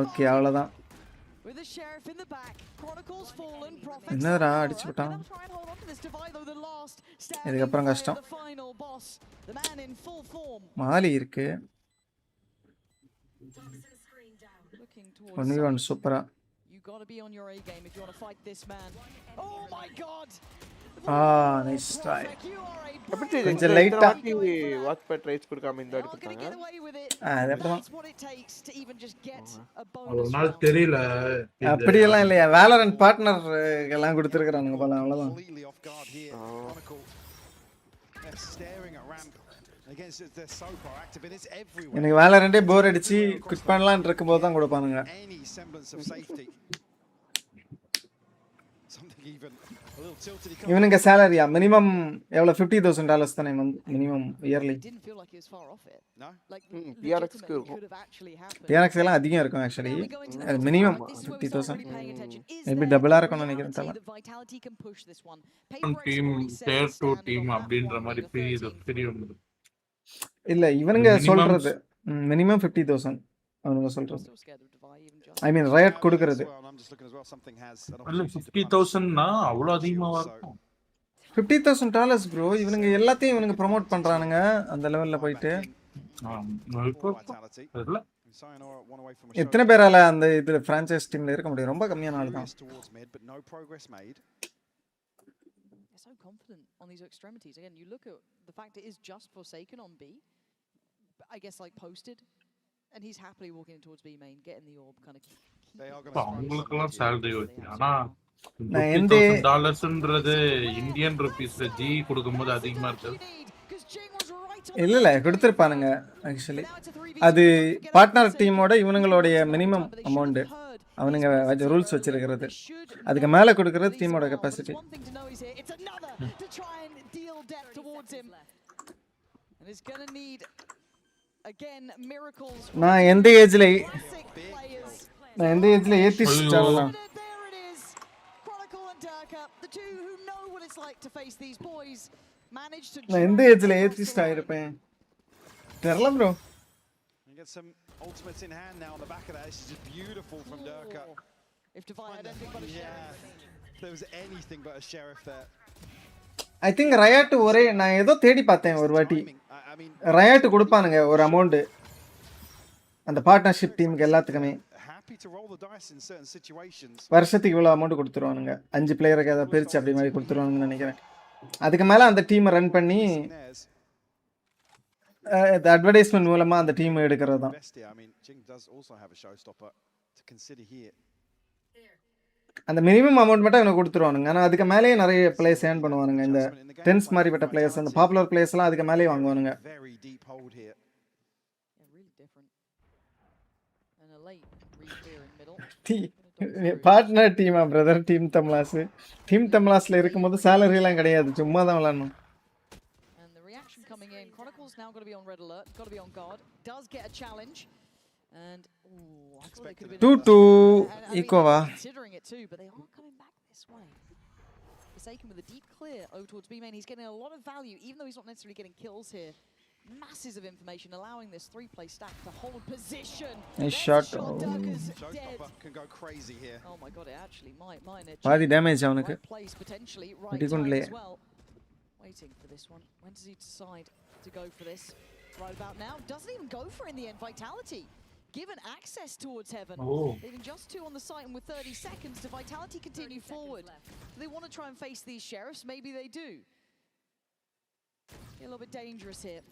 ஓகே அவ்வளவுதான் என்னடா அடிச்சு விட்டான் இதுக்கப்புறம் கஷ்டம் மாலி இருக்கு 1v1 சூப்பரா நைஸ் ட்ரை கொஞ்சம் லைட்டா வாட்ச் பேட் ரைட்ஸ் கொடுக்காம இந்த அடி கொடுத்தாங்க அது அப்படிதான் ஒரு நாள் தெரியல அப்படி எல்லாம் இல்லையா வேலரண்ட் பார்ட்னர் எல்லாம் கொடுத்துருக்கானுங்க போல அவ்வளவுதான் எனக்கு வேலரண்டே போர் அடிச்சு குவிட் பண்ணலாம்னு இருக்கும்போது தான் கொடுப்பானுங்க இவனுங்க சேலரியா மினிமம் எவ்வளவு $50,000 தானே மினிமம் இயர்லி PRX எல்லாம் அதிகம் இருக்கும் ஆக்சுவலி மினிமம் 50,000 மேபி டபுளா இருக்கும்னு நினைக்கிறேன் தல டீம் டேர் 2 டீம் அப்படின்ற மாதிரி பெரிய இல்ல இவனுங்க சொல்றது மினிமம் 50,000 அவனுங்க சொல்றது ஐ மீன் ரைட் கொடுக்கிறது இல்ல 50,000 னா அவ்வளவு அதிகமாவா இருக்கும் $50,000 ப்ரோ இவனுங்க எல்லாத்தையும் இவனுங்க ப்ரோமோட் பண்றானுங்க அந்த லெவல்ல போயிட்டு எத்தனை பேரால அந்த இதுல பிரான்ச்சைஸ் டீம்ல இருக்க முடியும் ரொம்ப கம்மியான ஆள் தான் so confident on these extremities again. You look at the fact it is just Forsaken on B, I guess like posted, and he's happily walking towards B main, getting the orb kind of அவங்களுக்கெல்லாம் salary okay ஆனா $50,000ன்றது Indian ரூபீஸ்ல G கொடுக்கும்போது அதிகமா இருக்கு இல்ல கொடுத்திருப்பானுங்க actually அது partner டீமோட இவனுங்களோட minimum amount அவனுங்க rules வச்சிருக்கிறது அதுக்கு மேல கொடுக்கிறது டீமோட கெபாசிட்டி நான் எந்த ஏஜ்ல ஏத்திச்சிட்டானா நான் எந்த ஏஜ்ல ஏத்திஸ்ட் ஆயிருப்பேன் தெரியல bro get some ultimates in hand now on the back of that. This is just beautiful from Durka. If Divine had anything but a sheriff. There was anything but a sheriff there. I think Riot ஒரே நான் ஏதோ தேடி பார்த்தேன் ஒரு வாட்டி Riot கொடுப்பானுங்க ஒரு amount அந்த partnership டீமுக்கு எல்லாத்துக்குமே வருஷத்துக்கு இவ்வளவு அமௌண்ட் கொடுத்துருவானுங்க 5 பிளேயருக்கு ஏதாவது பிரிச்சு அப்படி மாதிரி கொடுத்துருவானுங்கன்னு நினைக்கிறேன் அதுக்கு மேல அந்த டீமை ரன் பண்ணி அட்வர்டைஸ்மென்ட் மூலமா அந்த டீம் எடுக்கிறது தான் அந்த மினிமம் அமௌண்ட் மட்டும் எனக்கு கொடுத்துருவானுங்க. ஆனால் அதுக்கு மேலேயே நிறைய பிளேயர்ஸ் ஏர்ன் பண்ணுவானுங்க. இந்த டென்ஸ் மாதிரிப்பட்ட பிளேயர்ஸ், அந்த பாப்புலர் பிளேயர்ஸ்லாம் அதுக்கு மேலேயே வாங்குவானுங்க. Very deep hold here. Really different. And a late re-clear in middle. Partner டீமா பிரதர்? டீம் தமிழாஸ். டீம் தமிழாஸ்ல இருக்கும்போது சேலரிலாம் கிடையாது, சும்மா தான் விளாடணும். And the reaction coming in. Chronicle's now got to be on red alert, got to be on guard. Does get a challenge. And ooh, I thought they could have been 2-2 equal-வா? considering it too, but they are coming back this way. Forsaken with a deep clear over towards B main. He's getting a lot of value, even though he's not necessarily getting kills here. Masses of information allowing this 3-play stack to hold position. Nice shot. Showstopper can go crazy here. Oh my god, it actually might. பாதி damage அவனுக்கு. Right place potentially, right Pretty good time lay. as well. Waiting for this one. When does he decide to go for this? Right about now. Doesn't even go for it in the end. Vitality given access towards Heaven. Leaving just 2 on the site and with 30 seconds to Vitality continue forward. They want to try and face these sheriffs. Maybe they do. A little bit dangerous here.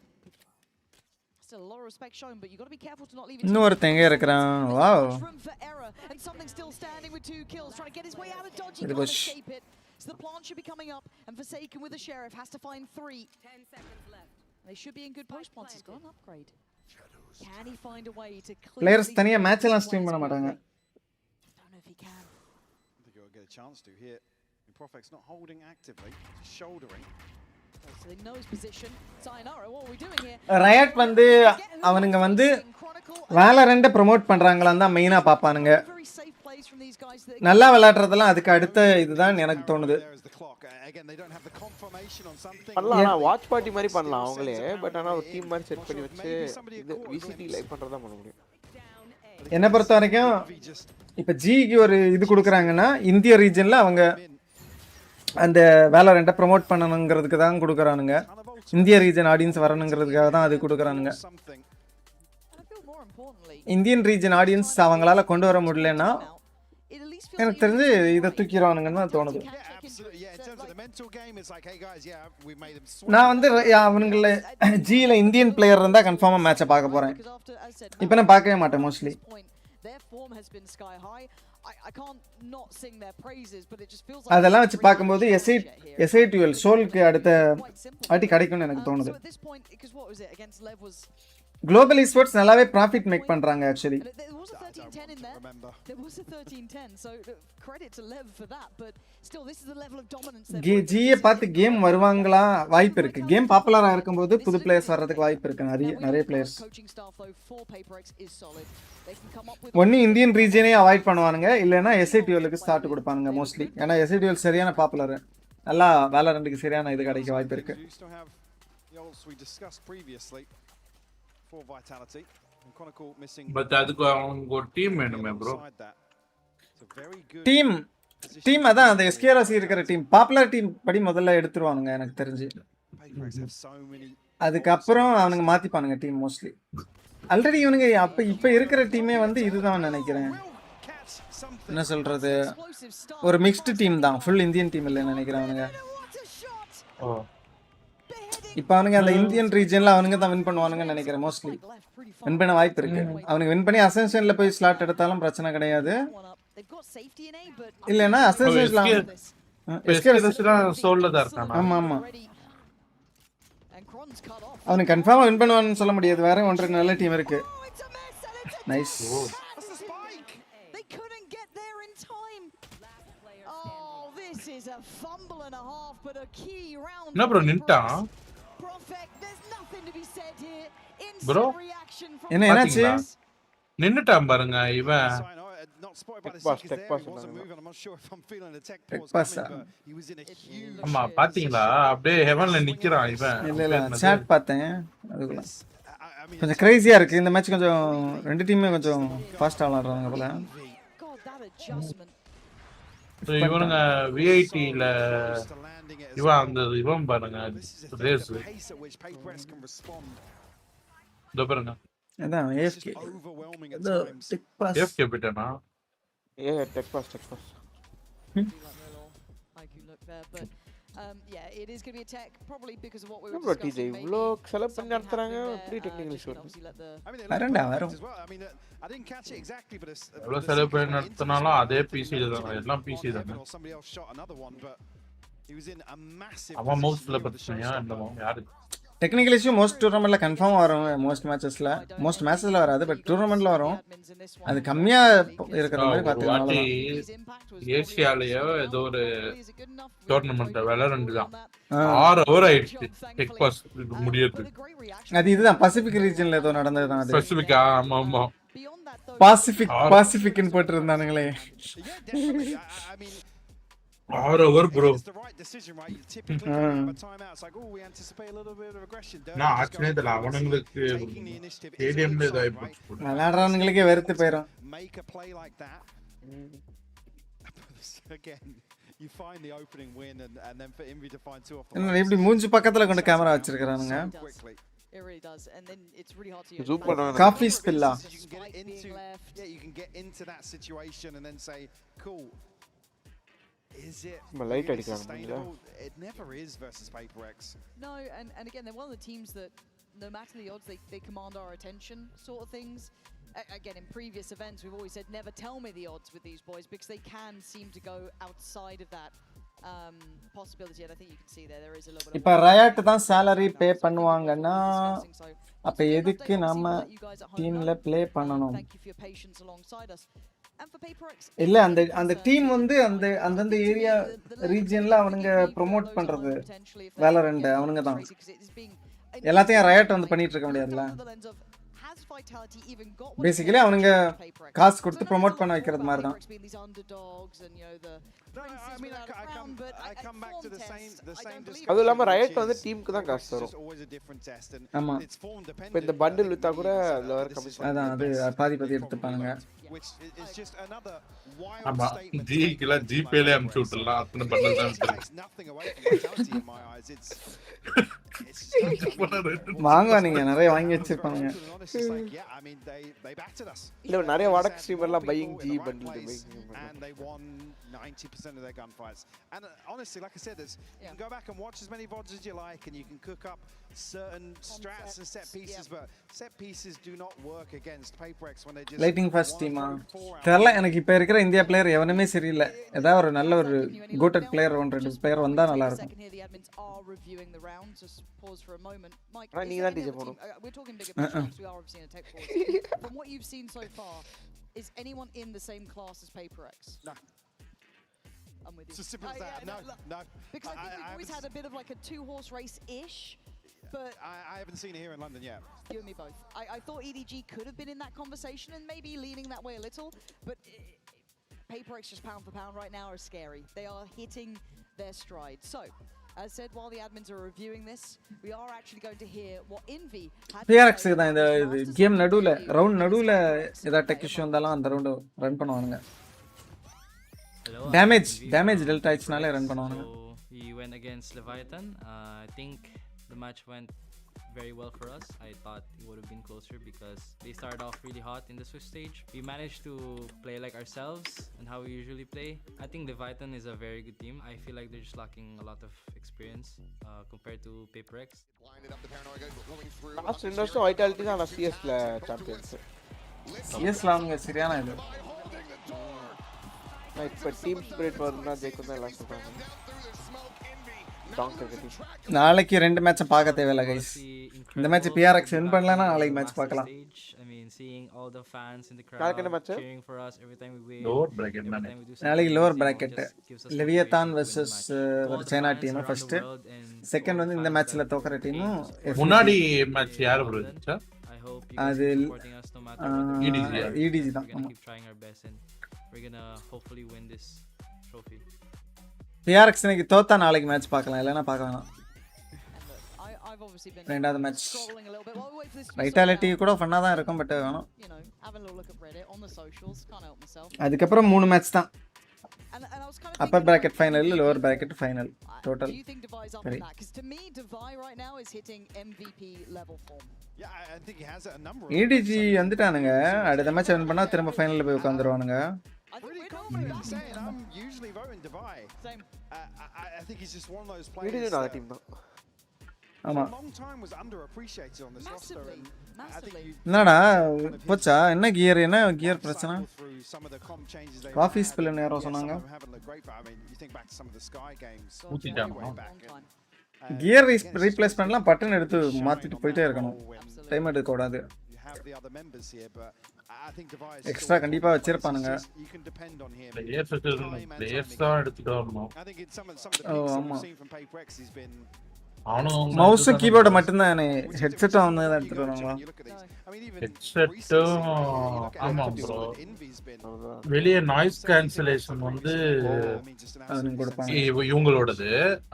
Still a lot of respect shown, but you got to be careful to not leave it. இன்னொருத்தங்க இருக்கறான். Wow. Room for error and something still standing with 2 kills, trying to get his way out of dodging, can't escape it. So the plant should be coming up, and Forsaken with the sheriff has to find 3. 10 seconds left. They should be in good post plants. He's got an upgrade. Can he find a way to clear? Players தனியா match எல்லாம் stream பண்ண மாட்டாங்க. Don't know if he can. I think he'll get a chance to here. Profec's not holding actively, just shouldering. So they know his position. Sayonara, what are we doing here? Riot வந்து அவனுங்க வந்து Valorant promote பண்றாங்களான்னு தான் மெயினா பாப்பானுங்க. Very safe plays from these guys that நல்லா விளையாடுறதெல்லாம் அதுக்கு அடுத்த இதுதான் எனக்கு தோணுது. Again, they don't have the confirmation on something. பண்ணலாம், வாட்ச் பார்ட்டி மாதிரி பண்ணலாம் அவங்களே. பட் ஆனா ஒரு டீம் மாதிரி செட் பண்ணி வச்சு இது விசிடி லைவ் பண்றதா பண்ண முடியும். என்ன பொறுத்த வரைக்கும் இப்ப ஜிக்கு ஒரு இது கொடுக்குறாங்கன்னா இந்திய ரீஜன்ல அவங்க அந்த வேலரண்ட்டை ப்ரோமோட் பண்ணணுங்கிறதுக்கு தான் கொடுக்குறானுங்க. இந்திய ரீஜன் ஆடியன்ஸ் வரணுங்கிறதுக்காக தான் அது கொடுக்குறானுங்க. இந்தியன் ரீஜன் ஆடியன்ஸ் அவங்களால கொண்டு வர முடியலன்னா எனக்கு தெரிஞ்சு இதை தூக்கிடுவானுங்கன்னு தான் தோணுது. நான் வந்து அவனுங்கள ஜியில் இந்தியன் பிளேயர் இருந்தால் கன்ஃபார்மாக மேட்சை பார்க்க போகிறேன். இப்போ நான் பார்க்கவே மாட்டேன் மோஸ்ட்லி. அதெல்லாம் வச்சு பார்க்கும்போது SI12 சோலுக்கு அடுத்த வாட்டி கிடைக்கும்னு எனக்கு தோணுது. குளோபல் esports நல்லாவே ப்ராஃபிட் மேக் பண்றாங்க ஆக்சுவலி. ஜியை பார்த்து கேம் வருவாங்களா? வாய்ப்பு இருக்கு. கேம் பாப்புலரா இருக்கும்போது புது பிளேயர்ஸ் வர்றதுக்கு வாய்ப்பு இருக்கு. நிறைய பிளேயர்ஸ் ஒன்னு இந்தியன் ரீஜனே அவாய்ட் பண்ணுவானுங்க, இல்லைன்னா SI12க்கு ஸ்டார்ட் கொடுப்பானுங்க மோஸ்ட்லி. ஏன்னா SI12 சரியான பாப்புலர், நல்லா வேலரண்ட்டுக்கு சரியான இது கிடைக்க வாய்ப்பு இருக்கு. For Vitality and Chronicle missing. But அதுக்கு அவங்க ஒரு டீம் வேணுமே bro. டீம் அதான் அந்த எஸ்கேஆர்சி இருக்கிற டீம் பாப்புலர் டீம் படி முதல்ல எடுத்துருவானுங்க எனக்கு தெரிஞ்சு. அதுக்கப்புறம் அவனுங்க மாத்திப்பானுங்க டீம் மோஸ்ட்லி. ஆல்ரெடி இவனுங்க இப்ப இருக்கிற டீமே வந்து இதுதான் நினைக்கிறேன். என்ன சொல்றது, ஒரு மிக்ஸ்டு டீம் தான், ஃபுல் இந்தியன் டீம் இல்லைன்னு நினைக்கிறேன் அவனுங்க. இப்போ அவனுங்க அந்த இந்தியன் ரீஜன்ல அவனுங்க தான் வின் பண்ணுவானுங்கன்னு நினைக்கிறேன் மோஸ்ட்லி. வின் பண்ண வாய்ப்பு இருக்கு. அவனுக்கு வின் பண்ணி அசென்ஷன்ல போய் ஸ்லாட் எடுத்தாலும் பிரச்சனை கிடையாது. இல்லைன்னா அசென்ஷன்ல சோல்ல தான் இருக்கானா? ஆமா ஆமா, அவனுக்கு கன்ஃபார்மா வின் பண்ணுவான்னு சொல்ல முடியாது. வேற ஒன்றரை நல்ல டீம் இருக்கு. நைஸ். என்ன ப்ரோ நின்ட்டான் ப்ரோ? என்னாச்சு? நின்னுட்டான் பாருங்க இவன். ஆமா பாத்தீங்களா, அப்படியே ஹெவன்ல நிக்கிறான் இவன். இல்ல சாட் பார்த்தேன், அதுக்குள்ள கொஞ்சம் கிரேசியா இருக்கு இந்த மேட்ச். கொஞ்சம் ரெண்டு டீமே கொஞ்சம் ஃபாஸ்டா விளையாடுறாங்க போல. இவனுங்க விஐடில இவன் அந்த இவன் பாருங்க ரேஸ் இதோ பாருங்க. அதான் AFK டெக் பாஸ். AFK பிட்டனா? Tech pause. Yeah, it is going to be a tech, probably because of what we were bro, TJ discussing. இவ்ளோ செலவு பண்ணி நடத்துறாங்க எப்படி டெக்னிக்கல் இஷ்யூ வருது? வரண்டா வரும். I didn't catch it exactly, but எவ்வளவு செலவு பண்ணி நடத்தினாலும் அதே பிசில தான் எல்லாம் பிசி தான். somebody else shot another one, but he was in a massive அவன் மவுஸ்ல பத்தியா இந்த யாரு டெக்னிக்கல் இஷ்யூ மோஸ்ட் டூர்னமெண்ட்ல கன்ஃபார்ம் வரும். மோஸ்ட் மேட்சஸ்ல வராது, பட் டூர்னமெண்ட்ல வரும். அது கம்மியா இருக்கிற மாதிரி பாத்துக்கலாம். ஏசியாலயோ ஏதோ ஒரு டோர்னமெண்ட் valorant தான் 6 hour ஆயிடுச்சு டெக் பாஸ் முடியறது. அது இதுதான் பசிபிக் ரீஜன்ல ஏதோ நடந்ததுதான். அது பசிபிக் ஆமா ஆமா பாசிபிக்னு போட்டு இருந்தானுங்களே. 6 hour bro. நான் ஆக்சுவலி அவனுங்களுக்கு ஸ்டேடியம்ல இதை விளையாடுறவங்களுக்கே வெறுத்து போயிடும். Again, you find the opening win and then for Envy to find two off the என்ன இப்படி மூஞ்சி பக்கத்துல கொண்டு camera வச்சிருக்கானுங்க. It really does, and then it's really hard to zoom பண்ணனும். Coffee ஸ்பில்லா. You can get into that situation and then say, cool. Is it light really sustainable? It never is versus PaperX. No, and again, they're one of the teams that, no matter the odds, they command our attention, sort of things. Again, in previous events, we've always said, never tell me the odds with these boys, because they can seem to go outside of that possibility, and I think you can see there is a little bit. இப்ப riot தான் salary pay பண்ணுவாங்கன்னா அப்ப எதுக்கு நாம டீம்ல play பண்ணனும்? Thank you for your patience alongside us. And for PaperX, இல்ல அந்த டீம் வந்து அந்த ஏரியா ரீஜன்ல அவனுங்க ப்ரோமோட் பண்றது valorant அவனுங்க தான். எல்லாத்தையும் riot வந்து பண்ணிட்டு இருக்க முடியாதுல. பேசிக்கலி அவனுங்க காசு கொடுத்து ப்ரோமோட் பண்ண வைக்கிறது மாதிரி தான். அது இல்லாம riot வந்து டீமுக்கு தான் காசு தரும். ஆமா. இப்ப இந்த பண்டில் வித்தா கூட அதுல வர கமிஷன் அதான் அது பாதி எடுத்துப்பாங்க. ஆமா ஜில ஜிபேல அனுப்பிச்சு விட்டுறலாம். அத்தனை பண்டில் தான் வாங்க நீங்க நிறைய வாங்கி வச்சிருப்பாங்க. இல்ல நிறைய வடக்கு ஸ்ட்ரீமர்லாம் பையிங் ஜி bundle and they won 90% of their gunfights. And honestly, like I said, you can go back and watch as many VODs as you like, and you can cook up certain strats and set pieces, but set pieces do not work against PaperX when they just lighting first டீமா தெரியல. எனக்கு இப்ப இருக்கிற India player எவனுமே சரியில்லை. ஏதாவது ஒரு நல்ல ஒரு கோட்டட் பிளேயர் 1-2 பிளேயர் வந்தா நல்லா இருக்கும். ஆனா நீங்க தான் டிஜே போணும். We're talking bigger picture. We are obviously in a tech pause. From what you've seen so far, is anyone in the same class as PaperX? No. I'm with you. It's as simple as that. No. Because I think we've always had a bit of like a 2-horse race-ish, but I haven't seen it here in London yet. You and me both. I thought EDG could have been in that conversation and maybe leaning that way a little, but PaperX just pound for pound right now are scary. They are hitting their stride. So, as said, while the admins are reviewing this, we are actually going to hear what Envy had PRX தான் இந்த game நடுவுல round நடுவுல ஏதா tech issue வந்தாலும் அந்த round run பண்ணுவாங்க. Damage delta ஆயிடுச்சுனாலே run பண்ணுவாங்க. We went against Leviathan. I think the match went very well for us. I thought it would have been closer because they started off really hot in the Swiss stage. We managed to play like ourselves and how we usually play. I think Leviathan is a very good team. I feel like they're just lacking a lot of experience compared to PaperX. Last invest vitality தான் சிஎஸ்ல champions. சிஎஸ்ல அவங்க சரியான இது. இப்ப team spirit வருதுன்னா ஜெயிக்கும் தான் எல்லாம் சொல்றாங்க. நாளைக்கு 2 மேட்ச் பார்க்க தேவையில்ல கைஸ். இந்த மேட்ச் PRX வின் பண்ணலனா நாளைக்கு மேட்ச் பார்க்கலாம். I mean, seeing all the fans in the crowd cheering for us every time we win. Lower bracket நாளைக்கு lower bracket Leviathan versus ஒரு சைனா டீம் ஃபர்ஸ்ட். செகண்ட் வந்து இந்த மேட்ச்ல தோக்கற team. முன்னாடி match யார் ப்ரோ இருந்துச்சா? அது EDG தான். Keep trying our best and we're going to hopefully win this trophy. PRX இன்னைக்கு தோத்தா நாளைக்கு மேட்ச் பார்க்கலாம், இல்லனா பார்க்க வேணாம். ரெண்டாவது மேட்ச் வைட்டாலிட்டி கூட ஃபன்னா தான் இருக்கும், பட் வேணும். அதுக்கப்புறம் 3 மேட்ச் தான். Upper bracket final, lower bracket final total. சரி. EDG வந்துட்டானுங்க. அடுத்த மேட்ச் வின் பண்ணா திரும்ப ஃபைனல்ல போய் உட்கார்ந்துருவானுங்க. I'm saying I'm usually voting Dubai. Same. I think he's just one of those We players did another that team though. for ஆமா a long time was underappreciated on this roster. And I think you என்னடா போச்சா என்ன gear பிரச்சனை through some of the comp changes they காஃபி ஸ்பெல்ல யாரோ சொன்னாங்க haven't looked great, but I mean you think back to some of the Sky games ஊத்திட்டாமா gear ரீப்ளேஸ்மென்ட்லாம் பட்டன் எடுத்து மாத்திட்டு போயிட்டே இருக்கணும் டைம் எடுக்க கூடாது you have the other members here, but I think Dubai is extra கண்டிப்பா வச்சிருப்பானுங்க you can depend on him. Players தான் எடுத்துட்டு வரணும் I think it's some of the picks that we've seen from PRX has been mouse keyboard மட்டும் தான் headset வந்து எடுத்துட்டு வராங்களா ஹெட்செட்டும் ஆமா ப்ரோ வெளிய நாய்ஸ் கேன்சலேஷன் வந்து இவங்களோடது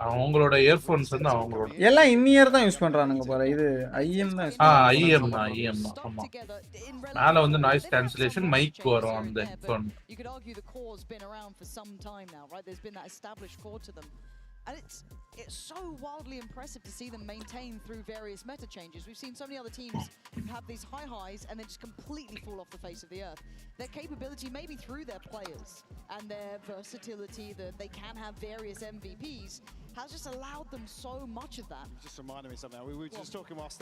அவங்களோட இயர்போன்ஸ் வந்து அவங்களோட எல்லாம் இன்இயர் தான் யூஸ் பண்றானுங்க போல இது ஐஎம் தான் ஐஎம் தான் ஆமா மேல வந்து நாய்ஸ் கேன்சலேஷன் மைக் வரும் அந்த headphone You could argue the core's been around for some time now, right? There's been that established core to them. And it's so wildly impressive to see them maintain through various meta changes. We've seen so many other teams have these high highs and then just completely fall off the face of the earth. Their capability, maybe through their players and their versatility, that they can have various MVPs, has just allowed them so much of that. Just reminded me of something. We were just talking whilst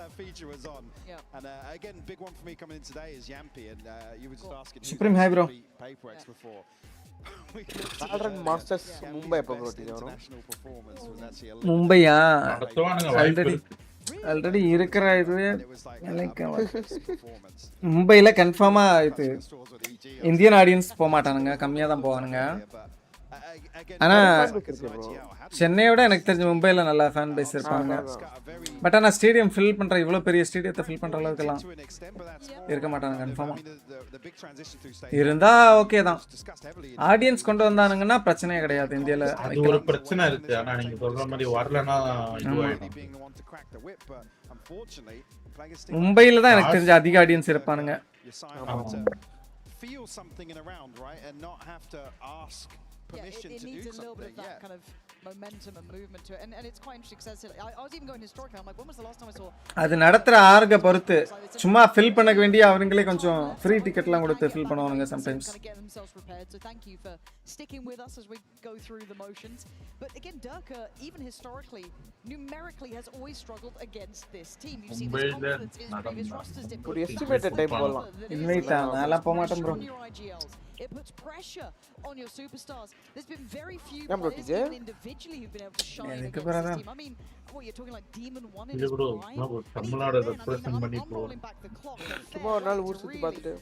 that feature was on. Yeah. And again, big one for me coming in today is Yampy, and you were just asking Supreme High Bro PRX before. Valorant Masters Mumbai எப்போ bro team வரும் மும்பையா already இருக்கிற இது மும்பைல கன்ஃபார்மா இது Indian audience போக மாட்டானுங்க கம்மியா தான் போவானுங்க ஆனா சென்னையோட எனக்கு தெரிஞ்ச மும்பைல நல்ல ஃபேன் பேஸ் இருப்பாங்க பட் ஆனா ஸ்டேடியம் ஃபில் பண்ற இவ்வளவு பெரிய ஸ்டேடியத்தை ஃபில் பண்ற அளவுக்குலாம் இருக்க மாட்டாங்க கன்ஃபார்மா இருந்தா ஓகே தான் ஆடியன்ஸ் கொண்டு வந்தானுங்கன்னா பிரச்சனையே கிடையாது இந்தியால அது ஒரு பிரச்சனை இருக்கு ஆனா நீங்க சொல்ற மாதிரி வரலனா இதுவாயிடும் மும்பைல தான் எனக்கு தெரிஞ்ச அதிக ஆடியன்ஸ் இருப்பானுங்க feel something in a round, right, and not have to ask permission it to needs do a little bit something. of that kind of momentum and movement to it, and it's quite interesting because I was even going historically. I'm like, when was the last time I saw? அது நடத்துற ஆர்க பொறுத்து சும்மா fill பண்ண வேண்டிய அவங்களே கொஞ்சம் free டிக்கெட்லாம் கொடுத்து ஃபில் பண்ணுவாங்க sometimes. Get themselves prepared. So thank you for sticking with us as we go through the motions. But again, Durka, even historically, numerically has always struggled against this team. You've seen this confidence in his previous rosters. ஒரு estimated time போலாம் invite நான் போக மாட்டேன் bro It puts pressure on your superstars. There's been very few players even individually who've been able to shine against this team. I mean, what you're talking like Demon 1 in his prime. Tamil Nadu represent பண்ணி போ சும்மா ஒரு நாள் ஊர் சுத்தி பார்த்துட்டு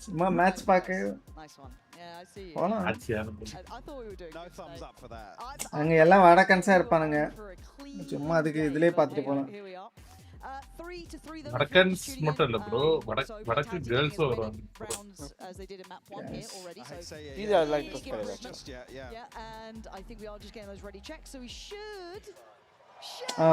சும்மா match பார்க்க Nice one. Yeah, I see you. போலாம் I thought we were doing no thumbs up for that. அங்க எல்லாம் வடக்கன்ஸா இருப்பானுங்க சும்மா அதுக்கு இதுலயே பார்த்துட்டு போலாம் Here we are. 3 to 3 வடக்கன்ஸ் மட்டும் இல்ல ப்ரோ வடக்கு கேர்ள்ஸ் வருவாங்க rounds as they did in map 1 here already. So these are like yeah, and I think we are just getting those ready checks, so we should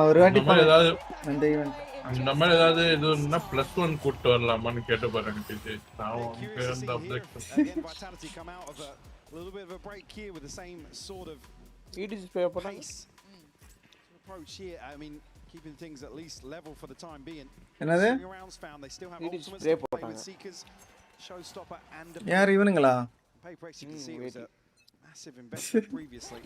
ஒரு வாட்டி ஏதாவது அந்த event அந்த மாதிரி ஏதாவது இதுன்னா +1 கூட்டி வரலாமான்னு கேட்டு பாருங்க டீச்சர் நான் உங்களுக்கு அந்த object Again, Vitality come out of a little bit of a break here with the same sort of EDG play பண்ணாங்க approach here. I mean, keeping things at least level for the time being. என்னது Rounds found, they still have EDG ultimates spray to play with போட்டாங்க Seekers, Showstopper and யார் இவனுங்களா PRX, you can see it was a massive investment previously.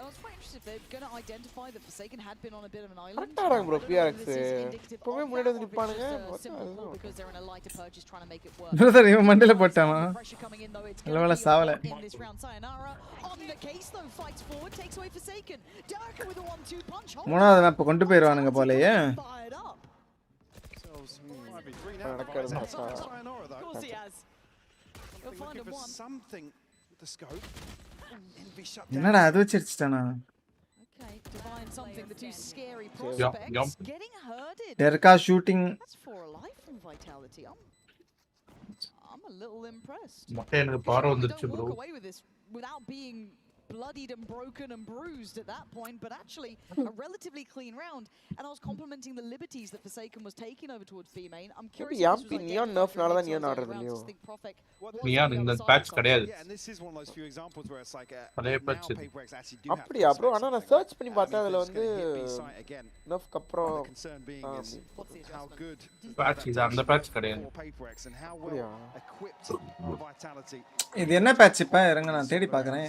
I was quite interested if they're going to identify that Forsaken had been on a bit of an island. கரெக்ட்டா ஆறாங்க bro PRX This is indicative எப்பவுமே of முன்னாடி that, வந்து or if நிப்பானுங்க it's just a simple pull because they're in a lighter purchase trying to make it work. Brother இவன் மண்டையில போட்டாமா Pressure coming in though, it's நல்ல வேளை சாவல in this round. Sayonara on the case though, fights forward, takes away Forsaken. Durka with a 1-2 punch. மூணாவது map கொண்டு போயிடுவானுங்க போலயே Fired up. நடக்கிறது Of course he has. He'll find him one. Something with the scope. Envy shut என்னடா அது வச்சு அடிச்சிட்டானா Okay, divine something, the two scary prospects getting herded. Derke shooting That's 4 alive from Vitality. I'm a little impressed. மொட்டை எனக்கு பாரம் வந்துருச்சு Don't bro walk away with this without being bloodied and broken and bruised at that point, but actually a relatively clean round. And I was complimenting the liberties that Forsaken was taking over towards B main. I'm curious if this was Neon nerf naala da Neon ஆடுறது இல்லையோ Neon இந்த patch கிடையாது Yeah, and this is one of those few examples where it's like பழைய now patch PaperX actually do have அப்படியா to bro respect ஆனா நான் something. Search பண்ணி பார்த்தா அதுல It's வந்து gonna hit B site again. nerf க்கு அப்புறம் The concern being is how good patch இது அந்த patch கிடையாது for PaperX and how well equipped the Vitality. இது என்ன பேட்ச் இப்ப இருங்க நான் தேடி பார்க்கறேன்.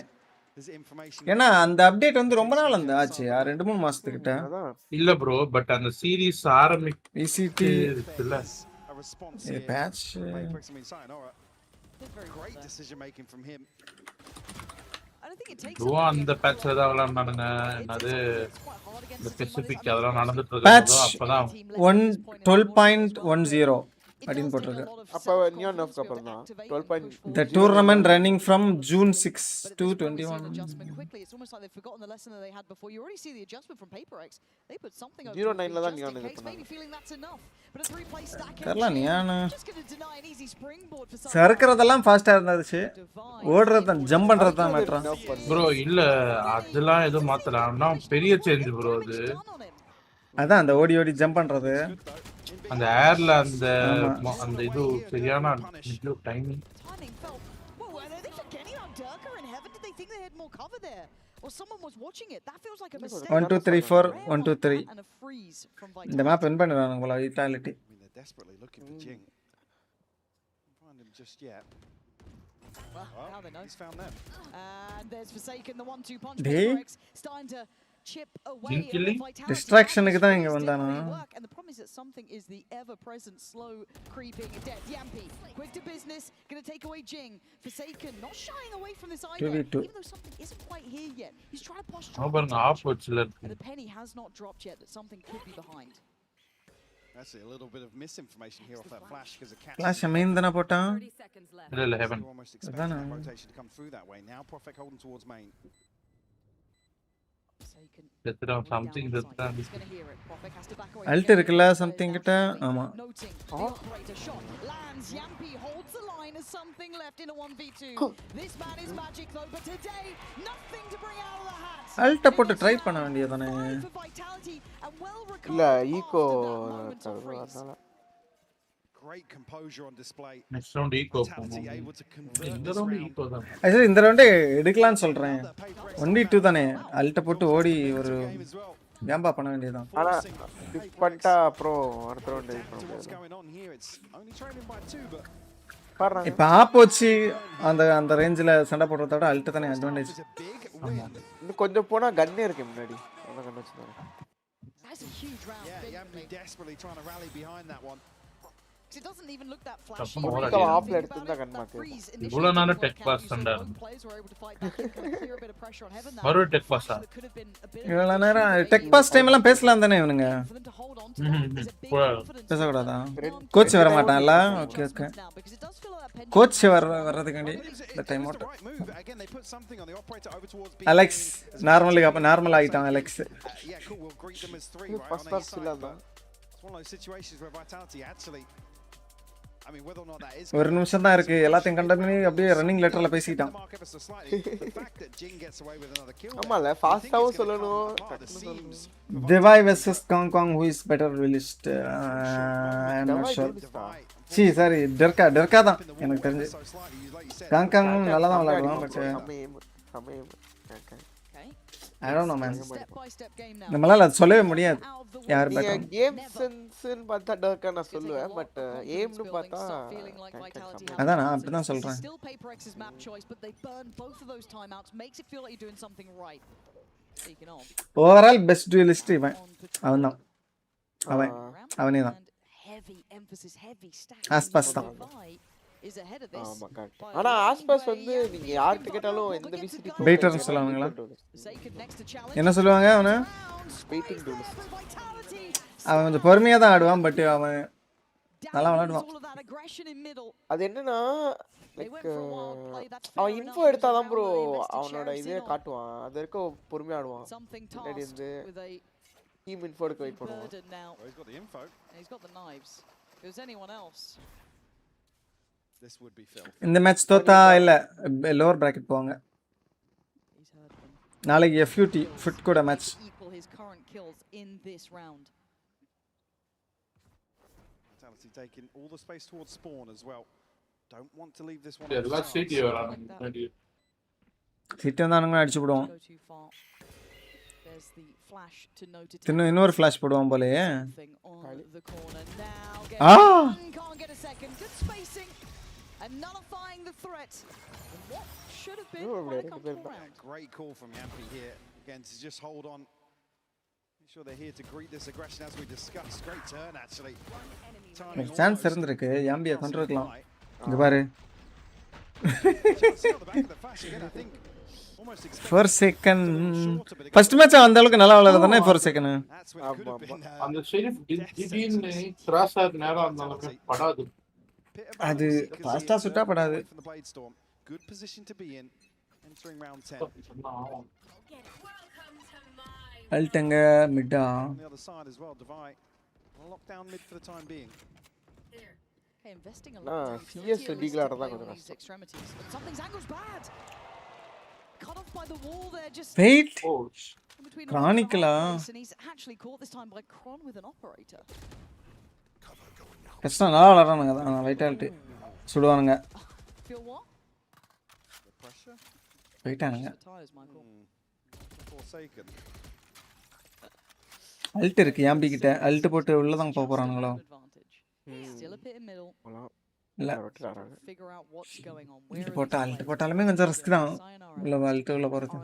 ஏன்னா அந்த அப்டேட் வந்து ரொம்ப நாள் அந்த ஆச்சு 2-3 மாசத்துக்கிட்ட. இல்ல ப்ரோ பட் அந்த சீரிஸ் ஆரம்பிக் விசிடி இல்ல இது batch PaperX, I mean, sayonara. Great decision making from him. அந்த பேட்ச்ல தான் விளையாடுனானுங்க என்னது இந்த ஸ்பெசிபிக் அதெல்லாம் நடந்துட்டு பேட்ச் இருந்தது அப்பதான் 12.10 அப்படின்னு போட்டிருக்கு. அப்ப நியான் nerf க்கு அப்புறம் தான் 12. The tournament running from June 6 to 21. It's almost like they've forgotten the lesson that they had before. You already see the adjustment from PaperX. They put something over 09 ல தான் just நியான் in இது case, maybe பண்ணாங்க. feeling that's enough. But a 3-play stack தெரியல neon just going to deny an easy springboard for some. சறுக்கிறதெல்லாம் ஃபாஸ்டா இருந்துச்சு. ஓடுறது தான் jump பண்றது தான் மேட்டர். ப்ரோ இல்ல அதெல்லாம் எதுவும் மாத்தல ஆனா பெரிய சேஞ்ச் ப்ரோ அது அதான் அந்த ஓடி ஓடி ஜம்ப் பண்றது அந்த ஏர்ல அந்த அந்த இது சரியான timing Or someone was watching it. That feels like a mistake. 1 2 3 4 1 2 3 இந்த மேப் வின் பண்ணிடுவாங்க போல vitality. They're desperately looking for Jing. Find him just yet. Well, now they know. He's found them. And there's Forsaken, the 1-2 punch. Hey. PRX starting to chip away at the vitality. Distraction-க்கு தான் இங்க வந்தானா. And the problem is that something is the ever-present slow creeping death. Yampi, quick to business, gonna take away Jing. Forsaken, not shying away from this either. 2v2. Even though something isn't quite here yet. He's trying to push. பாருங்க app வச்சுல And the penny has not dropped yet that something could be behind. Actually, a little bit of misinformation here off that flash because a catch. Flash main தான போட்டான். இல்ல heaven Almost expecting that rotation to come through that way. Now Prophet holding towards main. something Alt இருக்குல something கிட்ட ஆமா Alt போட்டு try பண்ண வேண்டியதானே இல்ல ஈகோ அதனால Great composure on display. next round eco இந்த ரவுண்ட் eco தான் actually இந்த ரவுண்ட் எடுக்கலாம்னு சொல்றேன் 1v2 தானே அல்ட் போட்டு ஓடி ஒரு கேம்பா பண்ண வேண்டியதான் ஆனா டிப் பண்ணிட்டா அப்புறம் அடுத்த ரவுண்ட் இது பண்ண முடியாது இப்ப ஆப் வச்சு அந்த அந்த ரேஞ்சில சண்டை போடுறத விட அல்ட் தானே அட்வான்டேஜ் இன்னும் கொஞ்சம் போனா கன்னே இருக்கு முன்னாடி அத கண்ண வச்சுதானே That's a huge round. Yeah, Yampi desperately trying to rally behind that one. It doesn't even look that flashy. ஆப்ல எடுத்துட்டா கன் மாத்தே இவ்வளவு நான டெக் பாஸ் சண்டை மறு டெக் பாஸா இவ்வளவு நேரம் டெக் பாஸ் டைம் எல்லாம் பேசலாம் தானே இவனுங்க பேசக்கூடாதா கோச் வர மாட்டான்ல ஓகே ஓகே கோச் வர்றதுக்காண்டி இந்த டைம் அவுட் அலெக்ஸ் நார்மலி அப்ப நார்மல் ஆயிட்டான் அலெக்ஸ் ஃபர்ஸ்ட் பாஸ் இல்ல தான் It's one of those situations where Vitality actually ஒரு நிமிஷம் தான் இருக்கு எல்லாத்தையும் கண்டக்ட் பண்ணி அப்படியே ரன்னிங் லெட்டர்ல பேசிட்டான் ஆமால ஃபாஸ்டாவோ சொல்லணும் டிவாய் வெர்சஸ் காங் who is better released I am not sure sorry Derke தான் எனக்கு தெரிஞ்சு காங் நல்லா தான் விளையாடுவான் but I don't know man நம்மளால அது சொல்லவே முடியாது யார் பெட்டர் கேம் சென்ஸ்னு பார்த்தா டர்க்கா நான் சொல்லுவேன் பட் ஏம்னு பார்த்தா அதான் நான் அப்படி தான் சொல்றேன் ஓவரால் பெஸ்ட் டுயலிஸ்ட் இவன் அவன்தான் அவனே தான் ஆஸ்பாஸ் தான் ஆனா ஆஸ்பாஸ் வந்து நீங்க யார்கிட்ட கேட்டாலும் எந்த விசிடி பேட்டர்னு சொல்லுவாங்களா என்ன சொல்லுவாங்க அவனை வெயிட்டிங் டூலிஸ்ட் அவன் கொஞ்சம் பொறுமையா தான் ஆடுவான் பட் அவன் நல்லா விளையாடுவான் அது என்னன்னா லைக் அவன் இன்ஃபோ எடுத்தாதான் ப்ரோ அவனோட இதே காட்டுவான் அது வரைக்கும் பொறுமையா ஆடுவான் முன்னாடி இருந்து டீம் இன்ஃபோ எடுக்க வெயிட் பண்ணுவான் இந்த மேட்ச் தோத்தா இல்ல லோவர் பிராக்கெட் போவாங்க நாளைக்கு FUT FUT கூட match. Equal his current kills in this round. Vitality taking all the space towards spawn as well. Don't want to leave this one. எல்லாம் CD வராங்க. Hit வந்தானுங்க அடிச்சு போடுவோம். Go too far. There's the flash to note it. இன்னொரு flash போடுவான் போலயே. Can't get a second. Good spacing. And nullifying the threat. What should have been quite a comfortable round. Great call from Yampi here. Again, to just hold on. Make sure they're here to greet this aggression as we discussed. Great turn, actually. Chance இருந்திருக்கு. யாம்பியை கொண்டிருக்கலாம். இங்க பாரு. For second first match அந்த அளவுக்கு நல்லா விளையாடுதானே for second. அந்த ஷெரீஃப் திடீர்னு cross R நேரா அந்த படாது. அது ஃபாஸ்டா சுட்டா படாது. Good position to be in entering round 10. அல்டங்க Mitta. On the other side as well, Divide locked down mid for the time being. Okay, investing a lot. CS டீக்லாட தான் கொஞ்சம் extremities. Something's angle's bad. Cut off by the wall there just wait. Chronicla. And he's actually caught this time by Kron with an operator. கஷ்டம் நல்லா விளையாடுறானுங்க தான் Vitality சுடுவானுங்க. Feel what? Pressure. போயிட்டானுங்க. Forsaken. Ult இருக்கு Yampi கிட்ட. Ult போட்டு உள்ள தான் போக போறானுங்களோ. Still a bit in middle. இல்ல. Figure out what's going on. Alt போட்டாலுமே கொஞ்சம் ரிஸ்க் தான். உள்ள அல்ட் உள்ள போறது.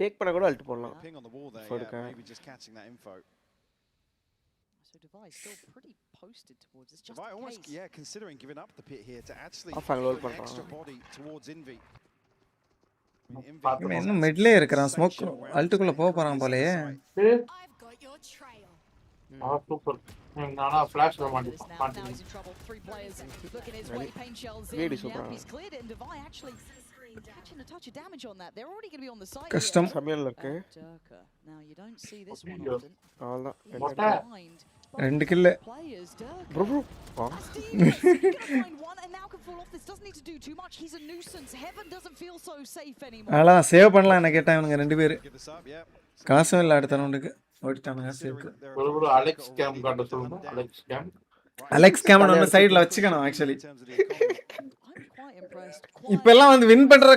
டேக் பண்ண கூட அல்ட் போடலாம். Ping on the wall there. Yeah, maybe just catching that info. So Device still pretty posted towards this. Just Device almost considering giving up the pit here to actually put an extra body towards Envy. இன்னும் மிட்லே இருக்கறான். Smoke அல்ட்டுக்குள்ள போக போறான் போலயே. Super. நானா flash வர மாட்டேன். Catching a touch of damage on that. They're already going to be on the side. கஷ்டம் சமையல்ல இருக்கு. Now you don't see this one often. அவ்வளவுதான். 2 kill. bro This doesn't need to do too much. He's a nuisance. Heaven doesn't feel so safe anymore. அలా save பண்ணலாம் என்ன கேட்டா இவங்க ரெண்டு பேர். காசும் இல்ல அடுத்த ரவுண்டுக்கு. ஓடிட்டானுங்க சேவ்க்கு. ஒரு அலெக்ஸ் கேம் காட்ட சொல்லுங்க. Alex game. அலெக்ஸ் கேம் நம்ம சைடுல வச்சுக்கணும் एक्चुअली. இப்பெல்லாம் வந்து வின் பண்ற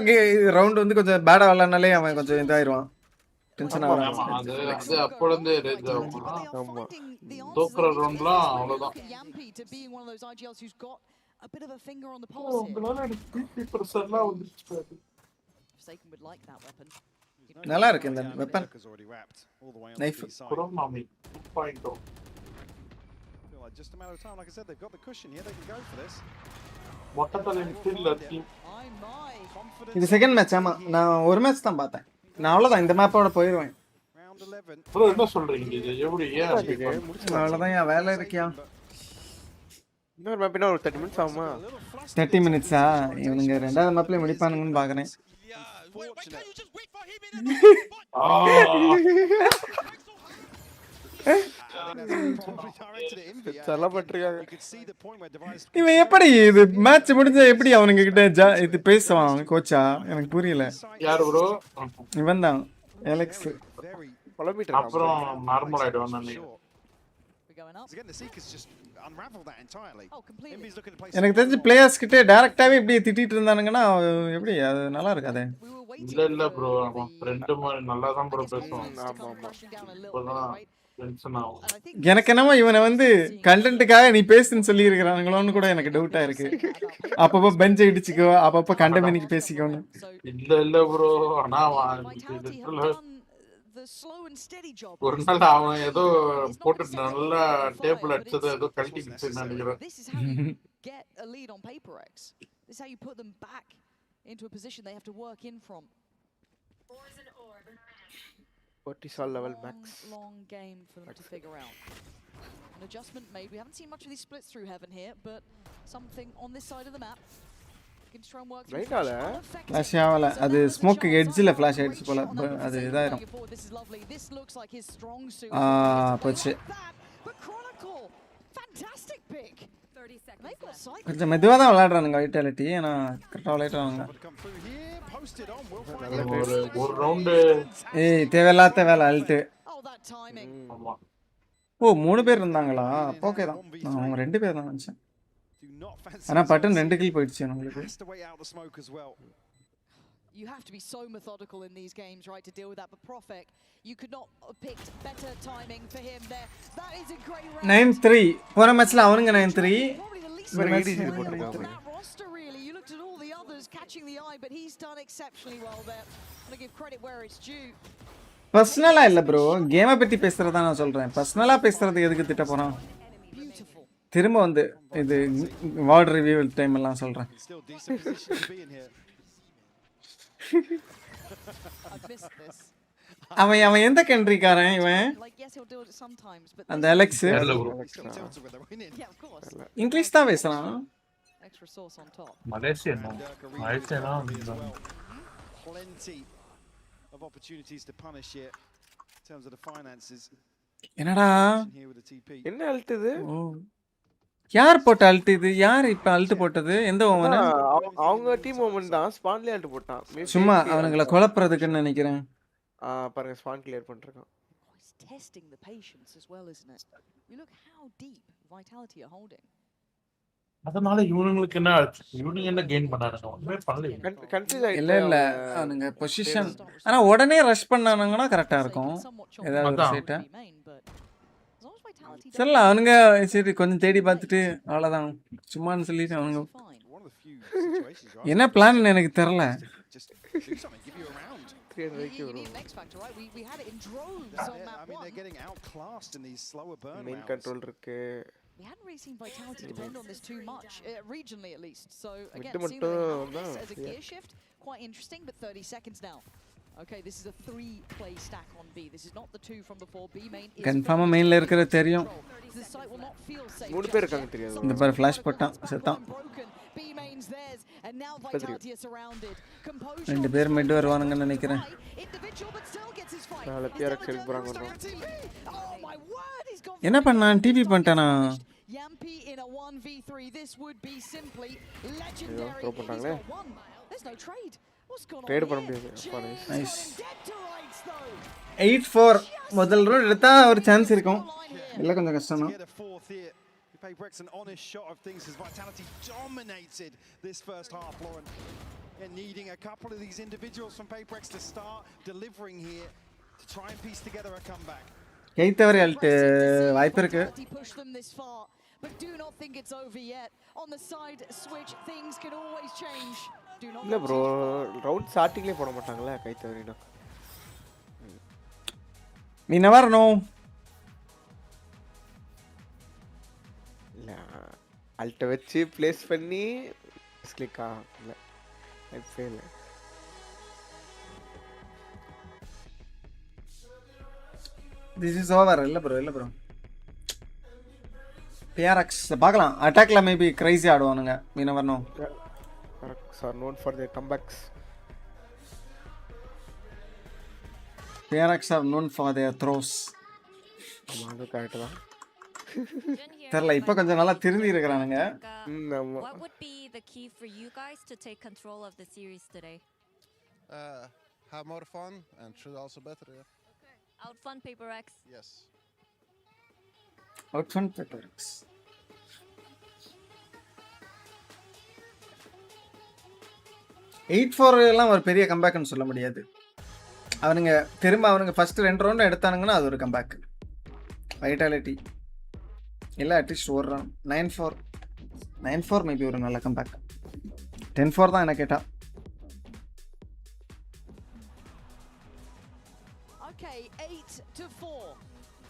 ரவுண்ட் வந்து கொஞ்சம் பேடா விளையாடுனாலே அவன் கொஞ்சம் இதாயிருவான். டென்ஷன் ஆகுறான். அது அப்பொழுது ரேஜ் ஆமா. தோக்குற ரவுண்ட்லாம் அவ்வளவுதான். Yampi to being one of those IGLs who's got a bit of a finger on the pulse here. உங்களால பிரஷர்லாம் வந்துச்சு. Forsaken would like that weapon. நல்லா இருக்கு இந்த weapon. Knife. குரோமாமி 2.0. Just a matter of time. Like I said, they've got the cushion here. They can go for this. மொத்தத்துல skill team. இது second match ஆமா. நான் ஒரு மேட்ச் தான் பார்த்தேன். நான் அவ்வளவுதான் இந்த மேப்போட போயிடுவேன். ப்ரோ என்ன சொல்றீங்க இது எப்படி ஏன் அவ்வளவுதான் யா வேலை இருக்கியா? இன்னொரு மேப்னா ஒரு 30 minutes ஆகுமா? 30 minutes-ஆ? இவனுங்க ரெண்டாவது மேப்ல முடிப்பானுங்கன்னு பாக்குறேன். இவன் எப்படி இது மேட்ச் முடிஞ்ச எப்படி அவனுங்க கிட்ட இது பேசுவான் கோச்சா? எனக்கு புரியல. யார் ப்ரோ? இவன் தான் அலெக்ஸ். அப்புறம் நார்மல் ஆயிடுவான் நினைக்கிறேன். எனக்கு தெரிஞ்சு பிளேயர்ஸ் கிட்ட டைரக்டாவே இப்படி திட்டிட்டு இருந்தானுங்கன்னா எப்படி அது நல்லா இருக்காதே. இல்ல ப்ரோ அவன் ஃப்ரெண்ட் மாதிரி நல்லா தான் ப்ரோ பேசுவான். ஆமா எனக்கு என்னமோ இவனை வந்து கண்டென்ட்டுக்காக நீ பேசுன்னு சொல்லி இருக்கிறானுங்களோன்னு கூட எனக்கு டவுட்டா இருக்கு. அப்பப்போ பெஞ்சை இடிச்சுக்கோ, அப்பப்போ கண்டமெனிக்கு பேசிக்கோன்னு. இல்ல ப்ரோ ஆனா ஒரு நாள் அவன் ஏதோ போட்டு நல்லா டேபிள் அடிச்சது ஏதோ கழட்டிக்கிச்சு நினைக்கிறேன். Get a lead on PRX. This is how you put them back into a position they have to work in from. Cortisol level max. Long game for them to figure out. An adjustment made. We haven't seen much of these splits through Heaven here, but something on this side of the map. Right ala. Flash ஆவல. அது smoke எட்ஜ்ல flash ஆயிடுச்சு போல. அது இதாயிரும். This looks like his strong suit. போச்சு. But Chronicle, fantastic pick. 30 seconds. கொஞ்சம் மெதுவா தான் விளையாடுறானுங்க வைட்டாலிட்டி. ஆனா கரெக்ட்டா விளையாடுறாங்க. posted on will find நல்ல the பேர் ஒரு ரவுண்டு ஏய் தேவையில்லாத வேலை அல்ட்டு. Oh, that timing. ஆமா ஓ 3 பேர் இருந்தாங்களா? ஓகே தான். அவங்க 2 பேர் தான் நினைச்சேன். do not fancy ஆனா பட்டன் themselves 2 கில் போயிடுச்சு உங்களுக்கு. has to wait out the smoke as well. You have to be so methodical in these games, right, to deal with that. But Profek, you could not have picked better timing for him there. That is a great round. 9-3 போன மேட்ச்ல அவனுங்க 9-3. இவர் EDG போட்டுருக்காங்க. That roster really, you looked at all the others catching the eye, but he's done exceptionally well there. I'm going to give credit where it's due. பர்சனலா இல்ல bro, கேமை பத்தி பேசுறதா நான் சொல்றேன். பர்சனலா பேசுறது எதுக்கு திட்ட போறான்? திரும்ப வந்து இது வார்ட் ரிவ்யூ டைம் எல்லாம் சொல்றேன். Still decent position to be in here. I've missed this. அவன் எந்த கண்ட்ரிக்காரன் இவன்? Like yes, he'll do it sometimes, but அந்த Alex yeah, of course. English தான் பேசுறான். Extra sauce on top. மலேசியனா Plenty of opportunities to punish here in terms of the finances. என்னடா? என்ன Alt இது? யார் போட்ட அல்ட் இது? யார் இப்ப அல்ட் போட்டது? எந்த ஓவன்? அவங்க டீம் ஓவன் தான் ஸ்பான்ல அல்ட் போட்டான். சும்மா அவங்கள குழப்பறதுக்குன்னு நினைக்கிறேன். பாருங்க ஸ்பான் கிளியர் பண்ணிருக்கான். He's testing the patience as well, isn't it? You look how deep Vitality are holding. அதனால இவங்களுக்கு என்ன இவனுங்க என்ன கெயின் பண்ணானுங்க? ஒண்ணுமே பண்ணல. கன்ஃபியூஸ் ஆயிட்டு இல்ல அவனுங்க பொசிஷன் ஆனா உடனே ரஷ் பண்ணானுங்கன்னா கரெக்ட்டா இருக்கும். ஏதாவது ஒரு சைட்ட சரில அவனுங்க சரி கொஞ்சம் தேடி பார்த்துட்டு அவ்வளவுதான் சும்மான்னு சொல்லிட்டு அவனுங்க என்ன பிளான் எனக்கு தெரியல. You need an X factor, right? We had it in droves on that one. I mean, they're getting outclassed in these slower burn main rounds. control இருக்கு. We hadn't really seen Vitality depend on this too much, regionally at least. So again, Mittu seeing them have mattum this as a gear shift, quite interesting. But 30 seconds now. Okay, this is a 3-play stack on B. This is not the 2 from before. B main is கன்ஃபார்மா மெயின்ல இருக்கிறது தெரியும். the site will not feel safe. 3 பேர் இருக்காங்க தெரியாது. இந்த பாரு flash போட்டான் செத்தான். B main's theirs and now Vitality is surrounded. Composure. 2 பேர் மிட் வருவானுங்கன்னு நினைக்கிறேன். Individual but still gets his fight. நாளை PRX எடுக்க போறாங்க. Oh my word, he's gone. என்ன பண்ணான்? டிவி பண்ணிட்டானா? Yampi in a 1v3. This would be simply legendary. There's no trade. What's going on? Trade பண்ண முடியாது. நைஸ். 8-4 முதல் ரவுண்ட் எடுத்தா ஒரு சான்ஸ் இருக்கும். இல்ல கொஞ்சம் கஷ்டம் தான். PRX an honest shot of things as Vitality dominated this first half, Lauren. And needing a couple of these individuals from PRX to start delivering here to try and piece together a comeback. கைத்தவரை ult வாய்ப்பு இருக்கு. Push them this far, but do not think it's over yet. On the side switch, things can always change. Do not. இல்ல bro, round ஸ்டார்டிங்லயே போட மாட்டாங்களா கைத்தவரினா? We never know. இல்ல ult வச்சு ப்ளேஸ் பண்ணி கிளிக்கா இல்ல ஃபெயில். This is over இல்ல bro. PRX பார்க்கலாம். அட்டாக்ல மேபி கிரேசி ஆடுவானுங்க. We never know. PRX are known for their comebacks. PRX are known for their throws. அது கரெக்ட் தான். தெரியல இப்போ கொஞ்சம் நல்லா திருந்தி இருக்கறானுங்க. What would be the key for you guys to take control of the series today? Have more fun and should also better. Yeah. Outfun PRX. Yes. Outfun PRX. Eight 4 எல்லாம் ஒரு பெரிய கம்பேக்னு சொல்ல முடியாது. அவனுங்க திரும்ப ஃபர்ஸ்ட் 2 ரவுண்ட் எடுத்தானுங்கன்னா அது ஒரு comeback. Vitality இல்ல அட்லீஸ்ட் ஒரு ரன் 9-4 மேபி ஒரு நல்ல கம்பேக். 10-4 தான் என்ன கேட்டா. Okay, 8-4.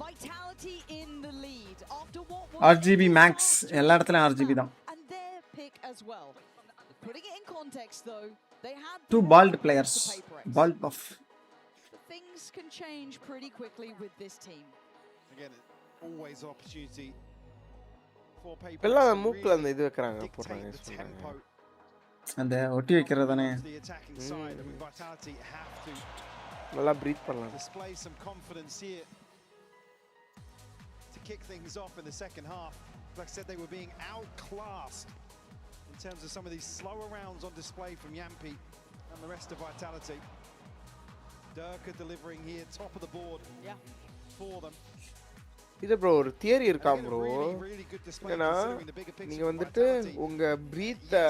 Vitality in the lead after what was RGB max எல்லா இடத்துலயும் RGB தான். And their pick as well. Putting it in context though, they had 2 bald players. Bald buff. Things can change pretty quickly with this team. Again, always opportunity for PRX. எல்லாம் மூக்குல அந்த இது வைக்கறாங்க போறாங்க சொல்றாங்க. அந்த ஒட்டி வைக்கிறது தானே. Vitality have to நல்லா பிரீத் பண்ணலாம். Display some confidence here to kick things off in the second half. Like I said, they were being outclassed in terms of some of these slower rounds on display from Yampi. And and the rest of Vitality. Durka delivering here, top of the board for them. இது bro ஒரு theory இருக்கா bro, ஏன்னா நீங்க வந்துட்டு உங்க பிரீத்தை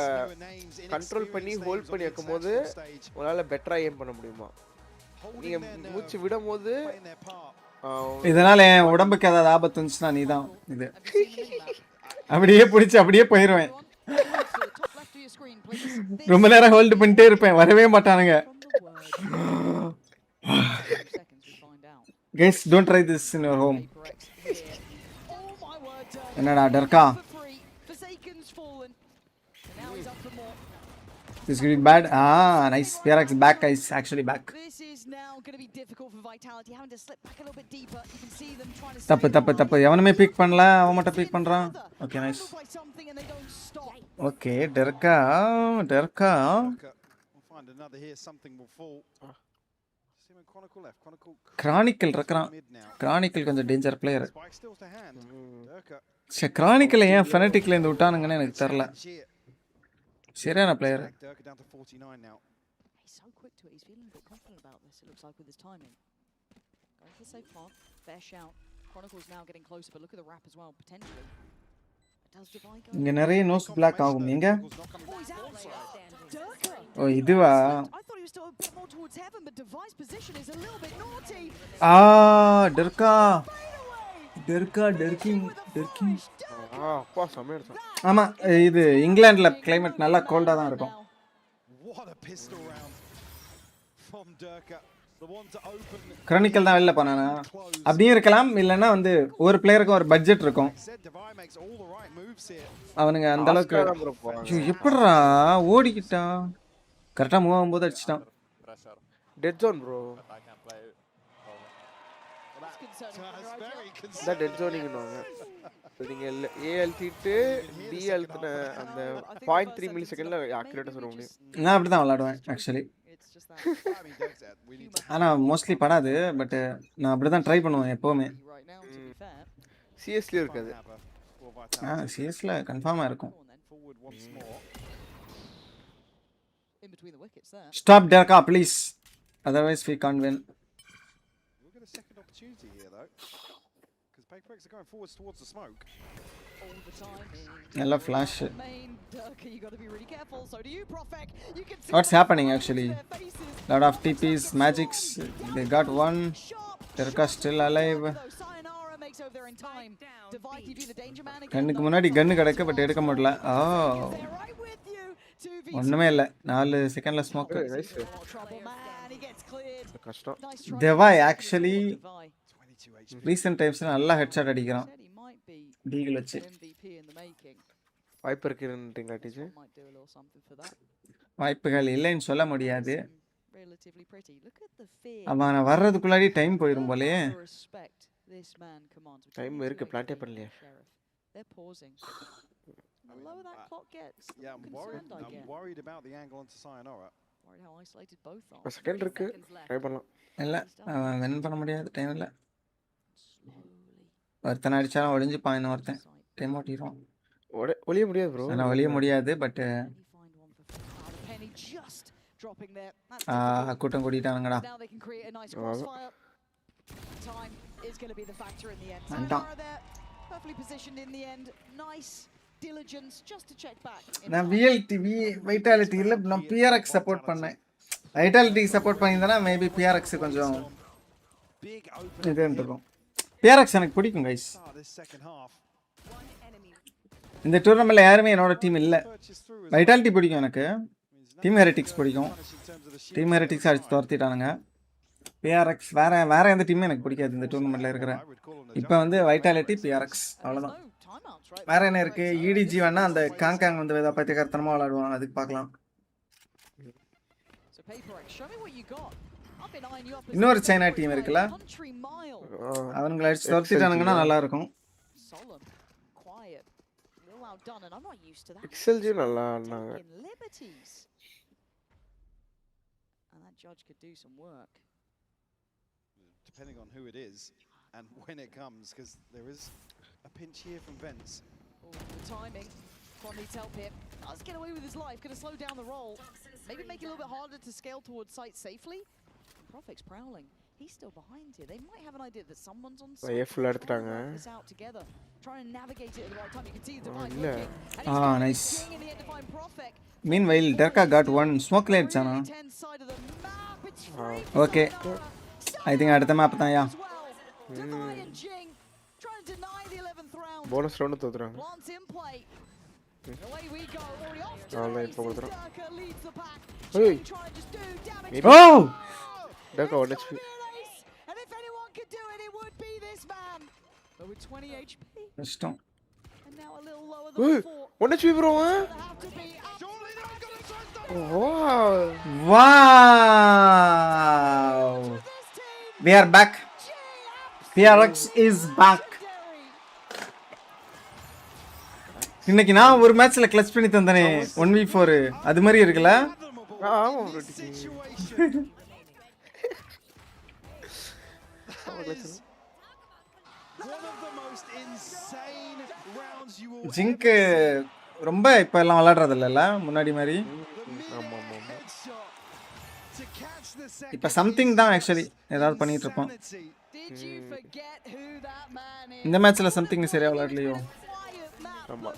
control பண்ணி hold பண்ணி வைக்கும் போது உங்களால பெட்டரா ஏம் பண்ண முடியுமா? நீங்க மூச்சு விடும் போது இதனால என் உடம்புக்கு ஏதாவது ஆபத்து வந்துச்சுன்னா நீ தான் இது அப்படியே பிடிச்சி அப்படியே போயிடுவேன். ரொம்ப நேரம் ஹோல்டு பண்ணிட்டே இருப்பேன், வரவே மாட்டானுங்க. Guys, don't try this in your home. என்னடா டர்கா? This will be bad. Nice. PRX back, guys. Actually back. This is now going to be difficult for Vitality, having to slip back a little bit deeper. You can see them trying to தப்பு எவனுமே big பண்ணல, அவன் மட்டும் big பண்றான். Okay, nice. Okay, டர்கா. We'll find another here, something will fall. Chronicle left, Chronicle இருக்கான். Chronicle கொஞ்சம் danger player. Chronicle ஏன் ஃபெனடிக்ல இருந்து விட்டானுங்கன்னு எனக்கு தெரியல. சரியான player. He's so quick to it. He's feeling a bit confident about this, it looks like, with his timing. Going for the safe path. Fair shout. Chronicle's now getting closer, but look at the wrap as well, potentially. Does Divine go? இங்க நிறைய nose black ஆகும். எங்க? Oh, he's outside. Durka. ஓ இதுவா? I thought he was still a bit more towards heaven, but Device's position is a little bit naughty. Tucking. அப்பா செமையா இருக்கு. ஆமா, இது இங்கிலாந்துல கிளைமேட் நல்லா கோல்டா தான் இருக்கும். What a pistol round from Durka. The one to open. Chronicle தான் வெளில போனானா? அப்படியே இருக்கலாம், இல்லனா வந்து ஒரு பிளேயருக்கு ஒரு பட்ஜெட் இருக்கும். அவனுங்க அந்த அளவுக்கு எப்படிடா ஓடிக்கிட்டான்? கரெக்டா மூவ் ஆகும்போது அடிச்சிட்டான். Dead zone bro. இந்த டெட் ஜோனிங்னுவாங்க. நீங்க ஏ அழுத்திட்டு டி அழுத்தின அந்த 0.3 மில்லி செகண்ட்ல அக்யூரேட்டா சொல்ல முடியும். நான் அப்படி தான் விளையாடுவேன் ஆக்சுவலி. ஆனா மோஸ்ட்லி படாது, பட் நான் அப்படி தான் ட்ரை பண்ணுவேன் எப்பவுமே. சிஎஸ்ல இருக்காது. சிஎஸ்ல கன்ஃபார்மா இருக்கும். Stop Durka please, otherwise we can't win. We'll get a second opportunity here though, because PRX are going forwards towards the smoke. All the time. Nalla flash. Durka, you got to be really careful. So do you, Profek. You can see what's happening actually. Lot of TPs, magics. They got one. Durka still alive. கண்ணுக்கு முன்னாடி கன்னு கிடக்கு, but எடுக்க முடியல. ஒண்ணுமே இல்ல, 4 செகண்ட்ல smoke. கஷ்டம். தேவாய் actually recent டைம்ஸ்ல நல்லா ஹெட்ஷாட் அடிக்கிறான் டீகிள் வச்சு. வாய்ப்பு இருக்குன்றீங்க டீச்சே? வாய்ப்புகள் இல்லைன்னு சொல்ல முடியாது. அவன் வர்றதுக்குள்ளாடி டைம் போயிடும் போலே. டைம் இருக்கு, பிளான்டே பண்ணலையே. They're pausing. The lower that clock gets, yeah, I'm worried about the angle onto Sayonara. Worried how isolated both are. Second இருக்கு, ட்ரை பண்ணலாம். இல்ல அவன் வின் பண்ண முடியாது, டைம் இல்ல. ஒருத்தனை அடிச்சாலும் ஒளிஞ்சுப்பான், இன்னும் ஒருத்தன் டைம் ஓட்டிடுவான். ஒளிய முடியாது ப்ரோ. நான் ஒளிய முடியாது, பட் கூட்டம் கூட்டிட்டானுங்கடா. Time is going to be the factor in the end. Sayonara there, perfectly positioned in the end. Nice diligence just to check back. நான் வைட்டாலிட்டி இல்ல, நான் PRX சப்போர்ட் பண்ணேன். வைட்டாலிட்டி சப்போர்ட் பண்ணியிருந்தா மேபி PRX கொஞ்சம் இது இருக்கும். PRX எனக்கு பிடிக்கும் கைஸ். இந்த டூர்னமெண்ட்ல யாருமே என்னோட டீம் இல்ல. வைட்டாலிட்டி பிடிக்கும் எனக்கு. டீம் ஹெரிட்டிக்ஸ் பிடிக்கும். டீம் ஹெரிட்டிக்ஸ் அடிச்சு துரத்திட்டானுங்க. PRX வேற எந்த டீமும் எனக்கு பிடிக்காது இந்த டூர்னமெண்ட்ல இருக்கிற. இப்போ வந்து வைட்டாலிட்டி PRX அவ்வளவுதான். வேற என்ன இருக்கு? EDG வேணா அந்த காங்காங் வந்து ஏதாவது பத்தியக்காரத்தனமா விளையாடுவான், அதுக்கு பார்க்கலாம். இன்னொரு சைனா டீம் இருக்குல்ல, அவங்களை அடிச்சு துரத்திட்டானுங்கன்னா நல்லா இருக்கும். எக்ஸ்எல்ஜி நல்லா ஆடுனாங்க. Depending on who it is and when it comes, because there is a pinch here from Vents. Oh, the timing. Quan needs help here. Does get away with his life. Gonna slow down the roll. Maybe make it a little bit harder to scale towards site safely. Profec's prowling. He's still behind here. They might have an idea that someone's on site. full எடுத்துட்டாங்க. This out together. Trying to navigate it at the right time. You can see the Oh, divide இல்ல. looking. Nice. King in the end to find Profec. Meanwhile, Derka got one smoke light chana. Side of the map. It's free. Okay. I think அடுத்த map தான் யா. Divide and Jing trying to deny the 11th round. Bonus round தோத்துறாங்க. Plants in play. Away we go. Already off to All the right, races. போடுறோம். Derka leads the pack. Hey. Jing trying to just do damage. Oh! Derka 1 HP. And if anyone could do it, it would be this man. But with 20 HP. கஷ்டம். And now a little lower than 4. 1 HP bro. Wow. Wow. We are back. PRX is back. இன்னைக்கு நான் ஒரு மேட்ச்ல clutch பண்ணி தந்தனே 1v4 அது மாதிரி இருக்குல ஆமா bro. ஜிங்க் ரொம்ப இப்ப எல்லாம் விளையாடுறது இல்லல முன்னாடி மாதிரி ஆமா ஆமா இப்ப சம்திங் தான் ஆக்சுவலி ஏதாவது பண்ணிட்டு இருப்பான் இந்த மேட்ச்ல சம்திங் சரியா விளையாடலையோ ஆமா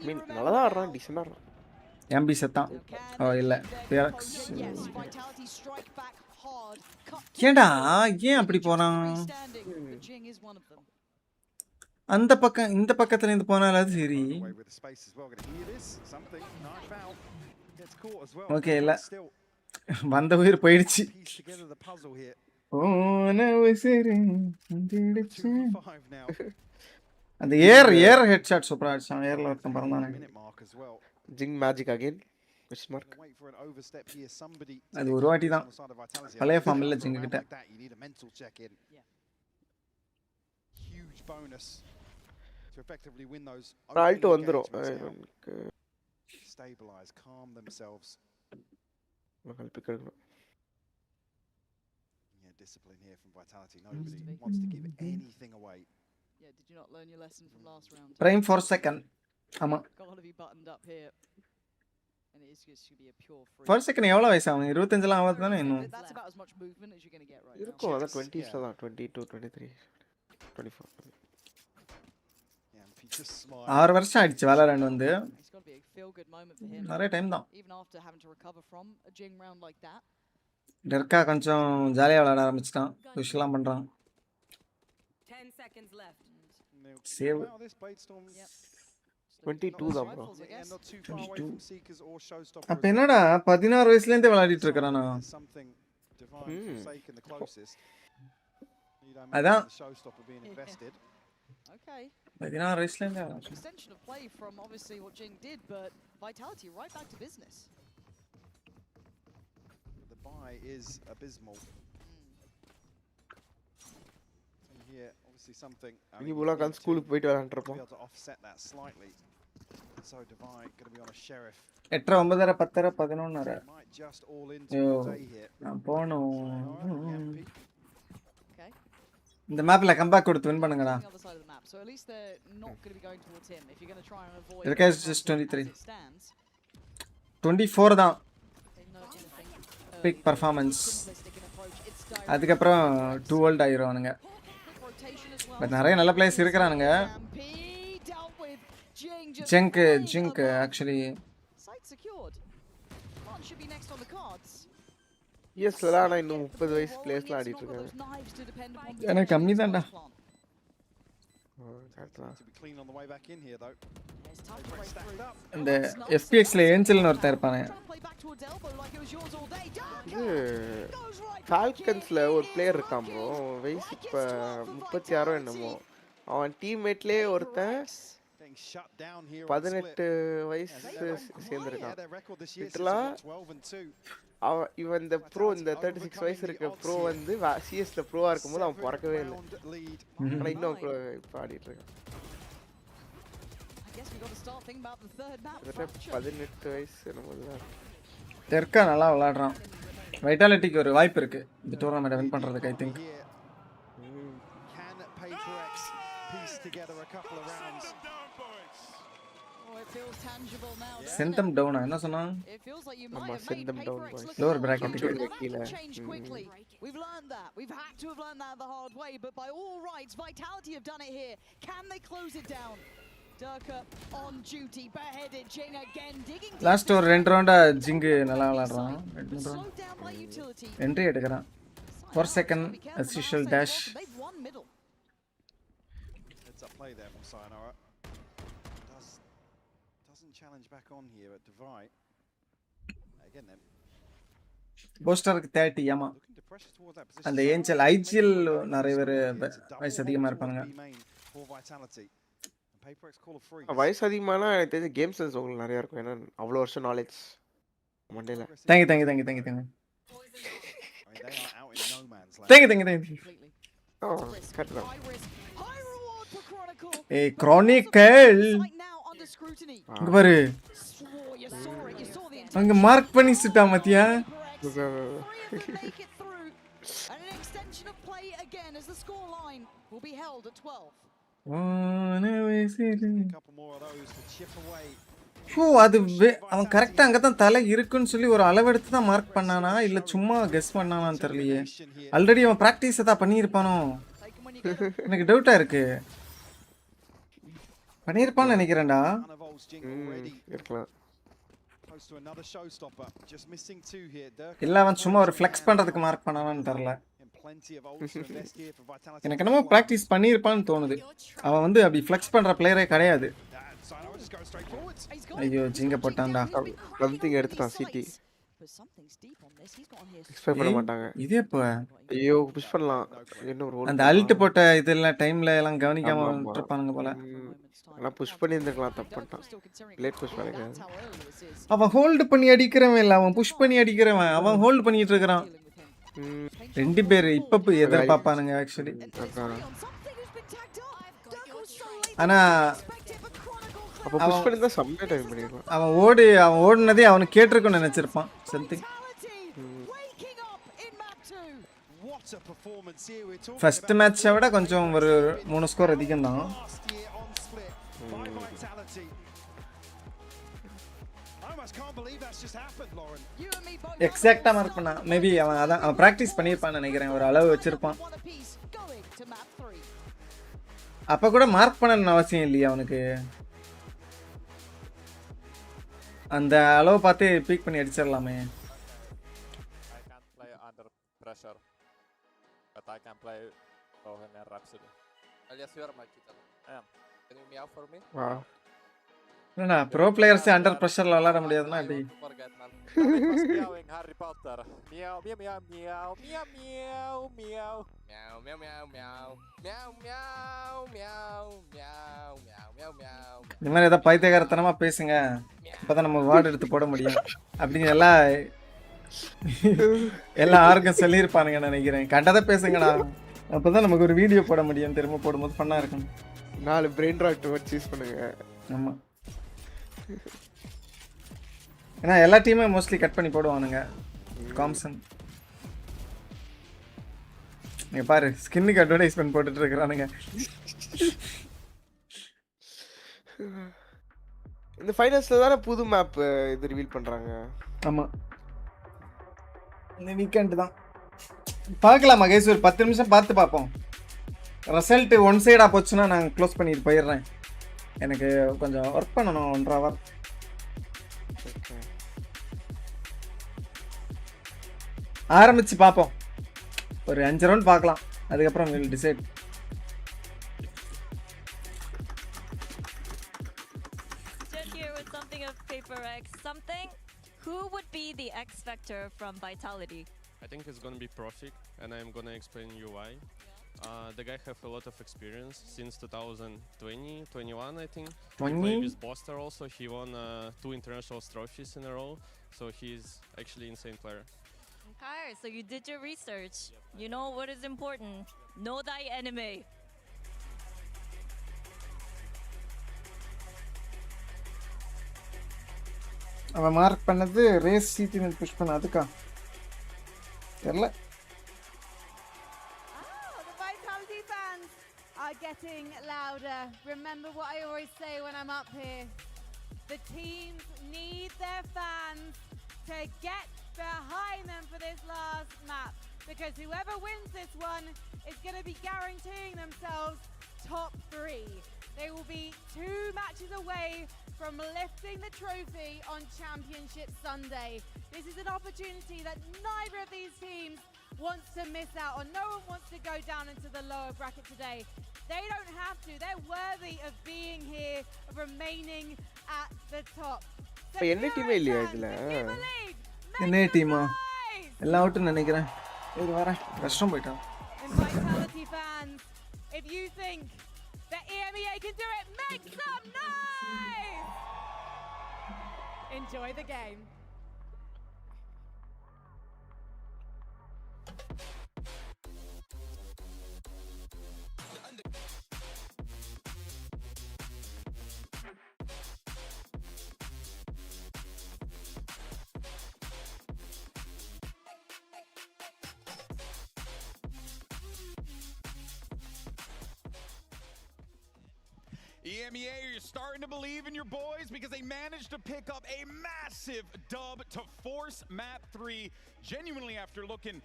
மீன் நல்லா தான் ஆடுறான் டீசன்ட்டா ஆடுறான் எம்பி செத்தான் ஓ இல்ல PRX ஏண்டா ஏன் அப்படி போறான் அந்த பக்கம் இந்த பக்கத்துல இருந்து போனால அது சரி ஓகே இல்ல வந்த உயிர் போயிடுச்சு அந்த ஏர் ஹெட்ஷாட் சூப்பரா அடிச்சான் ஏர்ல ஒருத்தன் பறந்தானே ஜிங் மேஜிக் அகைன் question mark அது ஒரு வாட்டி தான் பழைய ஃபார்ம் இல்ல ஜிங் கிட்ட to effectively win those. Alto வந்துரும் Stabilize, calm themselves. மக்கள் பிக் எடுக்கணும். Yeah, discipline here from Vitality. Nobody wants to give anything away. Yeah, did you not learn your lesson from last round? Prime for second. ஆமா. Got to be buttoned up here. And it is just to be a pure free. For second எவ்வளவு வயசு ஆகும் 25 லாம் ஆகுது தானே இன்னும். That's about as much movement as you're going to get right now. இருக்கும் அத 20s தான் 22 23 24 6 வருஷம் ஆயிடுச்சு valorant வந்து நிறைய டைம் தான் டெர்கா கொஞ்சம் ஜாலியா விளையாட ஆரம்பிச்சிட்டான் புஷ்லாம் பண்றான் 10 seconds left சேவ் 22 தான் bro 22 அப்ப என்னடா 16 வயசுல இருந்தே விளையாடிட்டு இருக்கறானா அதான் Okay. Extension of play from obviously what Jing did, but Vitality right back to business. The buy is abysmal. Here, obviously something. நீ போல kan ஸ்கூலுக்கு போயிட்டு வரன்றப்போ. To offset that slightly. So Divide going to be on a sheriff. 8 9 10 11 Might just all into day here. நான் போணும் இந்த மேப்ல comeback கொடுத்து win பண்ணுங்கடா So at least they're not going to be going towards him if you're going to try and avoid it is just 23 24 தான் big performance அதுக்கு அப்புறம் 2 world ஆயிரோனுங்க but நிறைய நல்ல பிளேயர்ஸ் இருக்கறானுங்க Jing actually site secured one should be next on the cards ESல நான் இன்னும் 30 வயசு பிளேயர்ஸ்லாம் ஆடிட்டு இருக்கேன் எனக்கு கம்மி தான்டா இந்த FPXல ஏஞ்சல்னு ஒருத்தன் இருப்பானே ஃபால்கன்ஸ்ல ஒரு பிளேயர் இருக்கான் ப்ரோ வயசு இப்ப 36 என்னமோ அவன் டீம்மேட்லயே ஒருத்தன் 18 வயசு சேர்ந்திருக்கான் லிட்டரலா இவன் இந்த ப்ரோ இந்த 36 வயசு இருக்க ப்ரோ வந்து சிஎஸ்ல ப்ரோவா இருக்கும்போது அவன் பிறக்கவே இல்லை ஆனா இன்னும் இப்ப ஆடிட்டு இருக்கான் 18 வயசு என்னமோதான் டெர்கா நல்லா விளையாடுறான் வைட்டாலிட்டிக்கு ஒரு வாய்ப்பு இருக்கு இந்த டூர்னமெண்ட் வின் பண்றதுக்கு I think feels tangible now. Send them down. என்ன சொன்னா? It feels like you Amma, might have send made them down, PaperX boys. look Lower a little bracket junior. க்கு. Now that can change quickly. We've learned that. We've had to have learned that the hard way, but by all rights, Vitality have done it here. Can they close it down? Durka on duty, bareheaded, Jing again, digging deep. Last ஒரு 2 ரவுண்டா Jing நல்லா விளையாடுறான். Slowed down by utility. Entry எடுக்கறான். 4 second as usual dash. They've won middle. Heads up play there from Sayonara. Doesn't challenge back on here at Divide. Again then. போஸ்டருக்கு 30 ஏமா. அந்த angel IGL நிறைய பேர் வயசு அதிகமா இருப்பாங்க. வயசு அதிகமானா எனக்கு தெரிஞ்ச கேம் சென்ஸ் உங்களுக்கு நிறைய இருக்கும். ஏன்னா அவ்வளோ வருஷம் நாலேஜ் மண்டேல. Thank you oh correct. ஏய் கிரானிக்கல் இங்க பாரு. அங்க மார்க் பண்ணி சுட்டா மத்தியா. அது அவன் கரெக்டா அங்கதான் தலை இருக்குன்னு சொல்லி ஒரு அளவெடுத்து தான் மார்க் பண்ணானா இல்ல சும்மா கெஸ் பண்ணானான்னு தெரியலையே. ஆல்ரெடி அவன் பிராக்டிஸ் தான் பண்ணியிருப்பானோ எனக்கு டவுட்டா இருக்கு. பண்ணியிருப்பான்னு நினைக்கிறேன்டா. இல்ல அவன் சும்மா ஒரு ஃப்ளெக்ஸ் பண்றதுக்கு மார்க் பண்ணானான்னு தெரியல. எனக்கு என்னமோ பிராக்டிஸ் பண்ணியிருப்பான்னு தோணுது. அவன் வந்து அப்படி ஃப்ளெக்ஸ் பண்ற பிளேயரே கிடையாது. ஐயோ ஜிங்க போட்டான்டா. சம்திங் எடுத்துட்டான் சிடி. எக்ஸ்பெக்ட் பண்ண மாட்டாங்க. இது எப்ப? ஐயோ புஷ் பண்ணலாம். என்ன ஒரு அந்த அல்ட் போட்ட இதெல்லாம் டைம்ல எல்லாம் கவனிக்காம விட்டுருப்பானுங்க போல. நான் புஷ் பண்ணி இருந்திருக்கலாம், தப்பு பண்ணிட்டான். லேட் புஷ் பண்ணிருக்கான். அவன் ஹோல்ட் பண்ணி அடிக்கிறவன் இல்ல, அவன் புஷ் பண்ணி அடிக்கிறவன். அவன் ஹோல்ட் பண்ணிட்டு இருக்கான். ரெண்டு பேர் இப்ப எதிர்பார்ப்பானுங்க ஆக்சுவலி. ஆனா அப்ப புஷ் பண்ணி தான் சம்மே டைம் பண்ணிருக்கான். அவன் ஓடுனதே அவனுக்கு கேட்டிருக்குன்னு நினைச்சிருப்பான் சம்திங். ஃபர்ஸ்ட் மேட்சை விட கொஞ்சம் ஒரு 3 ஸ்கோர் அதிகம் தான். எக்ஸாக்ட்டா மார்க் பண்ணா மேபி அவன் பிராக்டிஸ் பண்ணியிருப்பான்னு நினைக்கிறேன். ஒரு அளவு வச்சிருப்பான். அப்ப கூட மார்க் பண்ணணும்னு அவசியம் இல்லையா அவனுக்கு. அந்த அளவு பார்த்து பீக் பண்ணி அடிச்சிடலாமே. I can play Bohemian Rhapsody. Alias, you are my kid. Yeah. Can you meow for me? Wow. என்னடா ப்ரோ பிளேயர்ஸ் அண்டர் பிரஷர்ல விளையாட முடியாதுன்னா அப்படி. Forget man. Meowing Harry Potter. Meow meow meow meow meow meow meow Meow meow meow meow meow meow meow meow meow meow. இந்த மாதிரி ஏதாவது பைத்தியக்காரத்தனமா பேசுங்க, அப்பதான் நம்ம வார்டு எடுத்து போட முடியும் அப்படின்னு எல்லா ஆர்க்கும் சொல்லியிருப்பானுங்க நினைக்கிறேன். கண்டதை பேசுங்கடா, அப்பதான் நமக்கு ஒரு வீடியோ போட முடியும். திரும்ப போடும்போது ஃபன்னா இருக்கும். 4 பிரெயின் ராக் வேர்ட் யூஸ் பண்ணுங்க. ஆமா, ஏன்னா எல்லா டீமே மோஸ்ட்லி கட் பண்ணி போடுவானுங்க. காம்சன் நீங்க பாரு, ஸ்கின்னுக்கு அட்வர்டைஸ்மென்ட் போட்டுட்டு இருக்கிறானுங்க. இந்த ஃபைனல்ஸ்ல தான புது மேப் இது ரிவீல் பண்றாங்க. ஆமா, இந்த வீக்கெண்ட் தான் பார்க்கலாம் மகேஷ். ஒரு 10 நிமிஷம் பார்த்து பார்ப்போம். ரிசல்ட் ஒன் சைடா போச்சுன்னா நான் க்ளோஸ் பண்ணிட்டு போயிடுறேன். எனக்கு கொஞ்சம் ஒர்க் பண்ணணும் 1.5 hour. ஆரம்பிச்சு பார்ப்போம். ஒரு 5 ரவுண்ட் பார்க்கலாம், அதுக்கப்புறம் we'll decide. Just here with something of PRX. Something. Who would be the X Factor from Vitality? I think it's gonna be Profik, and I'm gonna explain you why. The guy have a lot of experience since 2021, I think. 20? He played with Boster also. He won 2 international trophies in a row, so he's actually insane player. Okay, so you did your research. Yep. You know what is important. Know thy enemy. அவன் mark பண்ணது race CD மேல் push பண்ண அதுக்கா தெரியல. The Vitality fans are getting louder. Remember what I always say when I'm up here. The teams need their fans to get behind them for this last map, because whoever wins this one is going to be guaranteeing themselves top 3. They will be 2 matches away from lifting the trophy on Championship Sunday. This is an opportunity that neither of these teams wants to miss out on. No one wants to go down into the lower bracket today. They don't have to. They're worthy of being here, of remaining at the top. So என்ன டீமே இல்லையா இதுல? என்ன டீமா? எல்லாம் out நினைக்கிறேன். இது வர கஷ்டம் போய்ட்டான். Vitality fans, if you think that EMEA can do it, make some noise! Enjoy the game. EMEA, you're starting to believe in your boys because they managed to pick up a massive dub to force map 3, genuinely after looking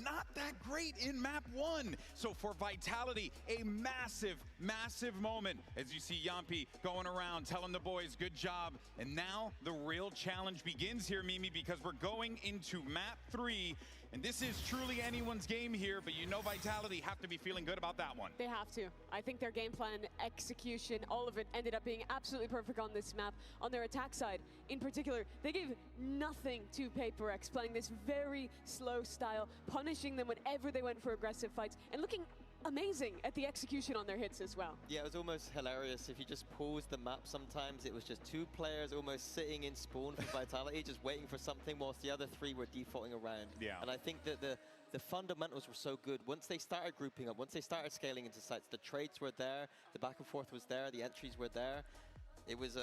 not that great in map 1. So for Vitality, a massive, massive moment as you see Yampi going around telling the boys good job. And now the real challenge begins here, Mimi, because we're going into map 3. And this is truly anyone's game here, but you know Vitality have to be feeling good about that one. They have to. I think their game plan, execution, all of it ended up being absolutely perfect on this map. On their attack side, in particular, they gave nothing to PRX, playing this very slow style, punishing them whenever they went for aggressive fights, and looking amazing at the execution on their hits as well. Yeah, it was almost hilarious. If you just pause the map sometimes, it was just 2 players almost sitting in spawn for Vitality, just waiting for something, whilst the other 3 were defaulting around. Yeah. And I think that the fundamentals were so good. Once they started grouping up, once they started scaling into sites, the trades were there, the back and forth was there, the entries were there. It was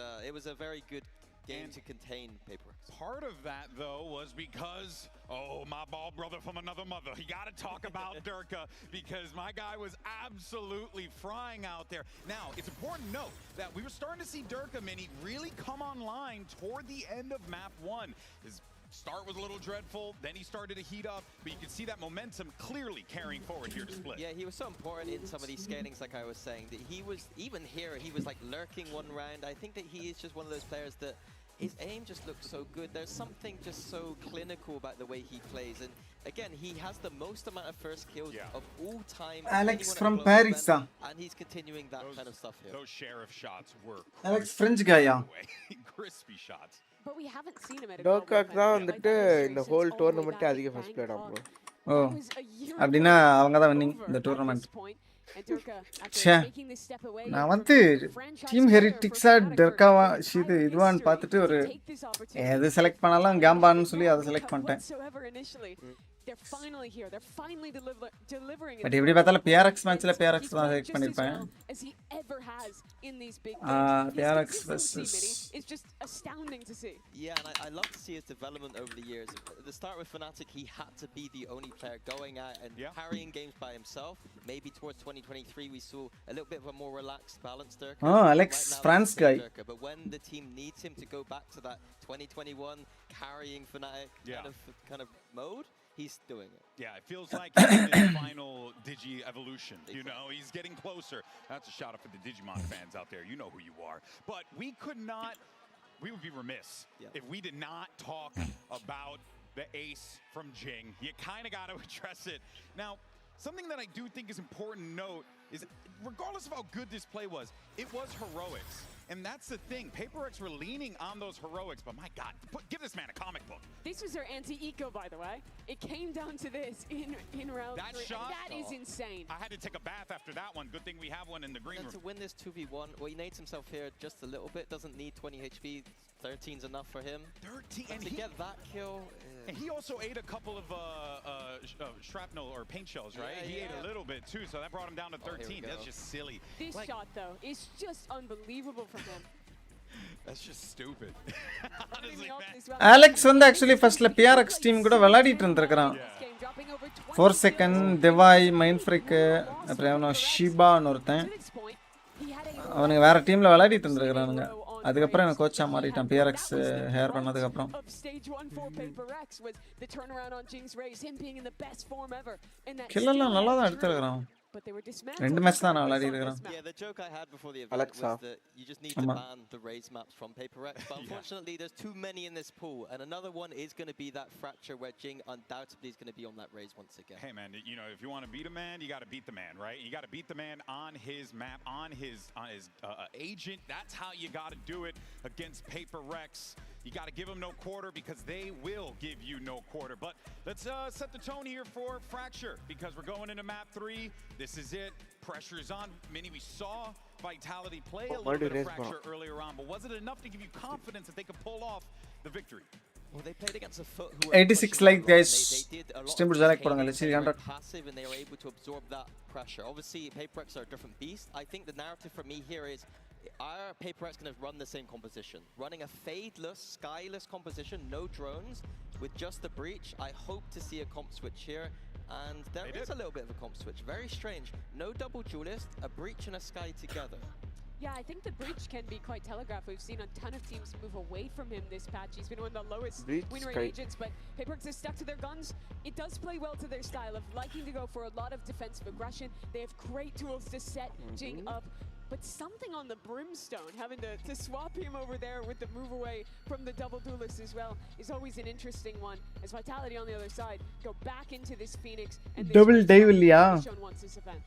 a very good game to contain PRX. Part of that, though, was because, oh, my ball brother from another mother. You got to talk about Durka, because my guy was absolutely frying out there. Now, it's important to note that we were starting to see Durka Mini really come online toward the end of map 1. His start was a little dreadful, then he started to heat up, but you can see that momentum clearly carrying forward here to Split. Yeah, he was so important in some of these scalings, like I was saying, that he was, even here, he was like lurking one round. I think that he is just one of those players that his aim just looks so good. There's something just so clinical about the way he plays. And again, he has the most amount of first kills of all time. Alex from PRX. And he's continuing that kind of stuff here. Those sheriff shots were Alex French guy, yeah. crispy shots. But we haven't seen him at a டோக்காக்கு தான் வந்துட்டு இந்த whole tournament அதிக first plate ஆ bro. ஓ அப்படின்னா அவங்க தான் winning இந்த tournament. நான் வந்து டீம் ஹெரிட்டிக்ஸா டர்காவா இதுவான்னு பார்த்துட்டு ஒரு எது செலக்ட் பண்ணாலும் கேம்பான்னு சொல்லி அதை செலக்ட் பண்ணிட்டேன். They're finally here. They're finally delivering. But எப்படி பார்த்தாலும் PRX மேட்ச்ல PRX தான் select பண்ணிருப்பேன். As he ever has in these big PRX versus it's just astounding to see. Yeah, and I love to see his development over the years. At the start with Fnatic, he had to be the only player going out and carrying games by himself. Maybe towards 2023 we saw a little bit of a more relaxed, balanced Durka. Oh, Alex France guy. But when the team needs him to go back to that 2021 carrying Fnatic kind of mode, he's doing it. Yeah, it feels like he's in his final Digi evolution. You know, he's getting closer. That's a shout out for the Digimon fans out there. You know who you are. But we would be remiss if we did not talk about the ace from Jing. You kind of got to address it. Now, something that I do think is important to note is, regardless of how good this play was, it was heroics. And that's the thing. PRX were leaning on those heroics, but my God, give this man a comic book. This was their anti-eco, by the way. It came down to this in round 3. Shot, that is insane. I had to take a bath after that one. Good thing we have one in the green room. To win this 2v1, well, he nades himself here just a little bit. Doesn't need 20 HP. 13's enough for him. 13, and to get that kill. And he also ate a couple of shrapnel or paint shells, right? He ate a little bit too, so that brought him down to 13. That's just silly. This shot, though, is just unbelievable from him. That's just stupid. Honestly, Alex வந்து actually firstல PRX team கூட விளையாடிட்டு இருந்திருக்கான். 4 second Devai Mind Freak அப்புறம் ஷிபான்னு ஒருத்தன் அவனுங்க வேற டீம்ல விளையாடிட்டு இருந்திருக்கானுங்க. அதுக்கப்புறம் எனக்கு கோச்சா மாறிட்டான் PRX ஹேர் பண்ணதுக்கு அப்புறம். Of stage 1 for PRX was the turnaround on Jing's Rays, him being in the best form ever in that. கில்லெல்லாம் நல்லா தான் எடுத்துருக்கான். But they were dismantled. ரெண்டு மேட்ச் தான் நான் விளையாடி இருக்கேன். Yeah, the joke I had before the event was that you just need to ban the raise maps from PaperX. But unfortunately, there's too many in this pool, and another one is going to be that fracture where Jing undoubtedly is going to be on that raise once again. Hey man, you know, if you want to beat a man, you got to beat the man, right? You got to beat the man on his map, on his agent. That's how you got to do it against PaperX. You got to give them no quarter because they will give you no quarter. But let's set the tone here for Fracture because we're going into map 3. This is it. Pressure's on. Mini, we saw Vitality play a little bit of Fracture earlier on, but was it enough to give you confidence that they could pull off the victory? Well, they played against a foot who 86 like guys. Stream like podanga let's see 100. Passive and they were able to absorb that pressure. Obviously, PaperX are a different beast. I think the narrative for me here is are PaperX going to run the same composition? Running a fadeless, skyless composition, no drones, with just the breach. I hope to see a comp switch here. And there is a little bit of a comp switch. Very strange. No double duelist, a breach and a sky together. Yeah, I think the breach can be quite telegraphed. We've seen a ton of teams move away from him this patch. He's been one of the lowest win rate agents, but PaperX is stuck to their guns. It does play well to their style of liking to go for a lot of defensive aggression. They have great tools to set Jing up. But something on the Brimstone, having to swap him over there with the move away from the double duelist as well, is always an interesting one. As Vitality on the other side go back into this Phoenix and this double devil shown once this event.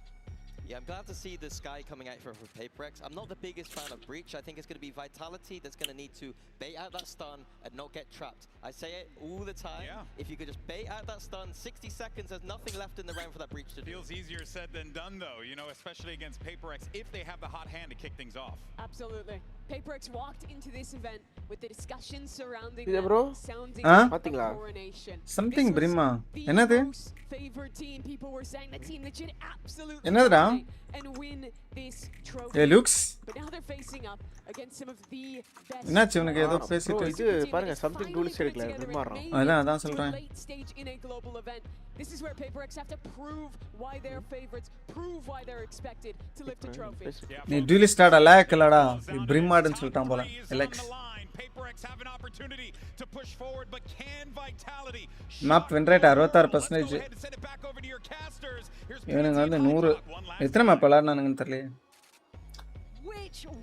Yeah, I'm glad to see the sky coming out for PaperX. I'm not the biggest fan of breach. I think it's going to be Vitality that's going to need to bait out that stun and not get trapped. I say it all the time. If you could just bait out that stun, 60 seconds, there's nothing left in the round for that breach to do. Feels easier said than done, though, you know, especially against PaperX if they have the hot hand to kick things off. Absolutely. PaperX walked into this event with the discussions surrounding Yeah, them bro. sounding Huh? like a coronation. Something This was Brimma. the என்னது? most favored team. People were saying the team that should absolutely என்னதுடா? dominate and win this trophy. Hey, Lux. But now they're facing up against some of the best. என்னாச்சு உனக்கு ஏதோ பேசிட்டு இது பாருங்க something rules எடுக்கல விமாறோம். அதான் சொல்றேன். Late stage in a global event. This is where PaperX have to prove why they're favorites, prove why they're expected to lift a trophy. நீ duelist ஆடல கலடா. நீ Brim ஆடுன்னு சொல்லிட்டான் போல. Alex. PaperX have an opportunity to push forward, but can Vitality map win rate 66%. இவனுங்க வந்து 100 எத்தனை map விளையாடுனானுங்கன்னு தெரியல.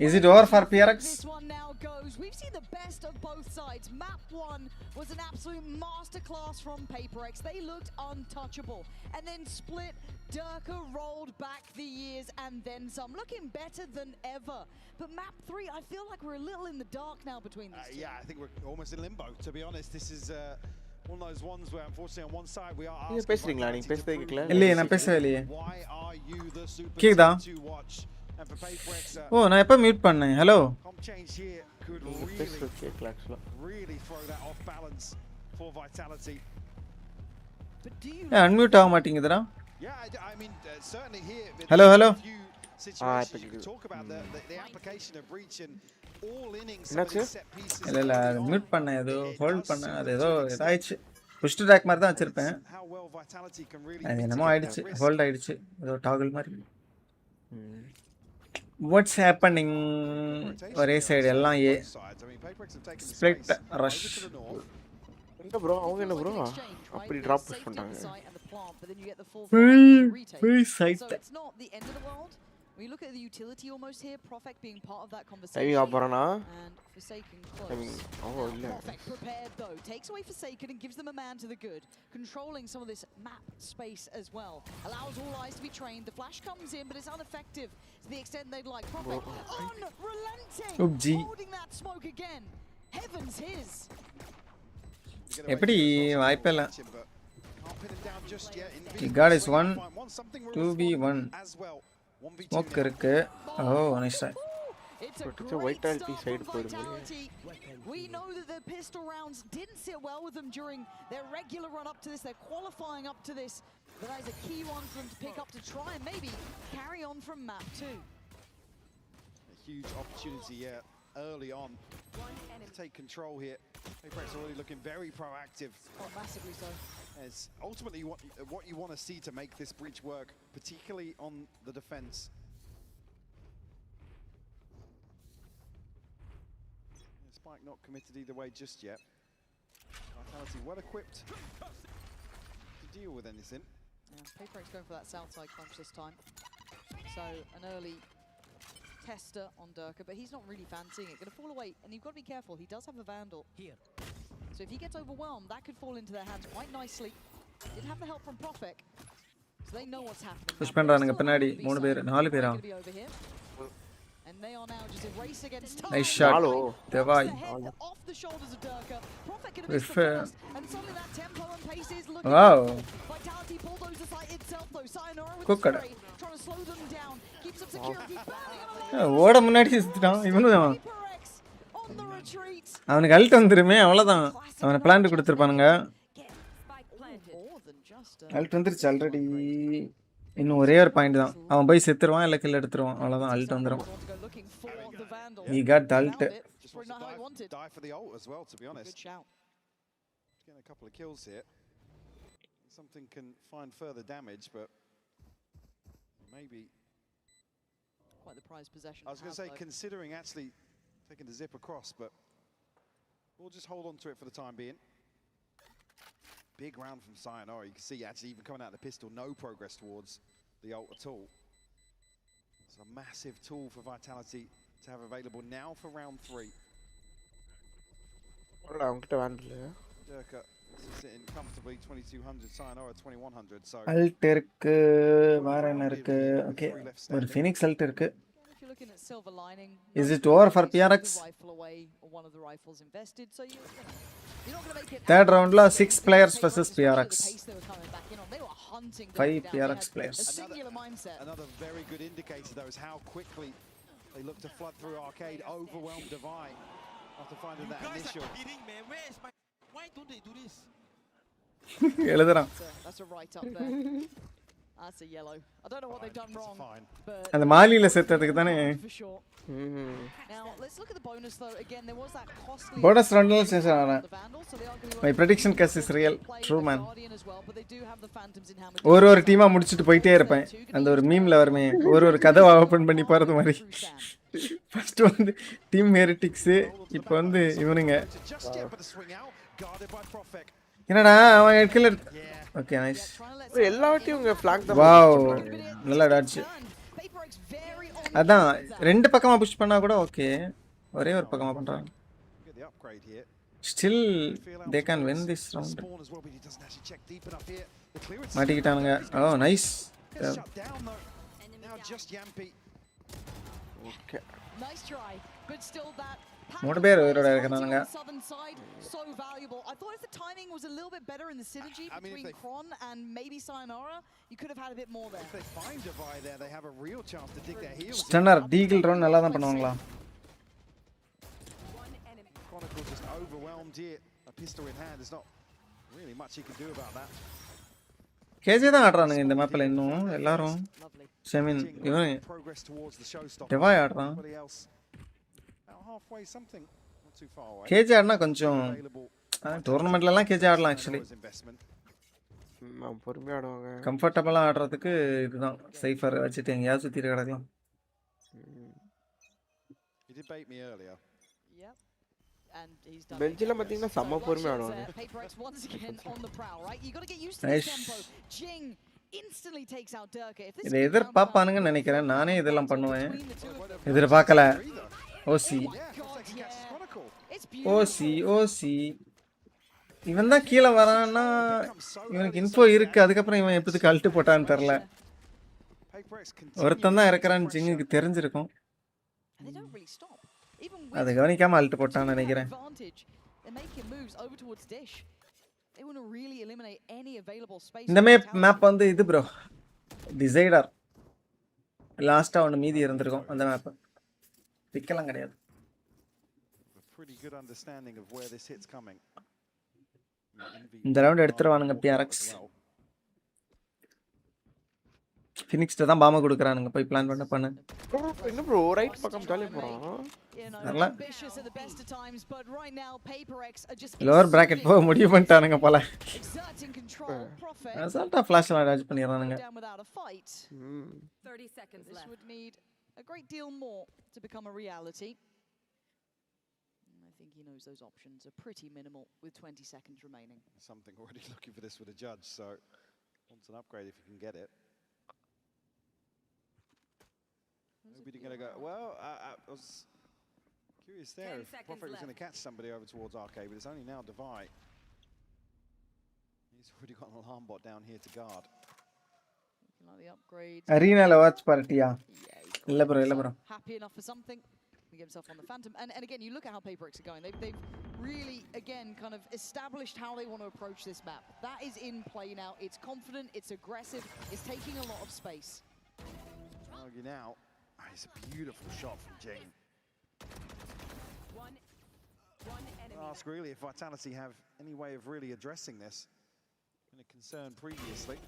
Is it over for PRX? This one now goes. We've seen the best of both sides. Map 1 was an absolute masterclass from PaperX. They looked untouchable. And then Split, Durka rolled back the years and then some, looking better than ever. But map 3, I feel like we're a little in the dark now between these two. Yeah, I think we're almost in limbo, to be honest. This is one of those ones where unfortunately on one side we are நீங்க asking பேசுறீங்களா நீங்க பேசுறதே கேக்கல இல்லையே நான் பேசவே இல்லையே. why are you the super கேக்குதா? team to watch? And for PaperX, ஓ நான் எப்ப மியூட் பண்ணேன்? Hello. comp change here could பேசுறது கேக்கல actually. really throw that off balance for Vitality. But do you unmute ஆக மாட்டேங்குதுடா. Yeah, I mean certainly here. Hello. Situations you can talk about the application of breach and all innings some of என்னாச்சு? these set pieces. இல்ல mute பண்ணேன் ஏதோ hold பண்ணேன் அது ஏதோ இதாயிடுச்சு. Push track மாதிரி தான் வச்சிருப்பேன். How well Vitality can really அது என்னமோ ஆயிடுச்சு. ஹோல்ட் ஆயிடுச்சு. ஏதோ டாகிள் மாதிரி. What's happening? ஒரே சைடு எல்லாம் ஏ. Split rush. எங்க ப்ரோ அவங்க என்ன ப்ரோ அப்படி டிராப் புஷ் பண்றாங்க. Very sight. So it's not the end of the world. When you look at the utility almost here, Profect being part of that conversation. Timing ஆபரனா And Forsaken close. Timing oh இல்ல. Profect prepared though. Takes away Forsaken and gives them a man to the good. Controlling some of this map space as well. Allows all eyes to be trained. The flash comes in, but it's ineffective to the extent they'd like. Profect unrelenting. Holding that smoke again. Heaven's his. எப்படி வாய்ப்பே இல்ல. He got his 1 2v1 smoke இருக்கு. ஓ nice try. It's a Vitality great side start from Vitality. We know that the pistol rounds didn't sit well with them during their regular run up to this. They're qualifying up to this. But that is a key one for them to pick up to try and maybe carry on from map 2. A huge opportunity early on to take control here. PaperX already looking very proactive. Oh, massively so. As ultimately what you want to see to make this breach work, particularly on the defense. Spike not committed either way just yet. Vitality well equipped to deal with anything. Yeah, PRX going for that south side crunch this time. So an early tester on Durka, but he's not really fancying it. Going to fall away, and you've got to be careful. He does have a Vandal. Here. So if he gets overwhelmed, that could fall into their hands quite nicely. Did have the help from Profek. So they know what's happening. Push பண்றானுங்க பின்னாடி 3 பேர் 4 பேரா And they are now just a race against time. Nice shot. Devai. Off the shoulders of Durka. Profek going to miss the first, and suddenly that tempo and pace is looking Wow. Vitality bulldozer site itself though. Sayonara with Cooked. the spray, trying to slow them down. Keep some security. ஓட முன்னாடி சுத்திட்டான் இவனும் On the retreat. அவனுக்கு Alt வந்துருமே அவ்வளவுதான் அவனை plan கொடுத்துருப்பானுங்க Alt வந்துருச்சு already இன்னும் ஒரே ஒரு பாயிண்ட் தான் அவன் போய் செத்துருவான் இல்ல கில் எடுத்துருவான் அவ்வளவுதான் அல்ட் வந்துரும் he got the ult Die for the ult as well, to be honest. Good shout. Getting a couple of kills here. Something can find further damage, but maybe Quite the prized possession. I was going to say, considering actually taking the zip across, but we'll just hold on to it for the time being. Big round from Sayonara. You can see actually even coming out of the pistol, no progress towards the ult at all. It's a massive tool for Vitality to have available now for round 3. Durka sitting comfortably 2200, Sayonara 2100. So Alt இருக்கு வேற என்ன இருக்கு okay ஒரு Phoenix Alt இருக்கு If you're looking at silver lining, is it over for PRX rifle away or one of the rifles invested, so you're not going to make it. third round la 6 players versus PRX 5 PRX players another very good indicator though is how quickly they look to flood through arcade, overwhelm Divine after finding that initial. Why don't they do this? எழுதுறான் That's a right up there. That's a yellow. I don't know what they've done wrong, but அந்த மாலில செத்ததுக்கு தானே for sure. Now let's look at the bonus though. Again, there was that costly bonus roundல செஞ்சானே my prediction case is real true man ஒரு டீமா முடிச்சிட்டு போயிட்டே இருப்பேன் அந்த ஒரு மீம்ல வருமே ஒரு கதவை ஓபன் பண்ணி போறது மாதிரி ஃபர்ஸ்ட் வந்து டீம் ஹெரிட்டிக்ஸ் இப்போ வந்து இவனுங்க என்னடா அவன் கில் ஓகே நைஸ் எல்லா வாட்டியும் உங்க ஃபிளாங்க் தான் வாவ் நல்லா டாட்ச் அதான் ரெண்டு பக்கமா புஷ் பண்ணா கூட ஓகே ஒரே ஒரு பக்கமா பண்றாங்க still they can win this round மாட்டிக்கிட்டானுங்க oh nice okay nice try, but still that மூணு பேர் உயிரோட இருக்கானுங்க southern side so valuable. I thought if the timing was a little bit better in the synergy between Kron and maybe Sayonara, you could have had a bit more there. If they find Divide there, they have a real chance to dig their heels. Stunner Deagle round நல்லா தான் பண்ணுவாங்களா Chronicle just overwhelmed here. A pistol in hand, there's not really much he can do about that. KJ தான் ஆடுறானுங்க இந்த மேப்ல இன்னும் எல்லாரும் செமின் இவன் டெவாய் ஆடுறான் கேஜே ஆடினா கொஞ்சம் டோர்னமெண்ட்ல எல்லாம் கேஜே ஆடலாம் ஆக்சுவலி பொறுமையா ஆடுவாங்க கம்ஃபர்டபுளா ஆடுறதுக்கு இதுதான் சேஃபர் வச்சுட்டு எங்கேயாவது சுத்திட்டு கிடக்கலாம் பெஞ்சில பாத்தீங்கன்னா செம்ம பொறுமையா ஆடுவாங்க இதை எதிர்பார்ப்பானுங்கன்னு நினைக்கிறேன் நானே இதெல்லாம் பண்ணுவேன் எதிர்பார்க்கல ஓசி ஓசி ஓசி இவன் தான் கீழே வரான்னா இவனுக்கு இன்ஃபோ இருக்கு அதுக்கப்புறம் இவன் எப்போதுக்கு அல்ட்டு போட்டான்னு தெரில ஒருத்தன் தான் இறக்குறான்னு ஜிங்குக்கு தெரிஞ்சிருக்கும் அதை கவனிக்காம அல்ட்டு போட்டான்னு நினைக்கிறேன் இந்த மேப் வந்து இது ப்ரோ டிசைடர் லாஸ்டா ஒன்று மீதி இருந்திருக்கும் அந்த மேப் பிக்கலாம் கிடையாது இந்த ரவுண்ட் எடுத்துருவானுங்க PRX ஃபினிக்ஸ்ட தான் பாம கொடுக்கறானுங்க போய் பிளான் பண்ணு என்ன ப்ரோ ரைட் பக்கம் தள்ளி போறான் வரல லோவர் பிராக்கெட் போக முடிவு பண்ணிட்டானுங்க போல அசால்ட்டா ஃபிளாஷ்ல டாஜ் பண்ணிறானுங்க 30 seconds left. This would need a great deal more to become a reality. I think he knows those options are pretty minimal with 20 seconds remaining. Something already looking for this with a judge, so wants an upgrade if you can get it. Nobody going to go. Well, I was curious there if Prophet was going to catch somebody over towards Arcade, but it's only now Divide. He's already got an alarm bot down here to guard. Like the upgrade. Arena la watch partiya. Illa bro. Happy enough for something. He gets himself on the Phantom. And again, you look at how PaperX are going. They've really, again, kind of established how they want to approach this map. That is in play now. It's confident, it's aggressive, it's taking a lot of space. Argue now. It's a beautiful shot from Jing. One enemy. Ask really if Vitality have any way of really addressing this. Been a concern previously.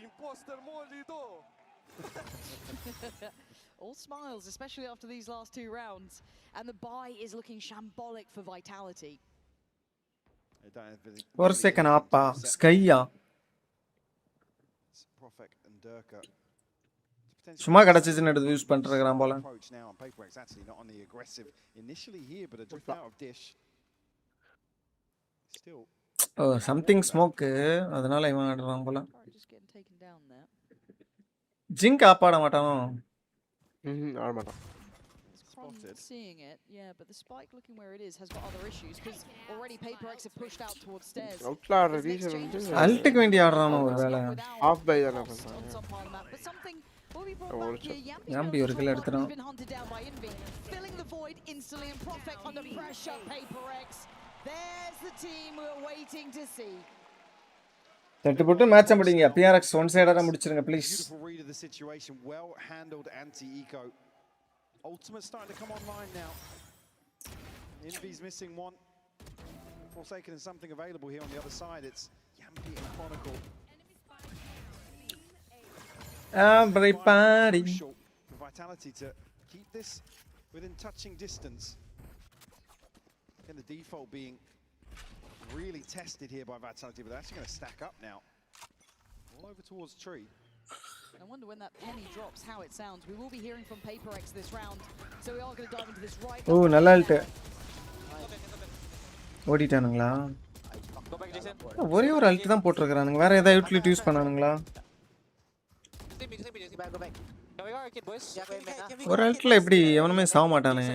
Imposter molido. All smiles, especially after these last 2 rounds. And the buy is looking shambolic for Vitality. ஒரு second ஆப்பா ஸ்கையா Prophet and Durka. சும்மா கடச்சின்னு எடுத்து use பண்ணிருக்கான் போல. Approach now on PaperX actually not on the aggressive initially here, but a drop out of dish. Still. Oh, something smoke. அதனால இவன் ஆடுறான் போல. Just getting taken down there. Jing ஆப்பாட மாட்டானோ? ஆட மாட்டான். Seeing it, yeah, but the spike looking where it is has got other issues because already PaperX have pushed out towards stairs. Outlaw reason வந்து அல்ட்க்கு வேண்டி ஆடுறானோ ஒருவேளை. ஆஃப் பை தான பண்றாங்க. But something will be brought back here. Yambi ஒரு kill எடுத்துறான். Been hunted down by Envy, filling the void instantly and Prophet under pressure. PaperX, there's the team we're waiting to see. தட்டு போட்டு match முடிங்க. PRX one சைடா முடிச்சிருங்க please. Beautiful read of the situation, well handled anti-eco. Ultimate starting to come online now. Envy's missing one. Forsaken and something available here on the other side. It's Yampi and Chronicle. Everybody. For Vitality to keep this within touching distance. And the default being really tested here by Vitality, but they're actually going to stack up now. All over towards Tree. I wonder when that penny drops, how it sounds. We will be hearing from PaperX this round, so we are going to dive into this right now. Oh, நல்ல Alt. ஓடிட்டானுங்களா? ஒரே ஒரு Alt தான் போட்டுருக்கானுங்க. வேற ஏதாவது utility use பண்ணானுங்களா? ஒரு அல்ட்ல எப்படி எவனுமே சாவ மாட்டானே.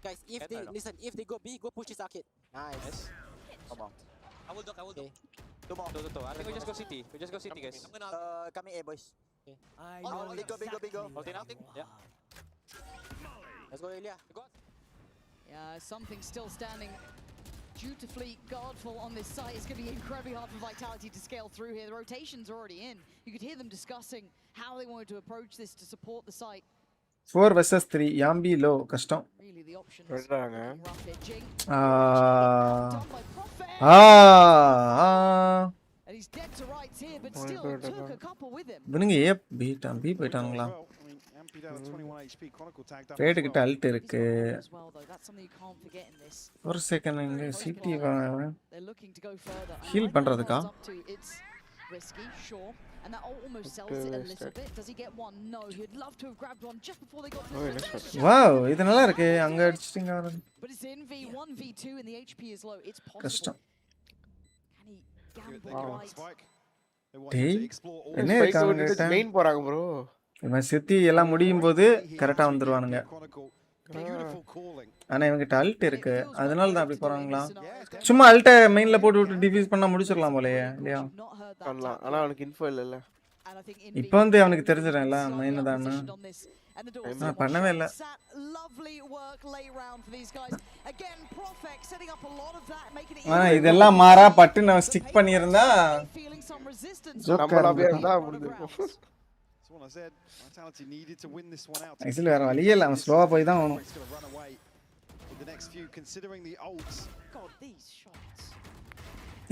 Guys, if they listen, if they go B, go push this arcade. Nice. Come on. I will dock. Two more. I think we just go city. We just go city, guys. Coming A, boys. Go. Hold it out. Yeah. Let's go, Ilya. Yeah, something still standing dutifully guardful on this site. It's going to be incredibly hard for Vitality to scale through here. The rotation's already in. You could hear them discussing how they wanted to approach this to support the site. 4 versus 3. Yambi low. கஷ்டம். Really, the options. And he's dead to rights here, but still took a couple with him. இவனுங்க A B போயிட்டாங்களா? Fade கிட்ட ult இருக்கு. ஒரு second இங்க சிட்டி heal பண்றதுக்கா? Risky, sure, and that almost sells it a little bit. Does he get one? No, he'd love to have grabbed one just before they got to the finish. Wow, இது நல்லா இருக்கு. அங்க அடிச்சிட்டீங்க. But it's in V1v2 and the HP is low. It's possible. கஷ்டம். Can he gamble right? டேய் என்ன இருக்காங்க main போறாங்க bro. இவன் சிட்டி எல்லாம் முடியும் போது கரெக்டா வந்துருவானுங்க. ஆனா இவங்கிட்ட அல்ட் இருக்கு, அதனால தான் அப்படி போறாங்களா? சும்மா அல்ட்ட மெயின்ல போட்டு விட்டு டிஃப்யூஸ் பண்ணா முடிச்சிடலாம் போலயே இல்லையா? பண்ணலாம், ஆனா அவனுக்கு இன்ஃபோ இல்லல்ல. இப்போ வந்து அவனுக்கு தெரிஞ்சிடும்ல மெயின் தான்னு. நான் பண்ணவே இல்ல. இதெல்லாம் மாறா பட்டு நான் ஸ்டிக் பண்ணியிருந்தா நம்மள அப்படியே இருந்தா முடிஞ்சிருக்கும். ஆக்சுவலி வேற வழியே இல்லை, அவன் ஸ்லோவா போய் தான் ஆகணும்.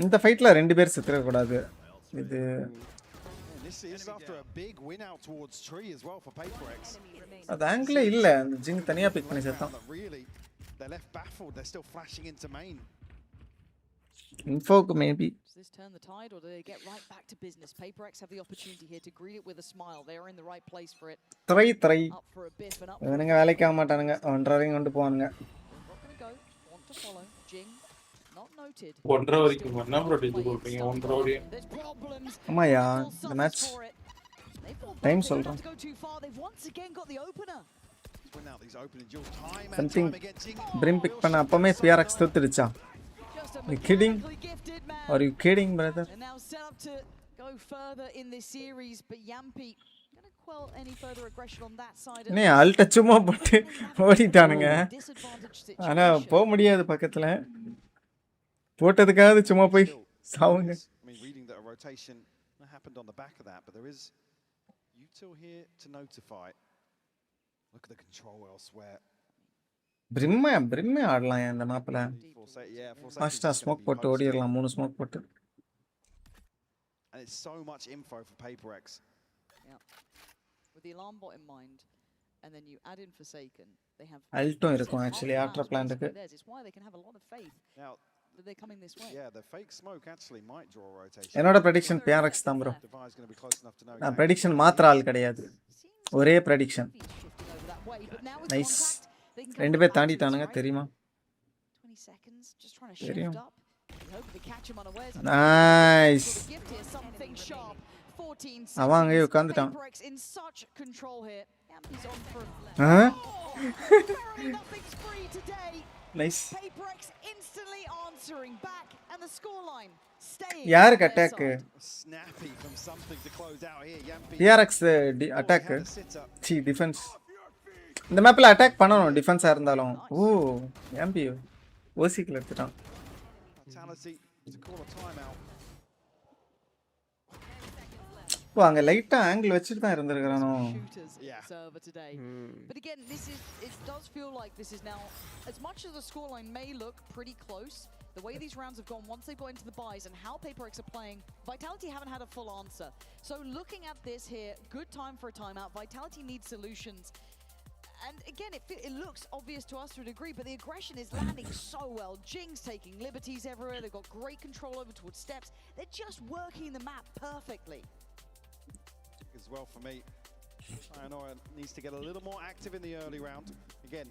இந்த ஃபைட்ல 2 பேர் செத்துற கூடாது. இது அது ஆங்கிளே இல்ல, அந்த ஜிங் தனியா பிக் பண்ணி செத்தான். Infoக்கு maybe. Does this turn the tide or do they get right back to business? PaperX have the opportunity here to greet it with a smile. They are in the right place for it. 3 Up for a biff and up இவனுங்க வேலைக்கு ஆக மாட்டானுங்க. ஒன்றரையும் கொண்டு போவானுங்க. not going to go. Want to follow. Jing not noted. 1.5 வரைக்கும் என்ன bro டிஜி கொடுப்பீங்க 1.5 வரையும் There's problems. ஆமாயா இந்த மேட்ச் டைம் சொல்றேன். Go too far. They've once again got the opener. Win out these opening duels time and Something time again. Jing brim pick பண்ண அப்பமே PRX தோத்துடுச்சா? You kidding? Are you kidding, brother? And now set up to go further in this series, but Yampi gonna quell any further aggression on that side. நே அல்ட சும்மா போட்டு ஓடிட்டானுங்க. ஆனா போக முடியாது பக்கத்துல. போட்டதுக்காக சும்மா போய் சாவுங்க. I mean, reading that a rotation happened on the back of that, but there is util here to notify. Look at the control elsewhere. பிரிம்மே ஆடலாம் இந்த மேப்ல. ஃபாஸ்டா ஸ்மோக் போட்டு ஓடிரலாம் 3 ஸ்மோக் போட்டு. And it's so much info for PaperX. Yeah. With the alarm bot in mind and then you add in Forsaken, they have Alto இருக்கும் actually ஆட்ர பிளான்ட்க்கு. It's why they can have a lot of faith. Now they're coming this way. Yeah, the fake smoke actually might draw a rotation. என்னோட prediction PRX தான் bro. நான் prediction மாத்திர ஆள் கிடையாது. ஒரே prediction. Nice. ரெண்டு பேர் தாண்டிட்டானுங்க தெரியுமா? 20 seconds just trying to தெரியும். shift up. Hope they catch him unawares. Nice. Something sharp. 14 seconds. அவன் அங்கே உட்கார்ந்துட்டான். PaperX in such control here. Yampy's on for nothing's free today. Nice. PaperX instantly answering back and the scoreline staying. யாருக்கு attack? Snappy from something to close out here. Yampy. PRX attack. C defence. இந்த மேப்ல attack பண்ணனும் டிஃபென்ஸா இருந்தாலும். ஓ MP ஓசிக்குல எடுத்துட்டான். ஓ அங்க லைட்டா angle வச்சிட்டு தான் இருந்திருக்கானோ. Server today. But again, it does feel like this is now, as much as the scoreline may look pretty close, the way these rounds have gone once they've got into the buys and how PaperX are playing, Vitality haven't had a full answer. So looking at this here, good time for a timeout. Vitality needs solutions. And again, it looks obvious to us to a degree, but the aggression is landing so well. Jing's taking liberties everywhere. They've got great control over towards steps. They're just working the map perfectly. As well for me. Sayonara needs to get a little more active in the early round. Again,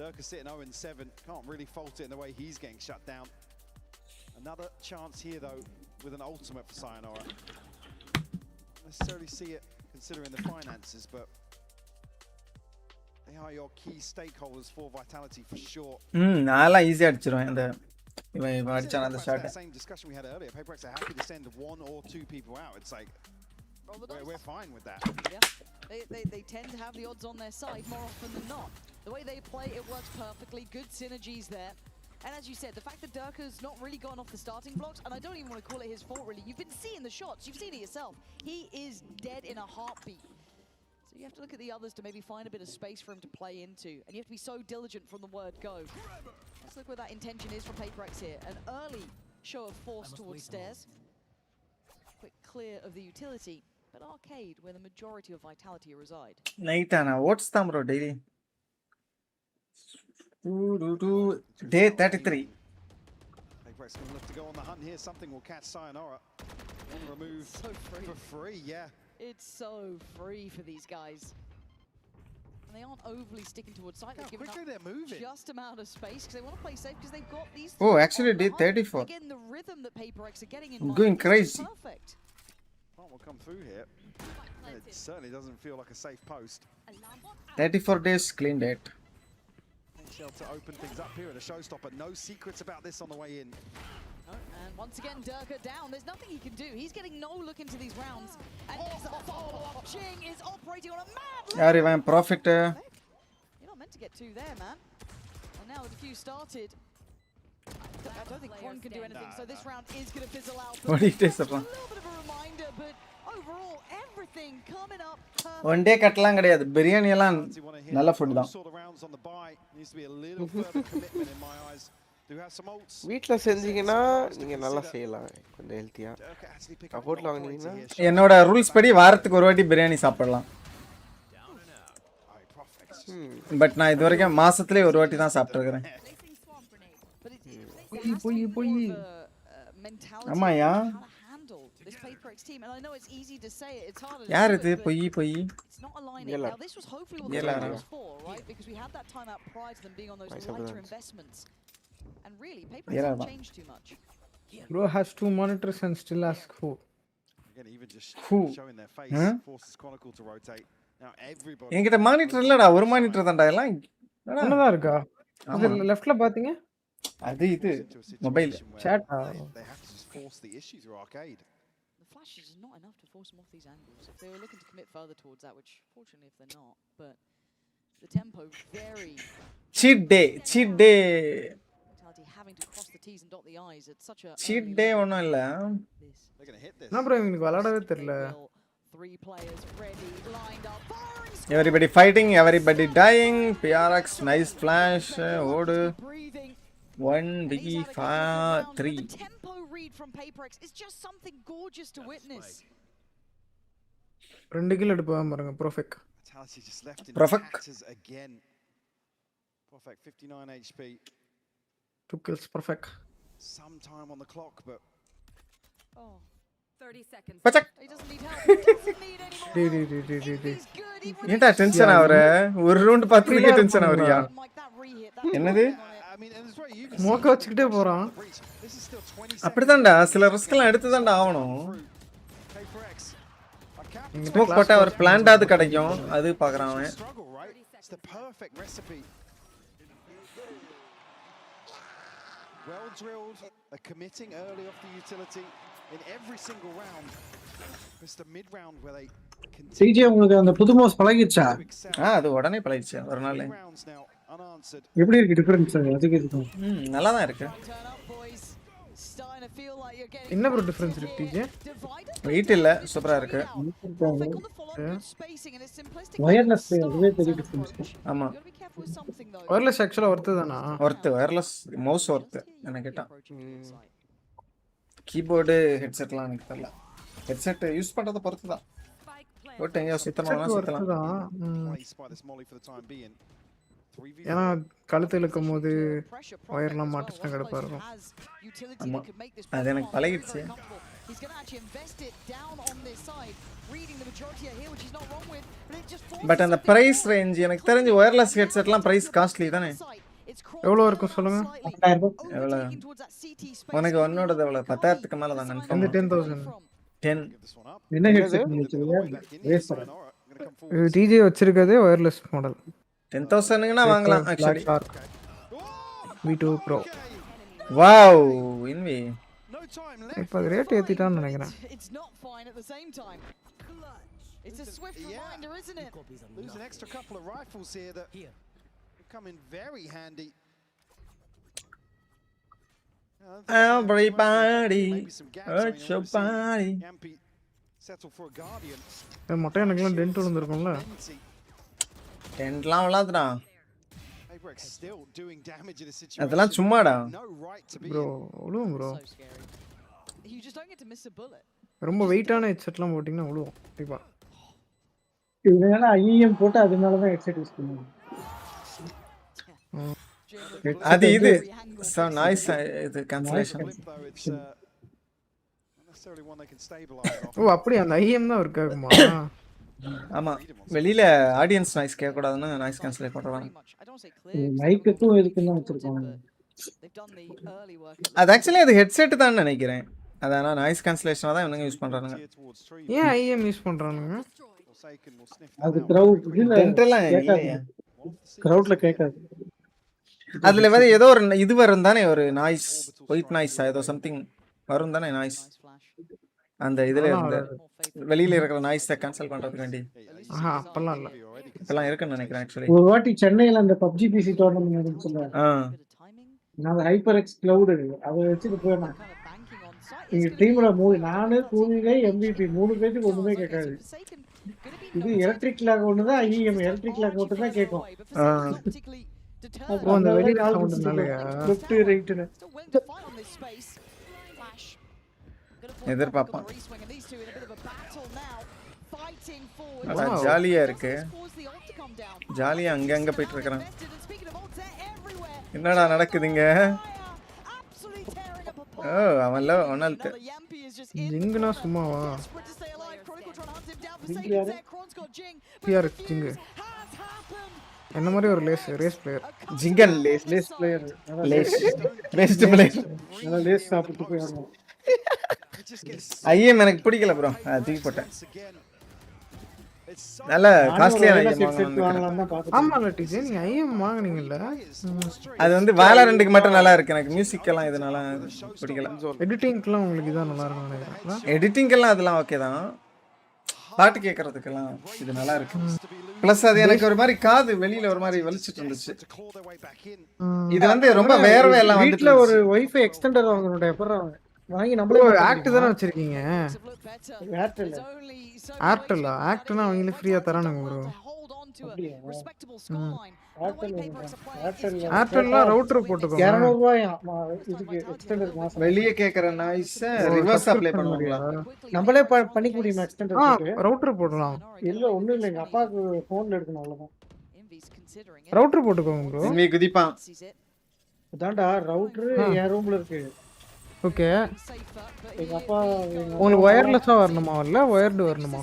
Dirk is sitting 0-7. Can't really fault it in the way he's getting shut down. Another chance here, though, with an ultimate for Sayonara. Don't necessarily see it considering the finances, but they are your key stakeholders for Vitality for sure. நாளா ஈஸியா அடிச்சிரோம் இந்த இவன் அடிச்சான அந்த shot. Same discussion we had earlier. PaperX are happy to send 1 or 2 people out. It's like we're fine with that. Yeah. They tend to have the odds on their side more often than not. The way they play, it works perfectly. Good synergies there. And as you said, the fact that Durka's not really gone off the starting blocks, and I don't even want to call it his fault really. You've been seeing the shots. You've seen it yourself. He is dead in a heartbeat. So you have to look at the others to maybe find a bit of space for him to play into. And you have to be so diligent from the word go. Let's look where that intention is from PaperX here. An early show of force towards stairs. Quick clear of the utility. But arcade, where the majority of Vitality reside. Naitana, what's the bro daily? Day 33. PaperX going to look to go on the hunt here. Something will catch Sayonara. Want to remove so free. For free, yeah. It's so free for these guys. And they aren't overly sticking towards site. They're giving up just amount of space because they want to play safe because they've got these. Oh, actually, day 34. Again, the rhythm that PaperX are getting in. I'm going crazy. Perfect. Will come through here. It certainly doesn't feel like a safe post. 34 days clean date. Shell to open things up here at a showstopper. No secrets about this on the way in. And once again, Durka down. There's nothing he can do. He's getting no look into these rounds. And the follow-up. Jing is operating on a mad level. Yeah, even profit. You're not meant to get two there, man. And now the defuse started. I don't think Quan can do anything, so this round is going to fizzle out. What is this about? A little bit of a reminder, but overall, everything coming up. One day katlang கிடையாது பிரியாணி எல்லாம் நல்ல food தான். Needs to be a little further commitment in my eyes. Do have some ults. வீட்ல செஞ்சீங்கனா நீங்க நல்லா செய்யலாம் கொஞ்சம் ஹெல்தியா. கபோர்ட்ல வாங்குனீங்கனா என்னோட ரூல்ஸ் படி வாரத்துக்கு ஒரு வாட்டி பிரியாணி சாப்பிடலாம். பட் நான் இதுவரைக்கும் மாசத்துலயே ஒரு வாட்டி தான் சாப்பிட்டுருக்கேன். Boy. mentality ஆமாயா how to handle this PaperX team. And I know it's easy to say it, it's harder to யார் do இது it, but பொய் it's not aligning. Now this was hopefully what the Yellow. time was for, right? Because we had that timeout prior to them being on those lighter investments. And really, PaperX haven't changed too much. Bro has 2 monitors and still asks who. Again, even just Who? showing their face forces Chronicle to rotate. Now everybody. என்கிட்ட monitor இல்லடா ஒரு monitor தான்டா எல்லாம் ஒண்ணுதான் இருக்கா அது லெஃப்ட்ல பாத்தீங்க அது இது mobile chat They have to just force the issue through arcade. The flashes is not enough to force them off these angles. If they were looking to commit further towards that, which fortunately if they're not, but the tempo very cheat day having to cross the T's and dot the I's at such a cheat day ஒண்ணும் இல்ல They're going to hit this. என்ன bro எனக்கு விளையாடவே தெரியல 3 players ready lined up firing everybody fighting everybody dying PRX nice flash ஓடு 1v3 tempo read from PaperX is just something gorgeous to witness. 2 kill எடுப்பாம பாருங்க Profec Vitality just left in tatters again. Perfect 59 HP. 2 kills Profec. Some time on the clock, but 30 seconds. He doesn't need help. He doesn't need anyone. ஏன்டா tension ஆவற ஒரு round பாத்துக்கே tension ஆவறியா என்னது ஸ்மோக்க வச்சிட்டே போறான் அப்படிதான்டா சில risk எல்லாம் எடுத்து தான்டா ஆவணும் ஸ்மோக் போட்டா ஒரு பிளான்டாது கிடைக்கும் அது பார்க்கறான் அவன் it's the perfect recipe. Well drilled, committing early off the utility in every single round. It's the mid round where they CJ உங்களுக்கு அந்த புது மவுஸ் பழகிச்சா அது உடனே பழகிச்சு ஒரு நாள் எப்படி இருக்கு டிஃபரன்ஸ் அதுக்கு இதுக்கு நல்லா தான் இருக்கு என்ன ப்ரோ டிஃபரன்ஸ் இருக்கு டிஜே வெயிட் இல்ல சூப்பரா இருக்கு வயர்லெஸ் அதுவே பெரிய டிஃபரன்ஸ் ஆமா வயர்லெஸ் एक्चुअली வர்த் தானா வர்த் வயர்லெஸ் மவுஸ் வர்த் என்ன கேட்டா கீபோர்டு ஹெட்செட்லாம் எனக்கு தெரியல ஹெட்செட் யூஸ் பண்றத பொறுத்து தான் ஓட்டங்க சுத்தமா சுத்தலாம் ஏன்னா கழுத்து இழுக்கும்போது வயர்லாம் மாட்டிச்சுனா கடுப்பா இருக்கும் ஆமா அது எனக்கு பழகிடுச்சு பட் அந்த பிரைஸ் ரேஞ்ச் எனக்கு தெரிஞ்சு வயர்லெஸ் ஹெட்செட்லாம் பிரைஸ் காஸ்ட்லி தானே எவ்வளவு இருக்கும் சொல்லுங்க 10000 எவ்வளவு உனக்கு ஒன்னோடது எவ்வளவு 10000க்கு மேல தான் கன்ஃபார்ம் 10000 10 என்ன ஹெட்செட் வச்சிருக்கீங்க டிஜே வச்சிருக்கதே வயர்லெஸ் மாடல் 10000க்குனா வாங்கலாம் एक्चुअली V2 Pro வாவ் இன்வி இப்ப ரேட் ஏத்திட்டான்னு நினைக்கிறேன் It's a swift reminder, isn't it? Lose an extra couple of rifles here that come in very handy. Everybody, hurt your body. Settle for a guardian. மொட்டை எனக்குலாம் tent விழுந்திருக்கும்ல டென்ட்லாம் விழாதுடா PaperX still doing damage in a situation. அதெல்லாம் சும்மாடா bro விழுவும் bro You just don't get to miss a bullet. ரொம்ப வெயிட்டான ஹெட்செட்லாம் போடிங்கனா விழுவும் கண்டிப்பா இதனால IEM போட்டு அதனால தான் ஹெட்செட் யூஸ் பண்ணுவாங்க அது இது சோ நாய்ஸ் இது கேன்சலேஷன் ஓ அப்படி அந்த IEM தான் இருக்காகுமா ஆமா வெளியில ஆடியன்ஸ் நாய்ஸ் கேட்க கூடாதுன்னு நாய்ஸ் கேன்சல் பண்றாங்க மைக்குக்கும் இதுக்கும் தான் வச்சிருக்காங்க அது एक्चुअली அது ஹெட்செட் தான் நினைக்கிறேன் அதானா நாய்ஸ் கேன்சலேஷனா தான் இவங்க யூஸ் பண்றாங்க ஏன் IEM யூஸ் பண்றானுங்க அது கிரவுட் இல்ல டென்ட்லாம் இல்லையா கிரவுட்ல கேட்காது அதுல வேற ஏதோ ஒரு இது வரும் தானே ஒரு நாய்ஸ் ஒயிட் நாய்ஸ் ஏதோ சம்திங் வரும் தானே நாய்ஸ் அந்த இதுல இருந்து வெளியில இருக்கிற நாய்ஸை கேன்சல் பண்றதுக்கு வேண்டி அப்பலாம் இல்ல இப்பலாம் இருக்குன்னு நினைக்கிறேன் एक्चुअली ஒரு வாட்டி சென்னையில அந்த PUBG PC டோர்னமென்ட் நடந்துச்சுல நான் HyperX Cloud அத வச்சிட்டு போறேன் இந்த டீம்ல நானு கூலிங்க MVP 3 பேருக்கு ஒண்ணுமே கேட்காது இது எலக்ட்ரிக் லாக் ஒண்ணுதான் IEM எலக்ட்ரிக் லாக் மட்டும் தான் கேக்கும் அப்போ அந்த வெளிய சவுண்ட்னாலயா லெஃப்ட் ரைட்ல எதிர்பார்ப்பான் ஜாலியா இருக்கு ஜாலியா அங்க அங்க போயிட்டு இருக்கறான் என்னடா நடக்குதுங்க ஓ அவன்ல ஒன்னால்ட்ட ஜிங்குனா சும்மாவா ஜிங்கு யாரு PRX ஜிங்கு என்ன மாதிரி ஒரு ரேஸ் பிளேயர் ஜிங்கன் லேஸ் லேஸ் பிளேயர் லேஸ் லேஸ்ட் பிளேயர் நல்லா லேஸ் சாப்பிட்டு போய் வரணும் ஐஎம் எனக்கு பிடிக்கல ப்ரோ தூக்கி போட்டேன் நல்ல காஸ்ட்லியான ஐஎம் வாங்கலாம் ஆமால டிஜே நீங்க ஐஎம் வாங்குனீங்கல்ல அது வந்து வேலரண்ட்க்கு மட்டும் நல்லா இருக்கு எனக்கு மியூசிக் எல்லாம் இதனால பிடிக்கல எடிட்டிங்க்குலாம் உங்களுக்கு இதான் நல்லா இருக்கும் நினைக்கிறேன் எடிட்டிங் எல்லாம் அதெல்லாம் ஓகே தான் பாட்டு கேட்கறதுக்கெல்லாம் இது நல்லா இருக்கு ப்ளஸ் அது எனக்கு ஒரு மாதிரி காது வெளியில ஒரு மாதிரி வலிச்சிட்டு இருந்துச்சு இது வந்து ரொம்ப வேர்வை எல்லாம் வந்து வீட்ல ஒரு வைஃபை எக்ஸ்டெண்டர் வாங்கணும்டா எப்பறா வாங்கி நம்மளே ஆக்ட் தான வச்சிருக்கீங்க ஏர்டெல் ஏர்டெல்லா ஆக்ட்னா அவங்களே ஃப்ரீயா தரானுங்க ப்ரோ ஏர்டெல்ல ரவுட்டர் போட்டுக்கோங்க 200 ரூபாய் இதுக்கு எக்ஸ்டெண்டர் மாசம் வெளிய கேக்குற நாய்ஸ் ரிவர்ஸ் அப்ளை பண்ணுவாங்களா நம்மளே பண்ணிக்க முடியுமா எக்ஸ்டெண்டர் போட்டு ரவுட்டர் போடலாம் இல்ல ஒண்ணும் இல்ல எங்க அப்பாக்கு போன்ல எடுக்கணும் அவ்வளவுதான் ரவுட்டர் போட்டுக்கோங்க ப்ரோ நீ குதிப்பான் அதான்டா ரவுட்டர் என் ரூம்ல இருக்கு ஓகே எங்க அப்பா உங்களுக்கு வயர்லெஸ்ஸா வரணுமா இல்ல வயர்டு வரணுமா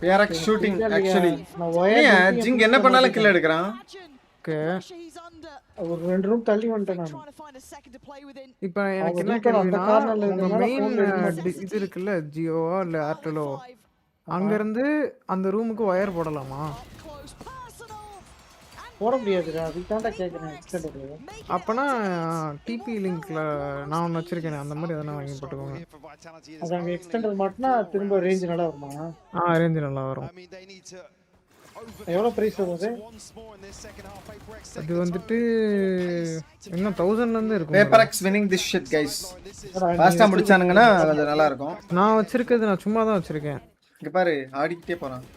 PRX ஷூட்டிங் एक्चुअली ஜிங் என்ன பண்ணாலும் கில் எடுக்கறான் ஓகே ஒரு 2 ரூம் தள்ளி வந்துட்டேன் நான் இப்போ எனக்கு என்ன கேக்குறேன்னா உங்க மெயின் இது இருக்குல்ல ஜியோவா இல்ல ஏர்டெலோ அங்க இருந்து அந்த ரூமுக்கு வயர் போடலாமா போட முடியாதுடா அதுக்கு தான்டா கேக்குறேன் எக்ஸ்டெண்டர் அப்பனா டிபி லிங்க்ல நான் ஒன்னு வச்சிருக்கேன் அந்த மாதிரி எதனா வாங்கி போட்டுக்கோங்க அங்க எக்ஸ்டெண்டர் மாட்டினா திரும்ப ரேஞ்ச் நல்லா வருமா ரேஞ்ச் நல்லா வரும் எவ்வளவு பிரைஸ் வருது அது வந்துட்டு என்ன 1000 ல இருந்து இருக்கும் PRX winning this shit guys ஃபாஸ்டா முடிச்சானுங்கன்னா அது நல்லா இருக்கும் நான் வச்சிருக்கிறது நான் சும்மா தான் வச்சிருக்கேன் இங்க பாரு ஆடிட்டே போறான்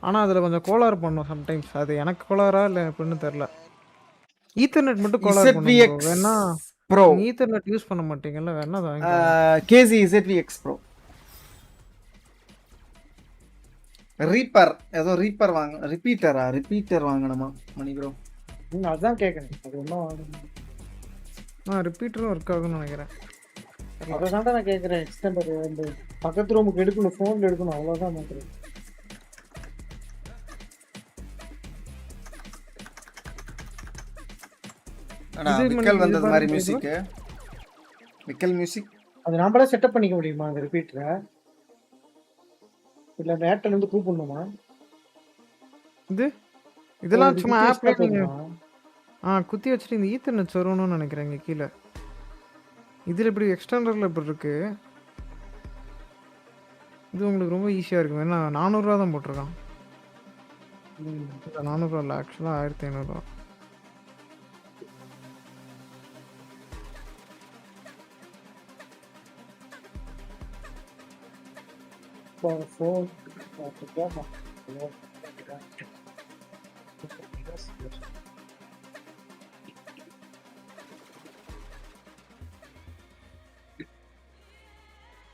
ஆனா அதுல கொஞ்சம் கோளாறு பண்ணும் சம்டைம்ஸ் அது எனக்கு கோளாறா இல்ல எப்படின்னு தெரியல ஈத்தர்நெட் மட்டும் கோளாறு பண்ணும் வேணா ப்ரோ ஈத்தர்நெட் யூஸ் பண்ண மாட்டீங்கல்ல வேணா அது வாங்கி KZ ZVX ப்ரோ ரீப்பர் ஏதோ ரீப்பர் வாங்க ரிப்பீட்டர் வாங்கணுமா மணி ப்ரோ அதான் கேக்குறேன் அது என்ன நான் ரிப்பீட்டரும் ஒர்க் ஆகும்னு நினைக்கிறேன் அதான் நான் கேக்குறேன் எக்ஸ்டெண்டர் அந்த பக்கத்து ரூமுக்கு எடுக்கணும் போன்ல எடுக்கணும் அவ்வளவுதான் மாத்திரம் விக்கல் வந்தது மாதிரி மியூசிக் விக்கல் மியூசிக் அது நாமளே செட்டப் பண்ணிக்க முடியுமா அந்த ரிப்பீட்டரை இல்ல ஏர்டெல் இருந்து கூப்பிடணுமா இதெல்லாம் சும்மா ஆப்ல நீங்க குத்தி வச்சிட்டு இந்த ஈத்தர்நெட் சொருவணும்னு நினைக்கிறேன் இங்க கீழே இதுல இப்படி எக்ஸ்டெண்டர்ல இப்படி இருக்கு இது உங்களுக்கு ரொம்ப ஈஸியா இருக்கும் ஏன்னா 400 ரூபா தான் போட்டிருக்கான் 400 ரூபா இல்ல ஆக்சுவலா 1500 ரூபா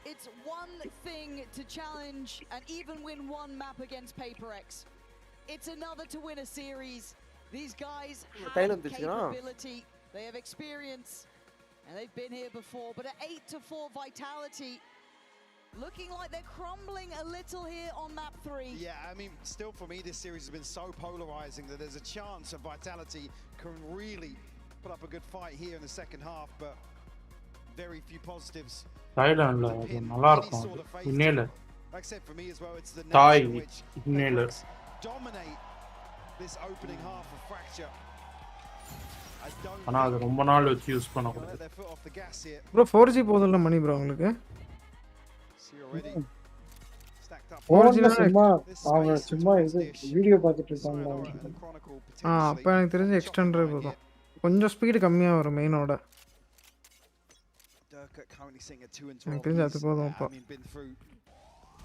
It's one thing to challenge and even win one map against PRX. It's another to win a series. These guys have capability, they have experience, and they've been here before. But at 8-4 vitality, looking like they're crumbling a little here on map 3. Yeah, I mean, still for me, this series has been so polarizing that there's a chance of Vitality can really put up a good fight here in the second half, but very few positives. Thailand நல்லா இருக்கும் இன்னேல Like I said, for me as well, it's the Thai which inhaler dominate this opening half of Fracture. ஆனா அது ரொம்ப நாள் வச்சு use பண்ண கூடாது bro 4G போதல்ல மணி bro உங்களுக்கு 4G சும்மா அவங்க சும்மா இது வீடியோ பார்த்துட்டு இருக்காங்க அப்ப எனக்கு தெரிஞ்ச எக்ஸ்டெண்டர் போதும் கொஞ்சம் ஸ்பீடு கம்மியா வரும் மெயினோட எனக்கு தெரிஞ்ச அது போதும் அப்போ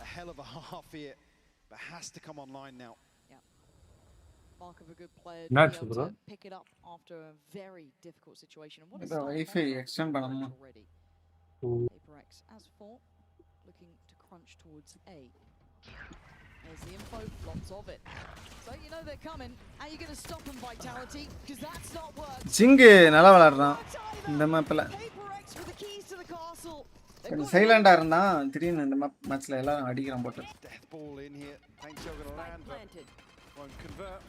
a hell of a half here but has to come online now. Mark of a good player Nuts, to be bro. able to pick it up after a very difficult situation. And what is the Wi-Fi extend பண்ணனும் PRX as for looking to crunch towards A. There's the info, lots of it. So you know they're coming. Are you going to stop them Vitality? Because that's not work. ஜிங்கு நல்லா விளையாடுறான் இந்த மேப்ல PRX கொஞ்சம் சைலண்டா இருந்தா திடீர்னு இந்த மேட்ச்ல எல்லாம் அடிக்கிறான் போட்டு. Death ball in here. Paint shell going to land, but won't convert.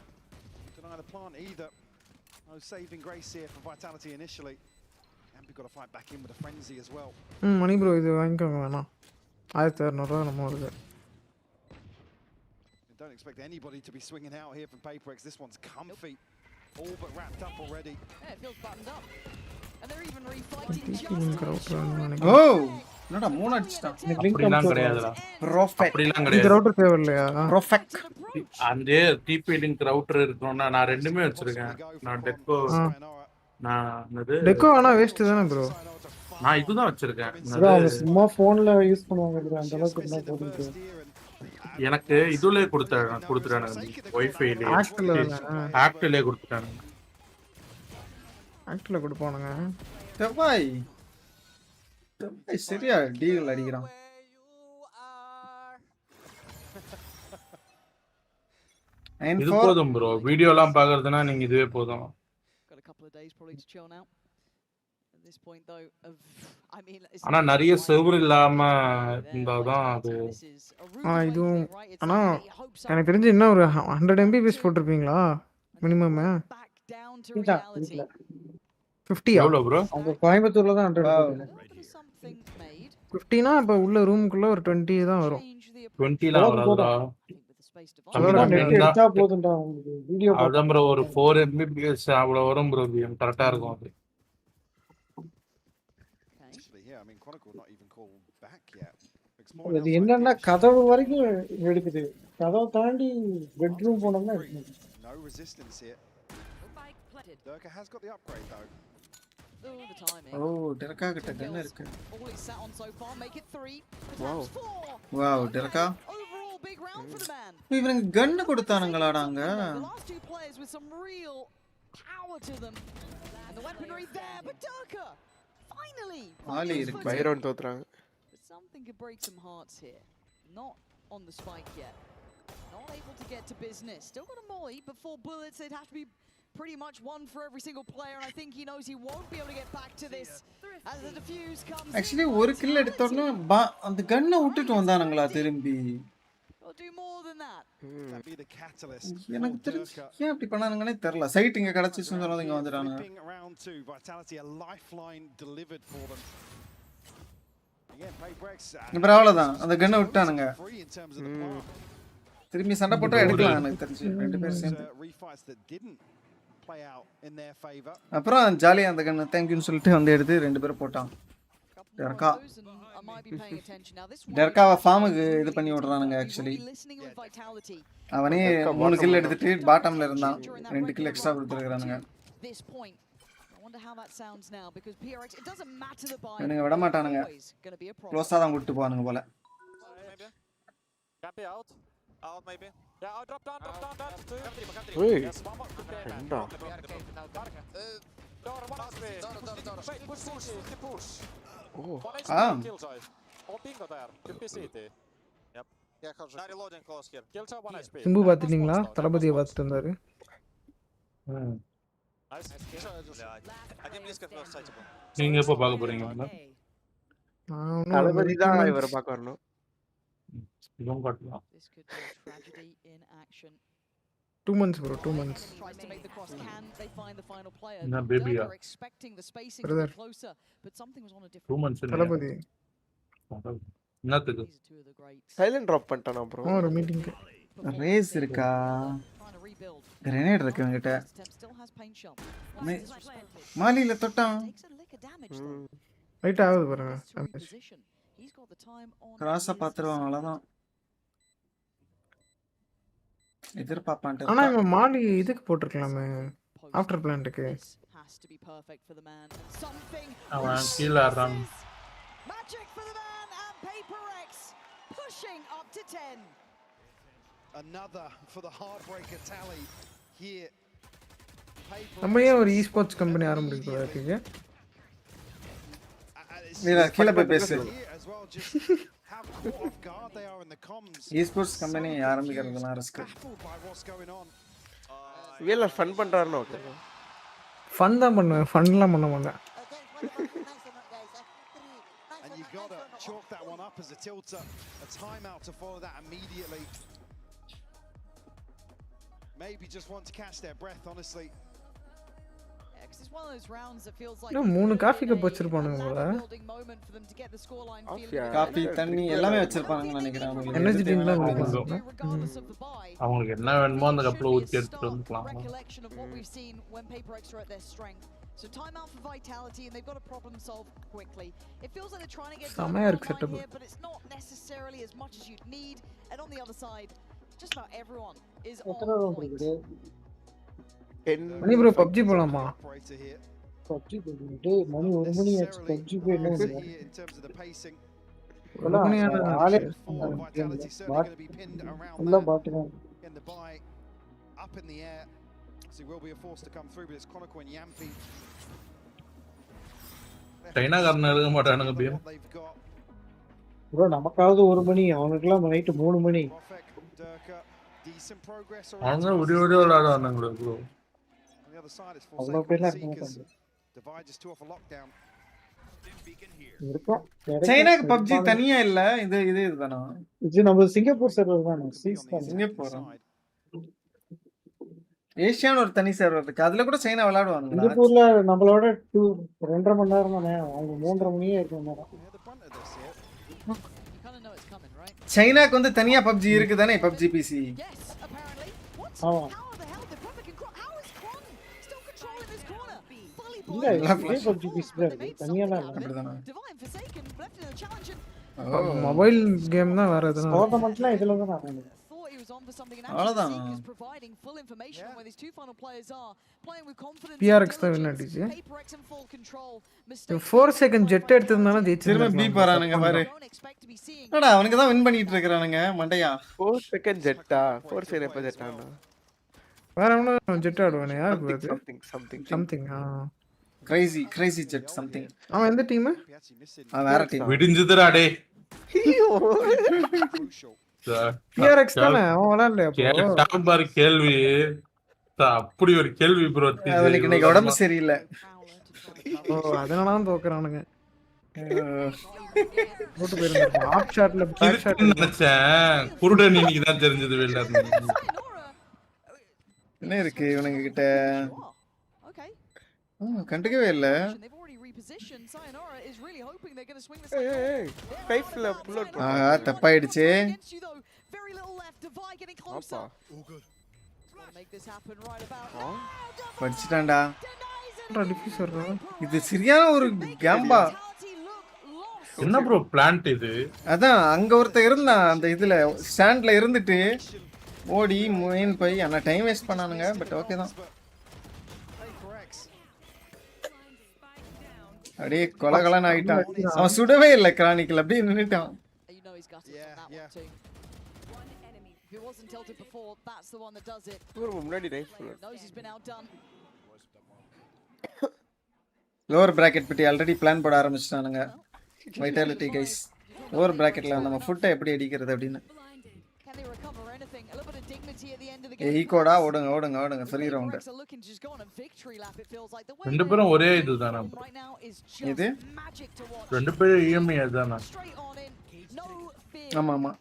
Deny the plant either. No saving grace here for Vitality initially. And we've got to fight back in with a frenzy as well. Mani bro இது வாங்கிக்கோங்க வேணாம். 1600 ரூபாய் நம்ம வருது. Don't expect anybody to be swinging out here from PRX. This one's comfy. All but wrapped up already. Yeah, it feels buttoned up. And they're even refighting Oh! என்னடா மூணு அடிச்சிட்டான். அப்படிலாம் கிடையாதுடா. Perfect. அப்படிலாம் இந்த கிடையாது. ரவுட்டர் தேவையில்லையா? Perfect. அந்த டிபி லிங்க் ரவுட்டர் இருக்கணும்னா நான் ரெண்டுமே வச்சிருக்கேன். நான் டெக்கோ டெக்கோ ஆனா வேஸ்ட் தானே ப்ரோ. நான் இதுதான் வச்சிருக்கேன். சும்மா போன்ல யூஸ் பண்ணுவாங்க ப்ரோ அந்த அளவுக்கு என்ன போடுது. எனக்கு இதுலயே கொடுத்துட்டாங்க வைஃபைல ஆக்ட்லயே கொடுத்துட்டாங்க. ஆக்ட்ல கொடுப்பானுங்க. தபாய் சரியா டீல் அடிக்கிறான். இது போதும் ப்ரோ. வீடியோ எல்லாம் பார்க்கிறதுனா நீங்க இதுவே போதும். ஆனா நிறைய சர்வர் இல்லாம இருந்தாதான் அது. இதுவும் ஆனா எனக்கு தெரிஞ்சு இன்னும் ஒரு 100 MB போட்டிருப்பீங்களா மினிமம்? 50 எவ்வளவு ப்ரோ? அவங்க கோயம்புத்தூர்ல தான் 100 50னா அப்ப உள்ள ரூமுக்குள்ள ஒரு 20 தான் வரும். 20லாம் வராதுடா. எடுத்தா போதும்டா உங்களுக்கு வீடியோ அதான் ப்ரோ ஒரு 4 Mbps அவ்வளவு வரும் ப்ரோ. கரெக்ட்டா இருக்கும் அது. அது என்னன்னா கதவு வரைக்கும் எடுக்குது. கதவை தாண்டி பெட்ரூம் போனோம்னா No resistance here. Durka has got the upgrade though. டெர்கா கிட்ட கன் இருக்கு. All he's sat on so far, make it 3. Wow Derke. Overall big round for the man. இவனுக்கு கன் கொடுத்தானுங்களாடா அங்க. The last two players with some real power to them. And the weaponry there, but Durka finally. ஆலி இருக்கு. Bhairon தோத்துறாங்க. But something could break some hearts here. Not on the spike yet. Not able to get to business. Still got a molly, but 4 bullets. It'd have to be pretty much one for every single player, and I think he knows he won't be able to get back to this as the defuse comes. Actually ஒரு kill எடுத்தோம்னா அந்த கன்னை விட்டுட்டு வந்தானுங்களா திரும்பி? Do more than that. That be the catalyst. எனக்கு தெரிஞ்சு ஏன் அப்படி பண்ணானுங்கனே தெரியல. சைட் இங்க கிடைச்சிச்சுன்னு சொன்னது இங்க வந்துட்டானுங்க. Round 2 Vitality a lifeline delivered for them. Again PRX. இப்போ அவ்வளவுதான். அந்த கன்னை விட்டானுங்க. திரும்பி சண்டை போட்டா எடுக்கலாம் எனக்கு தெரிஞ்சு ரெண்டு பேரும் சேர்ந்து. அப்புறம் ஜாலியா அந்த கண்ணு தேங்க்யூன்னு சொல்லிட்டு வந்து எடுத்து ரெண்டு பேரும் போட்டான். டெர்கா டெர்காவை ஃபார்முக்கு இது பண்ணி விடுறானுங்க. ஆக்சுவலி அவனே 3 கில் எடுத்துட்டு பாட்டம்ல இருந்தான். 2 கில் எக்ஸ்ட்ரா கொடுத்துருக்கானுங்க. இவனுங்க விட மாட்டானுங்க. க்ளோஸா தான் கூட்டிட்டு போவானுங்க போல. Out maybe. Yeah, I'll drop down. Hey. Yes, one more. Enda. Door, one HP. Wait, push. Oh. One HP killjoy. Oh, bingo there. Could be CT. Yep. Yeah, now reloading close here. Killjoy 1 HP. Simbu பாத்துட்டீங்களா? தலபதியை பார்த்துட்டு இருந்தாரு. Nice. I think please get first sight. நீங்க எப்போ பார்க்க போறீங்க? தலபதி தான் இவர பார்க்க வரணும். Don't got that. This could be a tragedy in action. 2 months bro, 2 months. Tries to make the cross. Can they find the final player? Na baby ya. Expecting the spacing to be closer, but something was on a different. 2 months. Thalapathy. என்னத்துக்கு? Silent drop பண்ணிட்டானா bro? ஒரு meeting. Raze இருக்கா? Grenade இருக்கு என்கிட்ட. மாலில தொட்டான். Right ஆகுது பாருங்க. கிராஸா பாத்துருவான் அவ்வளவுதான். எதிர்பார்ப்பான்ட்டு. ஆனா இவன் மாலி இதுக்கு போட்டுருக்கலாமே ஆஃப்டர் பிளான்ட்க்கு. அவன் கீழ ஆடுறான். Magic for the man and PRX pushing up to 10. Another for the heartbreaker tally here. நம்ம ஏன் ஒரு e-sports கம்பெனி ஆரம்பிக்கல இருக்கீங்க? நீங்க கீழ போய் பேசு. e-sports கம்பெனி ஆரம்பிக்கிறதுனா ரிஸ்க். வீல ஃபன் பண்றாருன்னு ஓகே. ஃபன் தான் பண்ணுவேன். ஃபன்லாம் பண்ண மாட்டேன். And You've got to chalk that one up as a tilter. A timeout to follow that immediately. Maybe just want to catch their breath, honestly. It's one of those rounds that feels like இன்னும் 3 coffee cup வச்சிருப்பானுங்க போல. Coffee தண்ணி எல்லாமே வச்சிருப்பாங்கன்னு நினைக்கிறேன் அவங்க. Energy ட்ரிங்க்லாம் அவங்களுக்கு என்ன வேணுமோ அந்த கப்ல ஊத்தி எடுத்துட்டு வந்துக்கலாம். recollection of what we've seen when PaperX are at their strength. So timeout for vitality, and they've got to problem solve quickly. It feels like they're trying to get to here, but it's not necessarily as much as you'd need. And on the other side, just about everyone is on point. Mani bro PUBG போலாமா? PUBG டேய் மணி 1 மணி ஆச்சு. PUBG போய் என்ன in terms of the pacing. ஆளே ஃபுல்லா பாட்டுங்க. In the buy up in the air. So will be a force to come through, but it's Konako and Yampi. China காரன எழுத மாட்டானுங்க பிஎம். ப்ரோ நமக்காவது 1 மணி, அவனுக்குலாம் நைட் 3 மணி. Decent progress அவங்க வீடியோ விளையாடுவானுங்க bro. On the other side it's அவ்வளவு பேர்லாம் இருக்க Divide just two off a lockdown. இருக்கும். சைனாக்கு PUBG தனியா இல்ல. இதுதானா? இது நம்ம சிங்கப்பூர் சர்வர் தான. சிங்கப்பூர். ஏசியான்னு ஒரு தனி சர்வர் இருக்கு. அதுல கூட சைனா விளையாடுவாங்க. சிங்கப்பூர்ல நம்மளோட 2.5 மணி நேரம் தானே. அவங்க 3.5 மணியே இருக்கு நேரம். சைனாக்கு வந்து தனியா PUBG இருக்கு தானே PUBG PC. ஆமா. இல்ல PUBG PC தனியாலாம் அப்படிதானே. மொபைல் கேம் தான் வேற எதுனா. டோர்னமென்ட்லாம் இதுல தான் நடக்குது. அவ்வளவுதான். PRX தான் வின் அடிச்சு. 4 செகண்ட் ஜெட் எடுத்துனால ஜெயிச்சிருக்காங்க. திரும்ப பி போறானுங்க பாரு. என்னடா அவனுக்கு தான் வின் பண்ணிட்டு இருக்கானுங்க மண்டையா. 4 செகண்ட் ஜெட்டா 4 செகண்ட் எப்ப ஜெட்டானா வேற ஒண்ணு ஜெட் ஆடுவானே யார் அது? Something crazy Jet something. அவன் எந்த டீம்? வேற டீம். விடிஞ்சதுடா டேய். PRX தானே அவன் விளையாடல அப்போ. கேட்டான் பாரு கேள்வி. அப்படி ஒரு கேள்வி ப்ரோ. அவனுக்கு இன்னைக்கு உடம்பு சரியில்லை. ஓ அதனால தான் தோக்குறானுங்க. போட்டு போயிருங்க. ஆப் ஷாட்ல பேக் ஷாட் நினைச்சேன். குருடன் இன்னைக்கு தான் தெரிஞ்சது வெளில. என்ன இருக்கு இவனுங்க கிட்ட? கண்டுக்கவே இல்ல. தப்பாயிடுச்சு. படிச்சிட்டான்டா. இது சரியான ஒரு கேம்பா. என்ன ப்ரோ பிளான்ட் இது? அதான் அங்க ஒருத்த இருந்தான் அந்த இதுல ஸ்டாண்ட்ல இருந்துட்டு ஓடி மெயின் போய் அண்ணா டைம் வேஸ்ட் பண்ணானுங்க. பட் ஓகே தான். அப்படியே கொலகலன்னு ஆயிட்டான். அவன் சுடவே இல்லை கிரானிக்கல் அப்படியே நின்னுட்டான். லோவர் பிராக்கெட் பத்தி ஆல்ரெடி பிளான் போட ஆரம்பிச்சிட்டானுங்க. Vitality guys. லோவர் பிராக்கெட்ல நம்ம ஃபுட்டை எப்படி அடிக்கிறது அப்படின்னு. ஈகோடா ஓடுங்க ஃப்ரீ ரவுண்ட். ரெண்டு பேரும் ஒரே இதுதானா? இது ரெண்டு பேரும் EMI தானா? ஆமா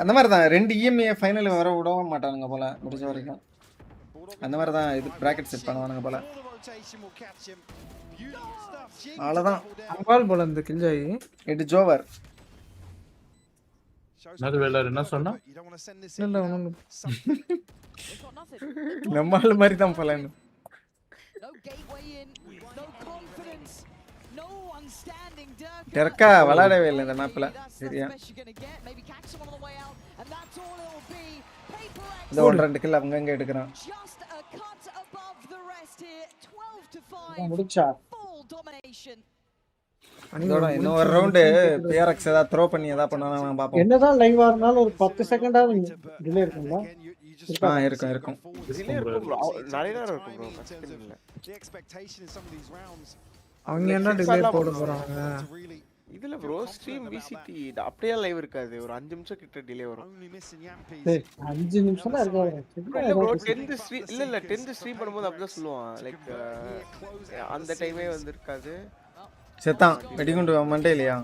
அந்த மாதிரி தான். 2 EMI ஃபைனல் வர விடவே மாட்டானுங்க போல முடிஞ்ச வரைக்கும். அந்த மாதிரி தான் இது பிராக்கெட் செட் பண்ணுவானுங்க போல. அவ்வளவுதான். அம்பால் போல இந்த கில்ஜாய். இது ஜோவர். அது வேற என்ன சொன்னா? இல்ல ஒண்ணு. நம்மால மாதிரி தான் போலாம். டெர்க்கா விளையாடவே இல்லை இந்த மேப்ல. சரியா இந்த 1-2 கில் அவங்க அங்க எடுக்கிறான். முடிச்சா இன்னும் ஒரு ரவுண்ட் PRX ஏதாவது த்ரோ பண்ணி ஏதாவது பண்ணானா பாப்போம். என்னதான் லைவா இருந்தாலும் ஒரு 10 செகண்டாவது டிலே இருக்குங்களா? இருக்கும். டிலே இருக்கும் ப்ரோ. நிறைய நேரம் இருக்கும் ப்ரோ. கஷ்டம் இல்ல. அவங்க என்ன டிலே போட போறாங்க? இதுல ப்ரோ ஸ்ட்ரீம் VCT அப்படியே லைவ் இருக்காது. ஒரு 5 நிமிஷம் கிட்ட டிலே வரும். 5 நிமிஷம் தான் இருக்காது. ப்ரோ 10th ஸ்ட்ரீம் இல்ல 10th ஸ்ட்ரீம் பண்ணும்போது அப்படியே சொல்லுவான். லைக் அந்த டைமே வந்திருக்காது. செத்தான் வெடிகுண்டு மண்டே இல்லையா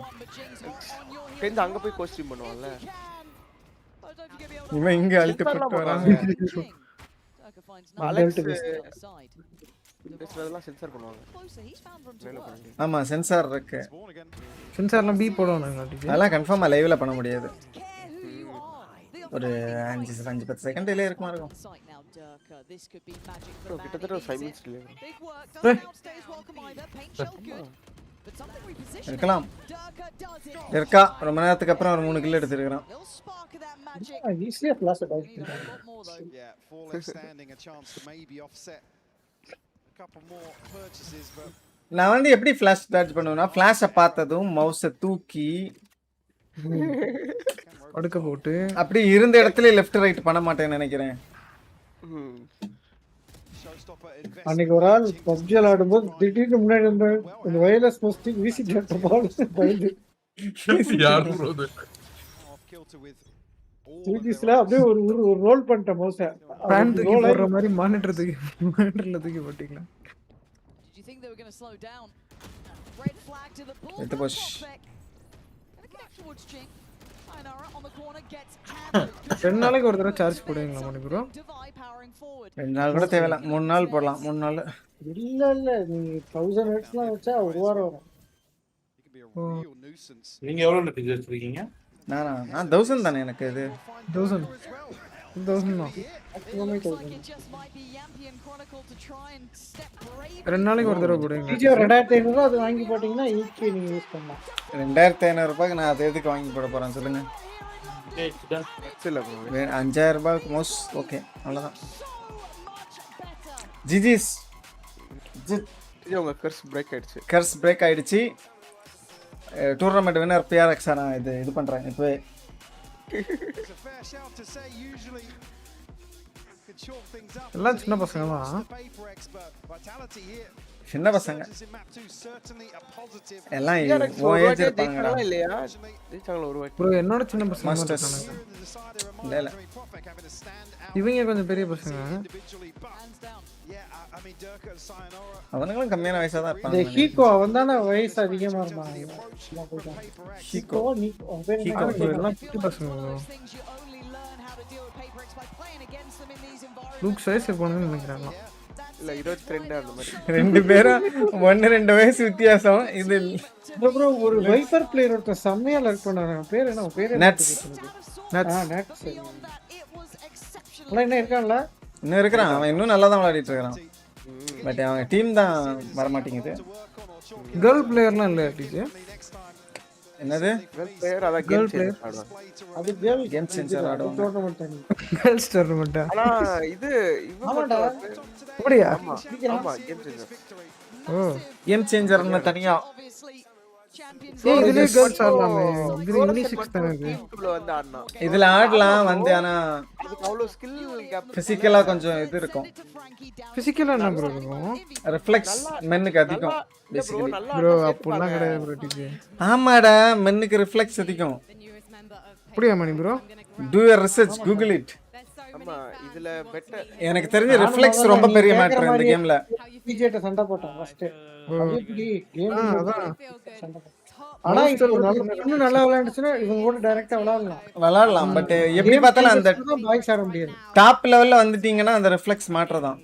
தெரிஞ்சு அங்க போய் கோஸ்டியூம் பண்ணுவான்ல இவன் இங்க அழுத்து போட்டு வரான் பேசுறதெல்லாம் சென்சார் பண்ணுவாங்க ஆமா சென்சார் இருக்கு சென்சார்லாம் பி போடணும் அதெல்லாம் கன்ஃபார்மா லைவ்ல பண்ண முடியாது ஒரு 5-10 செகண்ட் டிலே இருக்குமா இருக்கும் கிட்டத்தட்ட ஒரு 5 மினிட்ஸ் டிலே இருக்கலாம் இருக்கா ரொம்ப நேரத்துக்கு அப்புறம் ஒரு 3 கில் எடுத்துருக்கான் ஈஸியா flash out Yeah, falling standing a chance to maybe offset a couple more purchases but நான் வந்து எப்படி ஃபிளாஷ் டார்ச் பண்ணுவேன்னா ஃபிளாஷை பார்த்ததும் மவுஸை தூக்கி அடுக்க போட்டு அப்படி இருந்த இடத்துல லெஃப்ட் ரைட் பண்ண மாட்டேன்னு நினைக்கிறேன் அன்னைக்கு ஒரு ஆள் பப்ஜி விளையாடும்போது திடீர்னு முன்னாடி இந்த வயர்லெஸ் மோஸ்ட் வீசிட்டு பால் பயந்து சீரிஸ்ல அப்படியே ஒரு ஒரு ரோல் பண்ணிட்ட மவுஸை பேன் தூக்கி போடுற மாதிரி மானிட்டர் தூக்கி மானிட்டர்ல தூக்கி போட்டீங்களா எடுத்து போஷ் 2 நாளைக்கு ஒரு தடவை சார்ஜ் போடுவீங்களா மணி ப்ரோ 2 நாள் கூட தேவையில்ல 3 நாள் போடலாம் 3 நாள் இல்ல நீ 1000 ஹெட்ஸ்லாம் வச்சா ஒரு வாரம் வரும் நீங்க எவ்வளவு நெட் வச்சிருக்கீங்க நான் 1000 தானே எனக்கு இது 1000 தான் 2 நாளைக்கு ஒரு தடவை போடுவீங்க டிஜே 2500 அது வாங்கி போட்டீங்கன்னா ஈஸியா நீங்க யூஸ் பண்ணலாம் 2500 ரூபாய்க்கு நான் அதை எதுக்கு வாங்கி போட போறேன் சொல்லுங்க 5000 ரூபாய்க்கு மோஸ் ஓகே அவ்வளவுதான் ஜிஜிஸ் உங்க கர்ஸ் பிரேக் ஆயிடுச்சு டூர்னமெண்ட் வின்னர் PRX நான் இது பண்றேன் இப்போ எல்லாம் சின்ன பசங்க தான் சின்ன பசங்க எல்லாம் ஏஜ் இருப்பாங்கடா ப்ரோ என்னோட சின்ன பசங்க மாஸ்டர்ஸ் இல்ல இவங்க கொஞ்சம் பெரிய பசங்க அவனுங்களும் கம்மியான வயசா தான் இந்த இருப்பாங்க ஹீகோ அவன் தானே வயசு அதிகமா இருந்தான் ஹீகோ எல்லாம் குட்டி பசங்க லூக் சைஸ் இருப்பானுன்னு நினைக்கிறாங்க இல்ல 22 அந்த மாதிரி ரெண்டு பேரும் 1-2 வயசு வித்தியாசம் இது ப்ரோ ஒரு வைப்பர் பிளேயர் ஒருத்தர் செம்மையா லைக் பண்ணாரு பேர் என்ன பேர் நட்ஸ் நட்ஸ் என்ன இருக்கான்ல இன்னும் இருக்கிறான் அவன் இன்னும் நல்லா தான் விளையாடிட்டு இருக்கான் பட் அவன் டீம் தான் வர மாட்டேங்குது கேர்ள் பிளேயர்லாம் இல்ல டீச்சர் என்னது பிளேயர் அத கேம் சேஞ்சர் அது கேர்ள் கேம் சேஞ்சர் ஆடுவாங்க டோர்னமென்ட் கேர்ள்ஸ் டோர்னமென்ட் ஆனா இது ஆமாடா அப்படியே ஆமா கேம் சேஞ்சர் ஓ கேம் சேஞ்சர்னா தனியா ஏய் இதுல கேர்ள்ஸ் ஆடலாமே இது யூனிசெக்ஸ் தானே இது டீம்ல வந்து ஆடுனா இதுல ஆடலாம் வந்து ஆனா அதுக்கு அவ்வளவு ஸ்கில் கேப் பிசிக்கலா கொஞ்சம் இது இருக்கும் பிசிக்கலா என்ன ப்ரோ இருக்கும் ரிஃப்ளெக்ஸ் மென்னுக்கு அதிகம் பேசிக்கலி ப்ரோ அப்பலாம் கிடையாது ப்ரோ டீச்சர் ஆமாடா மென்னுக்கு ரிஃப்ளெக்ஸ் அதிகம் அப்படியே Mani bro do your research Google it ஆமா இதுல பெட்டர் எனக்கு தெரிஞ்ச ரிஃப்ளெக்ஸ் ரொம்ப பெரிய மேட்டர் இந்த கேம்ல பிஜேட்ட சண்டை போட்டான் ஃபர்ஸ்ட் அப்படியே கேம் சண்டை ஆனா இன்னும் நல்லா விளையாண்டுச்சுன்னா இவங்க கூட டைரக்டா விளையாடலாம் பட் எப்படி பார்த்தாலும் அந்த பாய்ஸ் ஆட முடியாது டாப் லெவல்ல வந்துட்டீங்கன்னா அந்த ரிஃப்ளெக்ஸ் மாற்றதான்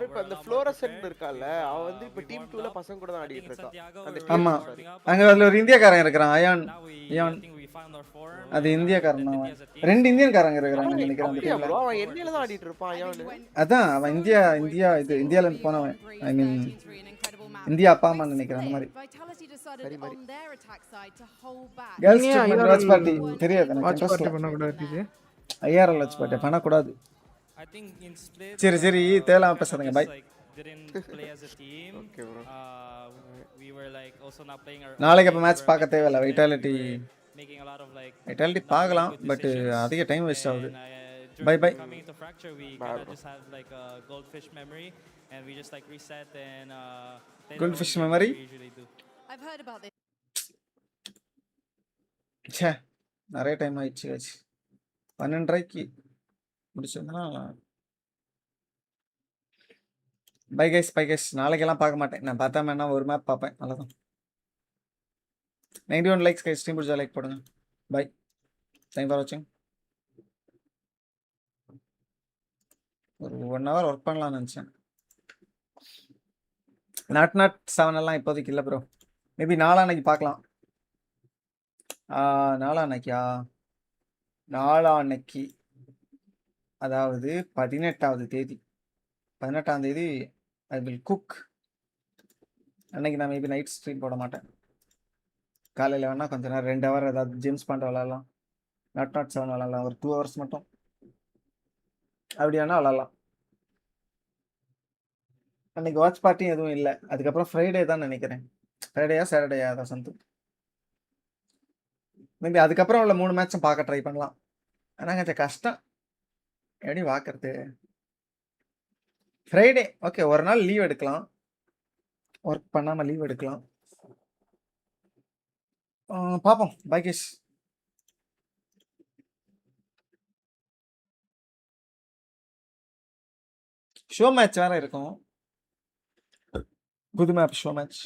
இப்ப அந்த ஃப்ளோரசன்ட் இருக்கால அவ வந்து இப்ப டீம் 2ல பசங்க கூட தான் ஆடிட்டு இருக்கா அந்த ஆமா அங்க அதுல ஒரு இந்தியக்காரன் இருக்கிறான் அயான் அது இந்தியக்காரன் தான் 2 இந்தியன்காரங்க இருக்காங்க நினைக்கிறேன் அந்த டீம்ல அவன் எண்ணில தான் ஆடிட்டு இருப்பான் அயான் அதான் அவன் இந்தியால இருந்து போனவன் ஐ மீன் இந்தியா அப்பா அம்மா நினைக்கிறேன் அந்த மாதிரி கேர்ள்ஸ் டீம் வாட்ச் பார்ட்டி தெரியாது எனக்கு இன்ட்ரஸ்ட் பண்ண கூடாது ஐஆர்எல் வாட்ச் பார்ட்டி பண்ண கூடாது சரி தேலாம் பேசாதீங்க பை ஓகே ப்ரோ நாளைக்கு அப்ப மேட்ச் பார்க்க தேவையில்ல வைட்டாலிட்டி பார்க்கலாம் பட் அதிக டைம் வேஸ்ட் ஆகுது பை பை goldfish memory ச்சே நிறைய டைம் ஆயிடுச்சு guys 12:30க்கு முடிச்சதுனா பை கைஸ் நாளைக்கெல்லாம் பார்க்க மாட்டேன் நான் பார்த்தா வேணா ஒரு மேப் பார்ப்பேன் அவ்வளோதான் 91 likes guys, stream பிடிச்சா லைக் போடுங்க. Bye. Thank you for watching. ஒரு 1 hour ஒர்க் பண்ணலாம்னு நினச்சேன். நாட் 7 எல்லாம் இப்போதைக்கு இல்லை ப்ரோ. மேபி நாளான்னைக்கு பார்க்கலாம். நாளான்னைக்கு அதாவது 18ஆவது தேதி 18ஆம் தேதி ஐ வில் குக். அன்னைக்கு நான் மேபி நைட் ஸ்ட்ரீம் போட மாட்டேன். காலையில் வேணால் கொஞ்சம் நேரம் 2 hour ஏதாவது ஜேம்ஸ் பாண்ட் விளாட்லாம். நாட் 7 விளாட்லாம் ஒரு 2 hours மட்டும். அப்படி வேணால் விளாட்லாம். அன்னைக்கு வாட்ச் பார்ட்டியும் எதுவும் இல்லை. அதுக்கப்புறம் ஃப்ரைடே தான் நினைக்கிறேன். ஃப்ரைடேயா சாட்டர்டேயா அதான் சம்திங். மேபி அதுக்கப்புறம் உள்ள 3 மேட்சும் பார்க்க ட்ரை பண்ணலாம். ஆனால் கொஞ்சம் கஷ்டம் எப்படி பார்க்கறது. ஃப்ரைடே ஓகே, ஒரு நாள் லீவ் எடுக்கலாம். ஒர்க் பண்ணாமல் லீவ் எடுக்கலாம். பார்ப்போம். By cash. ஷோ மேட்ச் வேறு இருக்கும். புது மேப் ஷோ மேட்ச்.